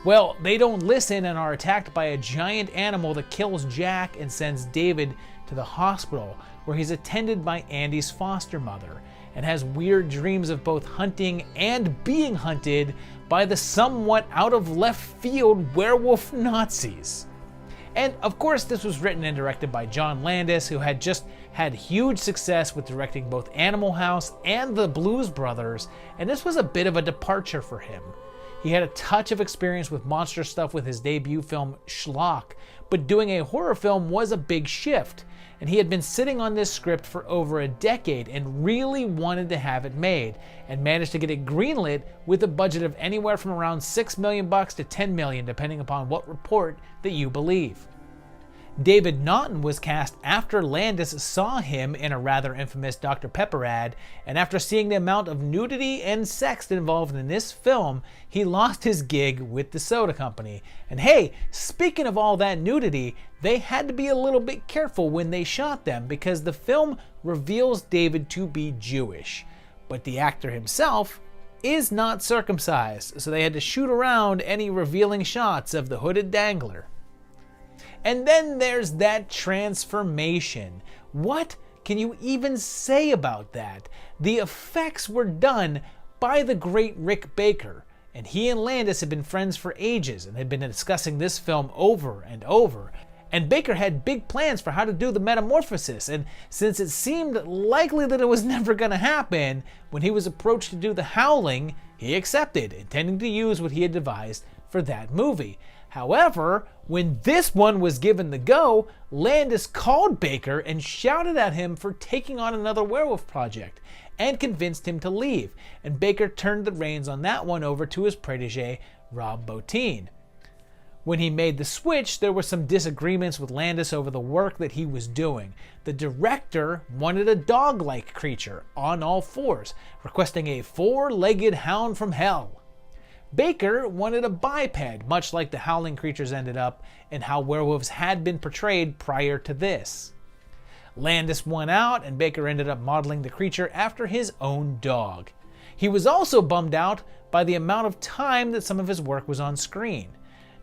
Well, they don't listen and are attacked by a giant animal that kills Jack and sends David to the hospital, where he's attended by Andy's foster mother, and has weird dreams of both hunting and being hunted by the somewhat out of left field werewolf Nazis. And of course, this was written and directed by John Landis, who had just had huge success with directing both Animal House and The Blues Brothers, and this was a bit of a departure for him. He had a touch of experience with monster stuff with his debut film Schlock, but doing a horror film was a big shift, and he had been sitting on this script for over a decade and really wanted to have it made, and managed to get it greenlit with a budget of anywhere from around $6 million to $10 million, depending upon what report that you believe. David Naughton was cast after Landis saw him in a rather infamous Dr. Pepper ad, and after seeing the amount of nudity and sex involved in this film, he lost his gig with the soda company. And hey, speaking of all that nudity, they had to be a little bit careful when they shot them, because the film reveals David to be Jewish, but the actor himself is not circumcised, so they had to shoot around any revealing shots of the hooded dangler. And then there's that transformation. What can you even say about that? The effects were done by the great Rick Baker, and he and Landis had been friends for ages and had been discussing this film over and over. And Baker had big plans for how to do the metamorphosis, and since it seemed likely that it was never going to happen, when he was approached to do The Howling, he accepted, intending to use what he had devised for that movie. However, when this one was given the go, Landis called Baker and shouted at him for taking on another werewolf project, and convinced him to leave, and Baker turned the reins on that one over to his protege, Rob Bottin. When he made the switch, there were some disagreements with Landis over the work that he was doing. The director wanted a dog-like creature on all fours, requesting a four-legged hound from hell. Baker wanted a biped, much like the howling creatures ended up, and how werewolves had been portrayed prior to this. Landis won out, and Baker ended up modeling the creature after his own dog. He was also bummed out by the amount of time that some of his work was on screen.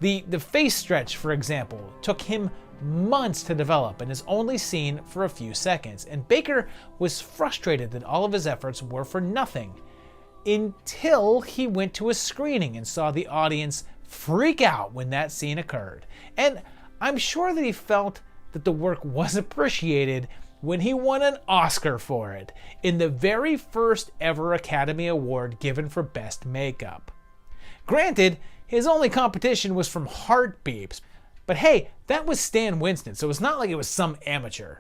The face stretch, for example, took him months to develop and is only seen for a few seconds, and Baker was frustrated that all of his efforts were for nothing. until he went to a screening and saw the audience freak out when that scene occurred. And I'm sure that he felt that the work was appreciated when he won an Oscar for it in the very first ever Academy Award given for Best Makeup. Granted, his only competition was from Heart Beeps, but hey, that was Stan Winston, so it's not like it was some amateur.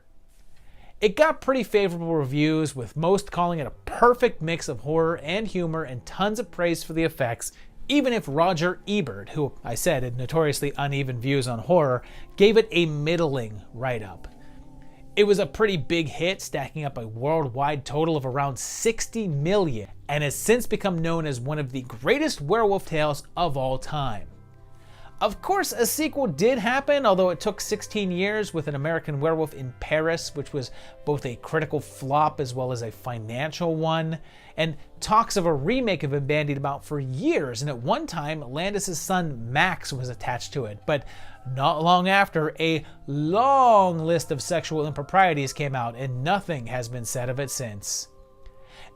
It got pretty favorable reviews, with most calling it a perfect mix of horror and humor and tons of praise for the effects, even if Roger Ebert, who I said had notoriously uneven views on horror, gave it a middling write-up. It was a pretty big hit, stacking up a worldwide total of around 60 million, and has since become known as one of the greatest werewolf tales of all time. Of course, a sequel did happen, although it took 16 years, with An American Werewolf in Paris, which was both a critical flop as well as a financial one. And talks of a remake have been bandied about for years, and at one time, Landis' son Max was attached to it. But not long after, a long list of sexual improprieties came out, and nothing has been said of it since.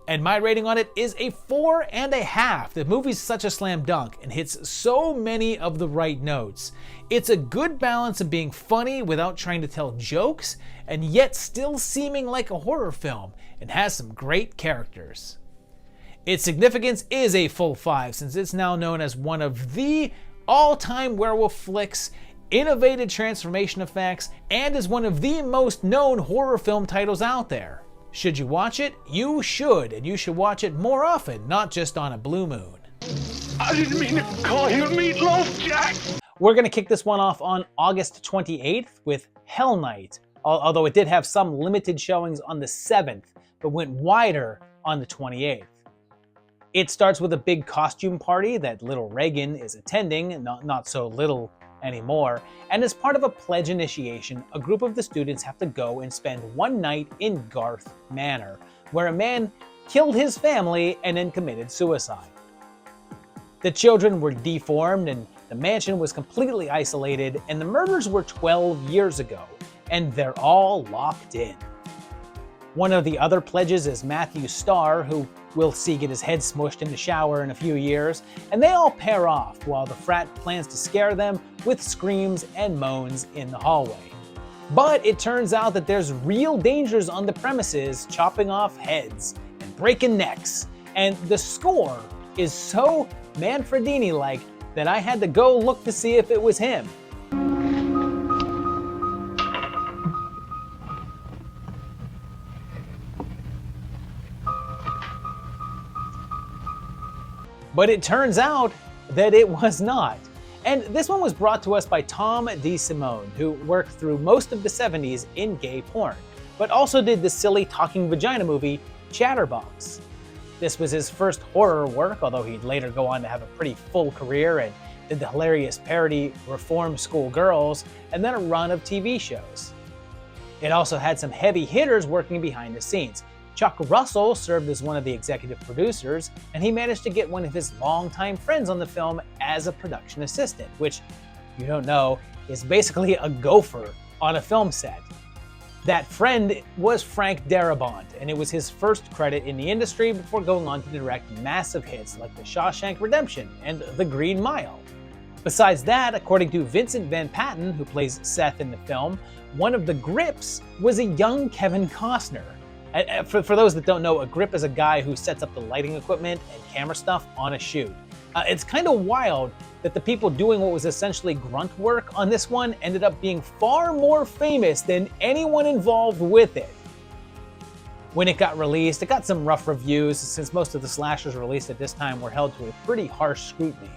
And my rating on it is a 4.5. The movie's such a slam dunk and hits so many of the right notes. It's a good balance of being funny without trying to tell jokes, and yet still seeming like a horror film, and has some great characters. Its significance is a full 5, since it's now known as one of the all-time werewolf flicks, innovative transformation effects, and is one of the most known horror film titles out there. Should you watch it? You should, and you should watch it more often, not just on a blue moon. I didn't mean to call you meatloaf, Jack! We're going to kick this one off on August 28th with Hell Night, although it did have some limited showings on the 7th, but went wider on the 28th. It starts with a big costume party that little Reagan is attending, not so little anymore, and as part of a pledge initiation, a group of the students have to go and spend one night in Garth Manor, where a man killed his family and then committed suicide. The children were deformed, and the mansion was completely isolated, and the murders were 12 years ago, and they're all locked in. One of the other pledges is Matthew Starr, who we'll see get his head smushed in the shower in a few years, and they all pair off while the frat plans to scare them with screams and moans in the hallway. But it turns out that there's real dangers on the premises, chopping off heads and breaking necks, and the score is so Manfredini-like that I had to go look to see if it was him. But it turns out that it was not. And this one was brought to us by Tom DeSimone, who worked through most of the 70s in gay porn, but also did the silly talking vagina movie Chatterbox. This was his first horror work, although he'd later go on to have a pretty full career and did the hilarious parody Reform School Girls, and then a run of TV shows. It also had some heavy hitters working behind the scenes. Chuck Russell served as one of the executive producers, and he managed to get one of his longtime friends on the film as a production assistant, which, if you don't know, is basically a gopher on a film set. That friend was Frank Darabont, and it was his first credit in the industry before going on to direct massive hits like The Shawshank Redemption and The Green Mile. Besides that, according to Vincent Van Patten, who plays Seth in the film, one of the grips was a young Kevin Costner. For those that don't know, a grip is a guy who sets up the lighting equipment and camera stuff on a shoot. It's kind of wild that the people doing what was essentially grunt work on this one ended up being far more famous than anyone involved with it. When it got released, it got some rough reviews, since most of the slashers released at this time were held to a pretty harsh scrutiny.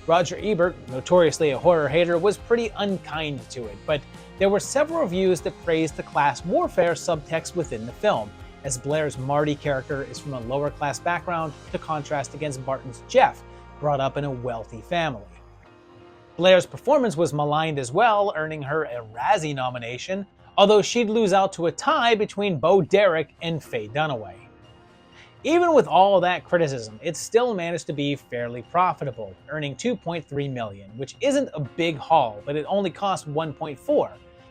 Roger Ebert, notoriously a horror hater, was pretty unkind to it, but there were several reviews that praised the class warfare subtext within the film, as Blair's Marty character is from a lower class background to contrast against Barton's Jeff, brought up in a wealthy family. Blair's performance was maligned as well, earning her a Razzie nomination, although she'd lose out to a tie between Bo Derek and Faye Dunaway. Even with all that criticism, it still managed to be fairly profitable, earning $2.3 million, which isn't a big haul, but it only cost $1.4.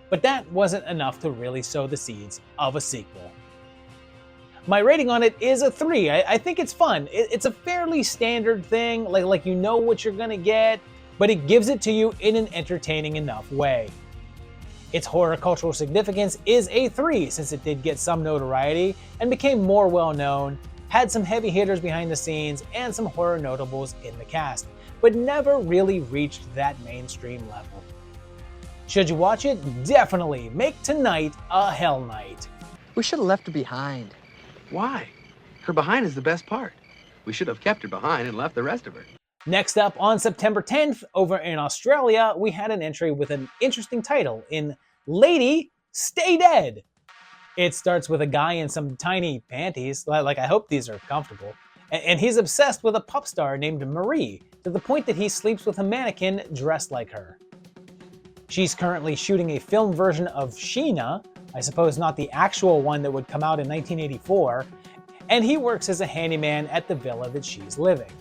But that wasn't enough to really sow the seeds of a sequel. My rating on it is a 3. I think it's fun. It's a fairly standard thing, like you know what you're gonna get, but it gives it to you in an entertaining enough way. Its horror cultural significance is a 3 since it did get some notoriety and became more well known, had some heavy hitters behind the scenes and some horror notables in the cast, but never really reached that mainstream level. Should you watch it? Definitely make tonight a hell night. We should have left her behind. Why? Her behind is the best part. We should have kept her behind and left the rest of her. Next up, on September 10th, over in Australia, we had an entry with an interesting title in Lady, Stay Dead. It starts with a guy in some tiny panties, like I hope these are comfortable, and he's obsessed with a pop star named Marie, to the point that he sleeps with a mannequin dressed like her. She's currently shooting a film version of Sheena, I suppose not the actual one that would come out in 1984, and he works as a handyman at the villa that she's living.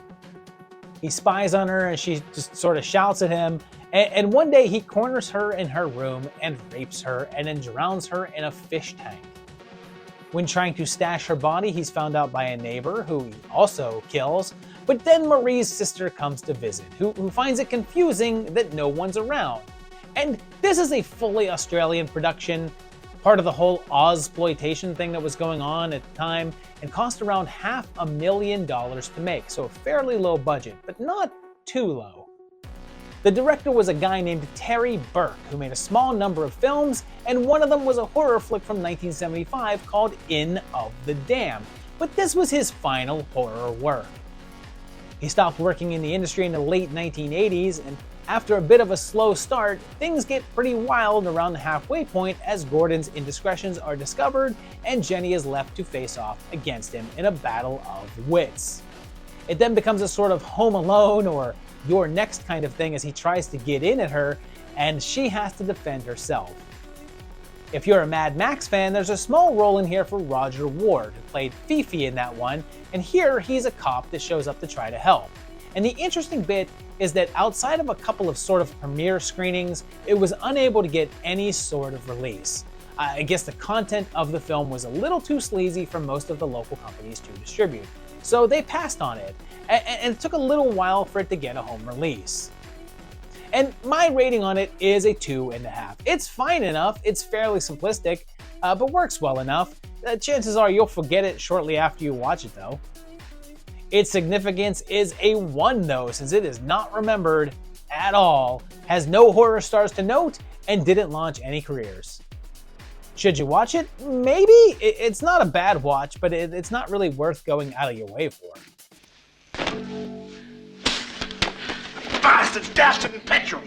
He spies on her and she just sort of shouts at him, and one day he corners her in her room and rapes her and then drowns her in a fish tank. When trying to stash her body, he's found out by a neighbor who he also kills, but then Marie's sister comes to visit, who finds it confusing that no one's around. And this is a fully Australian production, part of the whole Ozploitation thing that was going on at the time, and cost around $500,000 to make, so a fairly low budget, but not too low. The director was a guy named Terry Burke, who made a small number of films, and one of them was a horror flick from 1975 called Inn of the Damned, but this was his final horror work. He stopped working in the industry in the late 1980s, and after a bit of a slow start, things get pretty wild around the halfway point as Gordon's indiscretions are discovered and Jenny is left to face off against him in a battle of wits. It then becomes a sort of Home Alone or You're Next kind of thing as he tries to get in at her and she has to defend herself. If you're a Mad Max fan, there's a small role in here for Roger Ward, who played Fifi in that one, and here he's a cop that shows up to try to help. And the interesting bit is that outside of a couple of sort of premiere screenings, it was unable to get any sort of release. I guess the content of the film was a little too sleazy for most of the local companies to distribute, so they passed on it, and it took a little while for it to get a home release. And my rating on it is a 2.5. It's fine enough, it's fairly simplistic, but works well enough. Chances are you'll forget it shortly after you watch it though. Its significance is a 1 though, since it is not remembered at all, has no horror stars to note, and didn't launch any careers. Should you watch it? Maybe. It's not a bad watch, but it's not really worth going out of your way for. Bastards, dastard, and petrol!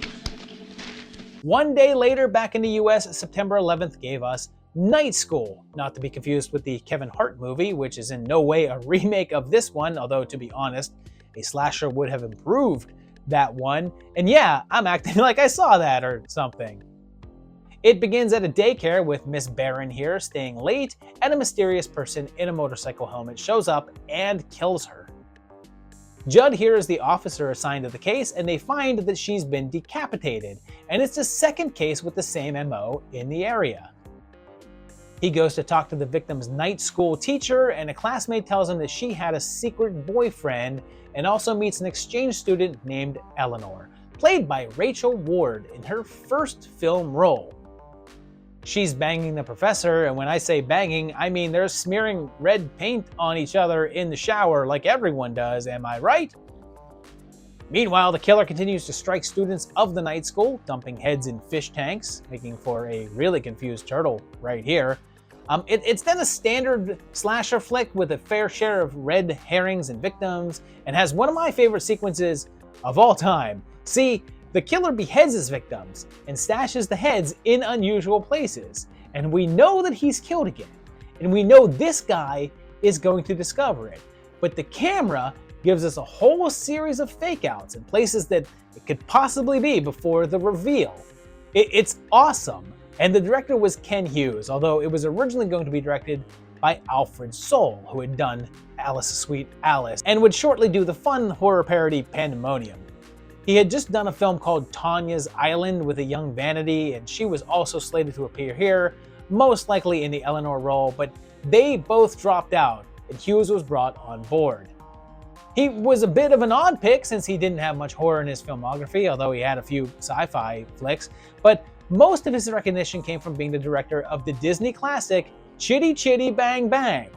One day later, back in the US, September 11th gave us Night School, not to be confused with the Kevin Hart movie, which is in no way a remake of this one, although to be honest, a slasher would have improved that one. And yeah, I'm acting like I saw that or something. It begins at a daycare with Miss Barron here staying late, and a mysterious person in a motorcycle helmet shows up and kills her. Judd here is the officer assigned to the case, and they find that she's been decapitated, and it's the second case with the same MO in the area. He goes to talk to the victim's night school teacher, and a classmate tells him that she had a secret boyfriend, and also meets an exchange student named Eleanor, played by Rachel Ward in her first film role. She's banging the professor, and when I say banging, I mean they're smearing red paint on each other in the shower like everyone does, am I right? Meanwhile, the killer continues to strike students of the night school, dumping heads in fish tanks, making for a really confused turtle right here. It's then a standard slasher flick with a fair share of red herrings and victims, and has one of my favorite sequences of all time. See, the killer beheads his victims and stashes the heads in unusual places, and we know that he's killed again, and we know this guy is going to discover it, but the camera gives us a whole series of fake outs in places that it could possibly be before the reveal. It's awesome, and the director was Ken Hughes, although it was originally going to be directed by Alfred Soule, who had done Alice Sweet Alice, and would shortly do the fun horror parody Pandemonium. He had just done a film called Tanya's Island with a young Vanity, and she was also slated to appear here, most likely in the Eleanor role, but they both dropped out, and Hughes was brought on board. He was a bit of an odd pick since he didn't have much horror in his filmography, although he had a few sci-fi flicks, but most of his recognition came from being the director of the Disney classic Chitty Chitty Bang Bang.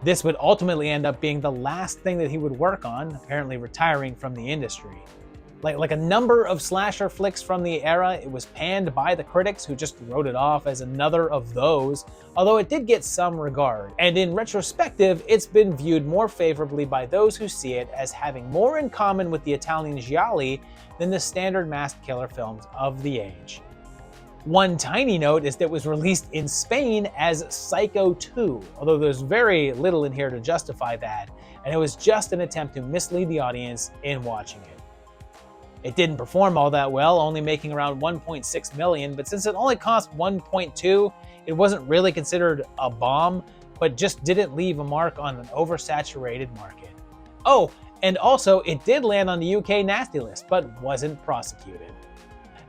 This would ultimately end up being the last thing that he would work on, apparently retiring from the industry. Like a number of slasher flicks from the era, it was panned by the critics who just wrote it off as another of those, although it did get some regard. And in retrospective, it's been viewed more favorably by those who see it as having more in common with the Italian gialli than the standard masked killer films of the age. One tiny note is that it was released in Spain as Psycho 2, although there's very little in here to justify that, and it was just an attempt to mislead the audience in watching it. It didn't perform all that well, only making around 1.6 million, but since it only cost 1.2, it wasn't really considered a bomb, but just didn't leave a mark on an oversaturated market. Oh, and also it did land on the UK Nasty List, but wasn't prosecuted.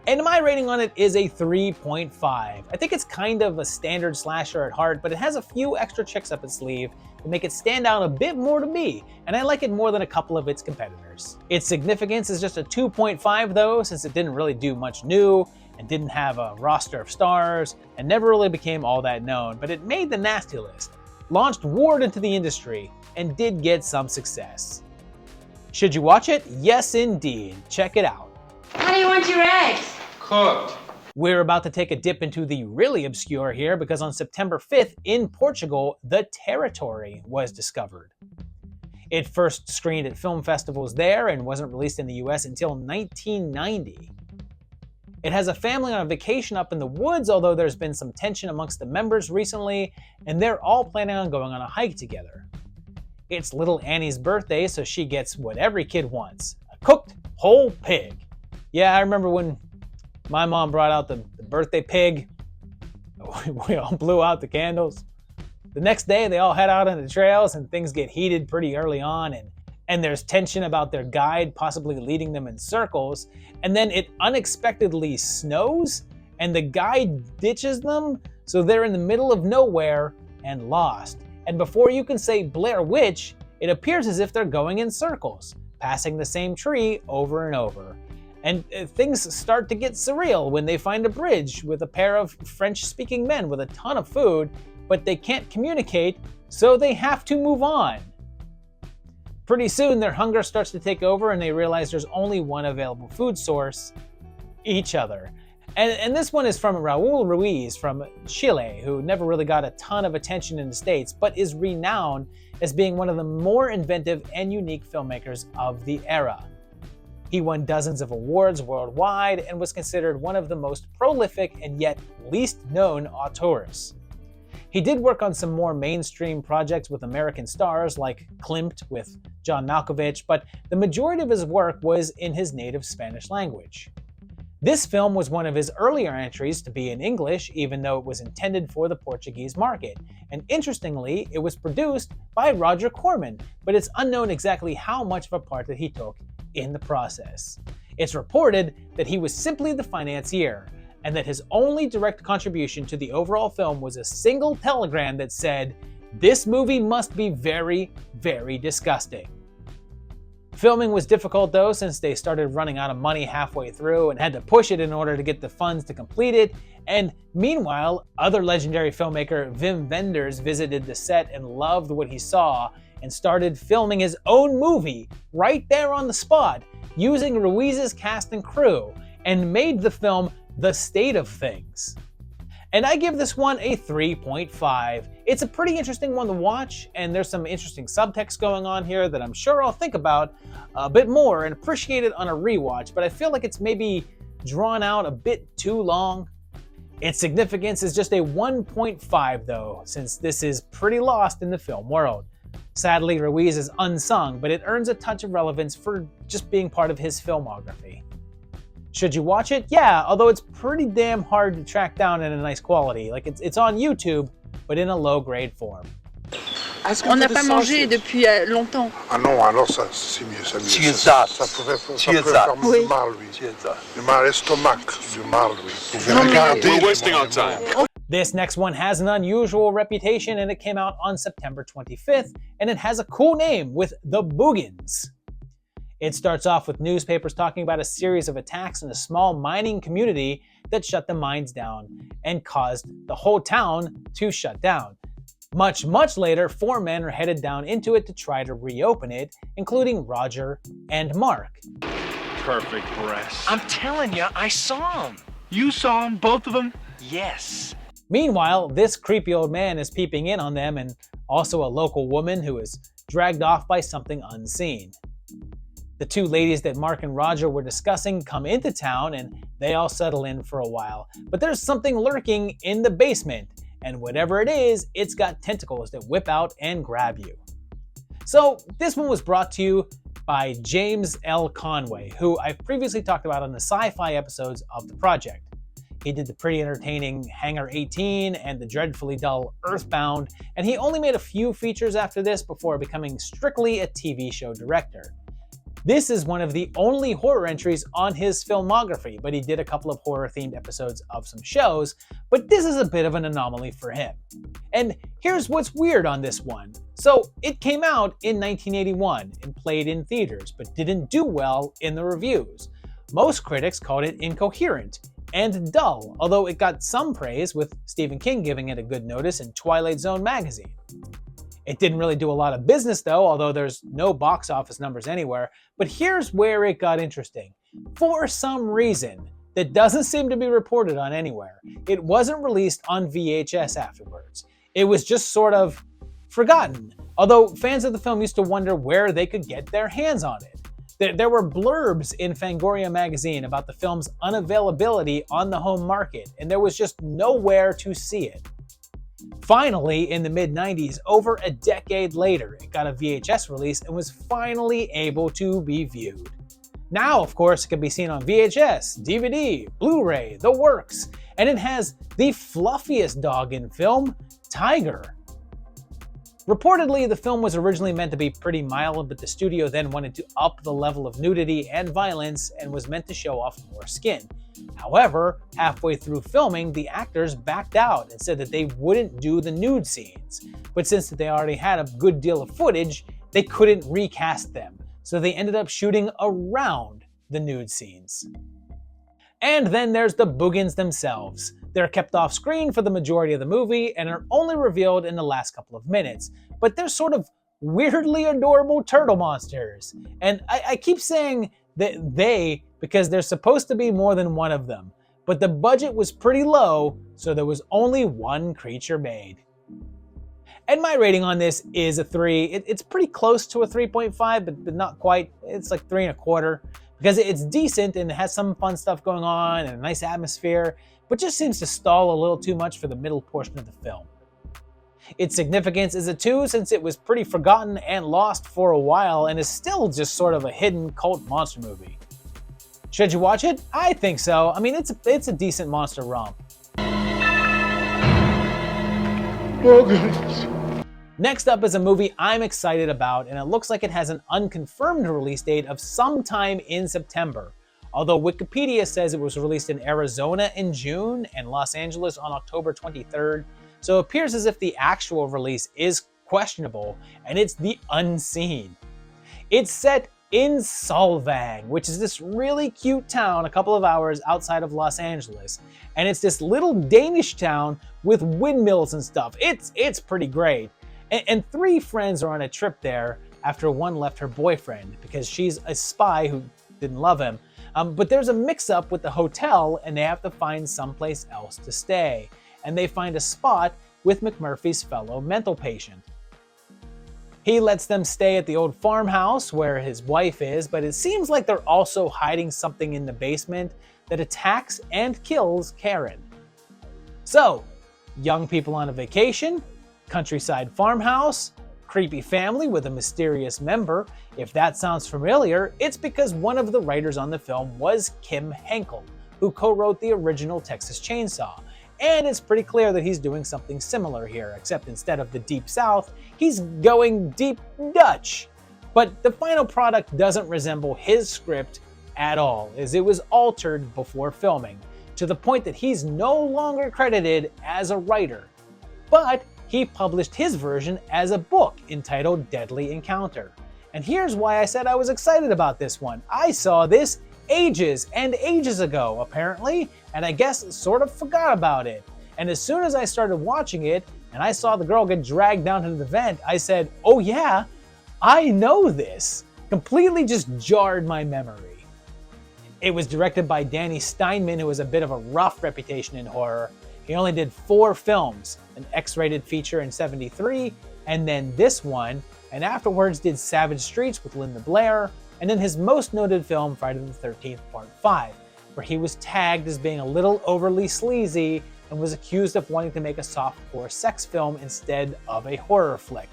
And my rating on it is a 3.5. I think it's kind of a standard slasher at heart, but it has a few extra tricks up its sleeve to make it stand out a bit more to me, and I like it more than a couple of its competitors. Its significance is just a 2.5 though, since it didn't really do much new, and didn't have a roster of stars, and never really became all that known, but it made the Nasty List, launched Ward into the industry, and did get some success. Should you watch it? Yes indeed, check it out. How do you want your eggs? Cooked. We're about to take a dip into the really obscure here because on September 5th in Portugal, The Territory was discovered. It first screened at film festivals there and wasn't released in the US until 1990. It has a family on a vacation up in the woods, although there's been some tension amongst the members recently, and they're all planning on going on a hike together. It's little Annie's birthday, so she gets what every kid wants, a cooked whole pig. Yeah, I remember when my mom brought out the birthday pig. We all blew out the candles. The next day, they all head out on the trails and things get heated pretty early on, and there's tension about their guide possibly leading them in circles, and then it unexpectedly snows, and the guide ditches them, so they're in the middle of nowhere and lost. And before you can say Blair Witch, it appears as if they're going in circles, passing the same tree over and over. And things start to get surreal when they find a bridge with a pair of French-speaking men with a ton of food, but they can't communicate, so they have to move on. Pretty soon, their hunger starts to take over and they realize there's only one available food source: each other. And this one is from Raul Ruiz from Chile, who never really got a ton of attention in the States, but is renowned as being one of the more inventive and unique filmmakers of the era. He won dozens of awards worldwide and was considered one of the most prolific and yet least known auteurs. He did work on some more mainstream projects with American stars like Klimt with John Malkovich, but the majority of his work was in his native Spanish language. This film was one of his earlier entries to be in English, even though it was intended for the Portuguese market. And interestingly, it was produced by Roger Corman, but it's unknown exactly how much of a part that he took in the process. It's reported that he was simply the financier, and that his only direct contribution to the overall film was a single telegram that said, "This movie must be very, very disgusting." Filming was difficult though, since they started running out of money halfway through and had to push it in order to get the funds to complete it, and meanwhile, other legendary filmmaker Wim Wenders visited the set and loved what he saw and started filming his own movie right there on the spot, using Ruiz's cast and crew, and made the film The State of Things. And I give this one a 3.5. It's a pretty interesting one to watch, and there's some interesting subtext going on here that I'm sure I'll think about a bit more and appreciate it on a rewatch, but I feel like it's maybe drawn out a bit too long. Its significance is just a 1.5 though, since this is pretty lost in the film world. Sadly, Ruiz is unsung, but it earns a touch of relevance for just being part of his filmography. Should you watch it? Yeah, although it's pretty damn hard to track down in a nice quality. Like it's on YouTube, but in a low-grade form. On n'a pas mangé depuis longtemps. Ah non, alors ça, c'est mieux, c'est mieux. Chiesa. Ça pourrait faire Oui. mal, lui. Du mal estomac, du mal, lui. Vous verrez regarder. We're wasting our time. This next one has an unusual reputation, and it came out on September 25th, and it has a cool name with The Boogans. It starts off with newspapers talking about a series of attacks in a small mining community that shut the mines down and caused the whole town to shut down. Much later, 4 men are headed down into it to try to reopen it, including Roger and Mark. Perfect breasts. I'm telling you, I saw them. You saw them, both of them? Yes. Meanwhile, this creepy old man is peeping in on them, and also a local woman who is dragged off by something unseen. The 2 ladies that Mark and Roger were discussing come into town, and they all settle in for a while. But there's something lurking in the basement, and whatever it is, it's got tentacles that whip out and grab you. So this one was brought to you by James L. Conway, who I've previously talked about on the sci-fi episodes of the project. He did the pretty entertaining Hangar 18 and the dreadfully dull Earthbound, and he only made a few features after this before becoming strictly a TV show director. This is one of the only horror entries on his filmography, but he did a couple of horror-themed episodes of some shows, but this is a bit of an anomaly for him. And here's what's weird on this one. So it came out in 1981 and played in theaters, but didn't do well in the reviews. Most critics called it incoherent and dull, although it got some praise, with Stephen King giving it a good notice in Twilight Zone magazine. It didn't really do a lot of business though, although there's no box office numbers anywhere, but here's where it got interesting. For some reason that doesn't seem to be reported on anywhere, it wasn't released on VHS afterwards. It was just sort of forgotten, although fans of the film used to wonder where they could get their hands on it. There were blurbs in Fangoria magazine about the film's unavailability on the home market, and there was just nowhere to see it. Finally, in the mid-90s, over a decade later, it got a VHS release and was finally able to be viewed. Now, of course, it can be seen on VHS, DVD, Blu-ray, the works, and it has the fluffiest dog in film, Tiger. Reportedly, the film was originally meant to be pretty mild, but the studio then wanted to up the level of nudity and violence and was meant to show off more skin. However, halfway through filming, the actors backed out and said that they wouldn't do the nude scenes. But since they already had a good deal of footage, they couldn't recast them, so they ended up shooting around the nude scenes. And then there's the Boogans themselves. They're kept off screen for the majority of the movie and are only revealed in the last couple of minutes, but they're sort of weirdly adorable turtle monsters. And I keep saying that they because there's supposed to be more than one of them, but the budget was pretty low, so there was only one creature made. And my rating on this is a 3. It's pretty close to a 3.5, but not quite. It's like 3.25. Because it's decent and it has some fun stuff going on and a nice atmosphere, but just seems to stall a little too much for the middle portion of the film. Its significance is a 2 since it was pretty forgotten and lost for a while and is still just sort of a hidden cult monster movie. Should you watch it? I think so. I mean, it's a decent monster romp. Oh, goodness. Next up is a movie I'm excited about, and it looks like it has an unconfirmed release date of sometime in September. Although Wikipedia says it was released in Arizona in June and Los Angeles on October 23rd, so it appears as if the actual release is questionable, and it's The Unseen. It's set in Solvang, which is this really cute town a couple of hours outside of Los Angeles, and it's this little Danish town with windmills and stuff. It's pretty great. And 3 friends are on a trip there after one left her boyfriend because she's a spy who didn't love him. But there's a mix-up with the hotel and they have to find someplace else to stay. And they find a spot with McMurphy's fellow mental patient. He lets them stay at the old farmhouse where his wife is, but it seems like they're also hiding something in the basement that attacks and kills Karen. So, young people on a vacation, countryside farmhouse, creepy family with a mysterious member. If that sounds familiar, it's because one of the writers on the film was Kim Henkel, who co-wrote the original Texas Chainsaw. And it's pretty clear that he's doing something similar here, except instead of the Deep South, he's going Deep Dutch. But the final product doesn't resemble his script at all, as it was altered before filming. to the point that he's no longer credited as a writer. But he published his version as a book entitled Deadly Encounter. And here's why I said I was excited about this one. I saw this ages and ages ago, apparently, and I guess sort of forgot about it. And as soon as I started watching it, and I saw the girl get dragged down to the vent, I said, oh yeah, I know this. Completely just jarred my memory. It was directed by Danny Steinman, who has a bit of a rough reputation in horror. He only did 4 films, an X-rated feature in '73, and then this one, and afterwards did Savage Streets with Linda Blair, and then his most noted film, Friday the 13th Part 5, where he was tagged as being a little overly sleazy and was accused of wanting to make a softcore sex film instead of a horror flick.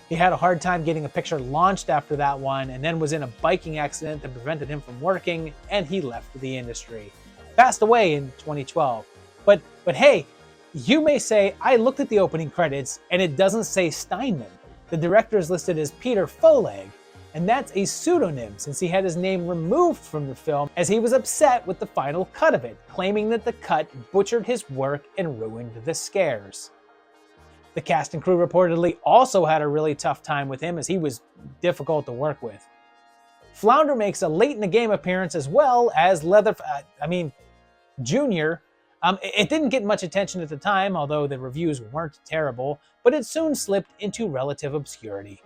He had a hard time getting a picture launched after that one, and then was in a biking accident that prevented him from working, and he left the industry. Passed away in 2012. But hey, you may say, I looked at the opening credits and it doesn't say Steinman. The director is listed as Peter Foleg, and that's a pseudonym since he had his name removed from the film as he was upset with the final cut of it, claiming that the cut butchered his work and ruined the scares. The cast and crew reportedly also had a really tough time with him as he was difficult to work with. Flounder makes a late in the game appearance as well as Junior. It didn't get much attention at the time, although the reviews weren't terrible, but it soon slipped into relative obscurity.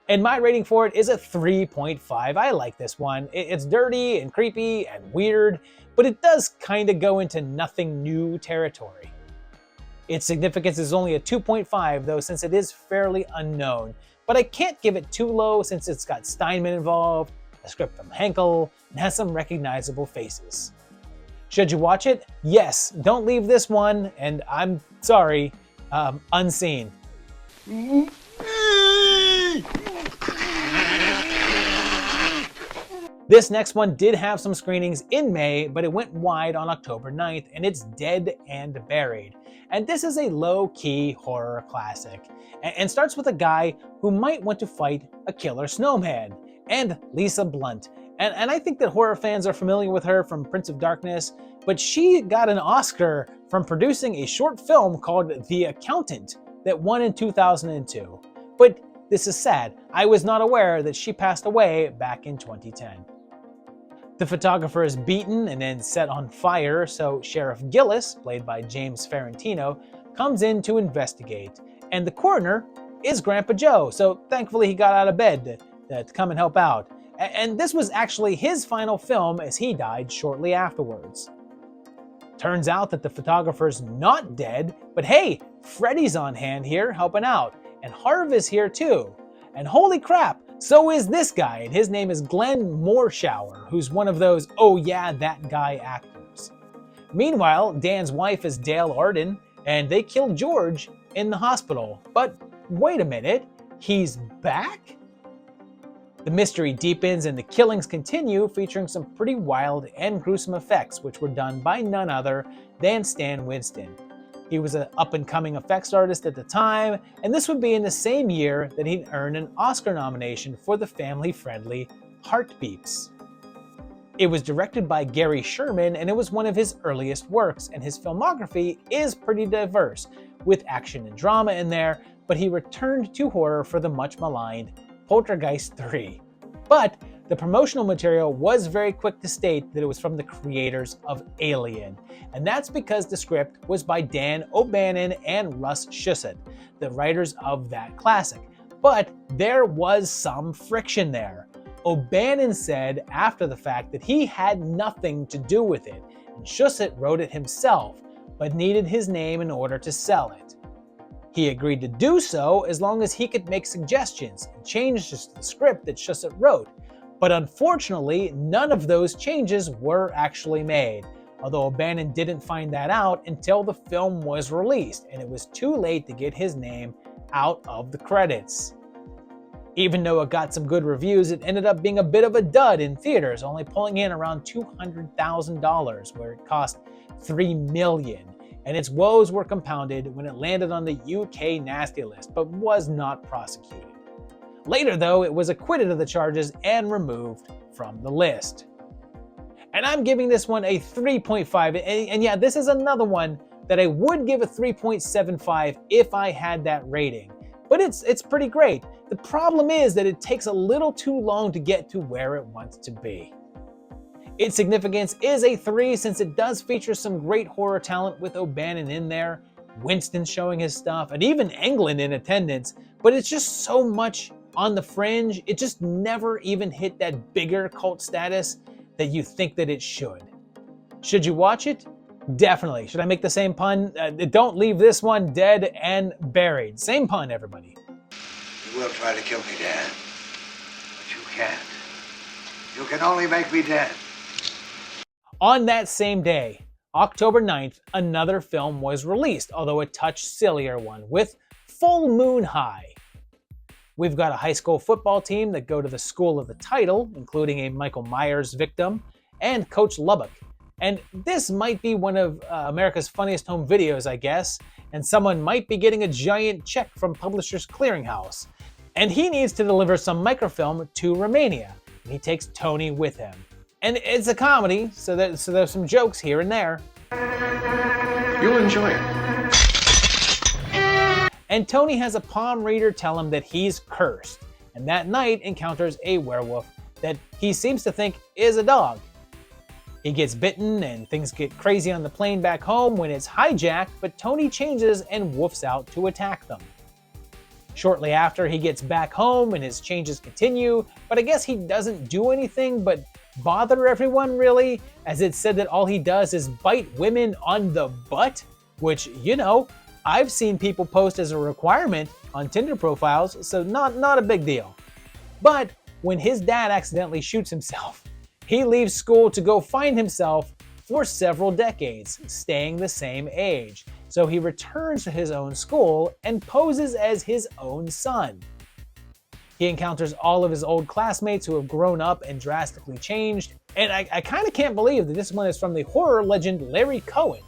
And my rating for it is a 3.5. I like this one. It's dirty and creepy and weird, but it does kind of go into nothing new territory. Its significance is only a 2.5 though, since it is fairly unknown, but I can't give it too low since it's got Steinman involved, a script from Henkel, and has some recognizable faces. Should you watch it? Yes, don't leave this one, and I'm sorry, unseen. This next one did have some screenings in May, but it went wide on October 9th, and it's Dead and Buried. And this is a low-key horror classic, and starts with a guy who might want to fight a killer snowman, and Lisa Blunt. And I think that horror fans are familiar with her from Prince of Darkness, but she got an Oscar from producing a short film called The Accountant that won in 2002. But this is sad. I was not aware that she passed away back in 2010. The photographer is beaten and then set on fire, so Sheriff Gillis, played by James Ferrantino, comes in to investigate. And the coroner is Grandpa Joe, so thankfully he got out of bed to come and help out. And this was actually his final film as he died shortly afterwards. Turns out that the photographer's not dead, but hey, Freddy's on hand here helping out, and Harv is here too. And holy crap, so is this guy, and his name is Glenn Morshower, who's one of those oh yeah, that guy actors. Meanwhile, Dan's wife is Dale Arden, and they killed George in the hospital. But wait a minute, he's back? The mystery deepens and the killings continue, featuring some pretty wild and gruesome effects, which were done by none other than Stan Winston. He was an up-and-coming effects artist at the time, and this would be in the same year that he'd earned an Oscar nomination for the family-friendly Heartbeeps. It was directed by Gary Sherman, and it was one of his earliest works, and his filmography is pretty diverse, with action and drama in there, but he returned to horror for the much-maligned Poltergeist 3. But the promotional material was very quick to state that it was from the creators of Alien, and that's because the script was by Dan O'Bannon and Russ Shusett, the writers of that classic. But there was some friction there. O'Bannon said after the fact that he had nothing to do with it, and Shusett wrote it himself, but needed his name in order to sell it. He agreed to do so as long as he could make suggestions and changes to the script that Shusett wrote. But unfortunately, none of those changes were actually made, although O'Bannon didn't find that out until the film was released, and it was too late to get his name out of the credits. Even though it got some good reviews, it ended up being a bit of a dud in theaters, only pulling in around $200,000, where it cost $3 million. And its woes were compounded when it landed on the UK nasty list, but was not prosecuted. Later though, it was acquitted of the charges and removed from the list. And I'm giving this one a 3.5. And yeah, this is another one that I would give a 3.75 if I had that rating. But it's pretty great. The problem is that it takes a little too long to get to where it wants to be. Its significance is a 3 since it does feature some great horror talent with O'Bannon in there, Winston showing his stuff, and even Englund in attendance, but it's just so much on the fringe, it just never even hit that bigger cult status that you think that it should. Should you watch it? Definitely. Should I make the same pun? Don't leave this one dead and buried. Same pun, everybody. You will try to kill me, Dan, but you can't. You can only make me dead. On that same day, October 9th, another film was released, although a touch sillier one, with Full Moon High. We've got a high school football team that go to the school of the title, including a Michael Myers victim, and Coach Lubbock. And this might be one of America's Funniest Home Videos, I guess, and someone might be getting a giant check from Publishers Clearinghouse. And he needs to deliver some microfilm to Romania, and he takes Tony with him. And it's a comedy, so there's some jokes here and there. You'll enjoy it. And Tony has a palm reader tell him that he's cursed, and that night encounters a werewolf that he seems to think is a dog. He gets bitten and things get crazy on the plane back home when it's hijacked, but Tony changes and woofs out to attack them. Shortly after, he gets back home and his changes continue, but I guess he doesn't do anything but bother everyone really, as it's said that all he does is bite women on the butt, which, you know, I've seen people post as a requirement on Tinder profiles, so not a big deal. But when his dad accidentally shoots himself, he leaves school to go find himself for several decades, staying the same age. So he returns to his own school and poses as his own son. He encounters all of his old classmates who have grown up and drastically changed, and I kind of can't believe that this one is from the horror legend Larry Cohen.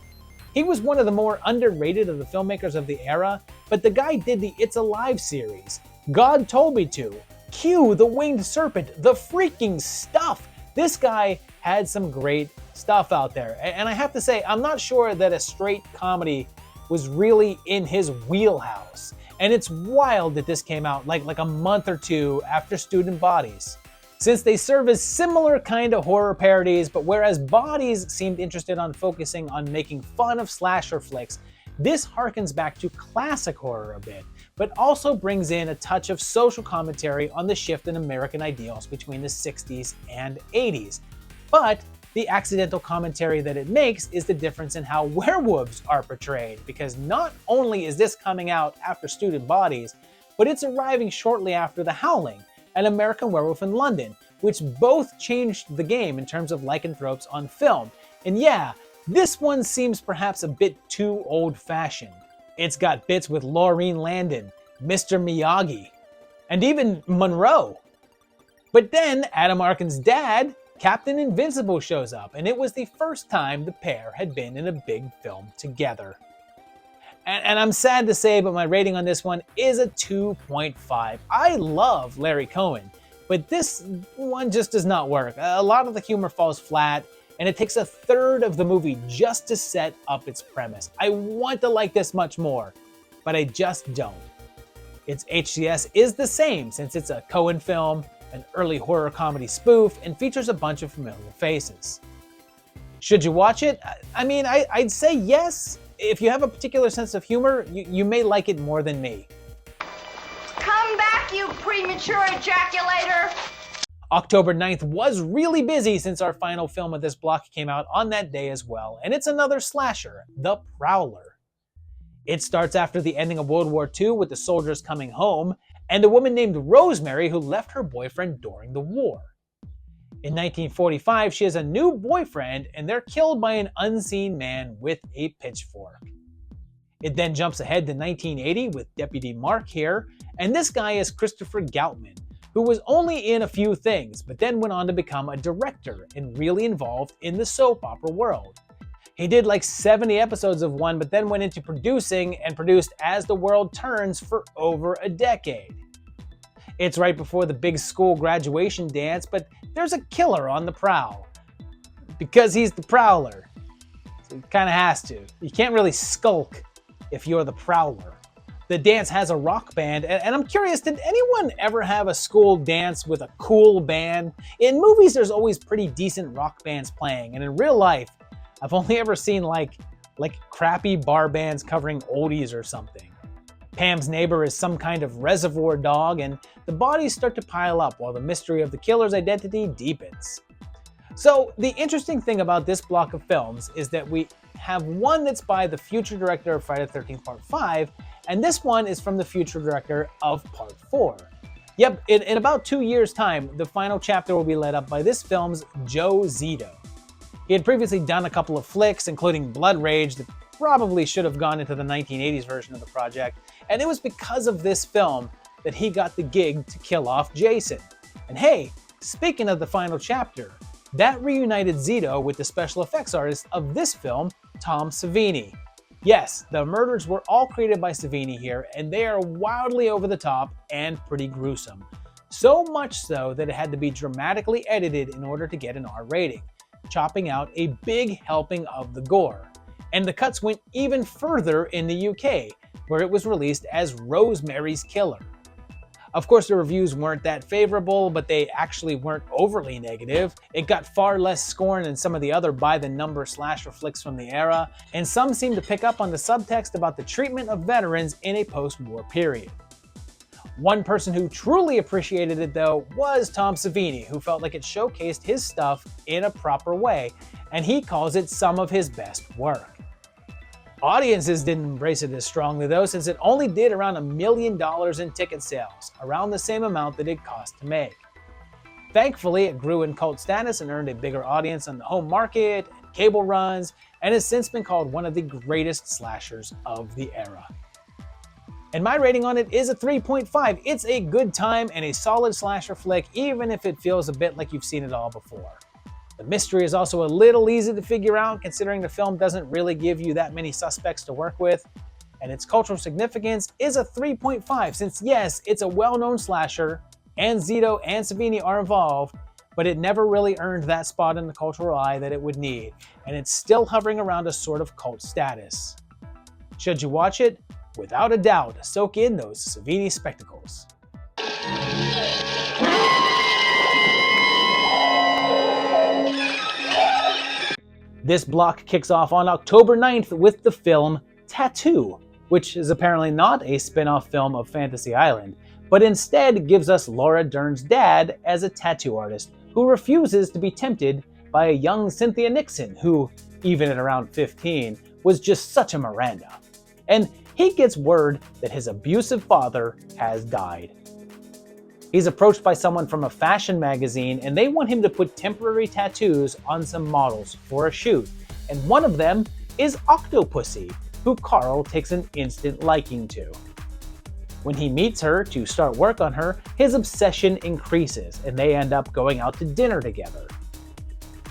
He was one of the more underrated of the filmmakers of the era, but the guy did the It's Alive series, God Told Me To, Q, The Winged Serpent, the freaking stuff. This guy had some great stuff out there, and I have to say, I'm not sure that a straight comedy was really in his wheelhouse. And it's wild that this came out like a month or two after Student Bodies, since they serve as similar kind of horror parodies, but whereas Bodies seemed interested on focusing on making fun of slasher flicks, this harkens back to classic horror a bit, but also brings in a touch of social commentary on the shift in American ideals between the 60s and 80s. But the accidental commentary that it makes is the difference in how werewolves are portrayed, because not only is this coming out after Student Bodies, but it's arriving shortly after The Howling, an American Werewolf in London, which both changed the game in terms of lycanthropes on film. And yeah, this one seems perhaps a bit too old-fashioned. It's got bits with Laureen Landon, Mr. Miyagi, and even Monroe. But then Adam Arkin's dad, Captain Invincible, shows up, and it was the first time the pair had been in a big film together. And I'm sad to say, but my rating on this one is a 2.5. I love Larry Cohen, but this one just does not work. A lot of the humor falls flat, and it takes a third of the movie just to set up its premise. I want to like this much more, but I just don't. Its HCS is the same, since it's a Cohen film, an early horror comedy spoof, and features a bunch of familiar faces. Should you watch it? I mean, I'd say yes. If you have a particular sense of humor, you may like it more than me. Come back, you premature ejaculator! October 9th was really busy since our final film of this block came out on that day as well, and it's another slasher, The Prowler. It starts after the ending of World War II with the soldiers coming home, and a woman named Rosemary who left her boyfriend during the war. In 1945, she has a new boyfriend, and they're killed by an unseen man with a pitchfork. It then jumps ahead to 1980 with Deputy Mark here, and this guy is Christopher Goutman, who was only in a few things, but then went on to become a director and really involved in the soap opera world. He did like 70 episodes of one, but then went into producing and produced As the World Turns for over a decade. It's right before the big school graduation dance, but there's a killer on the prowl. Because he's the Prowler. So he kind of has to. You can't really skulk if you're the Prowler. The dance has a rock band, and I'm curious, did anyone ever have a school dance with a cool band? In movies, there's always pretty decent rock bands playing, and in real life, I've only ever seen like crappy bar bands covering oldies or something. Pam's neighbor is some kind of reservoir dog, and the bodies start to pile up while the mystery of the killer's identity deepens. So the interesting thing about this block of films is that we have one that's by the future director of Friday the 13th Part 5, and this one is from the future director of Part 4. Yep, in about 2 years' time, the final chapter will be led up by this film's Joe Zito. He had previously done a couple of flicks, including Blood Rage, that probably should have gone into the 1980s version of the project, and it was because of this film that he got the gig to kill off Jason. And hey, speaking of the final chapter, that reunited Zito with the special effects artist of this film, Tom Savini. Yes, the murders were all created by Savini here, and they are wildly over the top and pretty gruesome. So much so that it had to be dramatically edited in order to get an R rating, chopping out a big helping of the gore. And the cuts went even further in the UK, where it was released as Rosemary's Killer. Of course, the reviews weren't that favorable, but they actually weren't overly negative. It got far less scorn than some of the other by-the-number slasher flicks from the era, and some seem to pick up on the subtext about the treatment of veterans in a post-war period. One person who truly appreciated it, though, was Tom Savini, who felt like it showcased his stuff in a proper way, and he calls it some of his best work. Audiences didn't embrace it as strongly though, since it only did around $1 million in ticket sales, around the same amount that it cost to make. Thankfully, it grew in cult status and earned a bigger audience on the home market and cable runs, and has since been called one of the greatest slashers of the era. And my rating on it is a 3.5. It's a good time and a solid slasher flick, even if it feels a bit like you've seen it all before. The mystery is also a little easy to figure out, considering the film doesn't really give you that many suspects to work with, and its cultural significance is a 3.5, since yes, it's a well-known slasher, and Zito and Savini are involved, but it never really earned that spot in the cultural eye that it would need, and it's still hovering around a sort of cult status. Should you watch it? Without a doubt, soak in those Savini spectacles. This block kicks off on October 9th with the film Tattoo, which is apparently not a spin-off film of Fantasy Island, but instead gives us Laura Dern's dad as a tattoo artist who refuses to be tempted by a young Cynthia Nixon who, even at around 15, was just such a Miranda. And he gets word that his abusive father has died. He's approached by someone from a fashion magazine, and they want him to put temporary tattoos on some models for a shoot. And one of them is Octopussy, who Carl takes an instant liking to. When he meets her to start work on her, his obsession increases, and they end up going out to dinner together.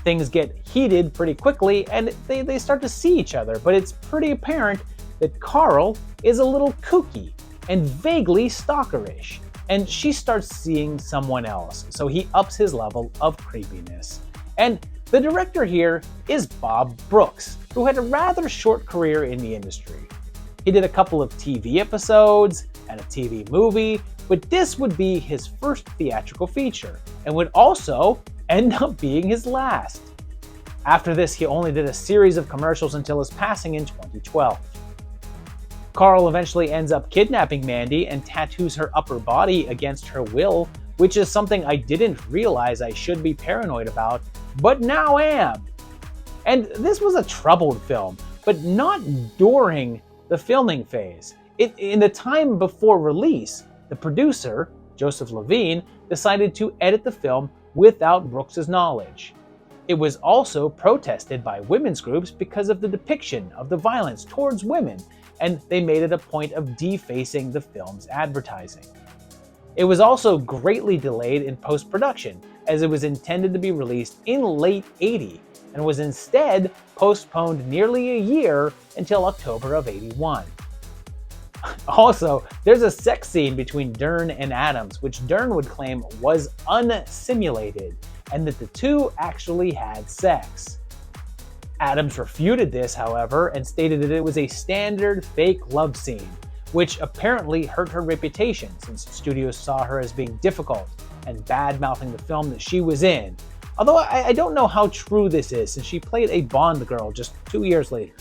Things get heated pretty quickly, and they start to see each other, but it's pretty apparent that Carl is a little kooky and vaguely stalkerish, and she starts seeing someone else, so he ups his level of creepiness. And the director here is Bob Brooks, who had a rather short career in the industry. He did a couple of TV episodes and a TV movie, but this would be his first theatrical feature, and would also end up being his last. After this, he only did a series of commercials until his passing in 2012. Carl eventually ends up kidnapping Mandy and tattoos her upper body against her will, which is something I didn't realize I should be paranoid about, but now am. And this was a troubled film, but not during the filming phase. In the time before release, the producer, Joseph Levine, decided to edit the film without Brooks's knowledge. It was also protested by women's groups because of the depiction of the violence towards women, and they made it a point of defacing the film's advertising. It was also greatly delayed in post-production, as it was intended to be released in late '80, and was instead postponed nearly a year until October of '81. Also, there's a sex scene between Dern and Adams, which Dern would claim was unsimulated, and that the two actually had sex. Adams refuted this, however, and stated that it was a standard fake love scene, which apparently hurt her reputation since studios saw her as being difficult and bad-mouthing the film that she was in. Although I don't know how true this is, since she played a Bond girl just 2 years later.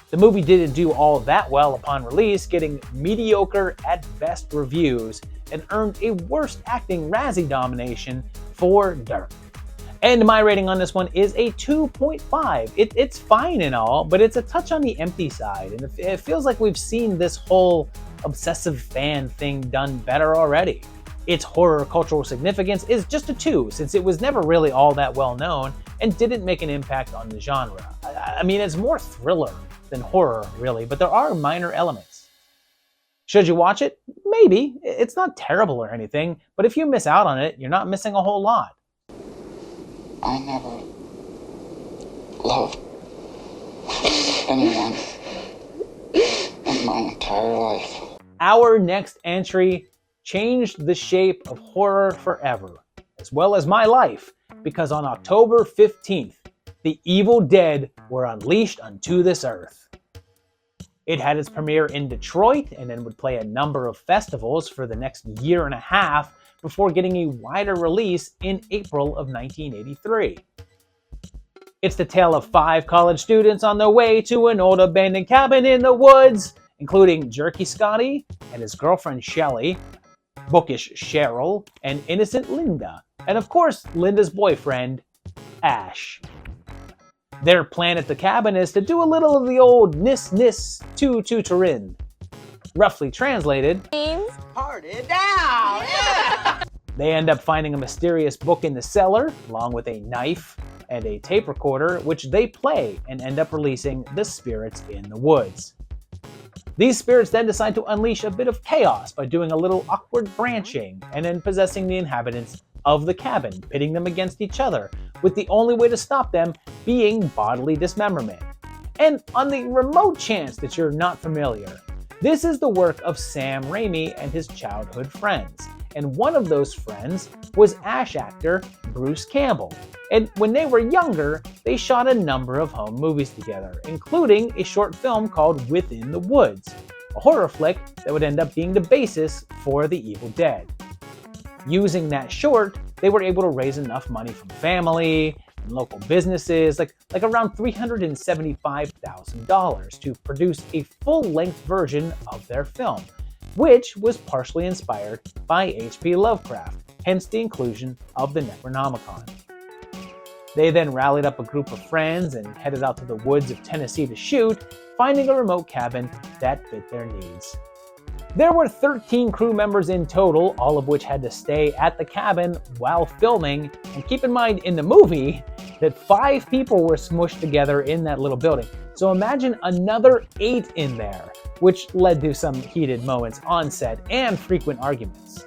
The movie didn't do all that well upon release, getting mediocre at best reviews, and earned a Worst Acting Razzie nomination for Dirk. And my rating on this one is a 2.5. It's fine and all, but it's a touch on the empty side, and it feels like we've seen this whole obsessive fan thing done better already. Its horror cultural significance is just a 2, since it was never really all that well known and didn't make an impact on the genre. I mean, it's more thriller than horror, really, but there are minor elements. Should you watch it? Maybe. It's not terrible or anything, but if you miss out on it, you're not missing a whole lot. I never loved anyone in my entire life. Our next entry changed the shape of horror forever, as well as my life, because on October 15th, the Evil Dead were unleashed onto this earth. It had its premiere in Detroit and then would play a number of festivals for the next year and a half before getting a wider release in April of 1983. It's the tale of 5 college students on their way to an old abandoned cabin in the woods, including Jerky Scotty and his girlfriend Shelley, bookish Cheryl, and innocent Linda, and of course Linda's boyfriend, Ash. Their plan at the cabin is to do a little of the old nis tu-tu-turin. Roughly translated, means party down! Yeah! They end up finding a mysterious book in the cellar, along with a knife and a tape recorder, which they play and end up releasing the spirits in the woods. These spirits then decide to unleash a bit of chaos by doing a little awkward branching and then possessing the inhabitants of the cabin, pitting them against each other, with the only way to stop them being bodily dismemberment. And on the remote chance that you're not familiar, this is the work of Sam Raimi and his childhood friends. And one of those friends was Ash actor Bruce Campbell. And when they were younger, they shot a number of home movies together, including a short film called Within the Woods, a horror flick that would end up being the basis for The Evil Dead. Using that short, they were able to raise enough money from family and local businesses, like around $375,000, to produce a full-length version of their film, which was partially inspired by H.P. Lovecraft, hence the inclusion of the Necronomicon. They then rallied up a group of friends and headed out to the woods of Tennessee to shoot, finding a remote cabin that fit their needs. There were 13 crew members in total, all of which had to stay at the cabin while filming, and keep in mind in the movie that 5 people were smushed together in that little building. So imagine another 8 in there, which led to some heated moments on set and frequent arguments.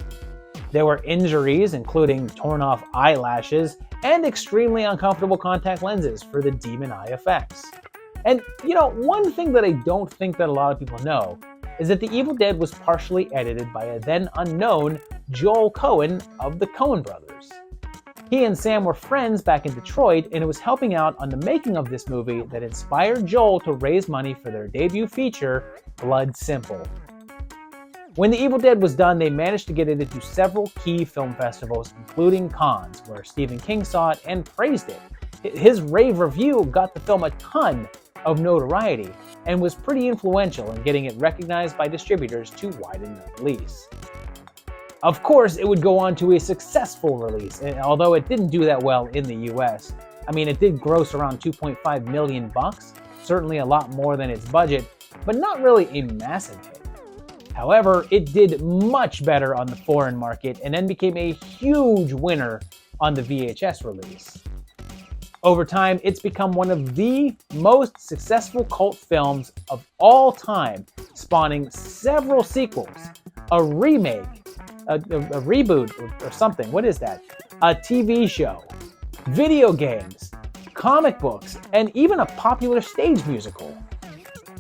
There were injuries, including torn off eyelashes and extremely uncomfortable contact lenses for the demon eye effects. And one thing that I don't think that a lot of people know is that The Evil Dead was partially edited by a then unknown Joel Cohen of the Coen brothers. He and Sam were friends back in Detroit, and it was helping out on the making of this movie that inspired Joel to raise money for their debut feature, Blood Simple. When The Evil Dead was done, they managed to get it into several key film festivals, including Cannes, where Stephen King saw it and praised it. His rave review got the film a ton of notoriety and was pretty influential in getting it recognized by distributors to widen the release. Of course, it would go on to a successful release, and although it didn't do that well in the US. I mean, it did gross around $2.5 million, certainly a lot more than its budget, but not really a massive hit. However, it did much better on the foreign market and then became a huge winner on the VHS release. Over time, it's become one of the most successful cult films of all time, spawning several sequels, a remake, a reboot or something. What is that? A TV show, video games, comic books, and even a popular stage musical.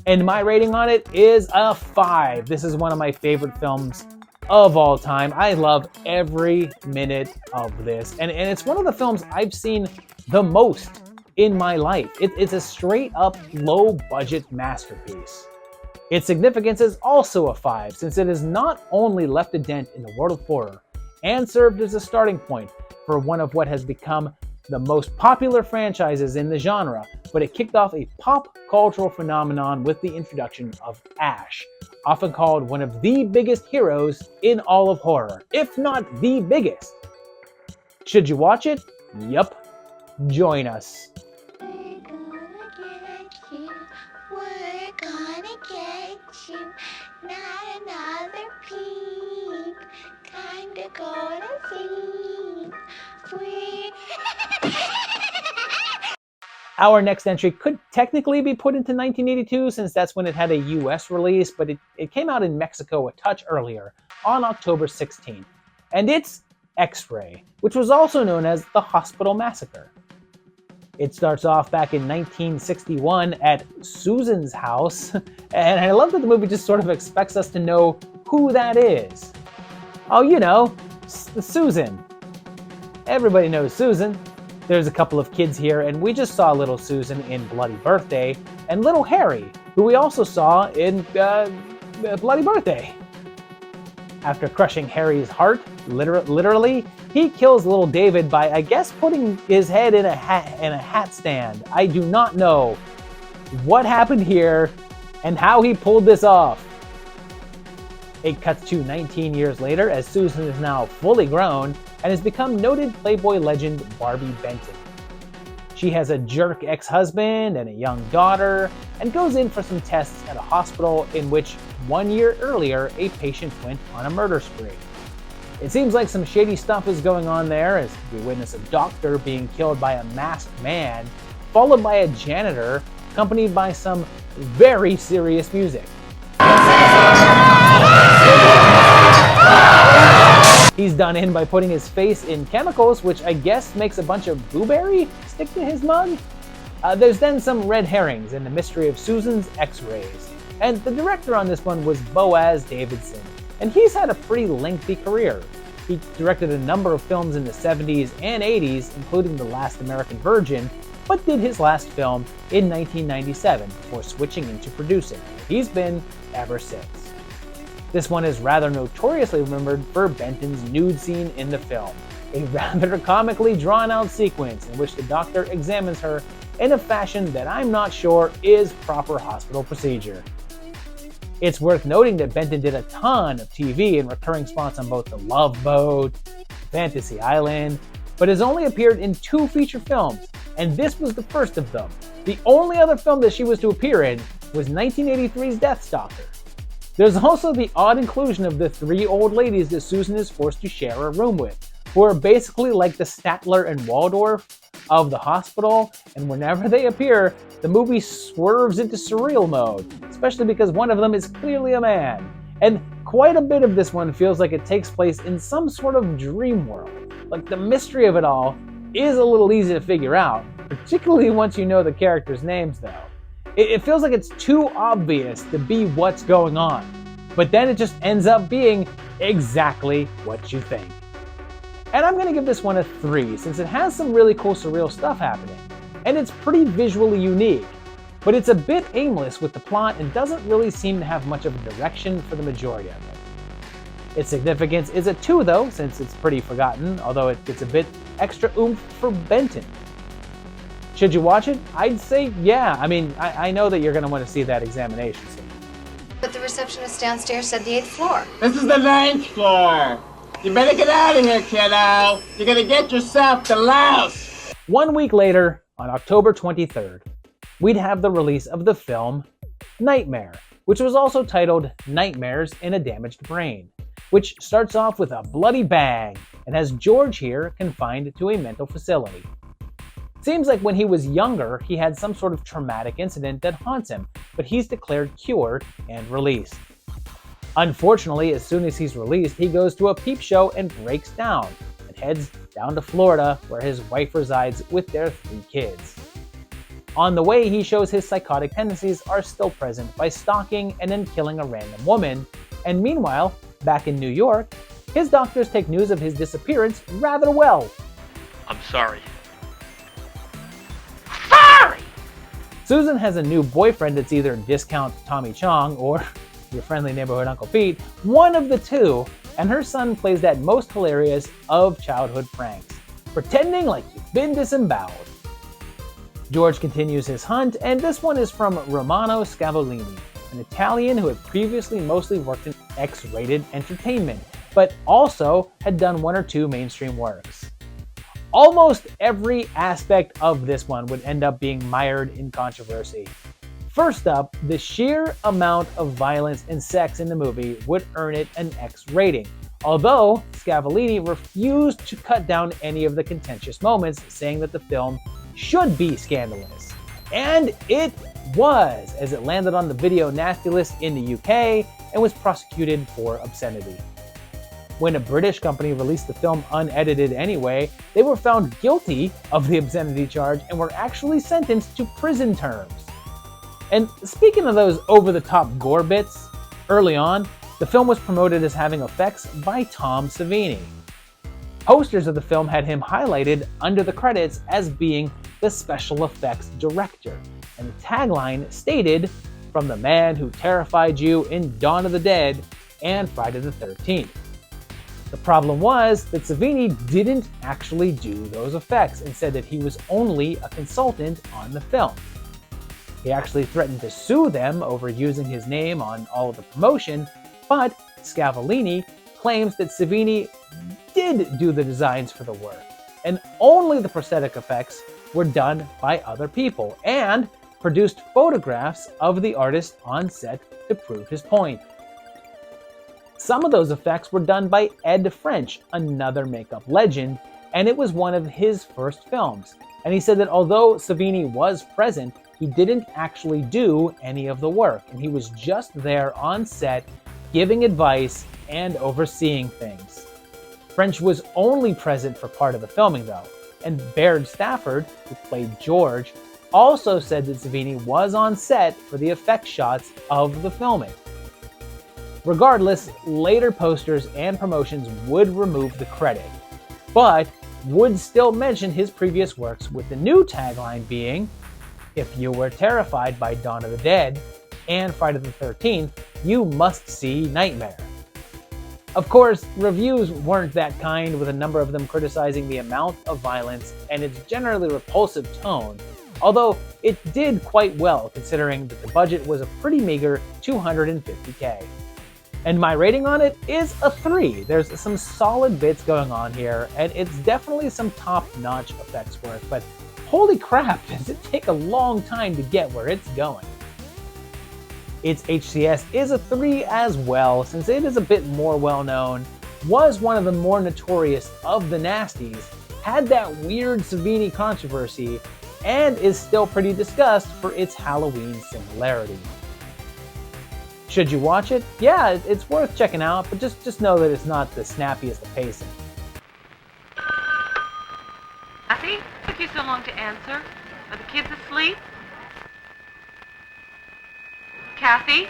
And my rating on it is a 5. This is one of my favorite films of all time. I love every minute of this. And it's one of the films I've seen the most in my life. It's a straight up low budget masterpiece. Its significance is also a 5, since it has not only left a dent in the world of horror and served as a starting point for one of what has become the most popular franchises in the genre, but it kicked off a pop cultural phenomenon with the introduction of Ash, often called one of the biggest heroes in all of horror, if not the biggest. Should you watch it? Yup. Join us. We're gonna get you, not another peep. Time to go to sleep. Our next entry could technically be put into 1982 since that's when it had a US release, but it came out in Mexico a touch earlier, on October 16th. And it's X-Ray, which was also known as the Hospital Massacre. It starts off back in 1961 at Susan's house, and I love that the movie just sort of expects us to know who that is. Oh, you know, Susan. Everybody knows Susan. There's a couple of kids here, and we just saw little Susan in Bloody Birthday, and little Harry, who we also saw in Bloody Birthday. After crushing Harry's heart, literally, he kills little David by, I guess, putting his head in a hat stand. I do not know what happened here and how he pulled this off. It cuts to 19 years later as Susan is now fully grown and has become noted Playboy legend Barbie Benton. She has a jerk ex-husband and a young daughter, and goes in for some tests at a hospital in which 1 year earlier a patient went on a murder spree. It seems like some shady stuff is going on there as we witness a doctor being killed by a masked man, followed by a janitor, accompanied by some very serious music. He's done in by putting his face in chemicals, which I guess makes a bunch of blueberry stick to his mug. There's then some red herrings in the mystery of Susan's X-rays. And the director on this one was Boaz Davidson, and he's had a pretty lengthy career. He directed a number of films in the 70s and 80s, including The Last American Virgin, but did his last film in 1997 before switching into producing. He's been ever since. This one is rather notoriously remembered for Benton's nude scene in the film, a rather comically drawn-out sequence in which the doctor examines her in a fashion that I'm not sure is proper hospital procedure. It's worth noting that Benton did a ton of TV and recurring spots on both The Love Boat, Fantasy Island, but has only appeared in 2 feature films, and this was the first of them. The only other film that she was to appear in was 1983's Death Stalker. There's also the odd inclusion of the 3 old ladies that Susan is forced to share a room with, who are basically like the Statler and Waldorf of the hospital, and whenever they appear, the movie swerves into surreal mode, especially because one of them is clearly a man. And quite a bit of this one feels like it takes place in some sort of dream world. Like, the mystery of it all is a little easy to figure out, particularly once you know the characters' names though. It feels like it's too obvious to be what's going on, but then it just ends up being exactly what you think. And I'm going to give this one a 3, since it has some really cool surreal stuff happening, and it's pretty visually unique, but it's a bit aimless with the plot and doesn't really seem to have much of a direction for the majority of it. Its significance is a 2 though, since it's pretty forgotten, although it gets a bit extra oomph for Benton. Should you watch it? I'd say yeah. I mean, I know that you're going to want to see that examination scene. But the receptionist downstairs said the 8th floor. This is the 9th floor. You better get out of here, kiddo. You're gonna get yourself the louse. 1 week later, on October 23rd, we'd have the release of the film Nightmare, which was also titled Nightmares in a Damaged Brain, which starts off with a bloody bang and has George here confined to a mental facility. Seems like when he was younger, he had some sort of traumatic incident that haunts him, but he's declared cured and released. Unfortunately, as soon as he's released, he goes to a peep show and breaks down, and heads down to Florida, where his wife resides with their 3 kids. On the way, he shows his psychotic tendencies are still present by stalking and then killing a random woman, and meanwhile, Back in New York, his doctors take news of his disappearance rather well. I'm sorry. Susan has a new boyfriend that's either discount Tommy Chong or your friendly neighborhood Uncle Pete, one of the two, and her son plays that most hilarious of childhood pranks, pretending like you've been disemboweled. George continues his hunt, and this one is from Romano Scavolini, an Italian who had previously mostly worked in X-rated entertainment, but also had done one or two mainstream works. Almost every aspect of this one would end up being mired in controversy. First up, the sheer amount of violence and sex in the movie would earn it an X rating, although Scavolini refused to cut down any of the contentious moments, saying that the film should be scandalous. And it was, as it landed on the video nasty list in the UK and was prosecuted for obscenity. When a British company released the film unedited anyway, they were found guilty of the obscenity charge and were actually sentenced to prison terms. And speaking of those over-the-top gore bits, early on, the film was promoted as having effects by Tom Savini. Posters of the film had him highlighted under the credits as being the special effects director, and the tagline stated, "From the man who terrified you in Dawn of the Dead and Friday the 13th. The problem was that Savini didn't actually do those effects and said that he was only a consultant on the film. He actually threatened to sue them over using his name on all of the promotion, but Scavolini claims that Savini did do the designs for the work, and only the prosthetic effects were done by other people, and produced photographs of the artist on set to prove his point. Some of those effects were done by Ed French, another makeup legend, and it was one of his first films. And he said that although Savini was present, he didn't actually do any of the work, and he was just there on set giving advice and overseeing things. French was only present for part of the filming though, and Baird Stafford, who played George, also said that Savini was on set for the effect shots of the filming. Regardless, later posters and promotions would remove the credit, but would still mention his previous works, with the new tagline being, "If you were terrified by Dawn of the Dead and Friday the 13th, you must see Nightmare." Of course, reviews weren't that kind, with a number of them criticizing the amount of violence and its generally repulsive tone, although it did quite well considering that the budget was a pretty meager $250K. And my rating on it is a 3. There's some solid bits going on here, and it's definitely some top-notch effects work, but holy crap, does it take a long time to get where it's going. Its HCS is a 3 as well, since it is a bit more well-known, was one of the more notorious of the nasties, had that weird Savini controversy, and is still pretty discussed for its Halloween similarity. Should you watch it? Yeah, it's worth checking out, but just know that it's not the snappiest of pacing. Kathy, took you so long to answer. Are the kids asleep? Kathy?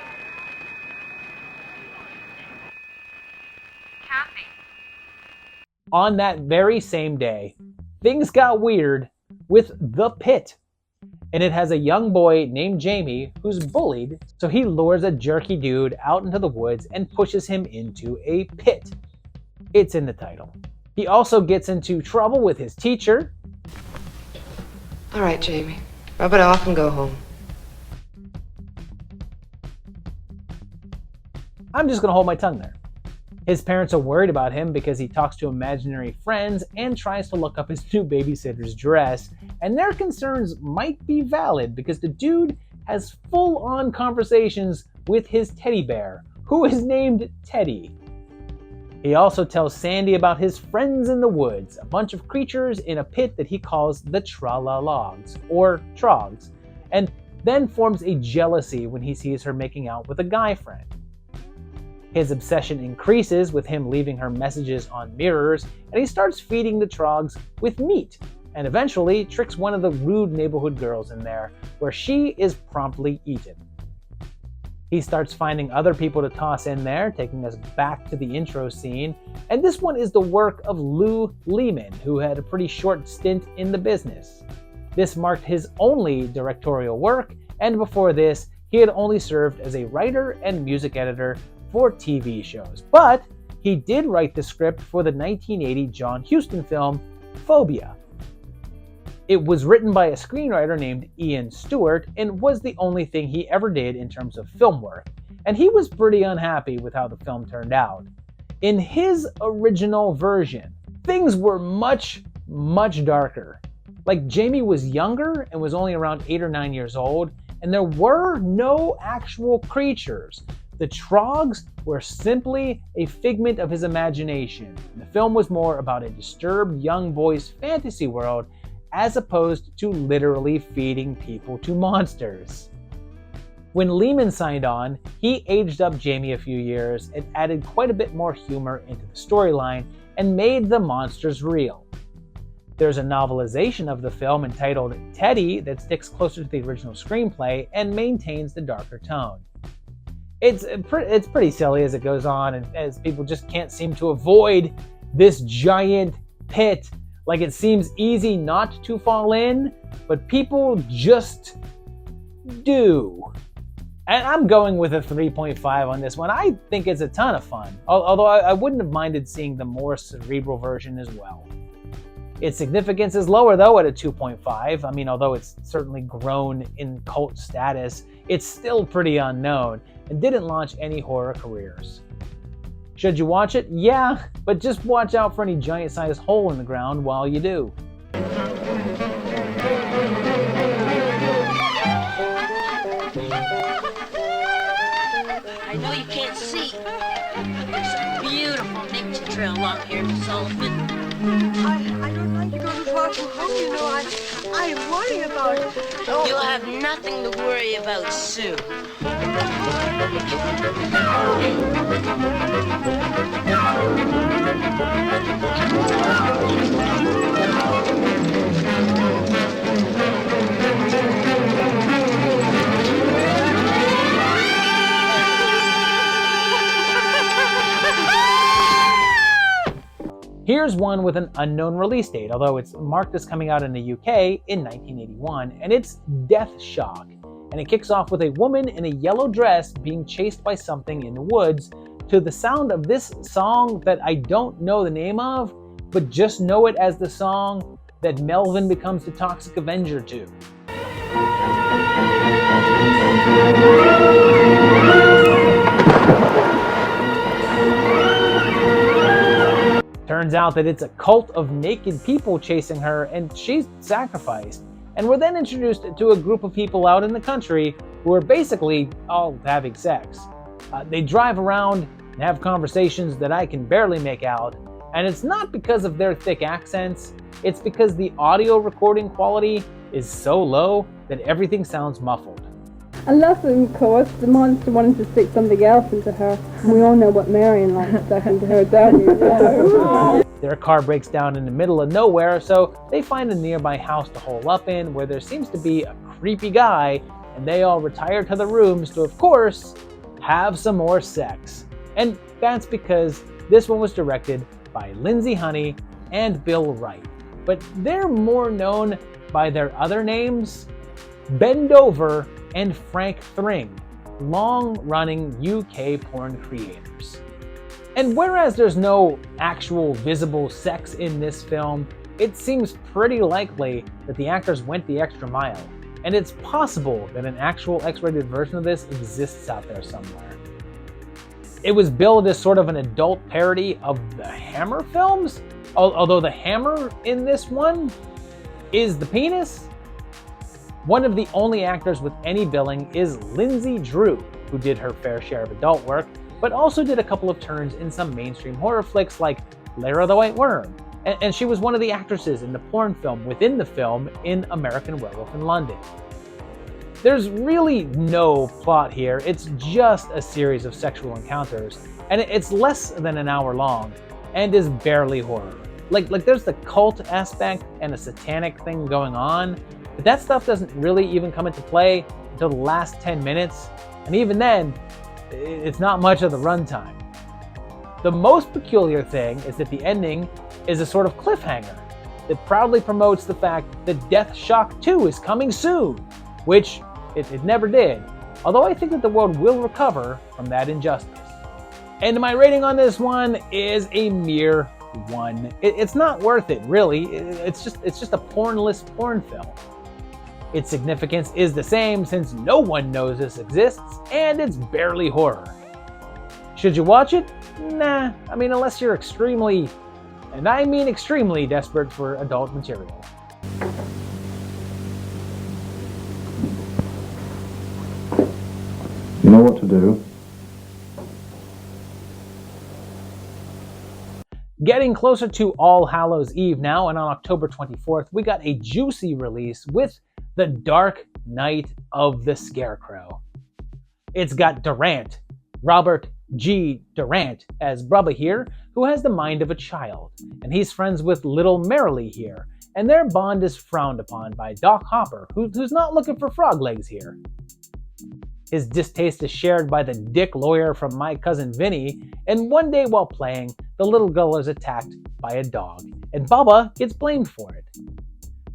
Kathy? On that very same day, things got weird with The Pit. And it has a young boy named Jamie who's bullied, so he lures a jerky dude out into the woods and pushes him into a pit. It's in the title. He also gets into trouble with his teacher. All right, Jamie. Rub it off and go home. I'm just gonna hold my tongue there. His parents are worried about him because he talks to imaginary friends and tries to look up his new babysitter's dress, and their concerns might be valid because the dude has full-on conversations with his teddy bear, who is named Teddy. He also tells Sandy about his friends in the woods, a bunch of creatures in a pit that he calls the Tra-la-logs, or Trogs, and then forms a jealousy when he sees her making out with a guy friend. His obsession increases with him leaving her messages on mirrors, and he starts feeding the Trogs with meat, and eventually tricks one of the rude neighborhood girls in there, where she is promptly eaten. He starts finding other people to toss in there, taking us back to the intro scene. And this one is the work of Lou Lehman, who had a pretty short stint in the business. This marked his only directorial work, and before this, he had only served as a writer and music editor for TV shows. But he did write the script for the 1980 John Huston film, Phobia. It was written by a screenwriter named Ian Stewart and was the only thing he ever did in terms of film work, and he was pretty unhappy with how the film turned out. In his original version, things were much, much darker. Like, Jamie was younger and was only around 8 or 9 years old, and there were no actual creatures. The Trogs were simply a figment of his imagination. The film was more about a disturbed young boy's fantasy world as opposed to literally feeding people to monsters. When Lehman signed on, he aged up Jamie a few years and added quite a bit more humor into the storyline and made the monsters real. There's a novelization of the film entitled Teddy that sticks closer to the original screenplay and maintains the darker tone. It's pretty silly as it goes on, and as people just can't seem to avoid this giant pit. Like, it seems easy not to fall in, but people just do. And I'm going with a 3.5 on this one. I think it's a ton of fun, although I wouldn't have minded seeing the more cerebral version as well. Its significance is lower, though, at a 2.5. I mean, although it's certainly grown in cult status, it's still pretty unknown and didn't launch any horror careers. Should you watch it? Yeah, but just watch out for any giant-sized hole in the ground while you do. I know you can't see. There's a beautiful nature trail along here, Sullivan. I don't like to go too far from home, you know. I worry about it. You'll have nothing to worry about soon. Here's one with an unknown release date, although it's marked as coming out in the UK in 1981, and it's Death Shock. And it kicks off with a woman in a yellow dress being chased by something in the woods to the sound of this song that I don't know the name of, but just know it as the song that Melvin becomes the Toxic Avenger to. Turns out that it's a cult of naked people chasing her, and she's sacrificed. And we're then introduced to a group of people out in the country who are basically all having sex. They drive around and have conversations that I can barely make out, and it's not because of their thick accents, it's because the audio recording quality is so low that everything sounds muffled. Unless, of course, the monster wanted to stick something else into her. We all know what Marion likes stuck into her, don't we? Their car breaks down in the middle of nowhere, so they find a nearby house to hole up in where there seems to be a creepy guy, and they all retire to the rooms to, of course, have some more sex. And that's because this one was directed by Lindsay Honey and Bill Wright. But they're more known by their other names, Ben Dover and Frank Thring, long-running UK porn creators. And whereas there's no actual visible sex in this film, it seems pretty likely that the actors went the extra mile, and it's possible that an actual X-rated version of this exists out there somewhere. It was billed as sort of an adult parody of the Hammer films, although the hammer in this one is the penis. One of the only actors with any billing is Lindsay Drew, who did her fair share of adult work, but also did a couple of turns in some mainstream horror flicks like Lara the White Worm, and she was one of the actresses in the porn film within the film in American Werewolf in London. There's really no plot here, it's just a series of sexual encounters, and it's less than an hour long, and is barely horror. Like there's the cult aspect and a satanic thing going on, but that stuff doesn't really even come into play until the last 10 minutes, And even then, it's not much of the runtime. The most peculiar thing is that the ending is a sort of cliffhanger that proudly promotes the fact that Death Shock 2 is coming soon, which it never did, although I think that the world will recover from that injustice. And my rating on this one is a mere 1. It's not worth it, really. It's just a pornless porn film. Its significance is the same since no one knows this exists, and it's barely horror. Should you watch it? Nah, I mean, unless you're extremely, and I mean extremely, desperate for adult material. You know what to do. Getting closer to All Hallows Eve now, and on October 24th, we got a juicy release with The Dark Knight of the Scarecrow. It's got Durant, Robert G. Durant, as Brubba here, who has the mind of a child, and he's friends with little Merrily here, and their bond is frowned upon by Doc Hopper, who's not looking for frog legs here. His distaste is shared by the dick lawyer from My Cousin Vinny, and one day while playing, the little girl is attacked by a dog, and Bubba gets blamed for it.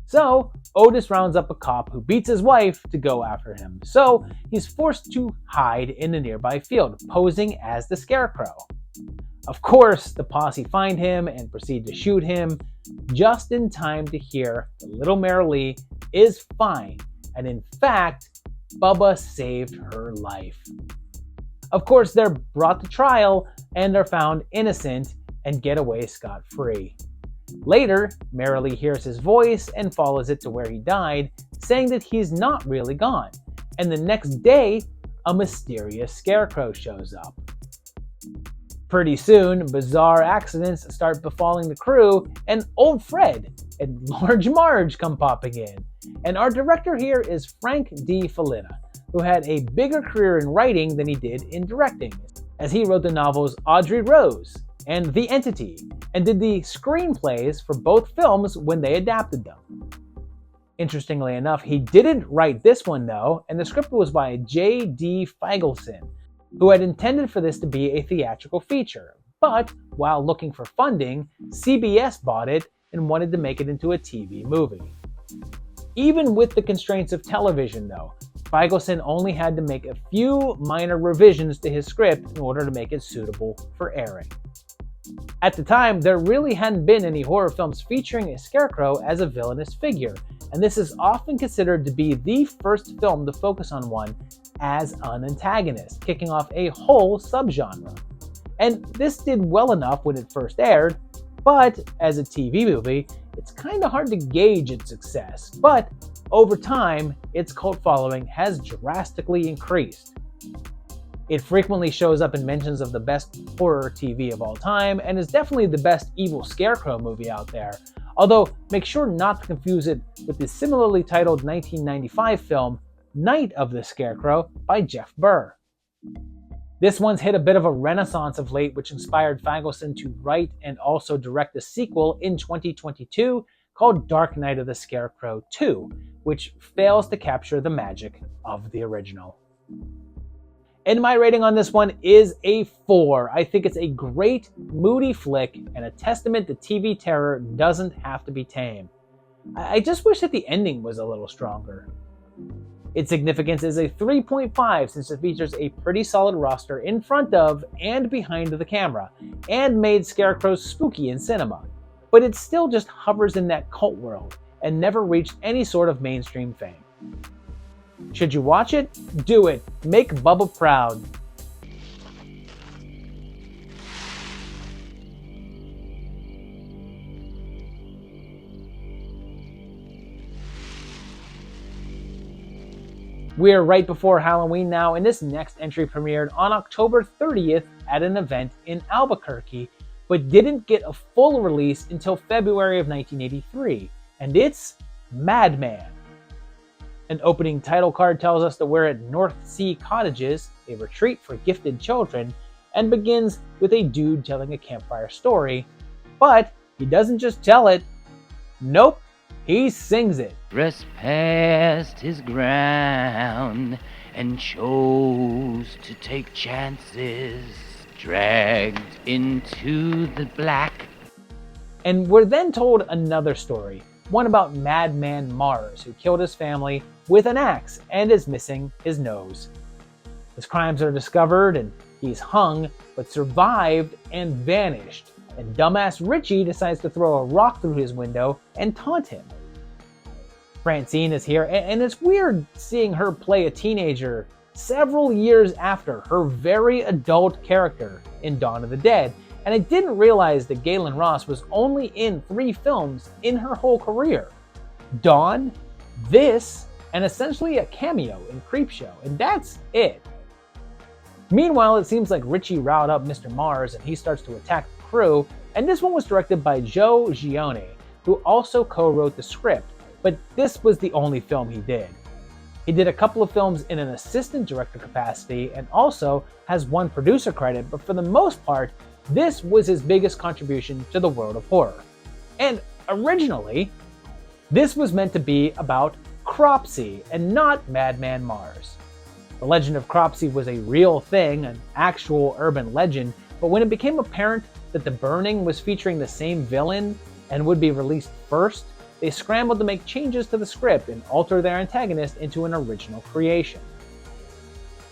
So, Otis rounds up a cop who beats his wife to go after him, so he's forced to hide in a nearby field, posing as the Scarecrow. Of course, the posse find him and proceed to shoot him, just in time to hear that little Merrily is fine, and in fact, Bubba saved her life. Of course, they're brought to trial and are found innocent and get away scot-free. Later, Merrily hears his voice and follows it to where he died, saying that he's not really gone. And the next day, a mysterious Scarecrow shows up. Pretty soon, bizarre accidents start befalling the crew, and Old Fred and Large Marge come popping in. And our director here is Frank D. Falitta, who had a bigger career in writing than he did in directing, as he wrote the novels Audrey Rose and The Entity, and did the screenplays for both films when they adapted them. Interestingly enough, he didn't write this one though, and the script was by J.D. Feigelson, who had intended for this to be a theatrical feature, but while looking for funding, CBS bought it and wanted to make it into a TV movie. Even with the constraints of television though, Feigelson only had to make a few minor revisions to his script in order to make it suitable for airing. At the time, there really hadn't been any horror films featuring a scarecrow as a villainous figure, and this is often considered to be the first film to focus on one as an antagonist, kicking off a whole subgenre. And this did well enough when it first aired, but as a TV movie, it's kind of hard to gauge its success. But over time, its cult following has drastically increased. It frequently shows up in mentions of the best horror TV of all time, and is definitely the best evil scarecrow movie out there, although make sure not to confuse it with the similarly titled 1995 film Night of the Scarecrow by Jeff Burr. This one's hit a bit of a renaissance of late, which inspired Feigelson to write and also direct a sequel in 2022 called Dark Knight of the Scarecrow 2, which fails to capture the magic of the original. And my rating on this one is a 4. I think it's a great, moody flick and a testament that TV terror doesn't have to be tame. I just wish that the ending was a little stronger. Its significance is a 3.5 since it features a pretty solid roster in front of and behind the camera, and made scarecrows spooky in cinema. But it still just hovers in that cult world, and never reached any sort of mainstream fame. Should you watch it? Do it. Make Bubba proud. We're right before Halloween now, and this next entry premiered on October 30th at an event in Albuquerque, but didn't get a full release until February of 1983, and it's Madman. An opening title card tells us that we're at North Sea Cottages, a retreat for gifted children, and begins with a dude telling a campfire story, but he doesn't just tell it. Nope, he sings it. Press past his ground and chose to take chances, dragged into the black. And we're then told another story, one about Madman Mars, who killed his family with an axe and is missing his nose. His crimes are discovered and he's hung, but survived and vanished. And dumbass Richie decides to throw a rock through his window and taunt him. Francine is here, and it's weird seeing her play a teenager several years after her very adult character in Dawn of the Dead. And I didn't realize that Galen Ross was only in 3 films in her whole career. Dawn, this, and essentially a cameo in Creepshow, and that's it. Meanwhile, it seems like Richie riled up Mr. Mars and he starts to attack the crew, and this one was directed by Joe Gione, who also co-wrote the script, but this was the only film he did. He did a couple of films in an assistant director capacity and also has 1 producer credit, but for the most part, this was his biggest contribution to the world of horror. And originally, this was meant to be about Cropsey and not Madman Mars. The legend of Cropsey was a real thing, an actual urban legend, but when it became apparent that The Burning was featuring the same villain and would be released first, they scrambled to make changes to the script and alter their antagonist into an original creation.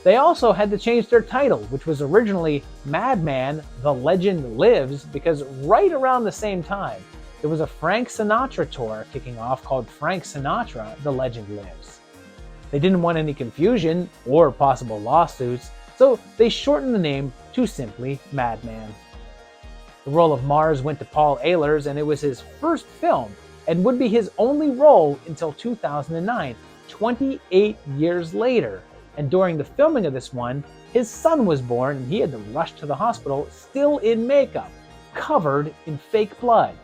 They also had to change their title, which was originally Madman: The Legend Lives, because right around the same time, there was a Frank Sinatra tour kicking off called Frank Sinatra: The Legend Lives. They didn't want any confusion or possible lawsuits, so they shortened the name to simply Madman. The role of Mars went to Paul Ehlers, and it was his first film and would be his only role until 2009, 28 years later. And during the filming of this one, his son was born and he had to rush to the hospital still in makeup, covered in fake blood.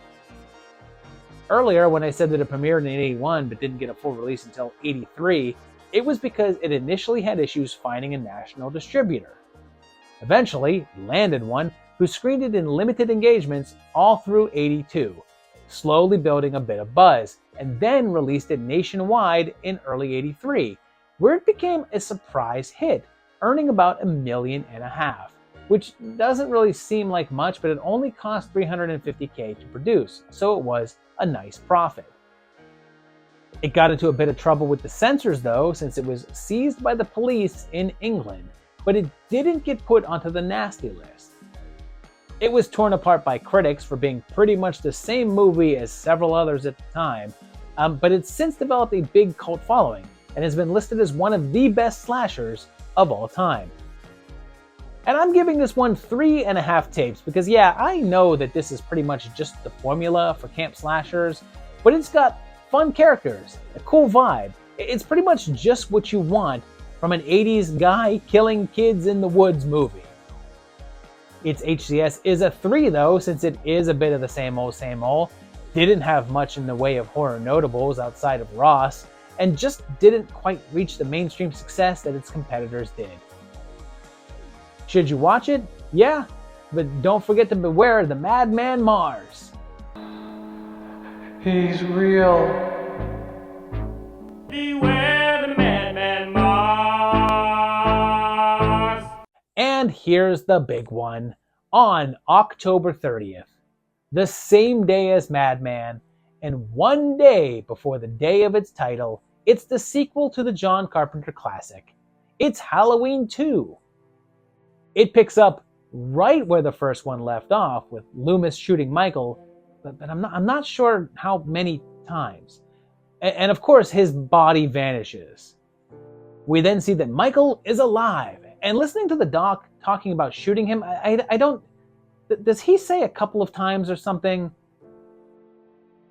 Earlier, when I said that it premiered in 81 but didn't get a full release until 83, it was because it initially had issues finding a national distributor. Eventually, it landed one who screened it in limited engagements all through 82, slowly building a bit of buzz, and then released it nationwide in early 83, where it became a surprise hit, earning about $1.5 million, which doesn't really seem like much, but it only cost $350K to produce, so it was a nice profit. It got into a bit of trouble with the censors though, since it was seized by the police in England, but it didn't get put onto the nasty list. It was torn apart by critics for being pretty much the same movie as several others at the time, but it's since developed a big cult following and has been listed as one of the best slashers of all time. And I'm giving this one 3.5 tapes because yeah, I know that this is pretty much just the formula for camp slashers, but it's got fun characters, a cool vibe. It's pretty much just what you want from an 80s guy killing kids in the woods movie. Its HCS is a 3 though, since it is a bit of the same old, didn't have much in the way of horror notables outside of Ross, and just didn't quite reach the mainstream success that its competitors did. Should you watch it? Yeah, but don't forget to beware the Madman Mars. He's real. Beware the Madman Mars. And here's the big one. On October 30th, the same day as Madman, and 1 day before the day of its title, it's the sequel to the John Carpenter classic. It's Halloween 2. It picks up right where the first one left off, with Loomis shooting Michael, but I'm not sure how many times. And of course, his body vanishes. We then see that Michael is alive, and listening to the doc talking about shooting him, I don't... Does he say a couple of times or something?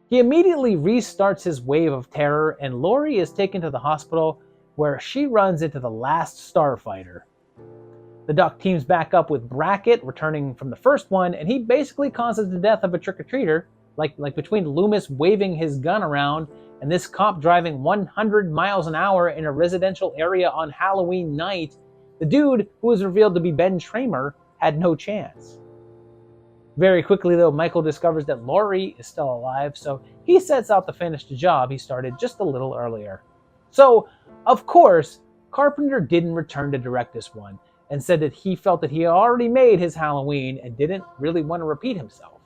He immediately restarts his wave of terror, and Laurie is taken to the hospital where she runs into the last starfighter. The doc teams back up with Brackett, returning from the first one, and he basically causes the death of a trick-or-treater, like between Loomis waving his gun around and this cop driving 100 miles an hour in a residential area on Halloween night. The dude, who was revealed to be Ben Tramer, had no chance. Very quickly though, Michael discovers that Laurie is still alive, so he sets out to finish the job he started just a little earlier. So, of course, Carpenter didn't return to direct this one and said that he felt that he had already made his Halloween and didn't really want to repeat himself.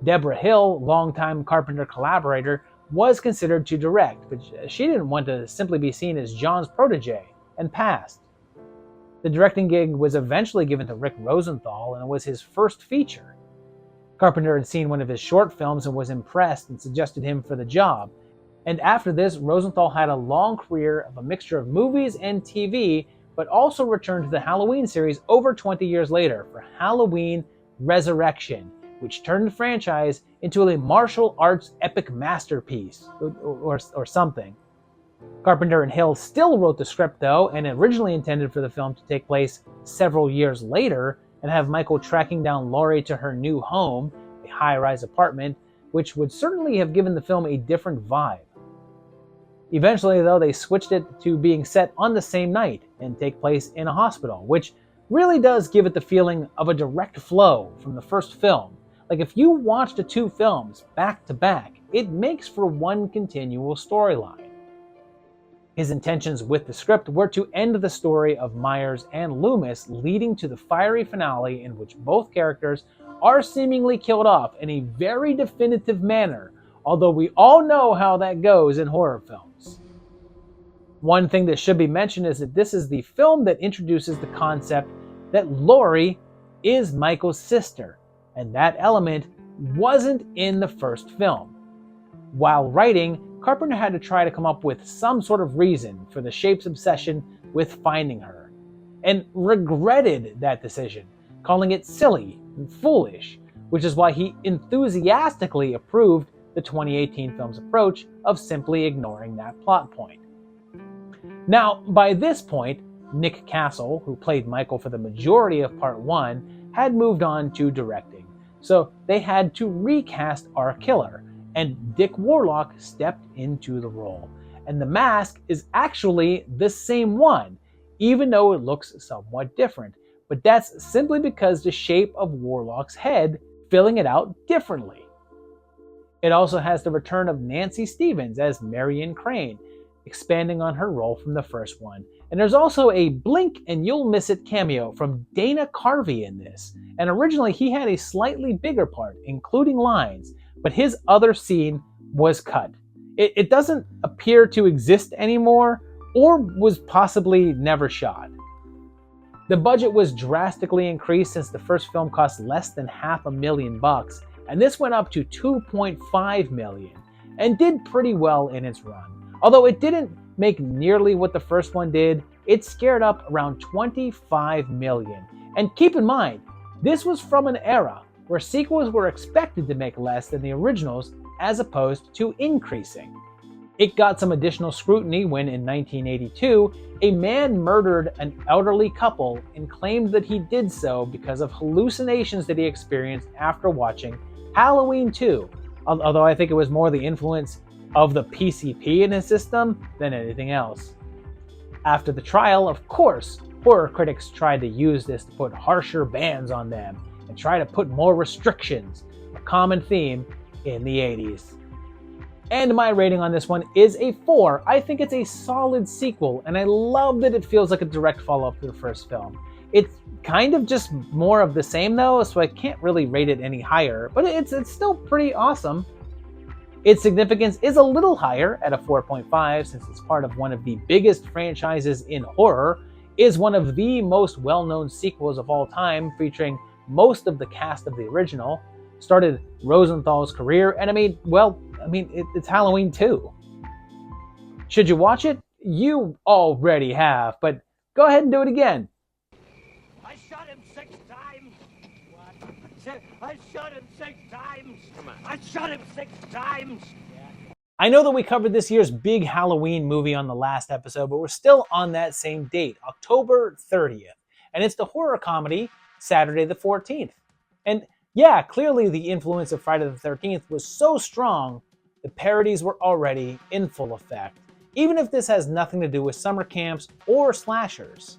Deborah Hill, longtime Carpenter collaborator, was considered to direct, but she didn't want to simply be seen as John's protege, and passed. The directing gig was eventually given to Rick Rosenthal, and it was his first feature. Carpenter had seen one of his short films and was impressed and suggested him for the job. And after this, Rosenthal had a long career of a mixture of movies and TV, but also returned to the Halloween series over 20 years later for Halloween Resurrection, which turned the franchise into a martial arts epic masterpiece, or something. Carpenter and Hill still wrote the script though, and originally intended for the film to take place several years later and have Michael tracking down Laurie to her new home, a high-rise apartment, which would certainly have given the film a different vibe. Eventually though, they switched it to being set on the same night and take place in a hospital, which really does give it the feeling of a direct flow from the first film. Like if you watched the two films back to back, it makes for one continual storyline. His intentions with the script were to end the story of Myers and Loomis, leading to the fiery finale in which both characters are seemingly killed off in a very definitive manner, although we all know how that goes in horror films. One thing that should be mentioned is that this is the film that introduces the concept that Laurie is Michael's sister, and that element wasn't in the first film. While writing, Carpenter had to try to come up with some sort of reason for the Shape's obsession with finding her, and regretted that decision, calling it silly and foolish, which is why he enthusiastically approved the 2018 film's approach of simply ignoring that plot point. Now, by this point, Nick Castle, who played Michael for the majority of Part 1, had moved on to directing, so they had to recast our killer, and Dick Warlock stepped into the role. And the mask is actually the same one, even though it looks somewhat different. But that's simply because the shape of Warlock's head, filling it out differently. It also has the return of Nancy Stevens as Marion Crane, expanding on her role from the first one. And there's also a blink and you'll miss it cameo from Dana Carvey in this. And originally he had a slightly bigger part, including lines, but his other scene was cut. It doesn't appear to exist anymore, or was possibly never shot. The budget was drastically increased since the first film cost less than $500,000, and this went up to $2.5 million, and did pretty well in its run. Although it didn't make nearly what the first one did, it scared up around $25 million. And keep in mind, this was from an era where sequels were expected to make less than the originals as opposed to increasing. It got some additional scrutiny when, in 1982, a man murdered an elderly couple and claimed that he did so because of hallucinations that he experienced after watching Halloween 2, although I think it was more the influence of the PCP in his system than anything else. After the trial, of course, horror critics tried to use this to put harsher bans on them and try to put more restrictions, a common theme in the 80s. And my rating on this one is a 4. I think it's a solid sequel, and I love that it feels like a direct follow-up to the first film. It's kind of just more of the same though, so I can't really rate it any higher, but it's still pretty awesome. Its significance is a little higher at a 4.5 since it's part of one of the biggest franchises in horror, is one of the most well-known sequels of all time, featuring most of the cast of the original, started Rosenthal's career, and it's Halloween 2. Should you watch it? You already have, but go ahead and do it again. I shot him 6 times. What? I shot him 6 times. Come on. I shot him 6 times. I know that we covered this year's big Halloween movie on the last episode, but we're still on that same date, October 30th. And it's the horror comedy Saturday the 14th. And yeah, clearly the influence of Friday the 13th was so strong, the parodies were already in full effect, even if this has nothing to do with summer camps or slashers.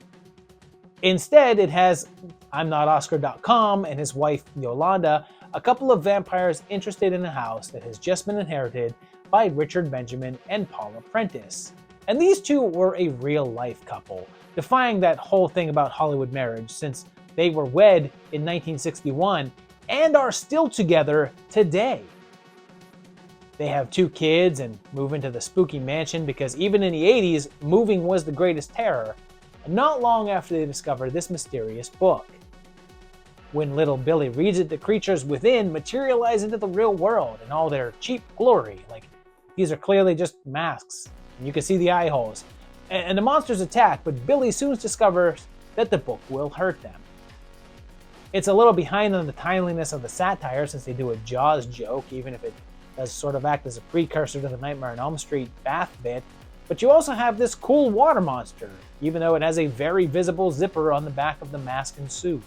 Instead, it has I'mNotOscar.com and his wife Yolanda, a couple of vampires interested in a house that has just been inherited by Richard Benjamin and Paula Prentice. And these two were a real-life couple, defying that whole thing about Hollywood marriage, since they were wed in 1961 and are still together today. They have 2 kids and move into the spooky mansion because even in the 80s, moving was the greatest terror, and not long after they discover this mysterious book. When little Billy reads it, the creatures within materialize into the real world in all their cheap glory. Like, these are clearly just masks, and you can see the eye holes. And the monsters attack, but Billy soon discovers that the book will hurt them. It's a little behind on the timeliness of the satire, since they do a Jaws joke, even if it does sort of act as a precursor to the Nightmare on Elm Street bath bit. But you also have this cool water monster, even though it has a very visible zipper on the back of the mask and suit.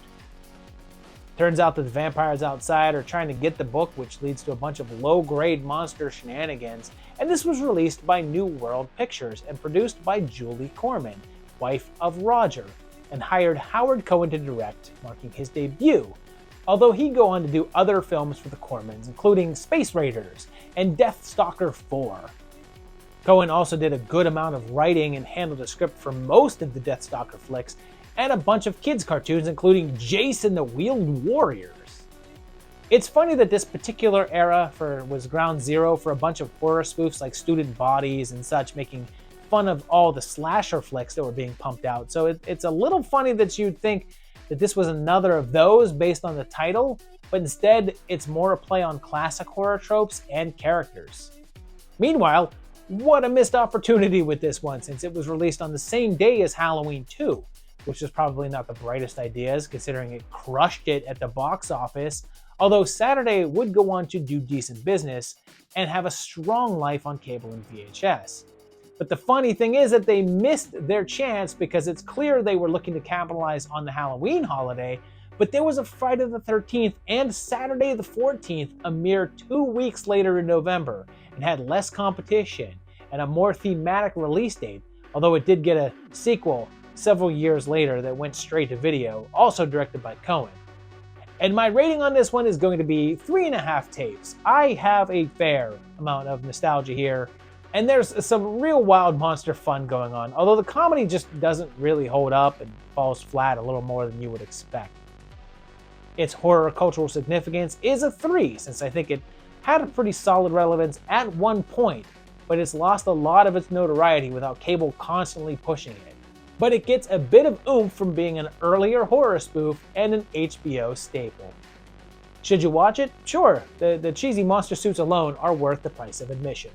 Turns out that the vampires outside are trying to get the book, which leads to a bunch of low-grade monster shenanigans, and this was released by New World Pictures and produced by Julie Corman, wife of Roger, and hired Howard Cohen to direct, marking his debut, although he'd go on to do other films for the Cormans, including Space Raiders and Deathstalker 4. Cohen also did a good amount of writing and handled a script for most of the Deathstalker flicks, and a bunch of kids' cartoons, including Jace and the Wheeled Warriors. It's funny that this particular era was ground zero for a bunch of horror spoofs like Student Bodies and such, making fun of all the slasher flicks that were being pumped out. So it's a little funny that you'd think that this was another of those based on the title, but instead it's more a play on classic horror tropes and characters. Meanwhile, what a missed opportunity with this one, since it was released on the same day as Halloween 2, which is probably not the brightest ideas considering it crushed it at the box office, although Saturday would go on to do decent business and have a strong life on cable and VHS. But the funny thing is that they missed their chance because it's clear they were looking to capitalize on the Halloween holiday, but there was a Friday the 13th and Saturday the 14th a mere 2 weeks later in November, and had less competition and a more thematic release date, although it did get a sequel several years later that went straight to video, also directed by Cohen. And my rating on this one is going to be 3.5 tapes. I have a fair amount of nostalgia here, and there's some real wild monster fun going on, although the comedy just doesn't really hold up and falls flat a little more than you would expect. Its horror cultural significance is a 3, since I think it had a pretty solid relevance at one point, but it's lost a lot of its notoriety without cable constantly pushing it. But it gets a bit of oomph from being an earlier horror spoof and an HBO staple. Should you watch it? Sure, the cheesy monster suits alone are worth the price of admission.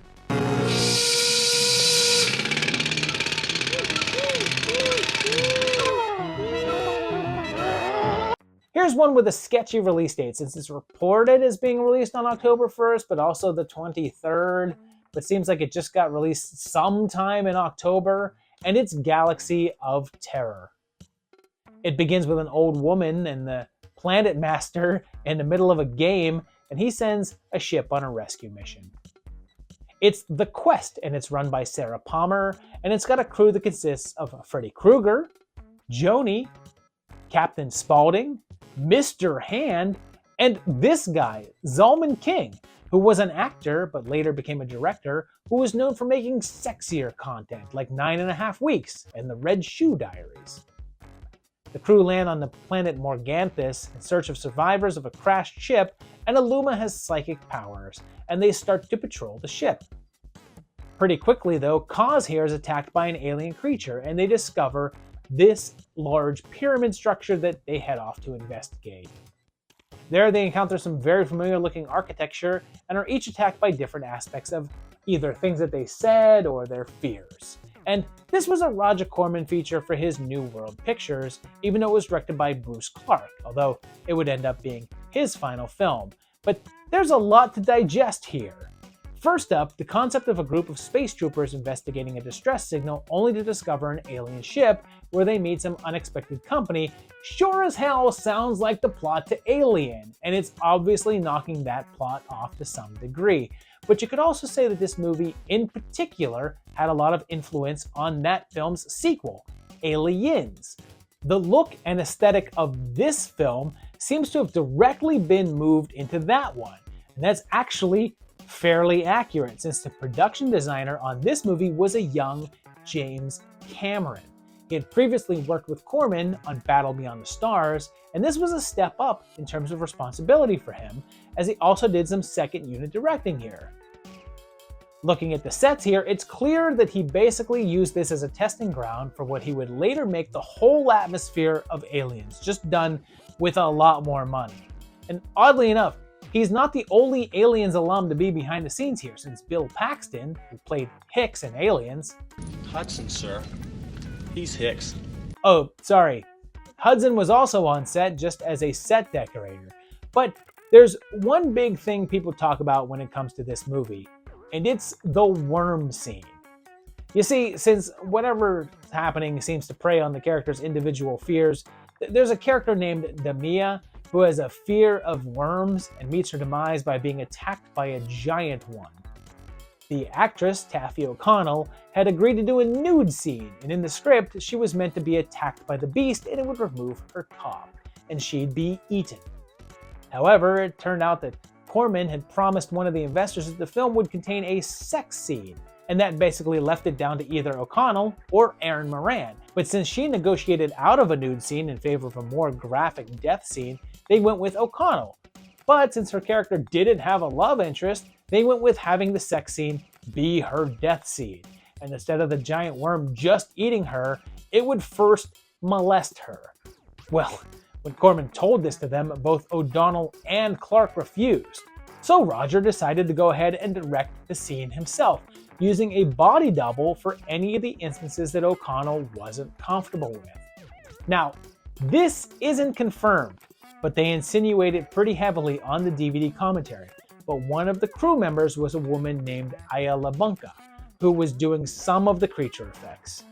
Here's one with a sketchy release date, since it's reported as being released on October 1st, but also the 23rd, but seems like it just got released sometime in October, and it's Galaxy of Terror. It begins with an old woman and the Planet Master in the middle of a game, and he sends a ship on a rescue mission. It's The Quest, and it's run by Sarah Palmer, and it's got a crew that consists of Freddy Krueger, Joni, Captain Spaulding, Mr. Hand, and this guy, Zalman King, who was an actor but later became a director who was known for making sexier content like 9.5 Weeks and The Red Shoe Diaries. The crew land on the planet Morganthus in search of survivors of a crashed ship, and Illuma has psychic powers, and they start to patrol the ship. Pretty quickly though, Kaz here is attacked by an alien creature, and they discover this large pyramid structure that they head off to investigate. There they encounter some very familiar looking architecture and are each attacked by different aspects of either things that they said or their fears. And this was a Roger Corman feature for his New World Pictures, even though it was directed by Bruce Clark, although it would end up being his final film. But there's a lot to digest here. First up, the concept of a group of space troopers investigating a distress signal only to discover an alien ship where they meet some unexpected company sure as hell sounds like the plot to Alien, and it's obviously knocking that plot off to some degree. But you could also say that this movie in particular had a lot of influence on that film's sequel, Aliens. The look and aesthetic of this film seems to have directly been moved into that one, and that's actually fairly accurate, since the production designer on this movie was a young James Cameron. He had previously worked with Corman on Battle Beyond the Stars, and this was a step up in terms of responsibility for him, as he also did some second unit directing here. Looking at the sets here, it's clear that he basically used this as a testing ground for what he would later make the whole atmosphere of Aliens, just done with a lot more money. And oddly enough, he's not the only Aliens alum to be behind the scenes here, since Bill Paxton, who played Hicks in Aliens... Hudson, sir. He's Hicks. Oh, sorry. Hudson was also on set just as a set decorator. But there's one big thing people talk about when it comes to this movie, and it's the worm scene. You see, since whatever's happening seems to prey on the character's individual fears, there's a character named Damia who has a fear of worms and meets her demise by being attacked by a giant one. The actress, Taffy O'Connell, had agreed to do a nude scene, and in the script, she was meant to be attacked by the beast and it would remove her top, and she'd be eaten. However, it turned out that Corman had promised one of the investors that the film would contain a sex scene, and that basically left it down to either O'Connell or Erin Moran. But since she negotiated out of a nude scene in favor of a more graphic death scene, they went with O'Connell. But since her character didn't have a love interest, they went with having the sex scene be her death scene. And instead of the giant worm just eating her, it would first molest her. Well, when Corman told this to them, both O'Donnell and Clark refused. So Roger decided to go ahead and direct the scene himself, using a body double for any of the instances that O'Connell wasn't comfortable with. Now, this isn't confirmed, but they insinuate it pretty heavily on the DVD commentary. But one of the crew members was a woman named Aya LaBunca, who was doing some of the creature effects.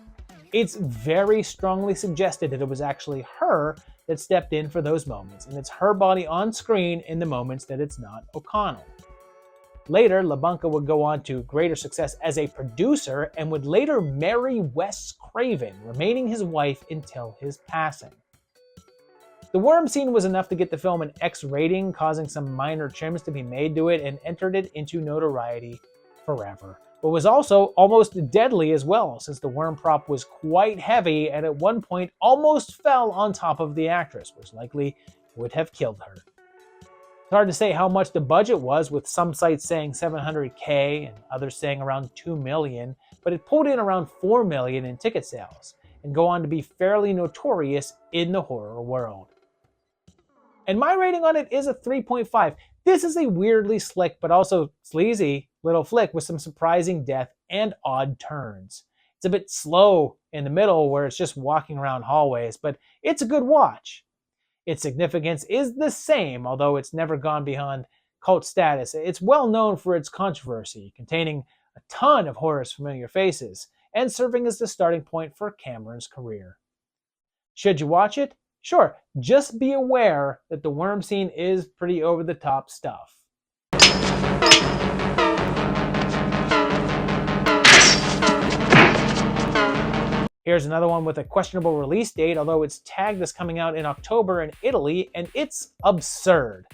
It's very strongly suggested that it was actually her that stepped in for those moments, and it's her body on screen in the moments that it's not O'Connell. Later, LaBunca would go on to greater success as a producer and would later marry Wes Craven, remaining his wife until his passing. The worm scene was enough to get the film an X rating, causing some minor trims to be made to it and entered it into notoriety forever. But was also almost deadly as well, since the worm prop was quite heavy and at one point almost fell on top of the actress, which likely would have killed her. It's hard to say how much the budget was, with some sites saying $700K and others saying around $2 million, but it pulled in around $4 million in ticket sales and go on to be fairly notorious in the horror world. And my rating on it is a 3.5. This is a weirdly slick but also sleazy little flick with some surprising death and odd turns. It's a bit slow in the middle where it's just walking around hallways, but it's a good watch. Its significance is the same, although it's never gone beyond cult status. It's well known for its controversy, containing a ton of horror's familiar faces, and serving as the starting point for Cameron's career. Should you watch it? Sure, just be aware that the worm scene is pretty over-the-top stuff. Here's another one with a questionable release date, although it's tagged as coming out in October in Italy, and it's absurd.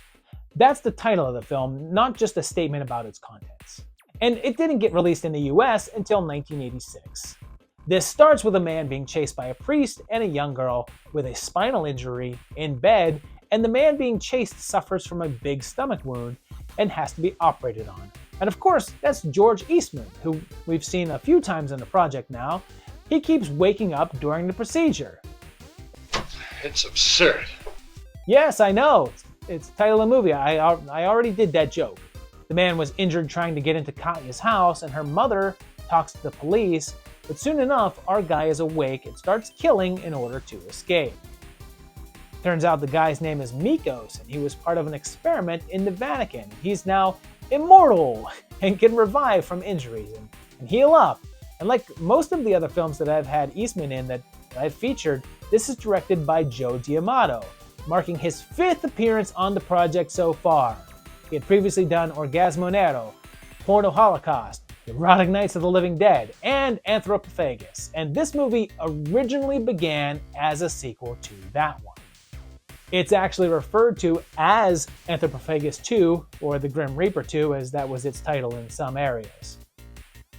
That's the title of the film, not just a statement about its contents. And it didn't get released in the US until 1986. This starts with a man being chased by a priest and a young girl with a spinal injury in bed, and the man being chased suffers from a big stomach wound and has to be operated on. And of course, that's George Eastman, who we've seen a few times in the project now. He keeps waking up during the procedure. It's absurd. Yes, I know. It's the title of the movie. I already did that joke. The man was injured trying to get into Katya's house, and her mother talks to the police, but soon enough, our guy is awake and starts killing in order to escape. Turns out the guy's name is Mikos, and he was part of an experiment in the Vatican. He's now immortal and can revive from injuries and heal up. And like most of the other films that I've had Eastman in that I've featured, this is directed by Joe D'Amato, marking his 5th appearance on the project so far. He had previously done Orgasmo Nero, Porno Holocaust, Erotic Nights of the Living Dead, and Anthropophagus, and this movie originally began as a sequel to that one. It's actually referred to as Anthropophagus 2, or The Grim Reaper 2, as that was its title in some areas.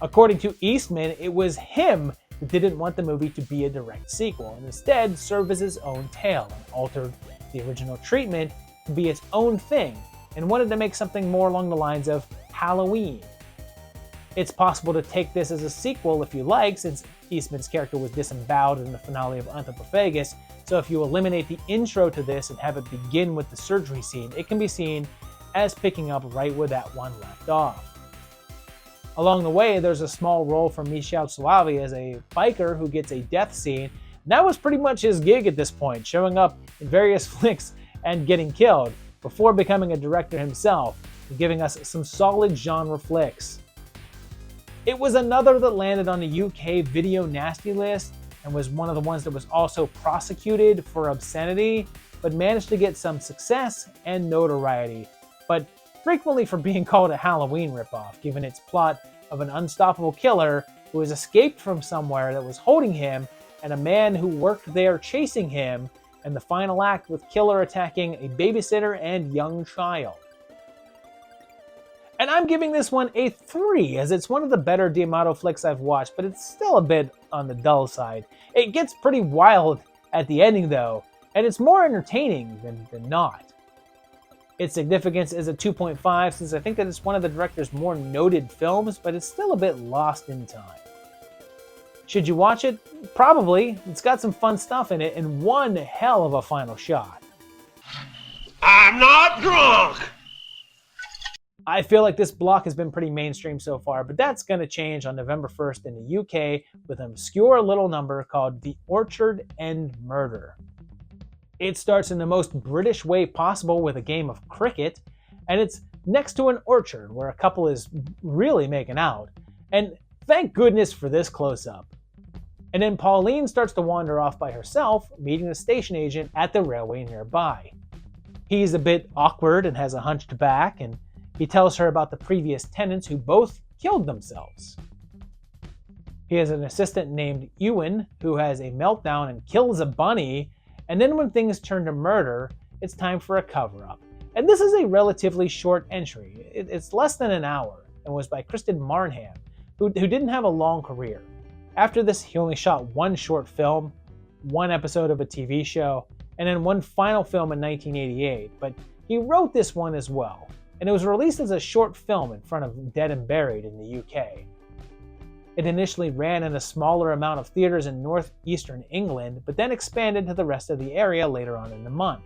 According to Eastman, it was him that didn't want the movie to be a direct sequel and instead serve as its own tale and altered the original treatment to be its own thing and wanted to make something more along the lines of Halloween. It's possible to take this as a sequel if you like, since Eastman's character was disemboweled in the finale of Anthropophagus, so if you eliminate the intro to this and have it begin with the surgery scene, it can be seen as picking up right where that one left off. Along the way, there's a small role for Michel Soavi as a biker who gets a death scene, and that was pretty much his gig at this point, showing up in various flicks and getting killed, before becoming a director himself and giving us some solid genre flicks. It was another that landed on the UK Video Nasty list and was one of the ones that was also prosecuted for obscenity, but managed to get some success and notoriety, but frequently for being called a Halloween ripoff, given its plot of an unstoppable killer who has escaped from somewhere that was holding him and a man who worked there chasing him, and the final act with killer attacking a babysitter and young child. And I'm giving this one a 3, as it's one of the better D'Amato flicks I've watched, but it's still a bit on the dull side. It gets pretty wild at the ending though, and it's more entertaining than not. Its significance is a 2.5, since I think that it's one of the director's more noted films, but it's still a bit lost in time. Should you watch it? Probably. It's got some fun stuff in it, and one hell of a final shot. I'm not drunk! I feel like this block has been pretty mainstream so far, but that's going to change on November 1st in the UK with an obscure little number called The Orchard End Murder. It starts in the most British way possible with a game of cricket, and it's next to an orchard where a couple is really making out. And thank goodness for this close-up. And then Pauline starts to wander off by herself, meeting the station agent at the railway nearby. He's a bit awkward and has a hunched back, and he tells her about the previous tenants who both killed themselves. He has an assistant named Ewan who has a meltdown and kills a bunny, and then when things turn to murder, it's time for a cover-up. And this is a relatively short entry. It's less than an hour and was by Kristen Marnham, who didn't have a long career. After this, he only shot one short film, one episode of a TV show, and then one final film in 1988, but he wrote this one as well, and it was released as a short film in front of Dead and Buried in the UK. It initially ran in a smaller amount of theaters in northeastern England, but then expanded to the rest of the area later on in the month.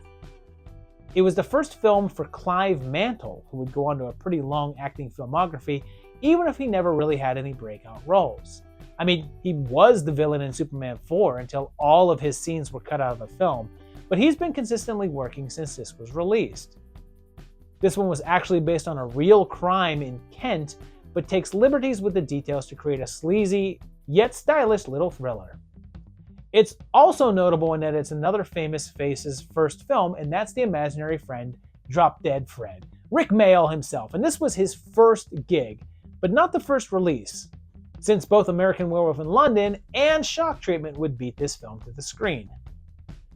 It was the first film for Clive Mantle, who would go on to a pretty long acting filmography, even if he never really had any breakout roles. I mean, he was the villain in Superman 4 until all of his scenes were cut out of the film, but he's been consistently working since this was released. This one was actually based on a real crime in Kent, but takes liberties with the details to create a sleazy, yet stylish little thriller. It's also notable in that it's another famous face's first film, and that's the imaginary friend, Drop Dead Fred, Rick Mayall himself, and this was his first gig, but not the first release, since both American Werewolf in London and Shock Treatment would beat this film to the screen.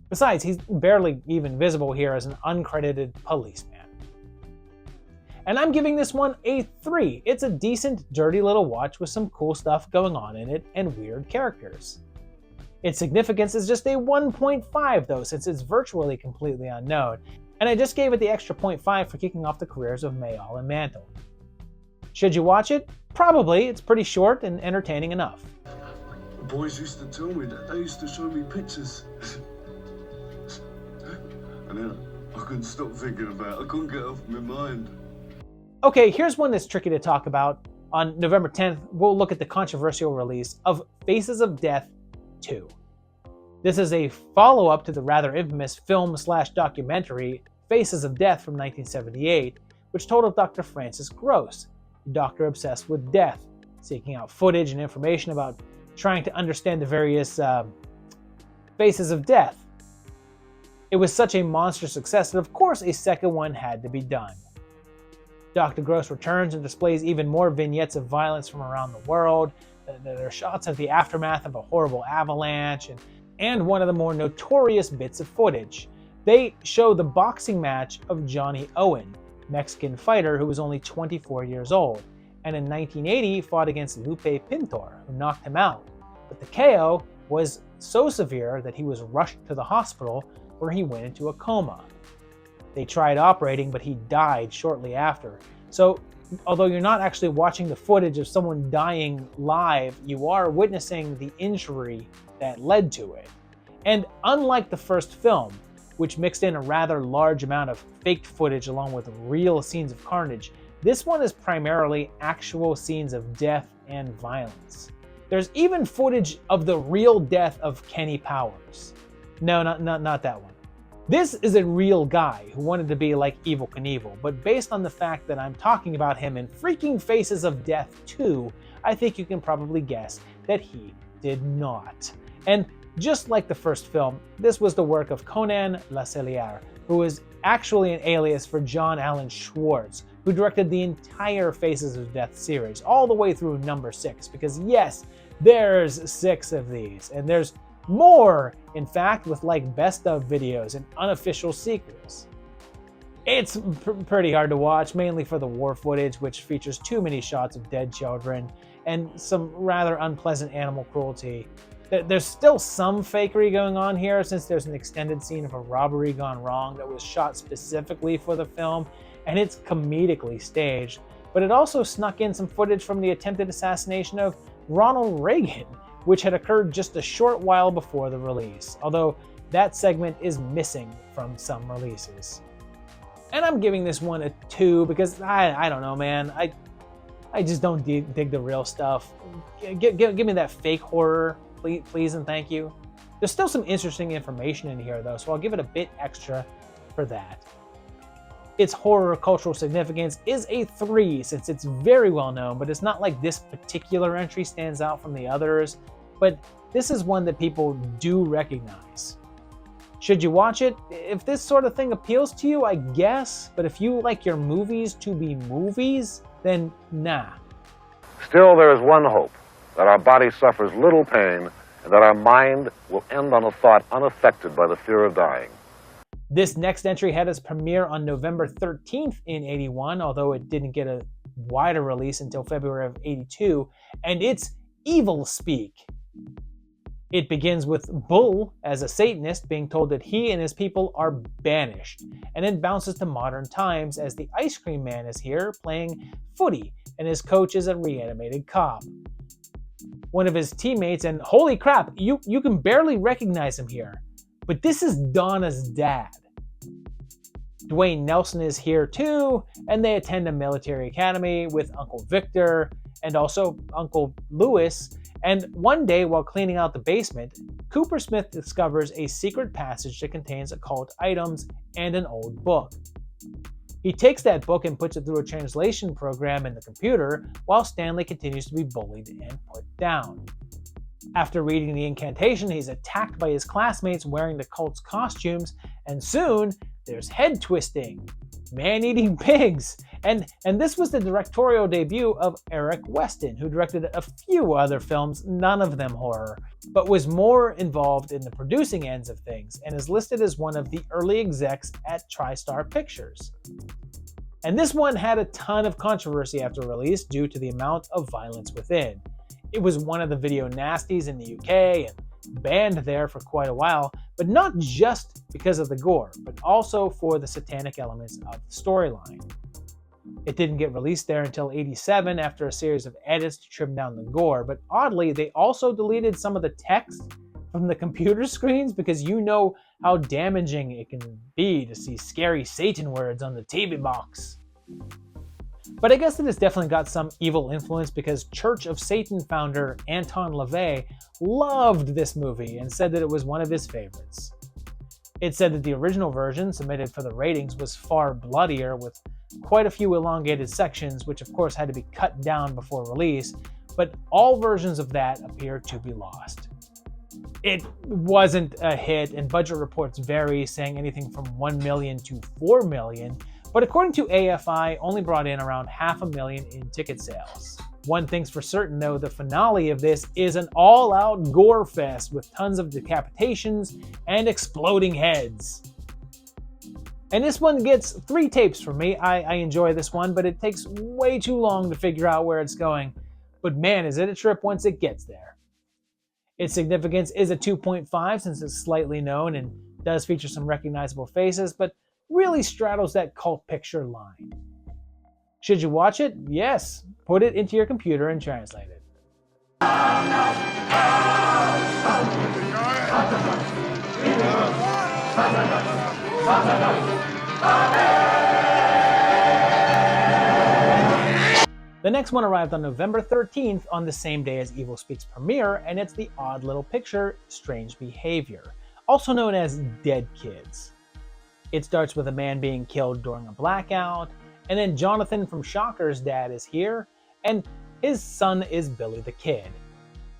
Besides, he's barely even visible here as an uncredited policeman. And I'm giving this one a 3. It's a decent, dirty little watch with some cool stuff going on in it and weird characters. Its significance is just a 1.5 though, since it's virtually completely unknown, and I just gave it the extra 0.5 for kicking off the careers of Mayall and Mantle. Should you watch it? Probably. It's pretty short and entertaining enough. The boys used to tell me that. They used to show me pictures. And then I couldn't stop thinking about it. I couldn't get it off my mind. Okay, here's one that's tricky to talk about. On November 10th, we'll look at the controversial release of Faces of Death 2. This is a follow-up to the rather infamous film/documentary Faces of Death from 1978, which told of Dr. Francis Gross, a doctor obsessed with death, seeking out footage and information about trying to understand the various faces of death. It was such a monster success that of course a second one had to be done. Dr. Gross returns and displays even more vignettes of violence from around the world. There are shots of the aftermath of a horrible avalanche and one of the more notorious bits of footage. They show the boxing match of Johnny Owen, Mexican fighter who was only 24 years old, and in 1980 fought against Lupe Pintor, who knocked him out. but the KO was so severe that he was rushed to the hospital where he went into a coma. They tried operating, but he died shortly after. So, although you're not actually watching the footage of someone dying live, you are witnessing the injury that led to it. And unlike the first film, which mixed in a rather large amount of faked footage along with real scenes of carnage, this one is primarily actual scenes of death and violence. There's even footage of the real death of Kenny Powers. No, not that one. This is a real guy who wanted to be like Evel Knievel, but based on the fact that I'm talking about him in Freaking Faces of Death 2, I think you can probably guess that he did not. And just like the first film, this was the work of Conan Lascelière, who was actually an alias for John Allen Schwartz, who directed the entire Faces of Death series, all the way through number 6, because yes, there's 6 of these, and there's more, in fact, with like best of videos and unofficial sequels. It's pretty hard to watch, mainly for the war footage, which features too many shots of dead children and some rather unpleasant animal cruelty. There's still some fakery going on here, since there's an extended scene of a robbery gone wrong that was shot specifically for the film, and it's comedically staged, but it also snuck in some footage from the attempted assassination of Ronald Reagan, which had occurred just a short while before the release, although that segment is missing from some releases. And I'm giving this one a 2 because I don't know, man. I just don't dig the real stuff. Give me that fake horror, please and thank you. There's still some interesting information in here though, so I'll give it a bit extra for that. Its horror cultural significance is a 3 since it's very well known, but it's not like this particular entry stands out from the others, but this is one that people do recognize. Should you watch it? If this sort of thing appeals to you, I guess, but if you like your movies to be movies, then nah. Still, there is one hope, that our body suffers little pain and that our mind will end on a thought unaffected by the fear of dying. This next entry had its premiere on November 13th in 81, although it didn't get a wider release until February of 82, and it's Evil Speak. It begins with Bull, as a Satanist, being told that he and his people are banished, and then bounces to modern times as the Ice Cream Man is here playing footy, and his coach is a reanimated cop. One of his teammates, and holy crap, you can barely recognize him here, but this is Donna's dad. Dwayne Nelson is here too, and they attend a military academy with Uncle Victor and also Uncle Lewis. And one day, while cleaning out the basement, Cooper Smith discovers a secret passage that contains occult items and an old book. He takes that book and puts it through a translation program in the computer, while Stanley continues to be bullied and put down. After reading the incantation, he's attacked by his classmates wearing the cult's costumes, and soon there's head twisting, man-eating pigs, and this was the directorial debut of Eric Weston, who directed a few other films, none of them horror, but was more involved in the producing ends of things, and is listed as one of the early execs at TriStar Pictures. And this one had a ton of controversy after release due to the amount of violence within. It was one of the video nasties in the UK and banned there for quite a while, but not just because of the gore, but also for the satanic elements of the storyline. It didn't get released there until '87 after a series of edits to trim down the gore, but oddly, they also deleted some of the text from the computer screens because you know how damaging it can be to see scary Satan words on the TV box. But I guess it has definitely got some evil influence because Church of Satan founder Anton LaVey loved this movie and said that it was one of his favorites. It said that the original version, submitted for the ratings, was far bloodier with quite a few elongated sections, which of course had to be cut down before release, but all versions of that appear to be lost. It wasn't a hit, and budget reports vary, saying anything from $1 million to $4 million, but according to AFI, only brought in around $500,000 in ticket sales. One thing's for certain though, the finale of this is an all-out gore fest with tons of decapitations and exploding heads. And this one gets 3 tapes from me. I enjoy this one, but it takes way too long to figure out where it's going. But man, is it a trip once it gets there. Its significance is a 2.5 since it's slightly known and does feature some recognizable faces, but really straddles that cult picture line. Should you watch it? Yes. Put it into your computer and translate it. The next one arrived on November 13th on the same day as Evil Speaks premiere, and it's the odd little picture, Strange Behavior, also known as Dead Kids. It starts with a man being killed during a blackout, and then Jonathan from Shocker's dad is here, and his son is Billy the Kid.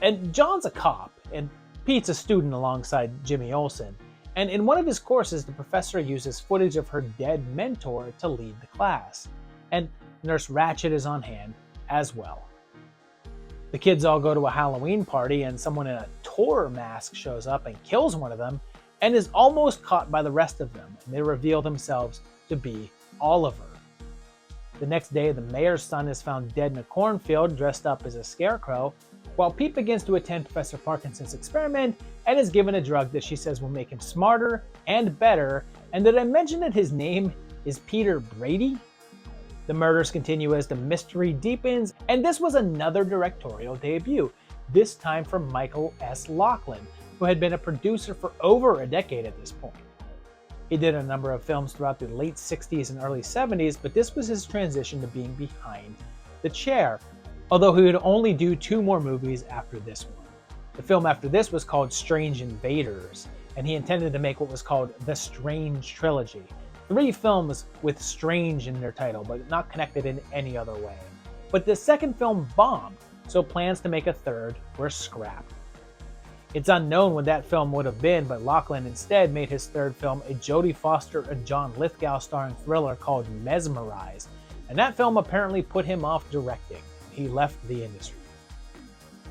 And John's a cop, and Pete's a student alongside Jimmy Olsen, and in one of his courses the professor uses footage of her dead mentor to lead the class, and Nurse Ratched is on hand as well. The kids all go to a Halloween party and someone in a Tor mask shows up and kills one of them and is almost caught by the rest of them, and they reveal themselves to be Oliver. The next day, the mayor's son is found dead in a cornfield dressed up as a scarecrow, while Pete begins to attend Professor Parkinson's experiment and is given a drug that she says will make him smarter and better, and did I mention that his name is Peter Brady? The murders continue as the mystery deepens, and this was another directorial debut, this time from Michael S. Lachlan, who had been a producer for over a decade at this point. He did a number of films throughout the late 60s and early 70s, but this was his transition to being behind the chair, although he would only do 2 more movies after this one. The film after this was called Strange Invaders, and he intended to make what was called the Strange Trilogy. 3 films with strange in their title, but not connected in any other way. But the second film bombed, so plans to make a third were scrapped. It's unknown what that film would have been, but Lachlan instead made his third film a Jodie Foster and John Lithgow starring thriller called Mesmerized, and that film apparently put him off directing. He left the industry.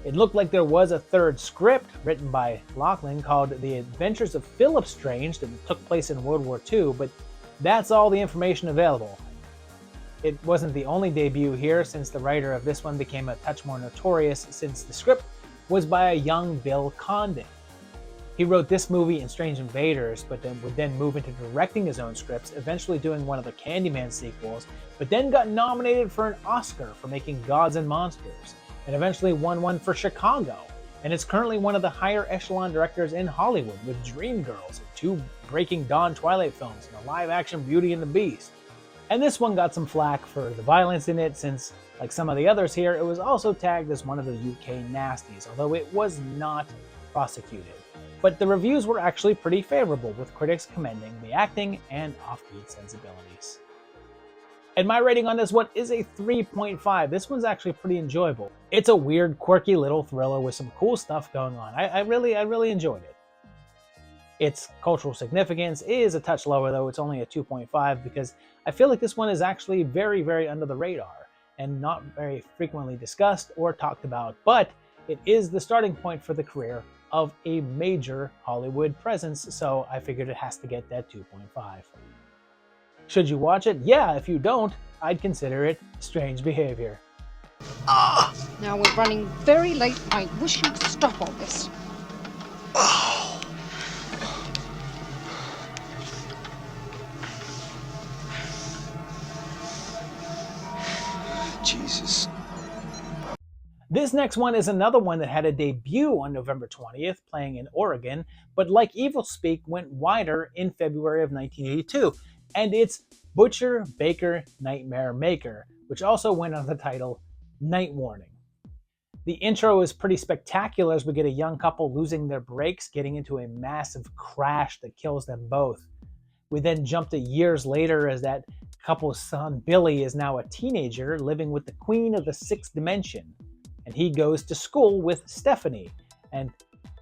It looked like there was a third script written by Lachlan called The Adventures of Philip Strange that took place in World War II, but that's all the information available. It wasn't the only debut here, since the writer of this one became a touch more notorious since the script was by a young Bill Condon. He wrote this movie and Strange Invaders, but then would move into directing his own scripts, eventually doing one of the Candyman sequels, but then got nominated for an Oscar for making Gods and Monsters, and eventually won one for Chicago, and is currently one of the higher echelon directors in Hollywood with Dreamgirls and 2 Breaking Dawn Twilight films and a live-action Beauty and the Beast. And this one got some flack for the violence in it, since, like some of the others here, it was also tagged as one of the UK nasties, although it was not prosecuted. But the reviews were actually pretty favorable, with critics commending the acting and offbeat sensibilities. And my rating on this one is a 3.5. This one's actually pretty enjoyable. It's a weird, quirky little thriller with some cool stuff going on. I really enjoyed it. Its cultural significance is a touch lower, though. It's only a 2.5 because I feel like this one is actually very, very under the radar and not very frequently discussed or talked about, but it is the starting point for the career of a major Hollywood presence, so I figured it has to get that 2.5. Should you watch it? Yeah, if you don't, I'd consider it strange behavior. Now we're running very late. I wish you'd stop all this. Jesus. This next one is another one that had a debut on November 20th, playing in Oregon, but like Evil Speak, went wider in February of 1982, and it's Butcher, Baker, Nightmare Maker, which also went under the title Night Warning. The intro is pretty spectacular as we get a young couple losing their brakes, getting into a massive crash that kills them both. We then jump to years later as that couple's son Billy is now a teenager living with the queen of the 6th dimension, and he goes to school with Stephanie and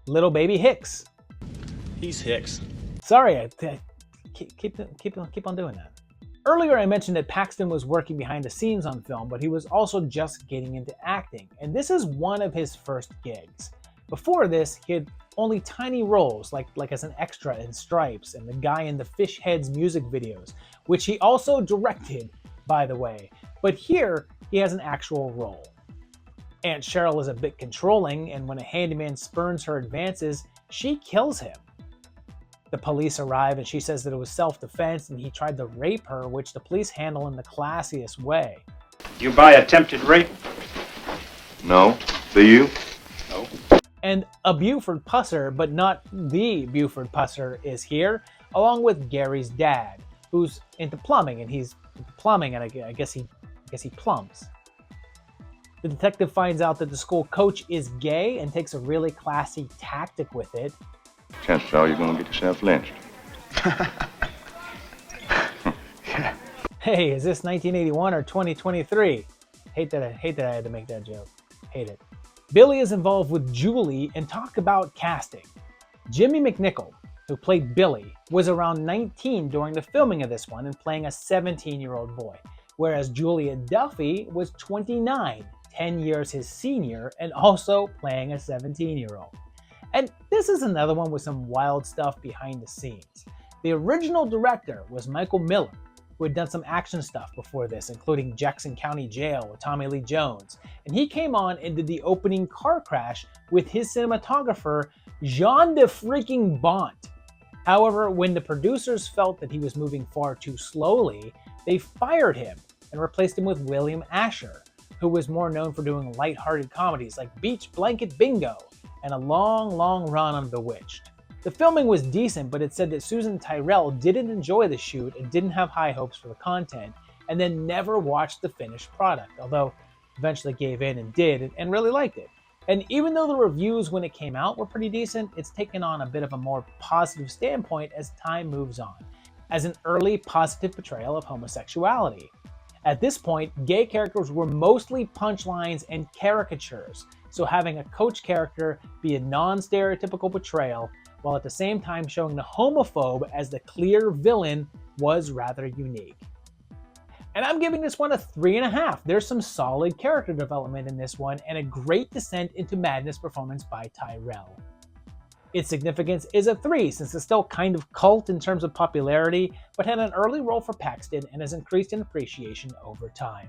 little baby Hicks. He's Hicks. Sorry, I keep on doing that. Earlier I mentioned that Paxton was working behind the scenes on film, but he was also just getting into acting, and this is one of his first gigs. Before this, he had only tiny roles, like as an extra in Stripes and the guy in the Fish Heads music videos, which he also directed, by the way. But here, he has an actual role. Aunt Cheryl is a bit controlling, and when a handyman spurns her advances, she kills him. The police arrive and she says that it was self-defense and he tried to rape her, which the police handle in the classiest way. You buy attempted rape? No. Do you? No. And a Buford Pusser, but not the Buford Pusser, is here, along with Gary's dad, who's into plumbing, and he's into plumbing, and I guess he plums. The detective finds out that the school coach is gay and takes a really classy tactic with it. Chances are you're going to get yourself lynched. Hey, is this 1981 or 2023? Hate that I had to make that joke. Hate it. Billy is involved with Julie and talk about casting. Jimmy McNichol, who played Billy, was around 19 during the filming of this one and playing a 17-year-old boy, whereas Julia Duffy was 29, 10 years his senior, and also playing a 17-year-old. And this is another one with some wild stuff behind the scenes. The original director was Michael Miller, who had done some action stuff before this, including Jackson County Jail with Tommy Lee Jones. And he came on and did the opening car crash with his cinematographer, Jean de freaking Bont. However, when the producers felt that he was moving far too slowly, they fired him and replaced him with William Asher, who was more known for doing lighthearted comedies like Beach Blanket Bingo and a long run on Bewitched. The filming was decent, but it said that Susan Tyrrell didn't enjoy the shoot and didn't have high hopes for the content, and then never watched the finished product, although eventually gave in and did, and really liked it. And even though the reviews when it came out were pretty decent, it's taken on a bit of a more positive standpoint as time moves on, as an early positive portrayal of homosexuality. At this point, gay characters were mostly punchlines and caricatures, so having a coach character be a non-stereotypical portrayal, while at the same time showing the homophobe as the clear villain, was rather unique. And I'm giving this one a 3.5. There's some solid character development in this one, and a great descent into madness performance by Tyrell. Its significance is a 3, since it's still kind of cult in terms of popularity, but had an early role for Paxton and has increased in appreciation over time.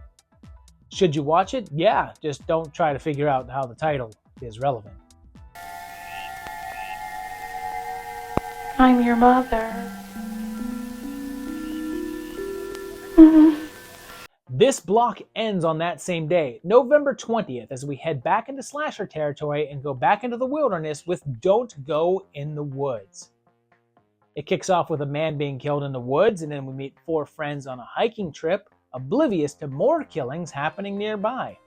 Should you watch it? Yeah, just don't try to figure out how the title is relevant. I'm your mother. This block ends on that same day, November 20th, as we head back into slasher territory and go back into the wilderness with Don't Go in the Woods. It kicks off with a man being killed in the woods, and then we meet 4 friends on a hiking trip, oblivious to more killings happening nearby.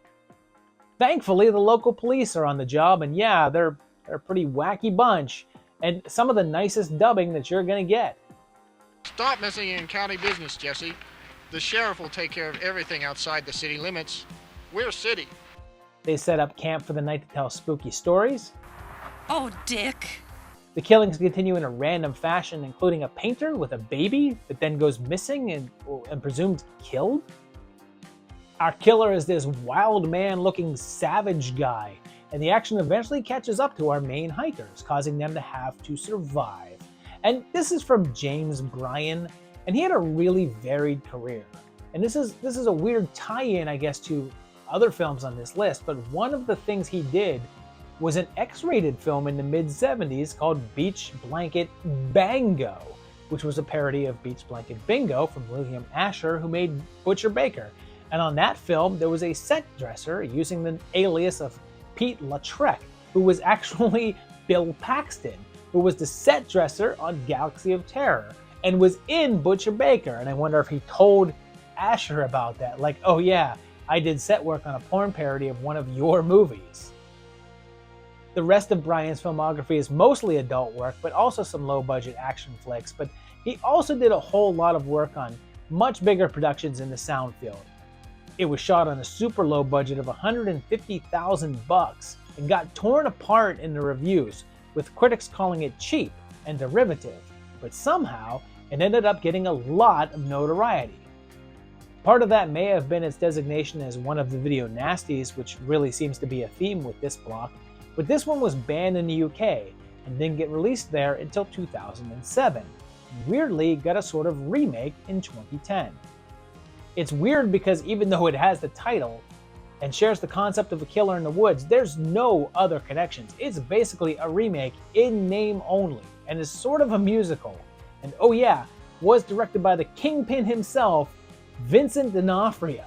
Thankfully, the local police are on the job, and yeah, they're a pretty wacky bunch, and some of the nicest dubbing that you're gonna get. Stop messing in county business, Jesse. The sheriff will take care of everything outside the city limits. We're city. They set up camp for the night to tell spooky stories. Oh, Dick. The killings continue in a random fashion, including a painter with a baby that then goes missing and presumed killed. Our killer is this wild man-looking savage guy, and the action eventually catches up to our main hikers, causing them to have to survive. And this is from James Bryan, and he had a really varied career. And this is a weird tie-in, I guess, to other films on this list, but one of the things he did was an X-rated film in the mid-70s called Beach Blanket Bango, which was a parody of Beach Blanket Bingo from William Asher, who made Butcher Baker. And on that film, there was a set dresser using the alias of Pete Lautrec, who was actually Bill Paxton, who was the set dresser on Galaxy of Terror, and was in Butcher Baker. And I wonder if he told Asher about that. Like, oh yeah, I did set work on a porn parody of one of your movies. The rest of Bryan's filmography is mostly adult work, but also some low-budget action flicks. But he also did a whole lot of work on much bigger productions in the sound field. It was shot on a super low budget of $150,000 and got torn apart in the reviews, with critics calling it cheap and derivative. But somehow, it ended up getting a lot of notoriety. Part of that may have been its designation as one of the video nasties, which really seems to be a theme with this block, but this one was banned in the UK and didn't get released there until 2007, and weirdly got a sort of remake in 2010. It's weird because even though it has the title, and shares the concept of a killer in the woods, there's no other connections. It's basically a remake in name only, and is sort of a musical. And oh yeah, was directed by the Kingpin himself, Vincent D'Onofrio.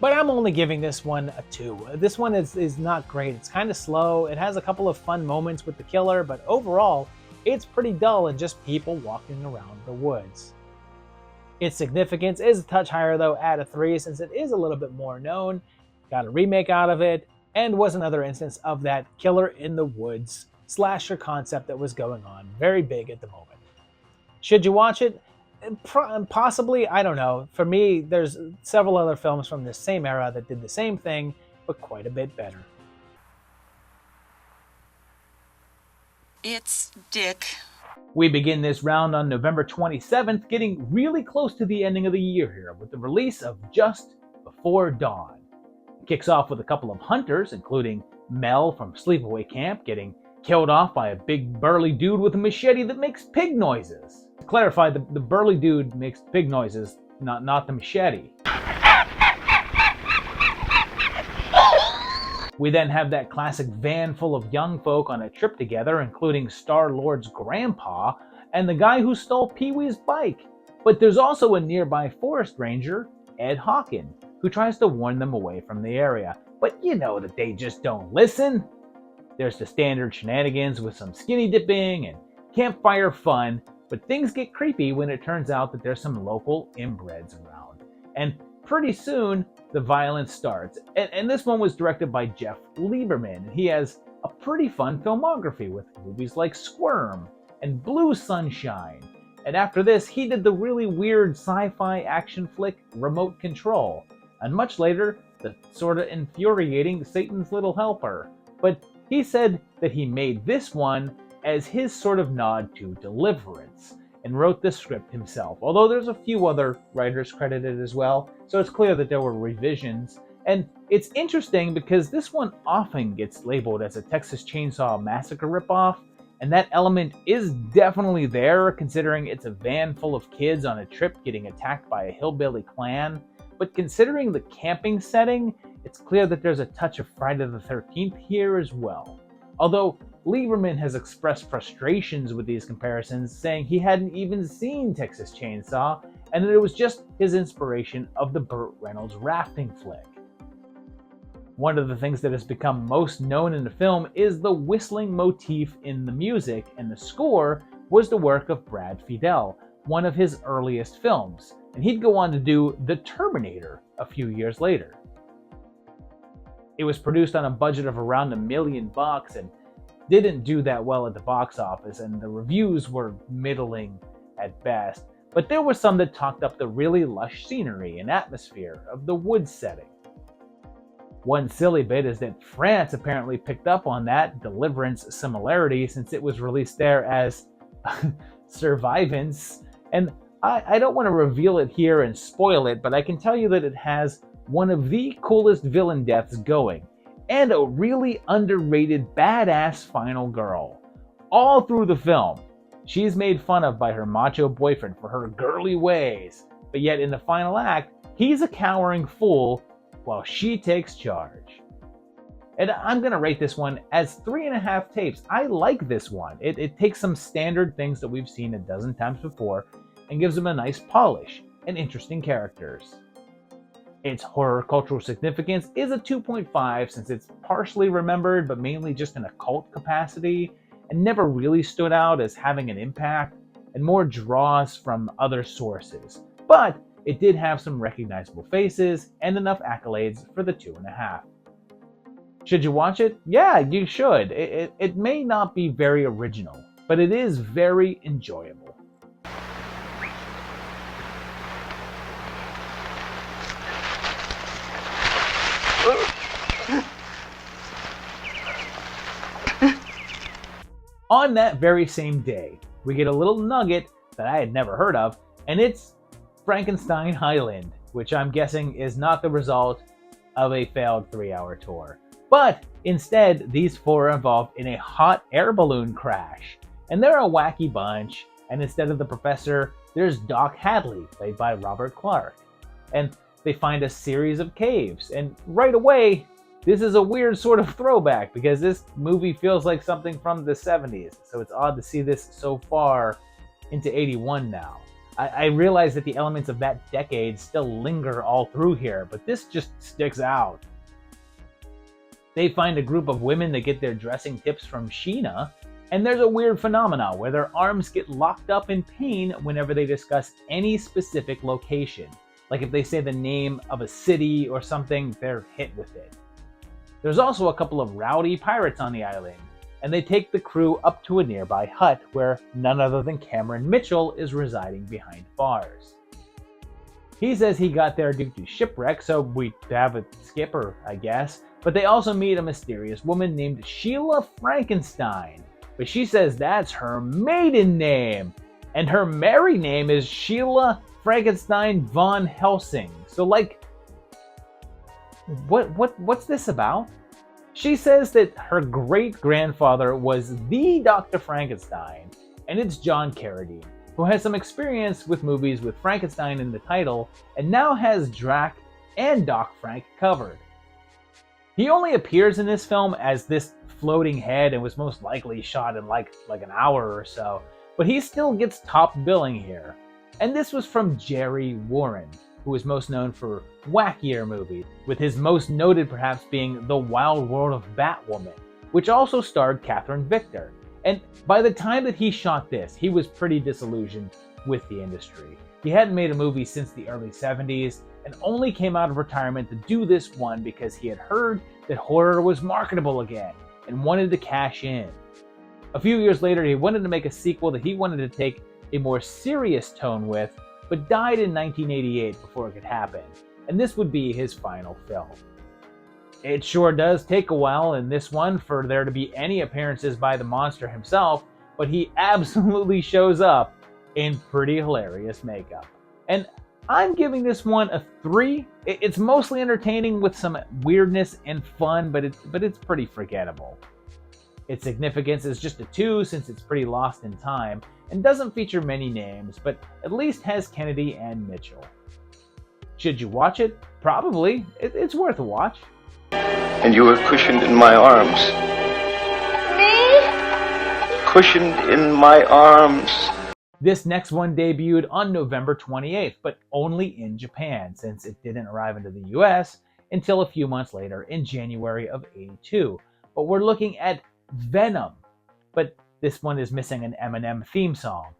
But I'm only giving this one a 2. This one is not great. It's kind of slow. It has a couple of fun moments with the killer, but overall, it's pretty dull and just people walking around the woods. Its significance is a touch higher though at a 3, since it is a little bit more known, got a remake out of it, and was another instance of that killer in the woods slasher concept that was going on, very big at the moment. Should you watch it? Possibly, I don't know. For me, there's several other films from this same era that did the same thing, but quite a bit better. It's Dick. We begin this round on November 27th, getting really close to the ending of the year here, with the release of Just Before Dawn. It kicks off with a couple of hunters, including Mel from Sleepaway Camp, getting killed off by a big burly dude with a machete that makes pig noises. To clarify, the burly dude makes pig noises, not the machete. We then have that classic van full of young folk on a trip together, including Star-Lord's grandpa and the guy who stole Pee-wee's bike. But there's also a nearby forest ranger, Ed Hawken, who tries to warn them away from the area. But you know that they just don't listen. There's the standard shenanigans with some skinny dipping and campfire fun, but things get creepy when it turns out that there's some local inbreds around. And pretty soon, the violence starts. And this one was directed by Jeff Lieberman, and he has a pretty fun filmography with movies like Squirm and Blue Sunshine. And after this, he did the really weird sci-fi action flick Remote Control, and much later, the sorta infuriating Satan's Little Helper. But he said that he made this one as his sort of nod to Deliverance, and wrote the script himself, although there's a few other writers credited as well, so it's clear that there were revisions. And it's interesting because this one often gets labeled as a Texas Chainsaw Massacre ripoff, and that element is definitely there, considering it's a van full of kids on a trip getting attacked by a hillbilly clan. But considering the camping setting, it's clear that there's a touch of Friday the 13th here as well. Although Lieberman has expressed frustrations with these comparisons, saying he hadn't even seen Texas Chainsaw, and that it was just his inspiration of the Burt Reynolds rafting flick. One of the things that has become most known in the film is the whistling motif in the music, and the score was the work of Brad Fiedel, one of his earliest films, and he'd go on to do The Terminator a few years later. It was produced on a budget of around $1 million and didn't do that well at the box office, and the reviews were middling at best, but there were some that talked up the really lush scenery and atmosphere of the woods setting. One silly bit is that France apparently picked up on that Deliverance similarity, since it was released there as Survivance, and I don't want to reveal it here and spoil it, but I can tell you that it has one of the coolest villain deaths going, and a really underrated badass final girl. All through the film, she's made fun of by her macho boyfriend for her girly ways, but yet in the final act, he's a cowering fool while she takes charge. And I'm gonna rate this one as 3.5 tapes. I like this one. It takes some standard things that we've seen a dozen times before and gives them a nice polish and interesting characters. Its horror cultural significance is a 2.5, since it's partially remembered but mainly just in a cult capacity, and never really stood out as having an impact, and more draws from other sources. But it did have some recognizable faces and enough accolades for the 2.5. Should you watch it? Yeah, you should. It may not be very original, but it is very enjoyable. On that very same day, we get a little nugget that I had never heard of, and it's Frankenstein Highland, which I'm guessing is not the result of a failed 3-hour tour. But instead, these four are involved in a hot air balloon crash, and they're a wacky bunch, and instead of the professor, there's Doc Hadley, played by Robert Clark. And they find a series of caves. And right away, this is a weird sort of throwback because this movie feels like something from the 70s. So it's odd to see this so far into 81 now. I realize that the elements of that decade still linger all through here, but this just sticks out. They find a group of women that get their dressing tips from Sheena, and there's a weird phenomenon where their arms get locked up in pain whenever they discuss any specific location. Like if they say the name of a city or something, they're hit with it. There's also a couple of rowdy pirates on the island, and they take the crew up to a nearby hut where none other than Cameron Mitchell is residing behind bars. He says he got there due to shipwreck, so we have a skipper, I guess, but they also meet a mysterious woman named Sheila Frankenstein, but she says that's her maiden name, and her married name is Sheila Frankenstein von Helsing. So like, what's this about? She says that her great-grandfather was the Dr. Frankenstein, and it's John Carradine, who has some experience with movies with Frankenstein in the title, and now has Drac and Doc Frank covered. He only appears in this film as this floating head and was most likely shot in like an hour or so, but he still gets top billing here. And this was from Jerry Warren, who is most known for wackier movies, with his most noted perhaps being The Wild World of Batwoman, which also starred Catherine Victor. And by the time that he shot this, he was pretty disillusioned with the industry. He hadn't made a movie since the early 70s, and only came out of retirement to do this one because he had heard that horror was marketable again, and wanted to cash in. A few years later, he wanted to make a sequel that he wanted to take a more serious tone with, but died in 1988 before it could happen, and this would be his final film. It sure does take a while in this one for there to be any appearances by the monster himself, but he absolutely shows up in pretty hilarious makeup. And I'm giving this one a 3. It's mostly entertaining with some weirdness and fun, but it's pretty forgettable. Its significance is just a 2 since it's pretty lost in time, and doesn't feature many names, but at least has Kennedy and Mitchell. Should you watch it? Probably. It's worth a watch. And you were cushioned in my arms. Me? Cushioned in my arms. This next one debuted on November 28th, but only in Japan, since it didn't arrive into the US until a few months later in January of '82. But we're looking at Venom, but this one is missing an Eminem theme song.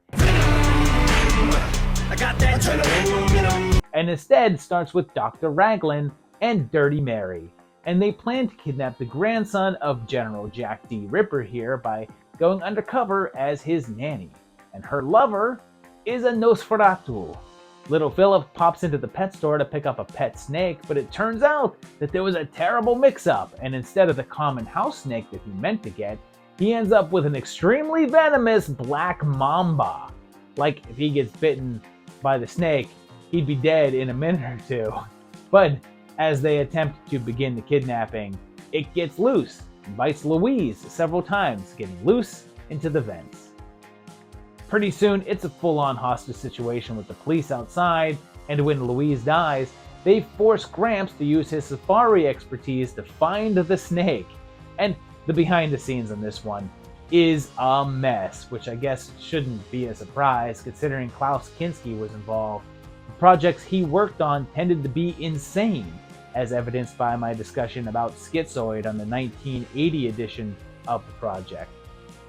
And instead starts with Dr. Raglan and Dirty Mary, and they plan to kidnap the grandson of General Jack D. Ripper here by going undercover as his nanny. And her lover is a Nosferatu. Little Philip pops into the pet store to pick up a pet snake, but it turns out that there was a terrible mix-up, and instead of the common house snake that he meant to get, he ends up with an extremely venomous black mamba. Like, if he gets bitten by the snake, he'd be dead in a minute or two. But as they attempt to begin the kidnapping, it gets loose and bites Louise several times, getting loose into the vents. Pretty soon, it's a full-on hostage situation with the police outside, and when Louise dies, they force Gramps to use his safari expertise to find the snake. And the behind the scenes on this one is a mess, which I guess shouldn't be a surprise considering Klaus Kinski was involved. The projects he worked on tended to be insane, as evidenced by my discussion about Schizoid on the 1980 edition of the project.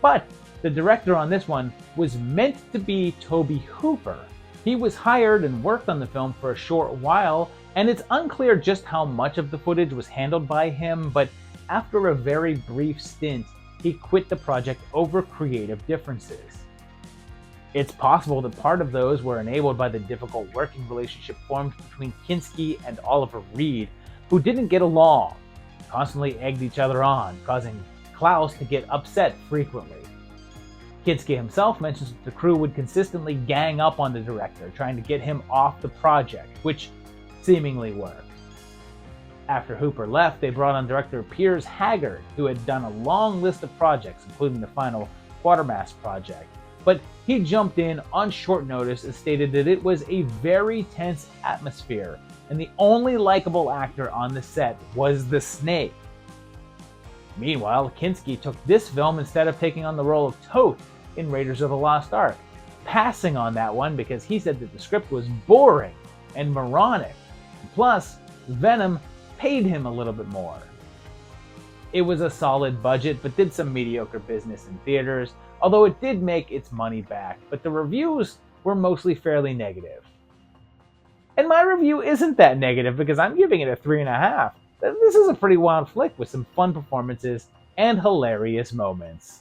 But the director on this one was meant to be Tobe Hooper. He was hired and worked on the film for a short while, and it's unclear just how much of the footage was handled by him, but after a very brief stint, he quit the project over creative differences. It's possible that part of those were enabled by the difficult working relationship formed between Kinski and Oliver Reed, who didn't get along, constantly egged each other on, causing Klaus to get upset frequently. Kinski himself mentions that the crew would consistently gang up on the director, trying to get him off the project, which seemingly worked. After Hooper left, they brought on director Piers Haggard, who had done a long list of projects, including the final Quatermass project. But he jumped in on short notice and stated that it was a very tense atmosphere, and the only likable actor on the set was the Snake. Meanwhile, Kinski took this film instead of taking on the role of Toth in Raiders of the Lost Ark, passing on that one because he said that the script was boring and moronic. Plus, Venom paid him a little bit more. It was a solid budget, but did some mediocre business in theaters, although it did make its money back, but the reviews were mostly fairly negative. And my review isn't that negative because I'm giving it a 3.5. This is a pretty wild flick with some fun performances and hilarious moments.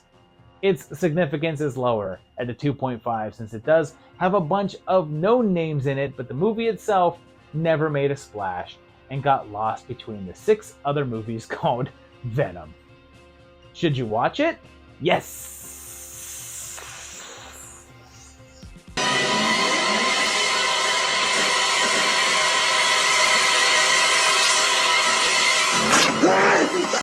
Its significance is lower at a 2.5 since it does have a bunch of known names in it, but the movie itself never made a splash and got lost between the 6 other movies called Venom. Should you watch it? Yes!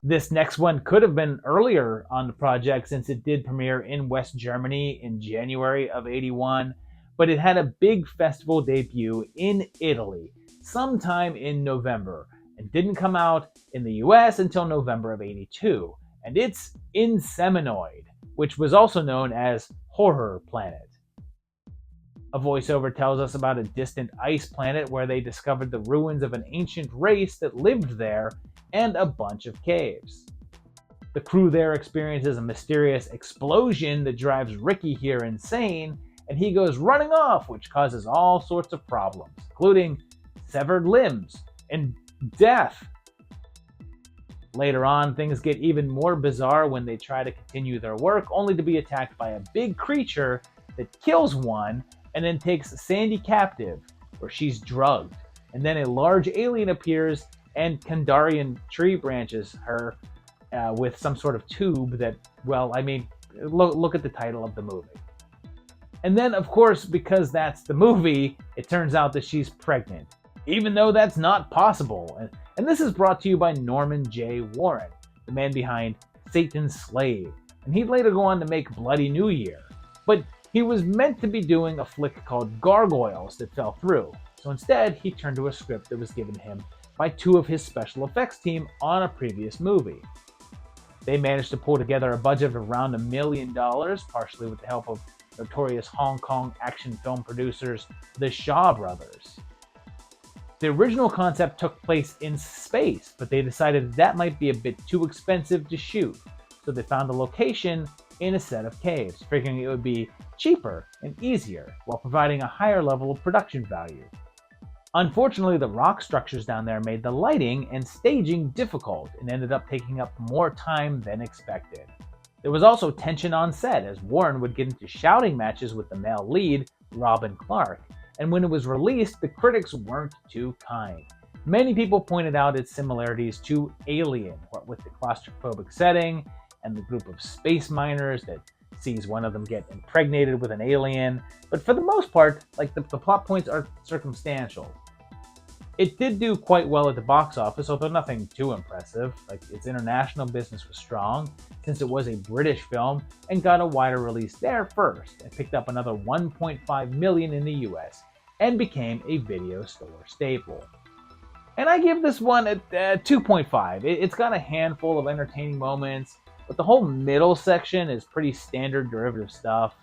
This next one could have been earlier on the project since it did premiere in West Germany in January of '81, but it had a big festival debut in Italy sometime in November and didn't come out in the US until November of '82, and it's Inseminoid, which was also known as Horror Planet. A voiceover tells us about a distant ice planet where they discovered the ruins of an ancient race that lived there and a bunch of caves. The crew there experiences a mysterious explosion that drives Ricky here insane, and he goes running off, which causes all sorts of problems, including severed limbs and death. Later on, things get even more bizarre when they try to continue their work, only to be attacked by a big creature that kills one and then takes Sandy captive, where she's drugged. And then a large alien appears and Kandarian tree branches her with some sort of tube that, well, I mean, look at the title of the movie. And then, of course, because that's the movie, it turns out that she's pregnant, even though that's not possible. And this is brought to you by Norman J. Warren, the man behind Satan's Slave. And he'd later go on to make Bloody New Year. But he was meant to be doing a flick called Gargoyles that fell through. So instead, he turned to a script that was given him by 2 of his special effects team on a previous movie. They managed to pull together a budget of around $1 million, partially with the help of notorious Hong Kong action film producers, the Shaw Brothers. The original concept took place in space, but they decided that might be a bit too expensive to shoot, so they found a location in a set of caves, figuring it would be cheaper and easier while providing a higher level of production value. Unfortunately, the rock structures down there made the lighting and staging difficult and ended up taking up more time than expected. There was also tension on set as Warren would get into shouting matches with the male lead, Robin Clark, and when it was released, the critics weren't too kind. Many people pointed out its similarities to Alien, what with the claustrophobic setting and the group of space miners that sees one of them get impregnated with an alien, but for the most part, like the plot points are circumstantial. It did do quite well at the box office, although nothing too impressive. Like, its international business was strong, since it was a British film and got a wider release there first, and picked up another $1.5 million in the US, and became a video store staple. And I give this one a 2.5. It's got a handful of entertaining moments, but the whole middle section is pretty standard derivative stuff.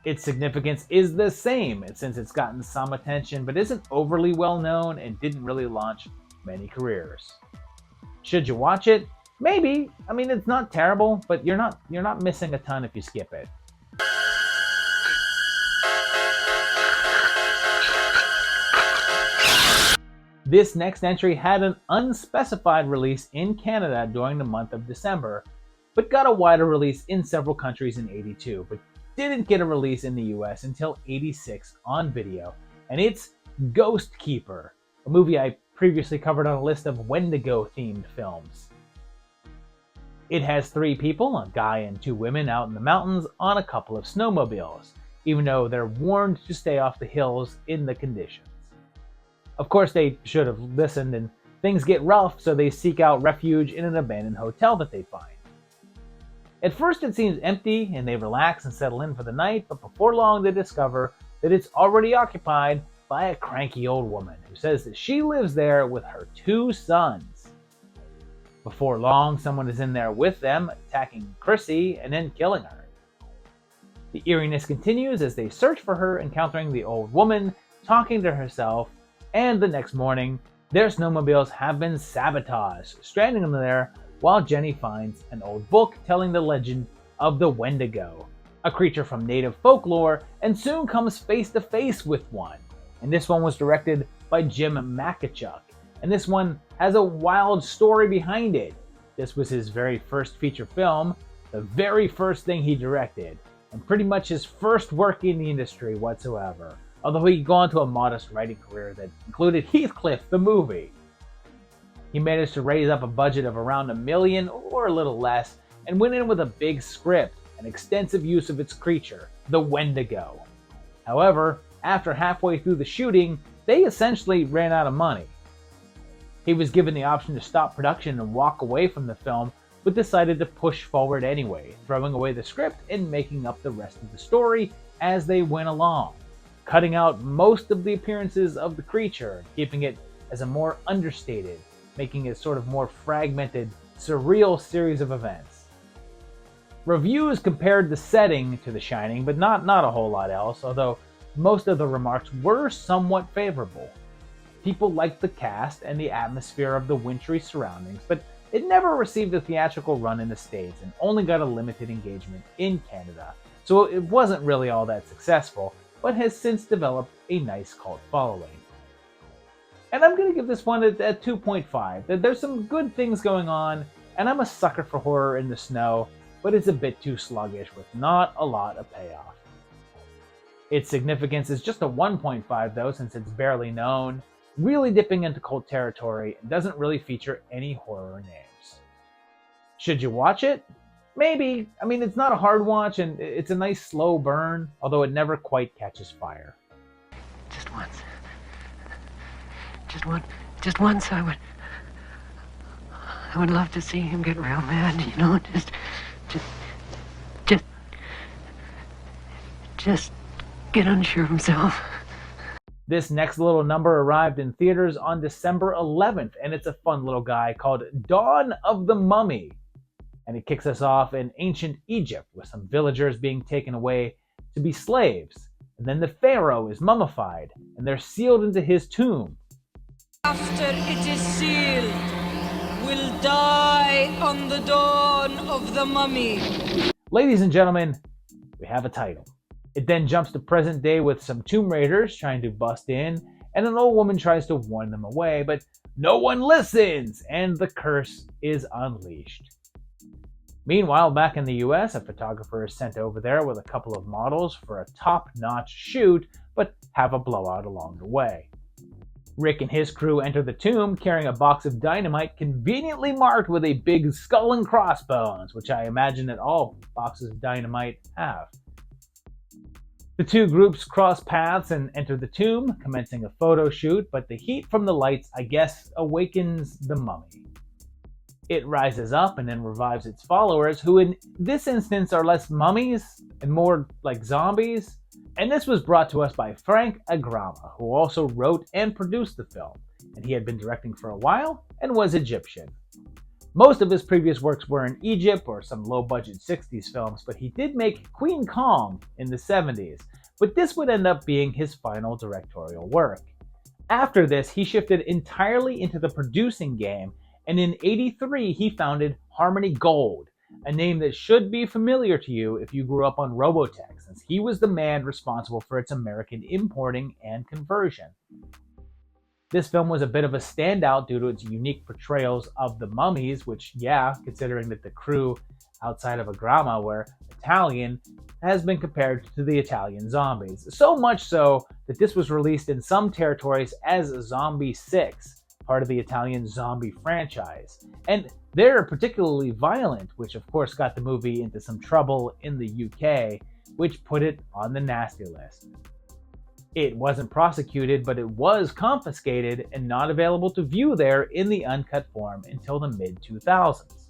Its significance is the same, since it's gotten some attention, but isn't overly well known and didn't really launch many careers. Should you watch it? Maybe. I mean, it's not terrible, but you're not missing a ton if you skip it. This next entry had an unspecified release in Canada during the month of December, but got a wider release in several countries in '82, but didn't get a release in the US until '86 on video, and it's Ghost Keeper, a movie I previously covered on a list of Wendigo-themed films. It has 3 people, a guy and 2 women, out in the mountains on a couple of snowmobiles, even though they're warned to stay off the hills in the conditions. Of course, they should have listened, and things get rough, so they seek out refuge in an abandoned hotel that they find. At first it seems empty, and they relax and settle in for the night, but before long they discover that it's already occupied by a cranky old woman who says that she lives there with her 2 sons. Before long, someone is in there with them, attacking Chrissy and then killing her. The eeriness continues as they search for her, encountering the old woman talking to herself, and the next morning, their snowmobiles have been sabotaged, stranding them there while Jenny finds an old book telling the legend of the Wendigo, a creature from native folklore, and soon comes face to face with one. And this one was directed by Jim Makachuk, and this one has a wild story behind it. This was his very first feature film, the very first thing he directed, and pretty much his first work in the industry whatsoever, although he'd gone to a modest writing career that included Heathcliff the movie. He managed to raise up a budget of around $1 million or a little less, and went in with a big script and extensive use of its creature, the Wendigo. However, after halfway through the shooting, they essentially ran out of money. He was given the option to stop production and walk away from the film, but decided to push forward anyway, throwing away the script and making up the rest of the story as they went along, cutting out most of the appearances of the creature, keeping it as a more understated, making it sort of more fragmented, surreal series of events. Reviews compared the setting to The Shining, but not a whole lot else, although most of the remarks were somewhat favorable. People liked the cast and the atmosphere of the wintry surroundings, but it never received a theatrical run in the States and only got a limited engagement in Canada, so it wasn't really all that successful, but has since developed a nice cult following. And I'm going to give this one a 2.5. There's some good things going on, and I'm a sucker for horror in the snow, but it's a bit too sluggish with not a lot of payoff. Its significance is just a 1.5 though, since it's barely known, really dipping into cult territory, and doesn't really feature any horror names. Should you watch it? Maybe. I mean, it's not a hard watch, and it's a nice slow burn, although it never quite catches fire. Just once. Just once I would love to see him get real mad, you know, just get unsure of himself. This next little number arrived in theaters on December 11th, and it's a fun little guy called Dawn of the Mummy. And it kicks us off in ancient Egypt with some villagers being taken away to be slaves. And then the pharaoh is mummified, and they're sealed into his tomb. After it is sealed, will die on the dawn of the mummy. Ladies and gentlemen, we have a title. It then jumps to present day with some tomb raiders trying to bust in, and an old woman tries to warn them away, but no one listens, and the curse is unleashed. Meanwhile, back in the US, a photographer is sent over there with a couple of models for a top-notch shoot, but have a blowout along the way. Rick and his crew enter the tomb carrying a box of dynamite conveniently marked with a big skull and crossbones, which I imagine that all boxes of dynamite have. The two groups cross paths and enter the tomb, commencing a photo shoot, but the heat from the lights, I guess, awakens the mummy. It rises up and then revives its followers, who in this instance are less mummies and more like zombies. And this was brought to us by Frank Agrama, who also wrote and produced the film, and he had been directing for a while and was Egyptian. Most of his previous works were in Egypt or some low-budget 60s films, but he did make Queen Kong in the 70s, but this would end up being his final directorial work. After this, he shifted entirely into the producing game, and in '83 he founded Harmony Gold, a name that should be familiar to you if you grew up on Robotech, since he was the man responsible for its American importing and conversion. This film was a bit of a standout due to its unique portrayals of the mummies, which, yeah, considering that the crew outside of Agrama were Italian, has been compared to the Italian zombies. So much so that this was released in some territories as Zombie 6, part of the Italian zombie franchise. And they're particularly violent, which of course got the movie into some trouble in the UK, which put it on the nasty list. It wasn't prosecuted, but it was confiscated and not available to view there in the uncut form until the mid-2000s.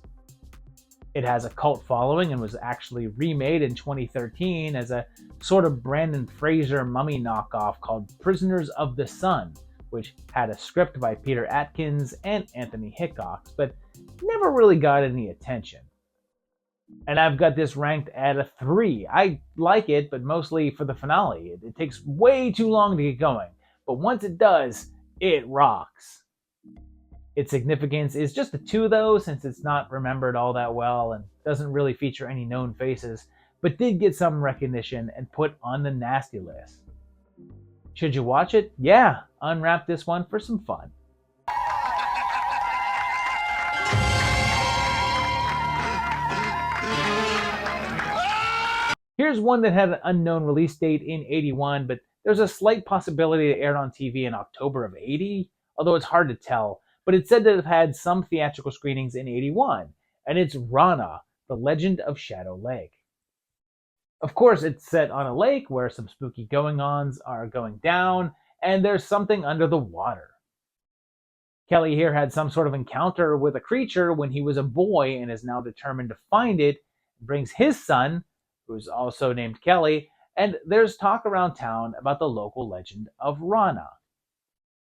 It has a cult following and was actually remade in 2013 as a sort of Brandon Fraser mummy knockoff called Prisoners of the Sun, which had a script by Peter Atkins and Anthony Hickox, but never really got any attention. And I've got this ranked at a 3. I like it, but mostly for the finale. It takes way too long to get going, but once it does, it rocks. Its significance is just a 2 though, since it's not remembered all that well and doesn't really feature any known faces, but did get some recognition and put on the nasty list. Should you watch it? Yeah, unwrap this one for some fun. Here's one that had an unknown release date in 81, but there's a slight possibility it aired on TV in October of 80, although it's hard to tell. But it's said to have had some theatrical screenings in 81, and it's Rana, The Legend of Shadow Lake. Of course, it's set on a lake where some spooky goings-ons are going down, and there's something under the water. Kelly here had some sort of encounter with a creature when he was a boy and is now determined to find it, and brings his son, who's also named Kelly, and there's talk around town about the local legend of Rana.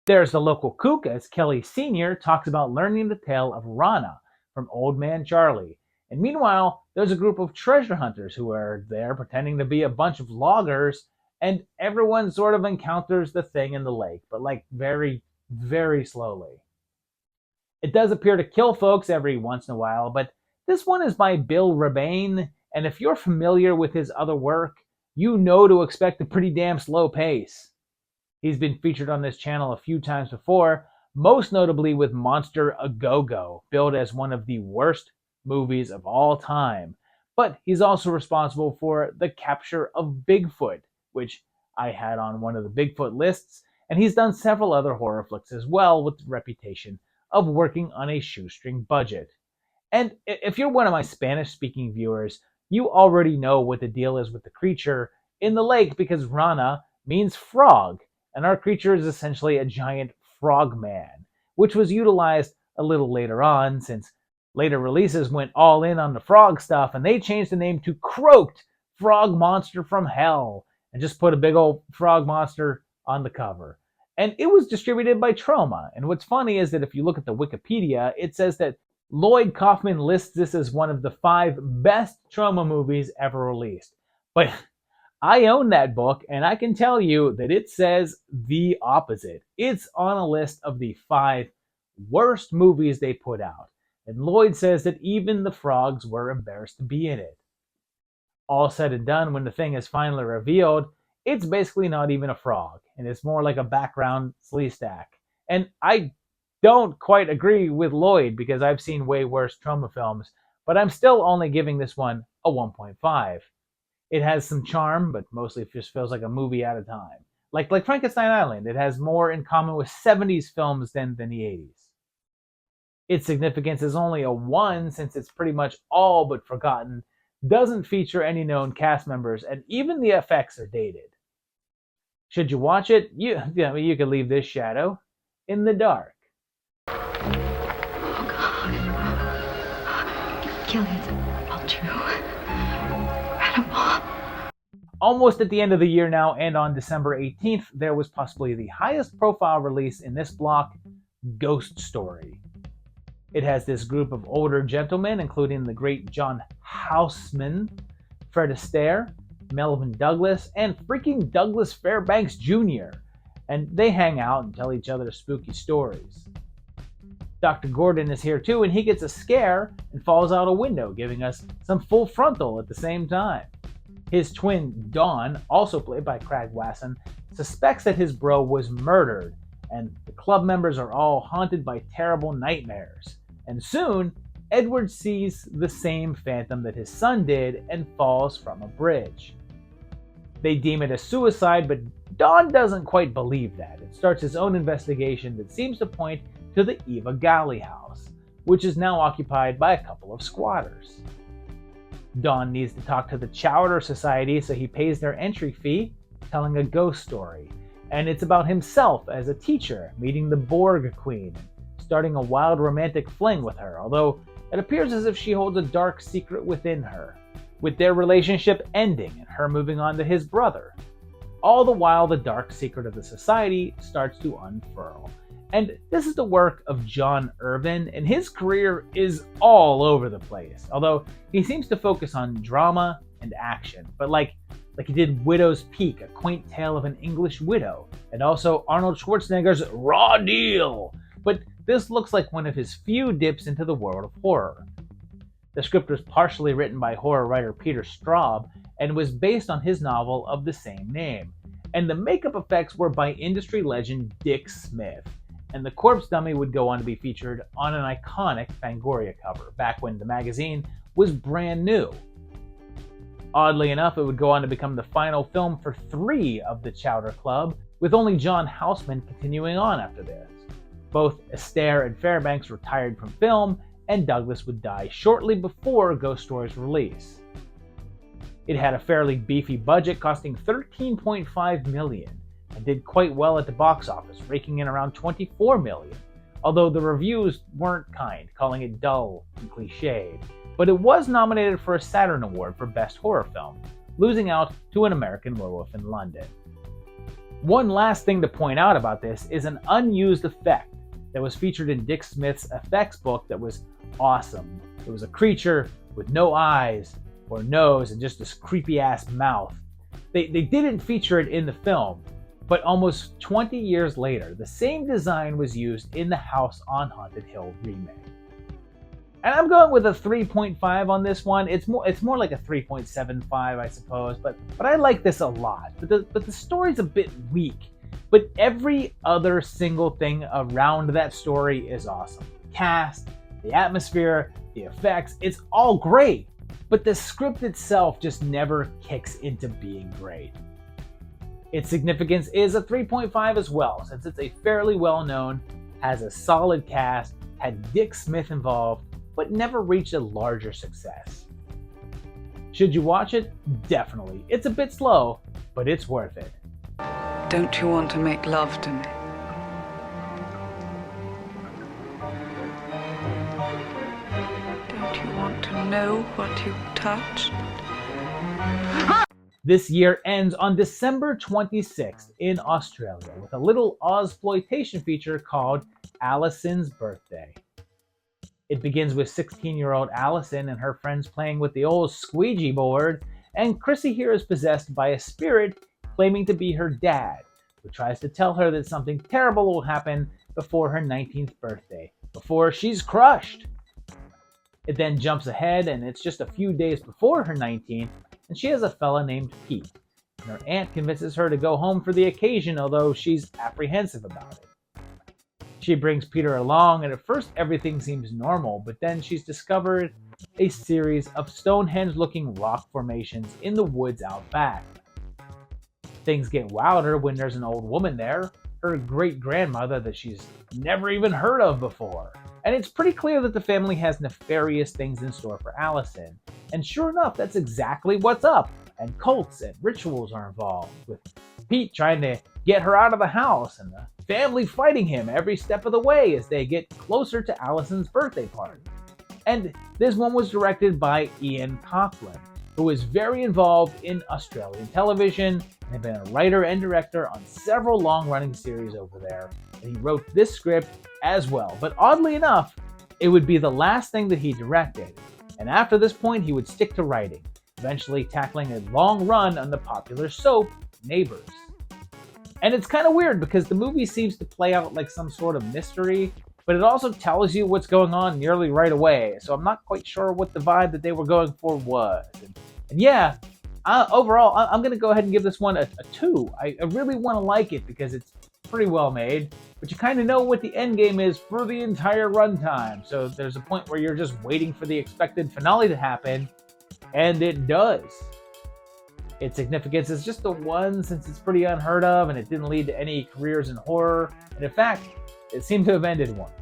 There's the local kook as Kelly Sr. talks about learning the tale of Rana from Old Man Charlie. And meanwhile, there's a group of treasure hunters who are there pretending to be a bunch of loggers, and everyone sort of encounters the thing in the lake, but like very, very slowly. It does appear to kill folks every once in a while, but this one is by Bill Rebane, and if you're familiar with his other work, you know to expect a pretty damn slow pace. He's been featured on this channel a few times before, most notably with Monster A Go-Go, billed as one of the worst movies of all time. But he's also responsible for The Capture of Bigfoot, which I had on one of the Bigfoot lists, and he's done several other horror flicks as well with the reputation of working on a shoestring budget. And if you're one of my Spanish-speaking viewers, you already know what the deal is with the creature in the lake because Rana means frog, and our creature is essentially a giant frog man, which was utilized a little later on since later releases went all in on the frog stuff and they changed the name to Croaked Frog Monster from Hell and just put a big old frog monster on the cover. And it was distributed by Troma, and what's funny is that if you look at the Wikipedia, it says that Lloyd Kaufman lists this as one of the 5 best Troma movies ever released. But I own that book, and I can tell you that it says the opposite. It's on a list of the 5 worst movies they put out. And Lloyd says that even the frogs were embarrassed to be in it. All said and done, when the thing is finally revealed, it's basically not even a frog, and it's more like a background sleestack. And I don't quite agree with Lloyd because I've seen way worse Troma films, but I'm still only giving this one a 1.5. It has some charm, but mostly it just feels like a movie at a time. Like Frankenstein Island, it has more in common with 70s films than the 80s. Its significance is only a 1 since it's pretty much all but forgotten, doesn't feature any known cast members, and even the effects are dated. Should you watch it? You could leave this shadow in the dark. Oh, God. Kelly, it's all true. Incredible. Almost at the end of the year now, and on December 18th, there was possibly the highest profile release in this block, Ghost Story. It has this group of older gentlemen, including the great John Houseman, Fred Astaire, Melvin Douglas, and freaking Douglas Fairbanks Jr., and they hang out and tell each other spooky stories. Dr. Gordon is here too, and he gets a scare and falls out a window, giving us some full frontal at the same time. His twin, Dawn, also played by Craig Wasson, suspects that his bro was murdered, and the club members are all haunted by terrible nightmares. And soon, Edward sees the same phantom that his son did and falls from a bridge. They deem it a suicide, but Don doesn't quite believe that and starts his own investigation that seems to point to the Eva Galley house, which is now occupied by a couple of squatters. Don needs to talk to the Chowder Society, so he pays their entry fee, telling a ghost story. And it's about himself as a teacher, meeting the Borg Queen, starting a wild romantic fling with her, although It appears as if she holds a dark secret within her, with their relationship ending and her moving on to his brother. All the while, the dark secret of the society starts to unfurl. And this is the work of John Irvin, and his career is all over the place, although he seems to focus on drama and action, but like he did Widow's Peak, A Quaint Tale of an English Widow, and also Arnold Schwarzenegger's Raw Deal. But this looks like one of his few dips into the world of horror. The script was partially written by horror writer Peter Straub and was based on his novel of the same name. And the makeup effects were by industry legend Dick Smith. And the corpse dummy would go on to be featured on an iconic Fangoria cover back when the magazine was brand new. Oddly enough, it would go on to become the final film for 3 of the Chowder Club, with only John Houseman continuing on after this. Both Astaire and Fairbanks retired from film, and Douglas would die shortly before Ghost Story's release. It had a fairly beefy budget, costing $13.5 million, and did quite well at the box office, raking in around $24 million, although the reviews weren't kind, calling it dull and cliched. But it was nominated for a Saturn Award for Best Horror Film, losing out to An American Werewolf in London. One last thing to point out about this is an unused effect that was featured in Dick Smith's effects book that was awesome. It was a creature with no eyes or nose and just this creepy ass mouth. They didn't feature it in the film, but almost 20 years later, the same design was used in the House on Haunted Hill remake. And I'm going with a 3.5 on this one. It's more like a 3.75, I suppose, but I like this a lot. But the story's a bit weak. But every other single thing around that story is awesome. The cast, the atmosphere, the effects, it's all great. But the script itself just never kicks into being great. Its significance is a 3.5 as well, since it's a fairly well-known, has a solid cast, had Dick Smith involved, but never reached a larger success. Should you watch it? Definitely. It's a bit slow, but it's worth it. Don't you want to make love to me? Don't you want to know what you've touched? This year ends on December 26th in Australia with a little Ozploitation feature called Allison's Birthday. It begins with 16-year-old Allison and her friends playing with the old squeegee board, and Chrissy here is possessed by a spirit claiming to be her dad, who tries to tell her that something terrible will happen before her 19th birthday, before she's crushed. It then jumps ahead, and it's just a few days before her 19th, and she has a fella named Pete, and her aunt convinces her to go home for the occasion, although she's apprehensive about it. She brings Peter along, and at first everything seems normal, but then she's discovered a series of Stonehenge-looking rock formations in the woods out back. Things get wilder when there's an old woman there, her great-grandmother that she's never even heard of before. And it's pretty clear that the family has nefarious things in store for Allison. And sure enough, that's exactly what's up, and cults and rituals are involved, with Pete trying to get her out of the house, and the family fighting him every step of the way as they get closer to Allison's birthday party. And this one was directed by Ian Coughlan, who is very involved in Australian television and had been a writer and director on several long-running series over there, and he wrote this script as well. But oddly enough, it would be the last thing that he directed, and after this point he would stick to writing, eventually tackling a long run on the popular soap Neighbours. And it's kind of weird because the movie seems to play out like some sort of mystery, but it also tells you what's going on nearly right away, so I'm not quite sure what the vibe that they were going for was. And yeah, overall, I'm going to go ahead and give this one a 2. I really want to like it because it's pretty well made, but you kind of know what the end game is for the entire runtime, so there's a point where you're just waiting for the expected finale to happen, and it does. Its significance is just the 1 since it's pretty unheard of and it didn't lead to any careers in horror, and in fact, it seemed to have ended one.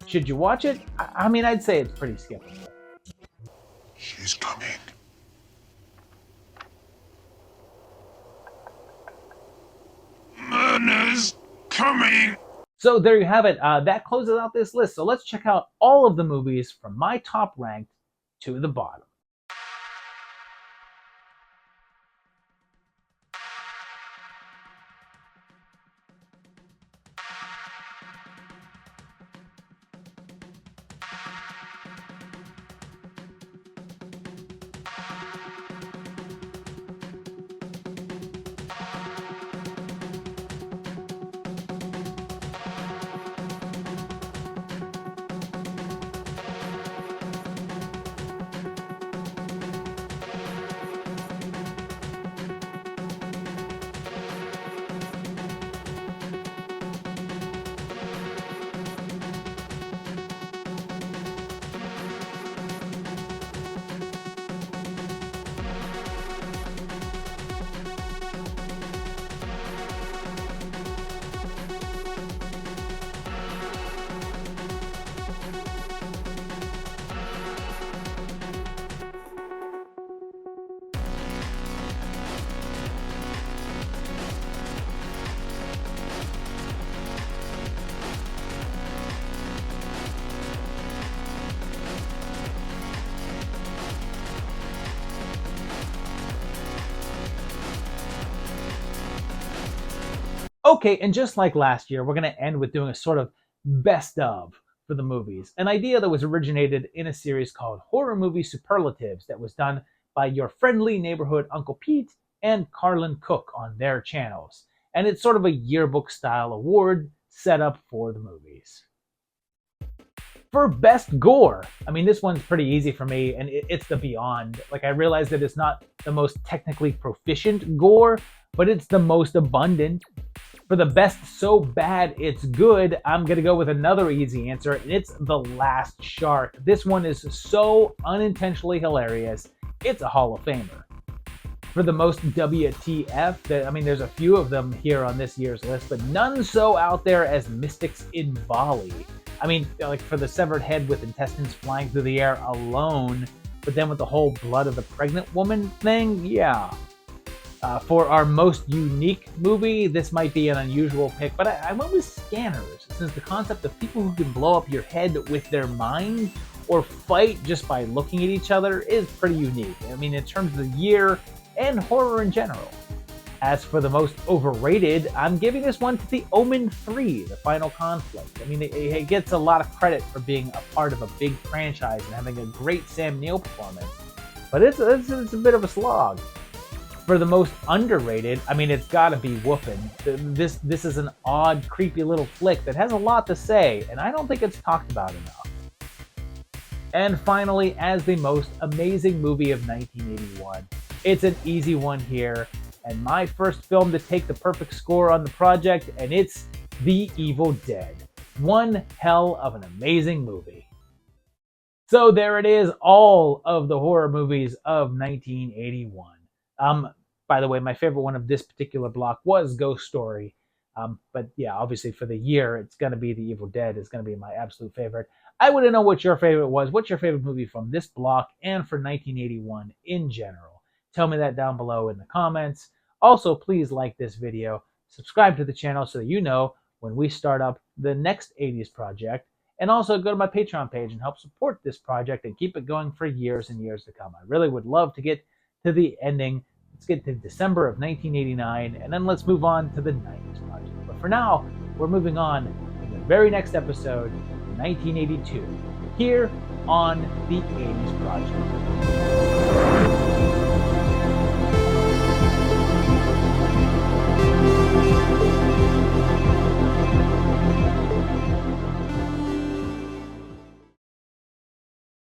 Should you watch it? I mean, I'd say it's pretty skippable. She's coming. Murder's coming! So there you have it. That closes out this list. So let's check out all of the movies from my top ranked to the bottom. Okay, and just like last year, we're going to end with doing a sort of best of for the movies. An idea that was originated in a series called Horror Movie Superlatives that was done by your friendly neighborhood Uncle Pete and Carlin Cook on their channels. And it's sort of a yearbook style award set up for the movies. For best gore, I mean, this one's pretty easy for me, and it's the Beyond. Like, I realize that it's not the most technically proficient gore, but it's the most abundant. For the best so bad it's good, I'm going to go with another easy answer, and it's The Last Shark. This one is so unintentionally hilarious, it's a Hall of Famer. For the most WTF, I mean, there's a few of them here on this year's list, but none so out there as Mystics in Bali. I mean, like, for the severed head with intestines flying through the air alone, but then with the whole blood of the pregnant woman thing, yeah. For our most unique movie, this might be an unusual pick, but I went with Scanners, since the concept of people who can blow up your head with their mind or fight just by looking at each other is pretty unique. I mean, in terms of the year and horror in general. As for the most overrated, I'm giving this one to The Omen 3, The Final Conflict. I mean, it gets a lot of credit for being a part of a big franchise and having a great Sam Neill performance, but it's a bit of a slog. For the most underrated, I mean, it's gotta be Woofin'. This is an odd, creepy little flick that has a lot to say, and I don't think it's talked about enough. And finally, as the most amazing movie of 1981, it's an easy one here, and my first film to take the perfect score on the project, and it's The Evil Dead. One hell of an amazing movie. So there it is, all of the horror movies of 1981. By the way, my favorite one of this particular block was Ghost Story. But yeah, obviously for the year, it's going to be The Evil Dead. It's going to be my absolute favorite. I want to know what your favorite was. What's your favorite movie from this block and for 1981 in general? Tell me that down below in the comments. Also, please like this video. Subscribe to the channel so that you know when we start up the next 80s project. And also go to my Patreon page and help support this project and keep it going for years and years to come. I really would love to get to the ending. Let's get to December of 1989, and then let's move on to the 90s project. But for now, we're moving on to the very next episode, 1982, here on the 80s project.